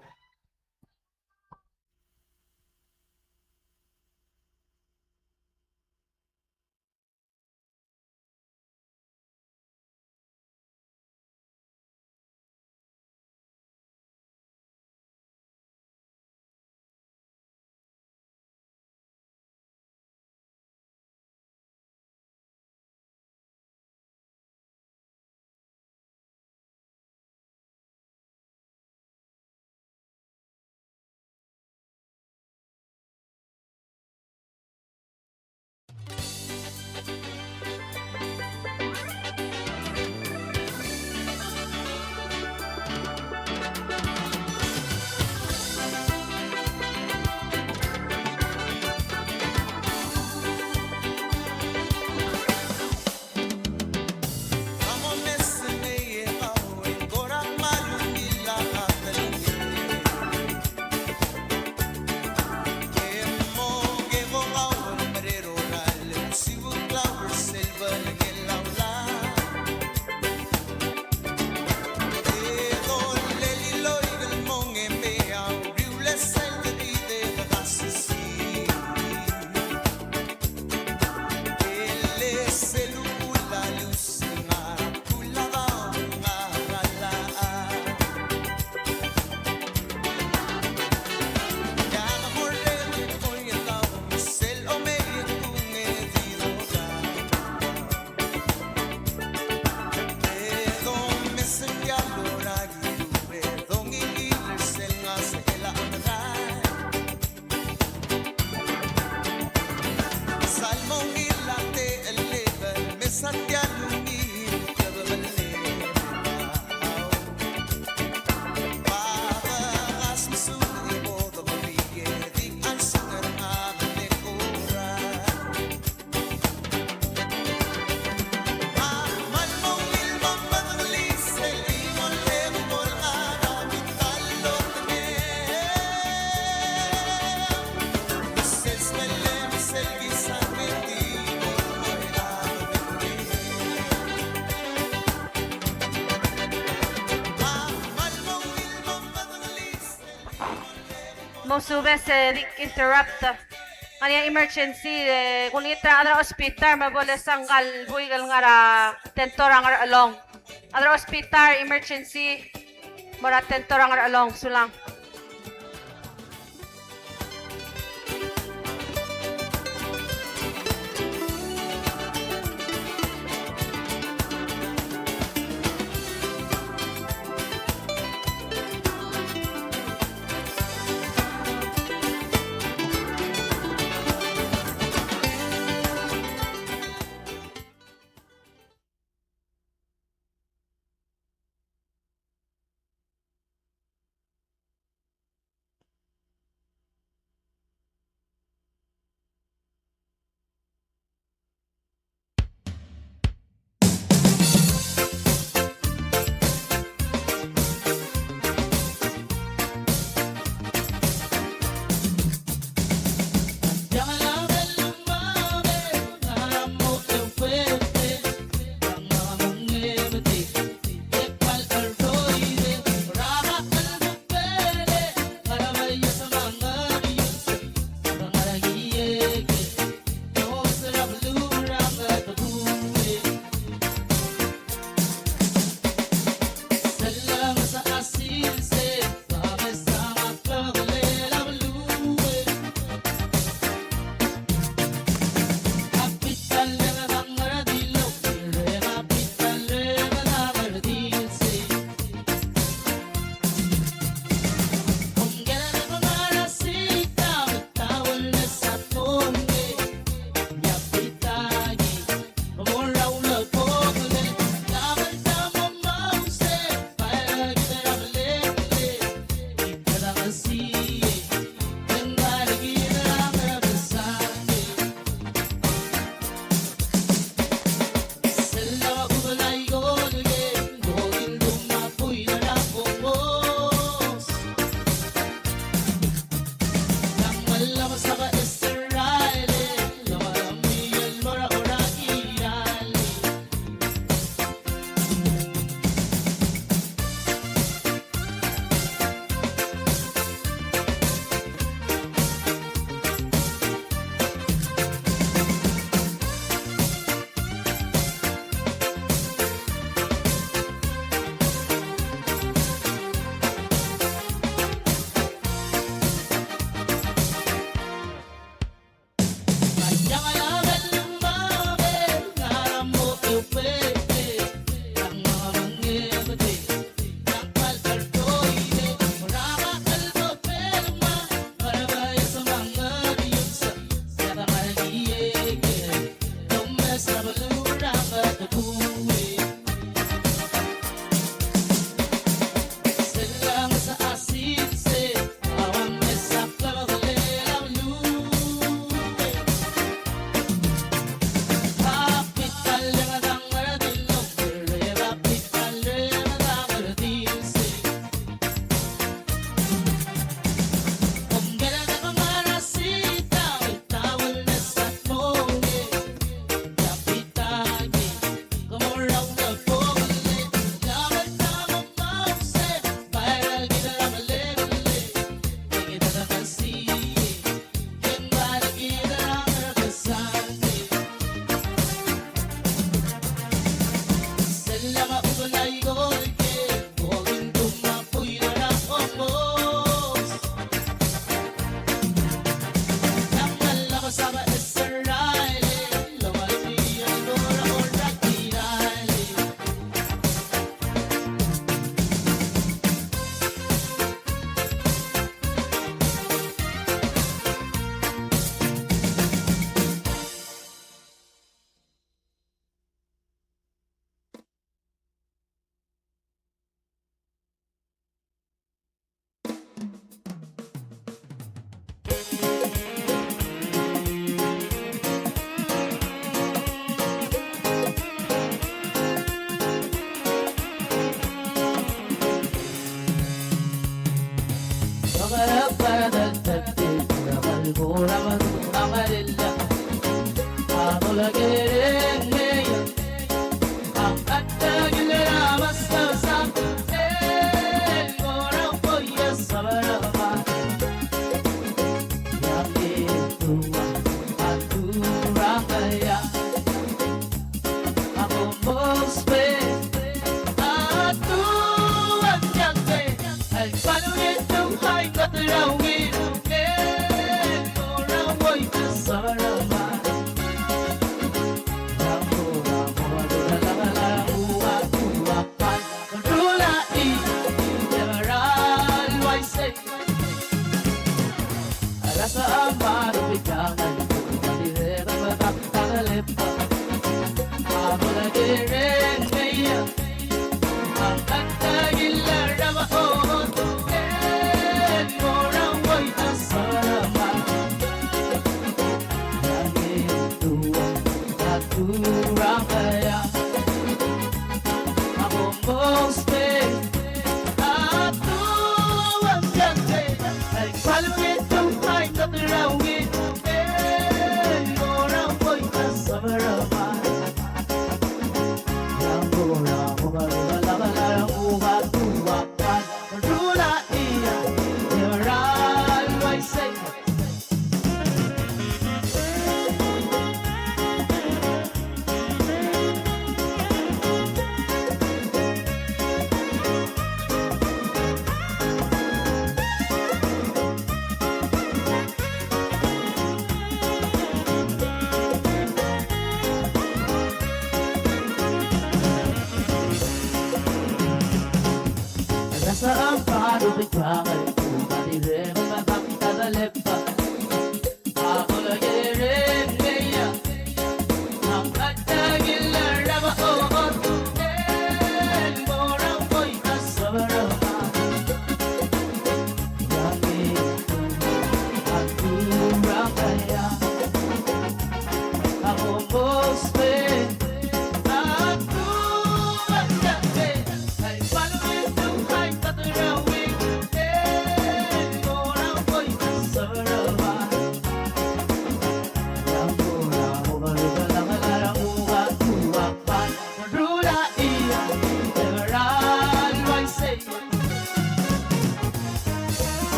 [SPEAKER 1] Mosube se interrupt. Kanya emergency kung itra adra hospital mabole sanggal buigal ngara tentora ngar along. Adra hospital emergency mara tentora ngar along sulang.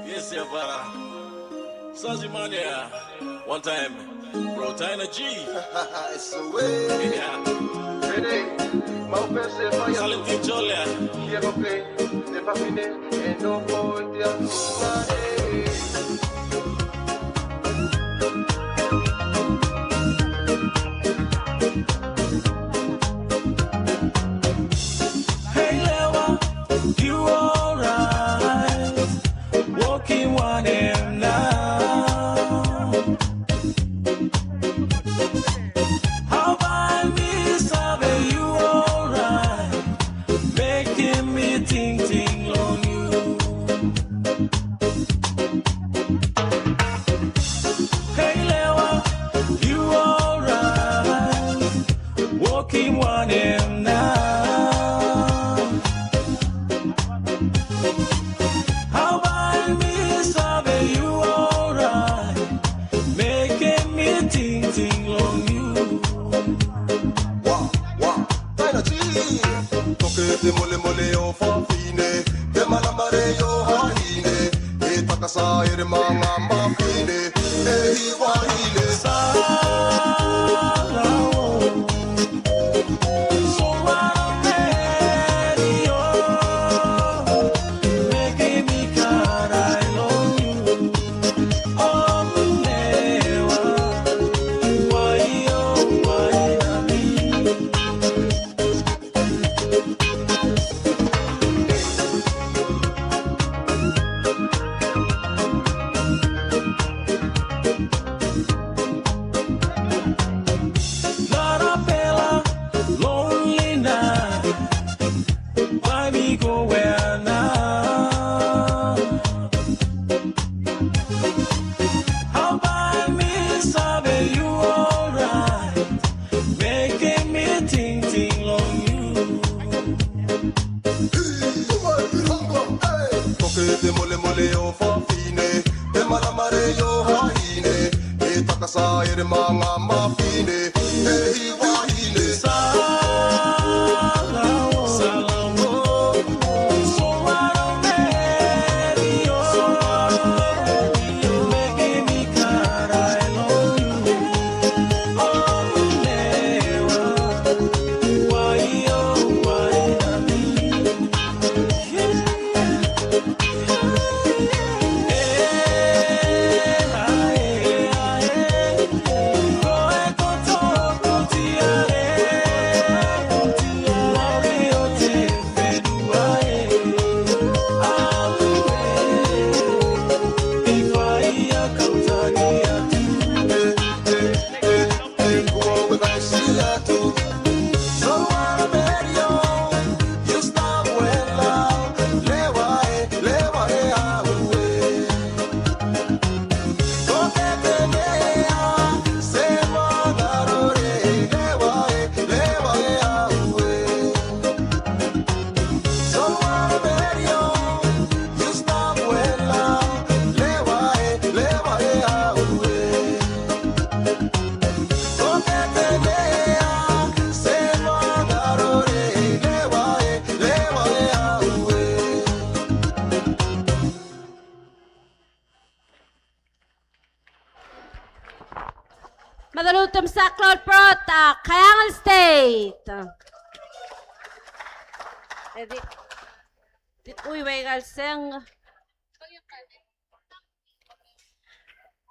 [SPEAKER 13] Yes, yeah, para. Sanzimania. One time. Bro, Tina G. It's a way. Yeah. Ready. Salentin Cholia. Quiero que te fascine y no voy a Hey, Lewa, you alright? Walking 1 a.m. now. How about me, Sabe, you alright? Making me think on you. Hey, Lewa, you alright? Walking 1 a.m. now. How about me, Sabe, you alright? Making me think on you.
[SPEAKER 15] Toke te mole mole o fafine, te malambare yo haine, e takasa ere mama mafine, e hiwahine
[SPEAKER 13] Making me cry, I love you. Oh, Newa, why, oh, why,
[SPEAKER 15] moleo fafine e malamare yo haine e takasa ere manga mafine e hiwahine
[SPEAKER 1] Madalutam Saklol Prota, Kayangan State. Uy, Wegal Seng.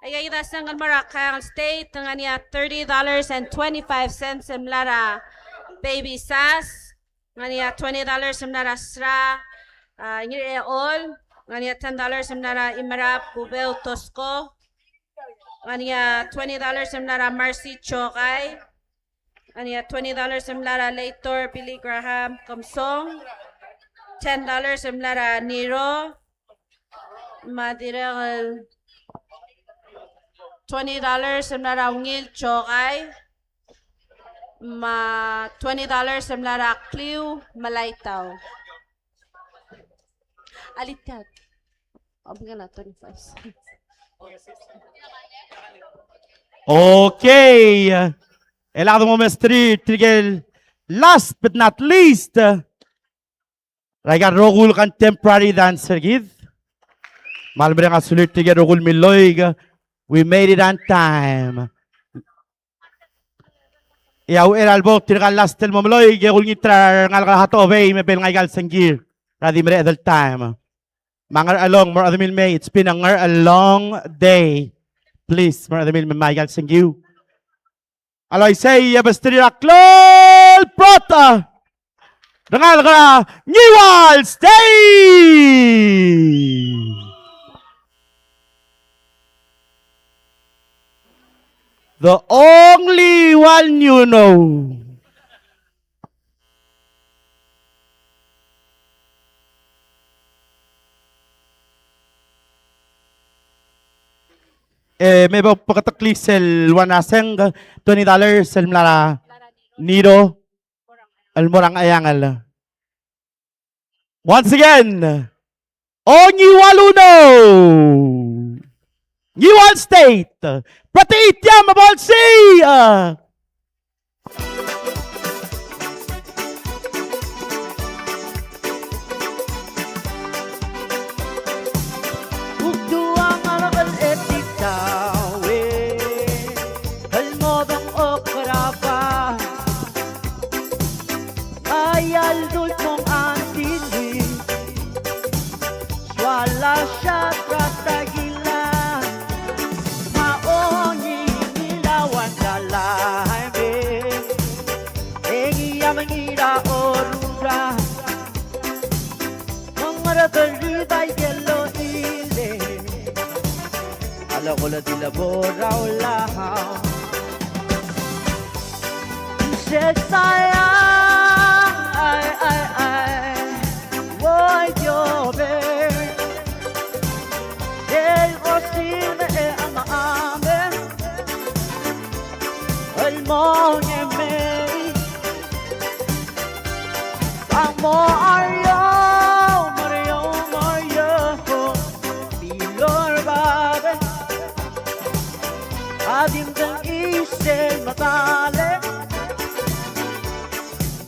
[SPEAKER 1] Ay sang al Kayangan State, ng anya $30.25 mlara baby sas. Ng anya $20 mlara sra. Ngiri all. Ng anya $10 mlara imarap kubel tosko. Ania $20 mlara Marcy Chokay. Ania $20 mlara Leitor Billy Graham Kamsong. $10 mlara Niro. Madirel $20 mlara Ungil Chokay. $20 mlara Clio Malaitaw. Alityat. Abigyan na 25.
[SPEAKER 2] Okay. Elado mo mestri tigel. Last but not least, Raiga Rogul contemporary dancer gid. Malbre nga sulit tigel Rogul Miloig. We made it on time. Yaw eralbo tirgal last tel mo Miloig. Gul ngitra ngal hato obey mebel nga gal sangir. Radi mere adal time. Mangar along more other May. It's been a long day. Please, more other Maigal sing you. Aloy say Bastria Klol Prota. Dangal ka Newal Stay. The only one you know. May pagkatakli sel wanaseng $20 sel mlara Niro almorang ayangal. Once again, Onyiwaluno, Newal State, Pratitya Mabolsi.
[SPEAKER 16] Hola di la borra hola Se sayang ay Voy llover El rocío me ama El moñe me Amo Mario sale,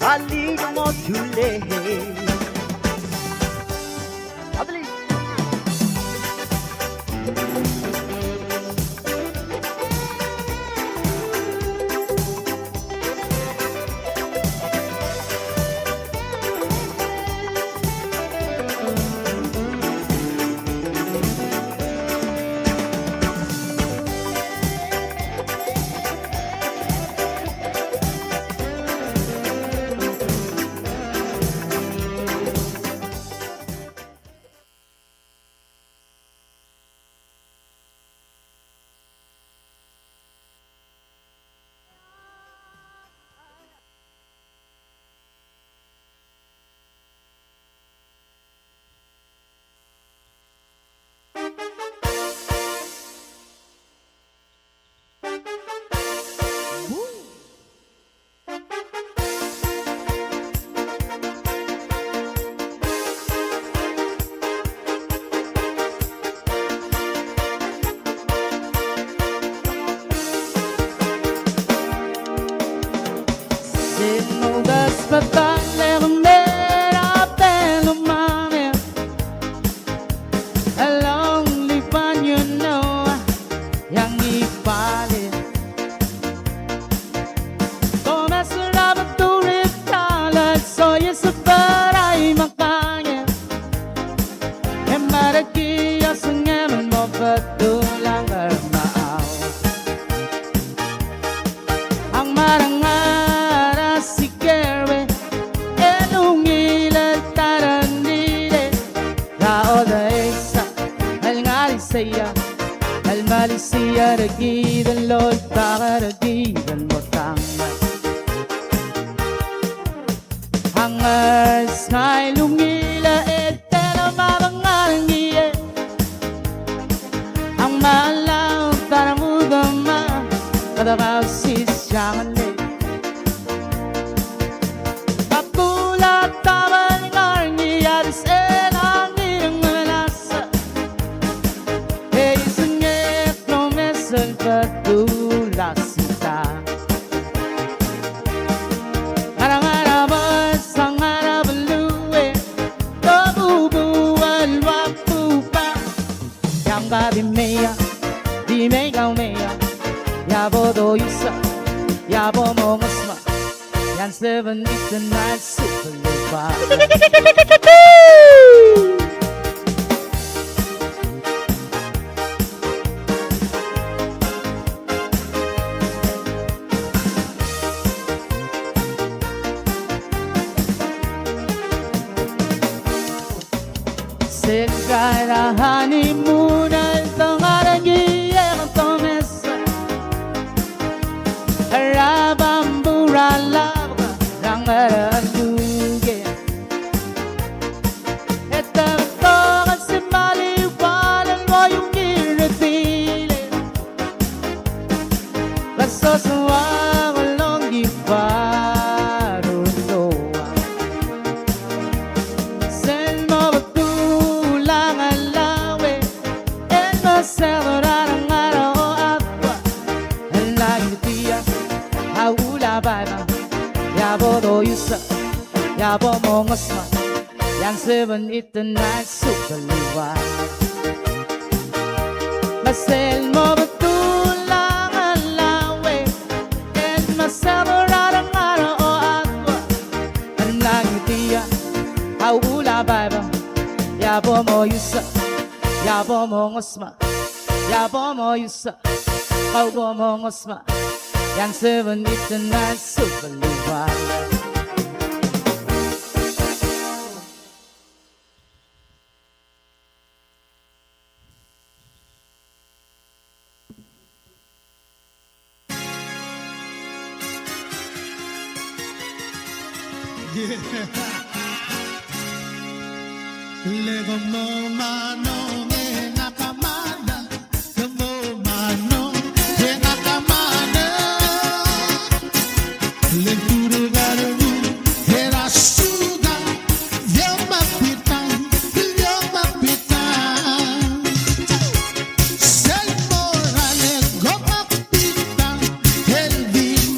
[SPEAKER 16] halika mo tule. Adali. Yan 7 midnight super lupa.
[SPEAKER 4] Lego mo manong nakamana, mo manong nakamana. Lenturo garu era suda, yo mapitan. Sel morale go mapitan, el vino.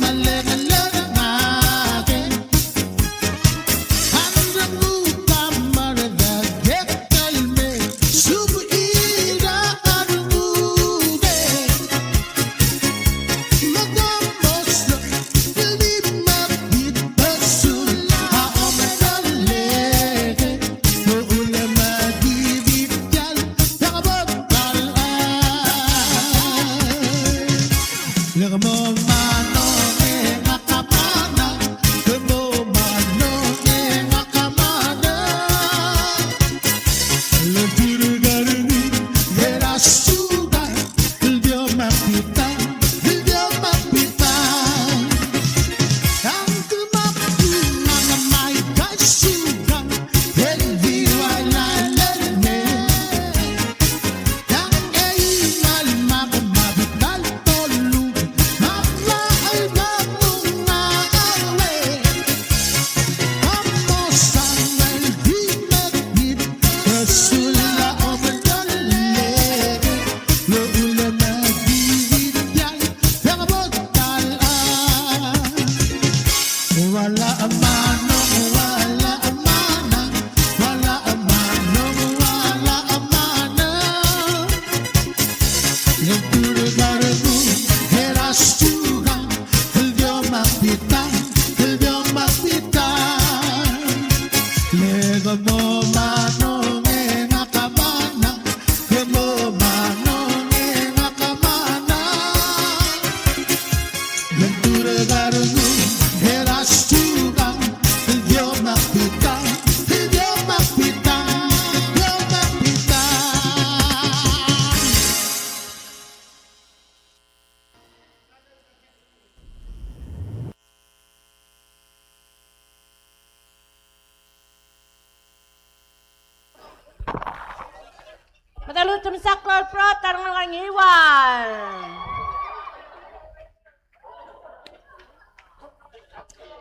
[SPEAKER 1] Matalutom sa pro, tarong ng iwan.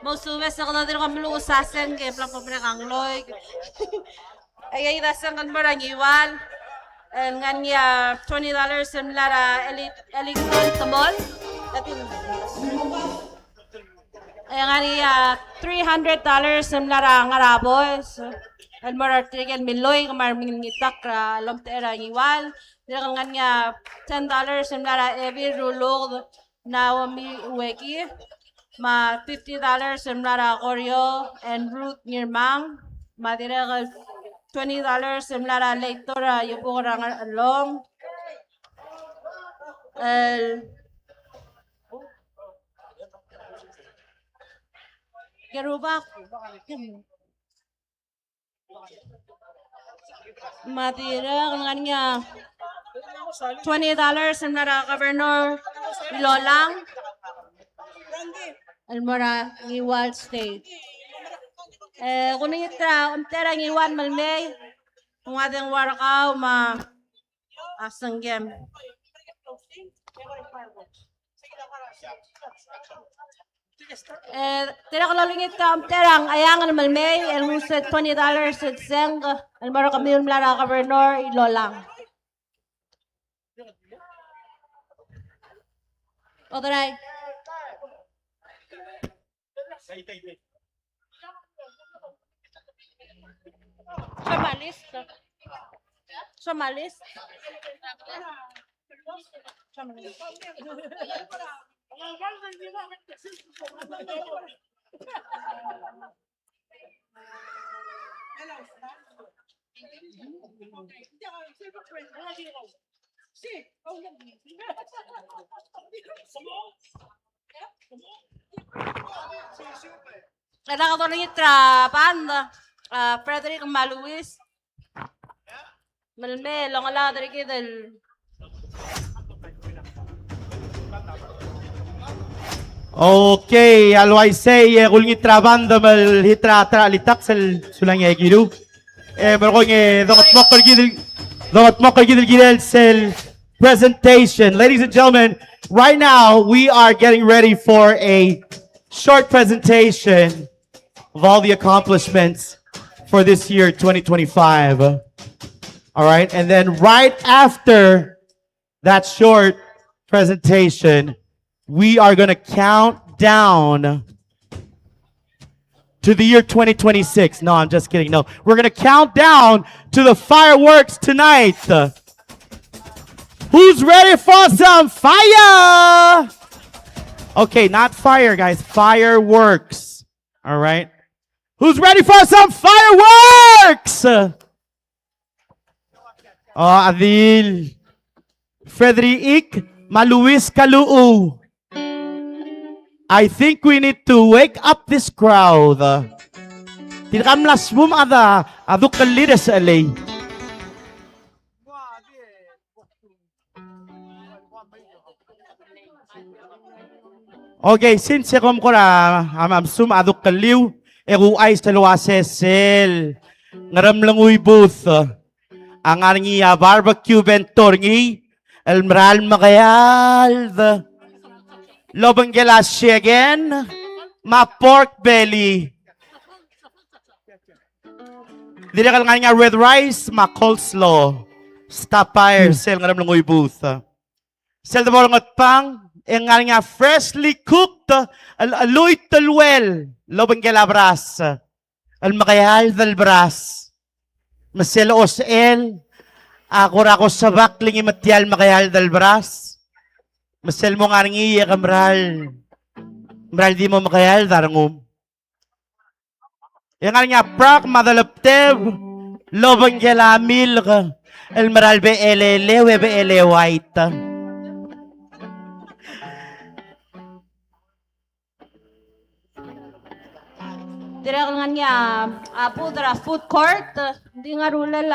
[SPEAKER 1] Mausuwes ako na din kami luusasen, kaya plang pagpinakangloy. Ay, dasan kan barang iwan. And nga niya, $20 yung lara elikon tamol. Ay, nga niya, $300 yung lara ngaraboy. And more artikel miloy, kamar mingitak ra lomtera iwan. Dira nga niya, $10 yung lara every rulog na wami uweki. Ma $50 yung lara koryo and root nirmang. Madira ka $20 yung lara later yung kurang along. Garubak. Matira nga niya $20 yung lara governor Lolang. Almora Iwal State. Kung itra, umtera ng Iwan Malmay, kung ating warakaw, asang game. Tira ko lalungit ka, umterang ayangan Malmay, el muset $20 at seng, almora kami yung lara governor Ilolang. Otaray. Somalis. Somalis. Ada ka ni Trapanda, Frederick Maluis, Malme, Longala dari kidal.
[SPEAKER 2] Okay, alway say kulngi trabanda mal hitra tra litak sel sulang yagiru. Merong dogot mokol gidil sel presentation. Ladies and gentlemen, right now we are getting ready for a short presentation of all the accomplishments for this year 2025. All right, and then right after that short presentation, we are going to count down to the year 2026. No, I'm just kidding. No, we're going to count down to the fireworks tonight. Who's ready for some fire? Okay, not fire, guys. Fireworks. All right. Who's ready for some fireworks? Oh, Adil. Frederick Maluis Kaluu. I think we need to wake up this crowd. Tinakam lasbum ada aduk kalides alay. Okay, since kom ko na am sum aduk kaliw ay sa luwasesel ngaram lang uy booth ang angi barbecue bentor ngi elmral makayal lobang gelas again, ma pork belly. Direkal nga red rice, ma coleslaw. Stop fire, sel nga naman ng booth. Sel na bolongot pang, nga freshly cooked, aloy tulwel, lobang gelabras. Al makayal dal bras. Masel osel, ako rako sabak lingi matyal makayal dal bras. Masel mo nga nang iya kamral. Mral di mo makayal darangum. Yang nga prak madalaptev. Lobang gelamil ka. El maral be elele we be ele white.
[SPEAKER 1] Direk nga niya, pudra food court. Hindi nga rulal,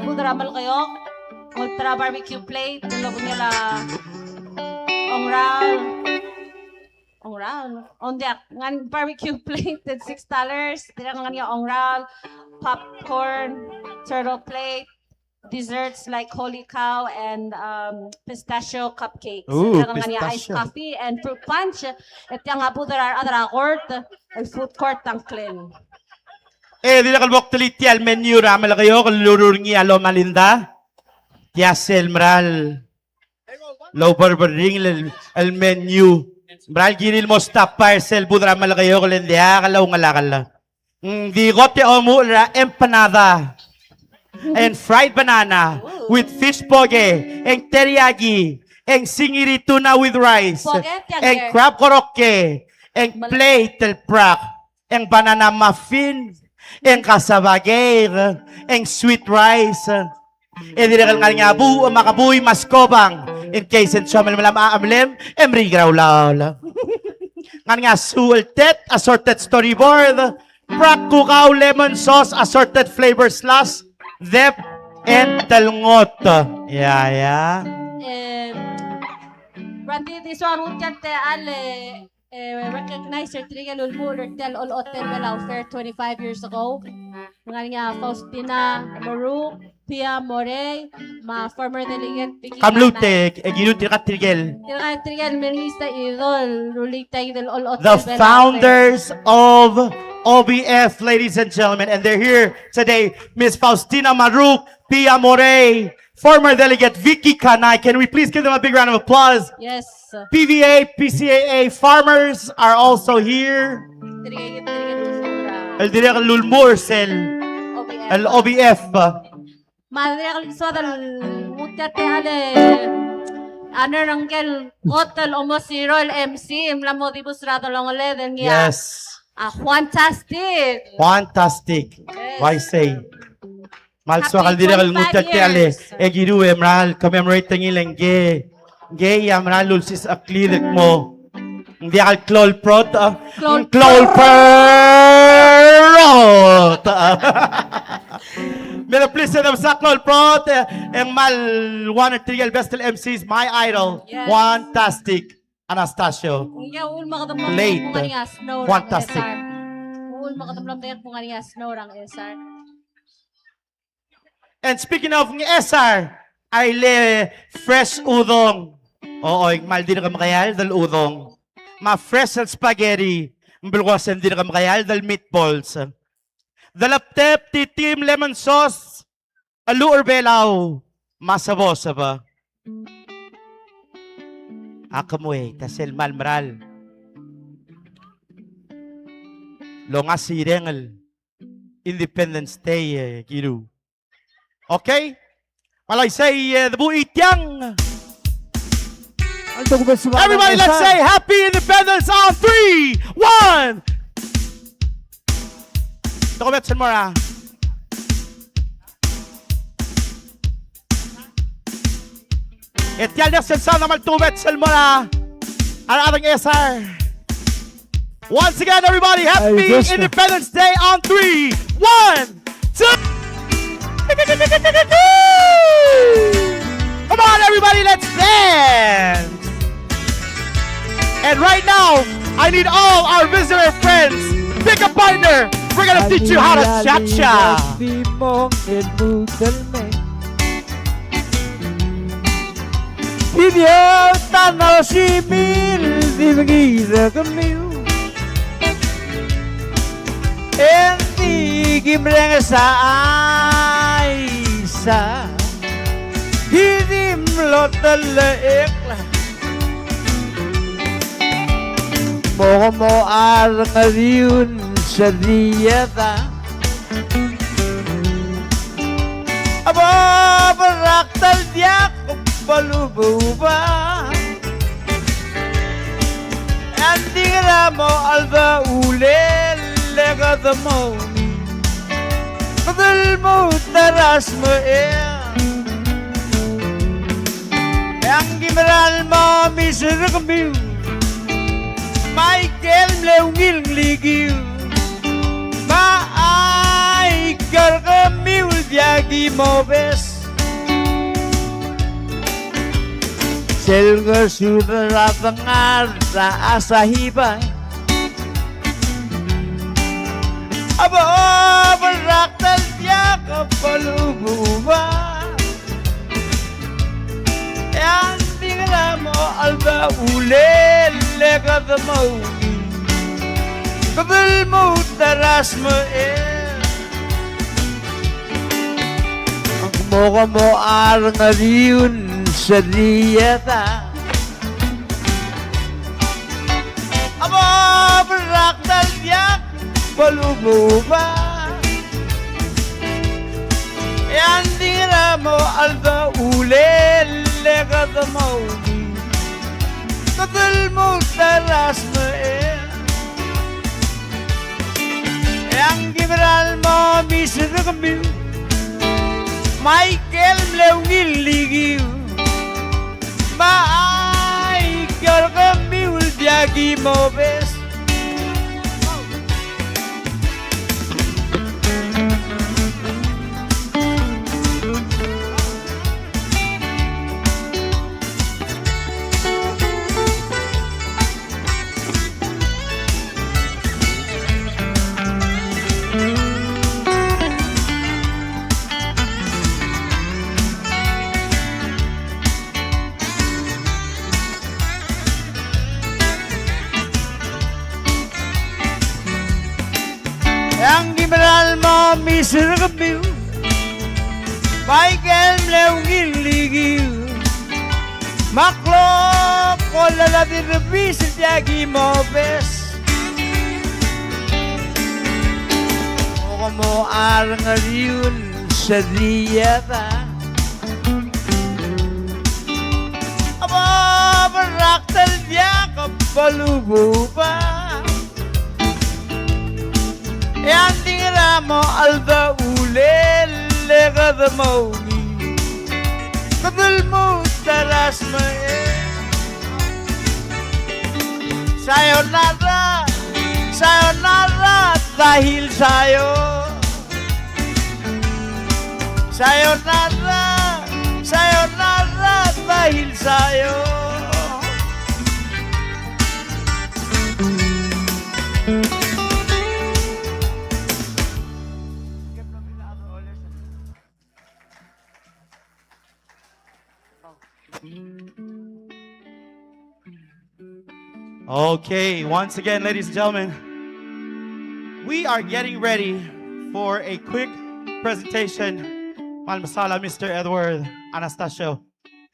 [SPEAKER 1] pudra malkayok. Ultra barbecue plate. Labo niya la ongral. Ongral. Ondiak. Nga barbecue plate at $6. Direk nga niya ongral. Popcorn. Turtle plate. Desserts like holy cow and pistachio cupcakes.
[SPEAKER 2] Ooh,
[SPEAKER 1] Direk nga niya iced
[SPEAKER 2] pistachio.
[SPEAKER 1] coffee and fruit punch. At yung nga pudra adra court. Ay food court ang clean.
[SPEAKER 2] Eh, di na kalbok tulit al menu ramal kayo, kalurungi alo malinda. Tiasel mral. Low barbering al menu. Mral ginil mo stop parcel budra mal kayo kalendia kalaw ngalakala. Di gote omura empanada. And fried banana with fish poge and teriyaki and singiri tuna with rice
[SPEAKER 1] Poge,
[SPEAKER 2] and crab korokke and plate del prak and banana muffin and kasabagay and sweet rice and dinakal nga bu makabuy maskobang in case and chomel malam aamlem emri grawlaw nga sultet assorted storyboard prak kukaw lemon sauce assorted flavor slash Dep and Talungot. Yeah.
[SPEAKER 1] Randy, this one would get recognize your Trigal Hotel Olechotel Belau Fair 25 years ago. Nga niya, Faustina Baruch, Pia More, former delegate. Vicky
[SPEAKER 2] Kamlutek, eginuti katrigel.
[SPEAKER 1] Trigal, Merista Idol, Rulita Idol Olechotel
[SPEAKER 2] The
[SPEAKER 1] Belau
[SPEAKER 2] founders of OBF, ladies and gentlemen, and they're here today. Miss Faustina Maruk, Pia More, former delegate Vicky Kanay. Can we please give them a big round of applause?
[SPEAKER 1] Yes.
[SPEAKER 2] PVA, PCAA farmers are also here. El Direk Lulmursel, el OBF.
[SPEAKER 1] Madre Soda Mutate Ale Ano Rangel Hotel Omosiro el MC Mlamo Dibus Rado Longole then
[SPEAKER 2] Yes.
[SPEAKER 1] Fantastic.
[SPEAKER 2] Fantastic. Why say? Malso
[SPEAKER 1] Happy
[SPEAKER 2] kal dire kal
[SPEAKER 1] 25
[SPEAKER 2] ngutat ke ale
[SPEAKER 1] years.
[SPEAKER 2] egiru emral commemorate ngileng ge amral ulsis aklirik mo. Hindi kal klol prot klol prot. Mera please set up sa klol prot ang mal one or three bestel MCs my idol.
[SPEAKER 1] Yes.
[SPEAKER 2] Fantastic. Anastasio.
[SPEAKER 1] Iya ul makatamlam
[SPEAKER 2] Late.
[SPEAKER 1] kung nga snow
[SPEAKER 2] Fantastic.
[SPEAKER 1] Ul makatamlam tayo kung nga snow rang SR.
[SPEAKER 2] And speaking of ng SR, ay le fresh udong. Oo, mal din na kamakayal dal udong. Ma-fresh at spaghetti. Mbulwasan din na kamakayal dal meatballs. Dalaptep, titim, lemon sauce, alu or belaw. Masabosa ba? Akamoy, tasel malmaral. Longa sirengal. Independence Day, Giru. Okay? Well, I say, the buityang. Everybody, let's say Happy Independence on 3, 1. Dokumentsen mora. Etial na sensa naman tumetsen mora. Ang ating SR. Once again, everybody, Happy Independence Day on 3, 1, 2. Come on, everybody, let's dance! And right now, I need all our visitor friends. Pick a partner. We're gonna teach you how to cha-cha.
[SPEAKER 16] Video tanaw si Mil di magira kamiu. Enti gimreng sa Isa hidim lo talaik la mo ar ngariun sa diyata aba baraktal diak balububa andi ramo alba ulel legad mo ni mo taras mo ang gimeral mo misir kamiu Michael mlewngil ligiu maay gar kamiu diagi mo bes Selga sudah tengar sa asahiba Aba beraktal dia kepalububa Yang tinggal mo alba ulele kadamaw Kabel mo taras mo Ang mo mo arangariun sa diyata Aba beraktal dia kepalububa Yang tinggal mo alba ulele kadamaw Kabel mo taras mo Yang gimeral mo misir kamiu Michael mlewngil ligiu maay gar kamiu diagi mo bes Yang gimeral mo misir kamiu Michael mlewngil ligiu Maklo ko lalatin rebis diagi mo bes Ako mo arangariun sa diyata Aba beraktal dia kepalubu pa Yang tinggal mo alba ulele kadamaw Kabel mo taras mo Sayonara, sayonara dahil sayo Sayonara, sayonara dahil sayo
[SPEAKER 2] Okay, once again, ladies and gentlemen, we are getting ready for a quick presentation. Malmasala, Mr. Edward Anastasio,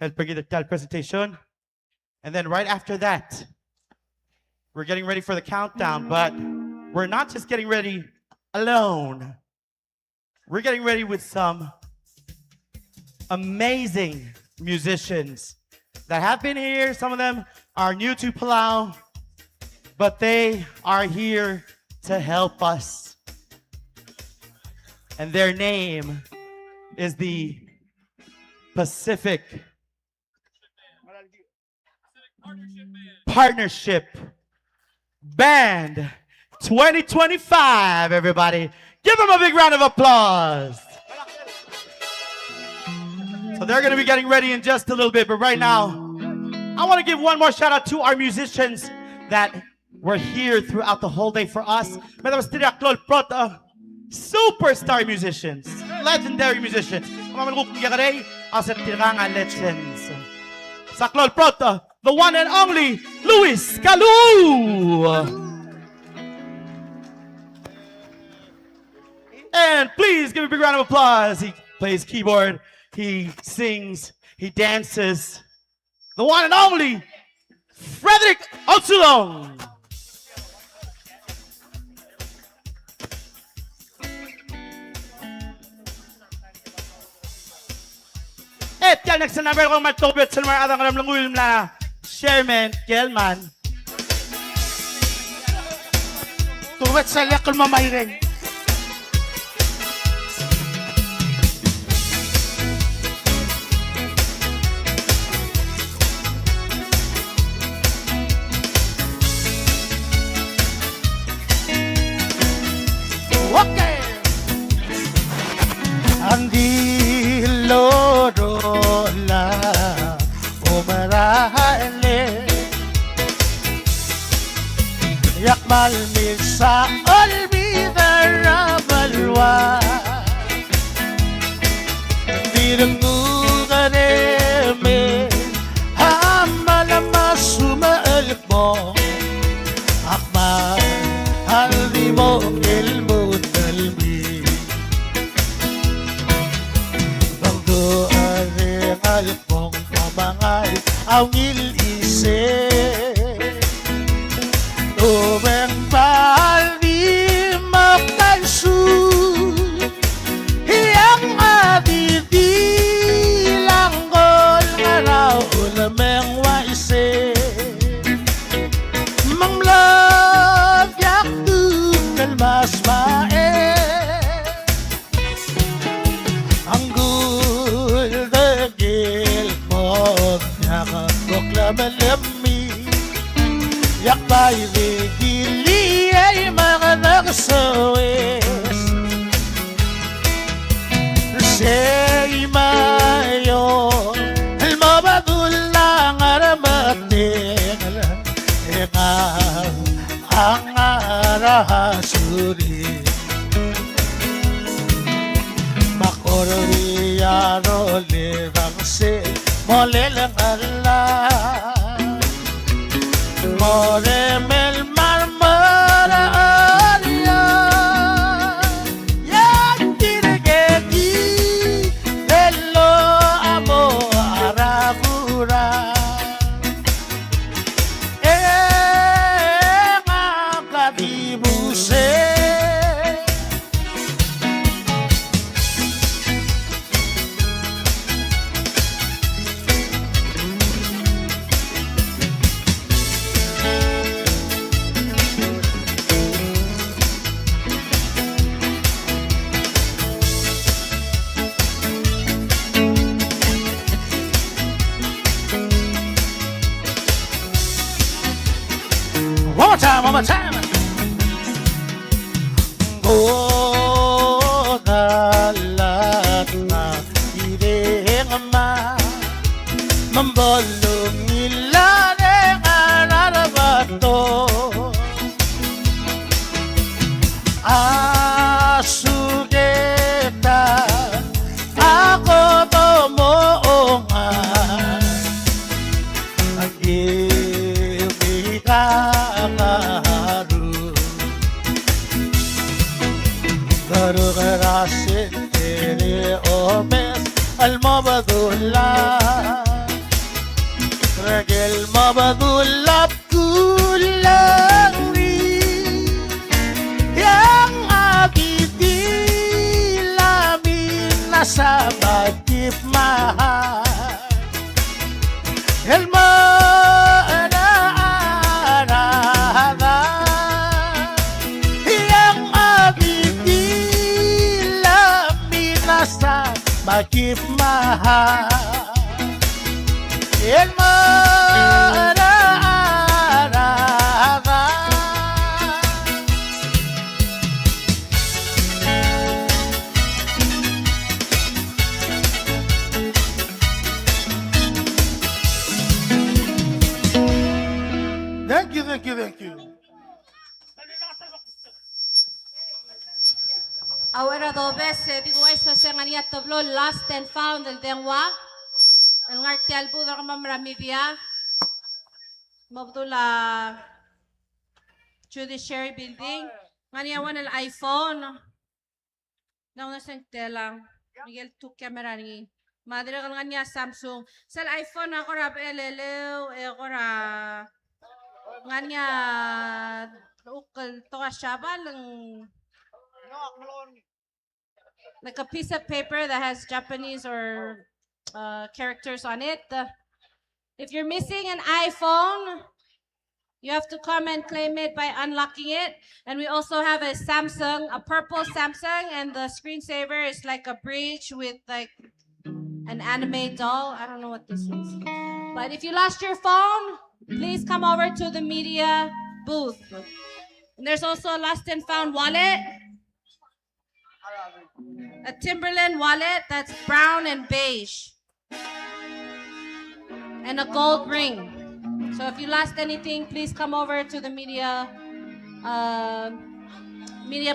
[SPEAKER 2] el presentation. And then right after that, we're getting ready for the countdown, but we're not just getting ready alone. We're getting ready with some amazing musicians that have been here. Some of them are new to Palau, but they are here to help us. And their name is the Pacific Partnership Band 2025, everybody. Give them a big round of applause. So they're going to be getting ready in just a little bit, but right now, I want to give one more shout out to our musicians that were here throughout the whole day for us. Superstar musicians, legendary musicians. Legends. Sa Klol Proto, the one and only Luis Kalu. And please give a big round of applause. He plays keyboard, he sings, he dances. The one and only Frederick Otsulong. Et yan nagsanaber ko matobet sa mga adang alam langul na Sherman Kelman. Tuwet sa lakol mamayring.
[SPEAKER 4] loro la umarahale yakmal misa olvida rabalwa direnggugareme hamala masuma elmo akmal halimo ilmu talbi bangdo are alpong pamangay awil ise Tubeng bali makansu Yang adidi langgol ngaraw ulameng waise Mamlog yak tukal mas mae Anggul dagil mo Yakakokla malami Yak bayri gili ay mga nagsawis Say mayo Almabadul lang aramating Ikaw ang arahasuri Makoriyaro lirang si Molelang Allah Moremel marmara aria Yang dirgeti Bello amo arabura Ngakadibuse One more time. Go dalat na ireng ama Mambolong nila ng ararabato Asugeta ako tomoonganAg-ibig Garugarasin tere omes Al-mabadullah Regel mabadullah kulang rin Yang abitilamin nasa bagip mahal Elma Magip mahal El mararara Thank you, thank you, thank you.
[SPEAKER 1] Ahora dos veces, digo eso, se ganía tablo lost and found el denwa. El ngarte al budo kama maramidia. Mabdula Judiciary Building. Ngania wan el iPhone. Nang nasang telang. Miguel tu camera ni. Madre kan ngania Samsung. Sel iPhone ako rap elelew. Ako ra. Ngania. Ukal to ka shabal. Like a piece of paper that has Japanese or characters on it. If you're missing an iPhone, you have to come and claim it by unlocking it. And we also have a Samsung, a purple Samsung, and the screensaver is like a bridge with like an anime doll. I don't know what this is. But if you lost your phone, please come over to the media booth. And there's also a lost and found wallet. A Timberland wallet that's brown and beige. And a gold ring. So if you lost anything, please come over to the media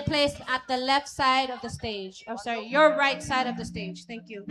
[SPEAKER 1] place at the left side of the stage. I'm sorry, your right side of the stage. Thank you.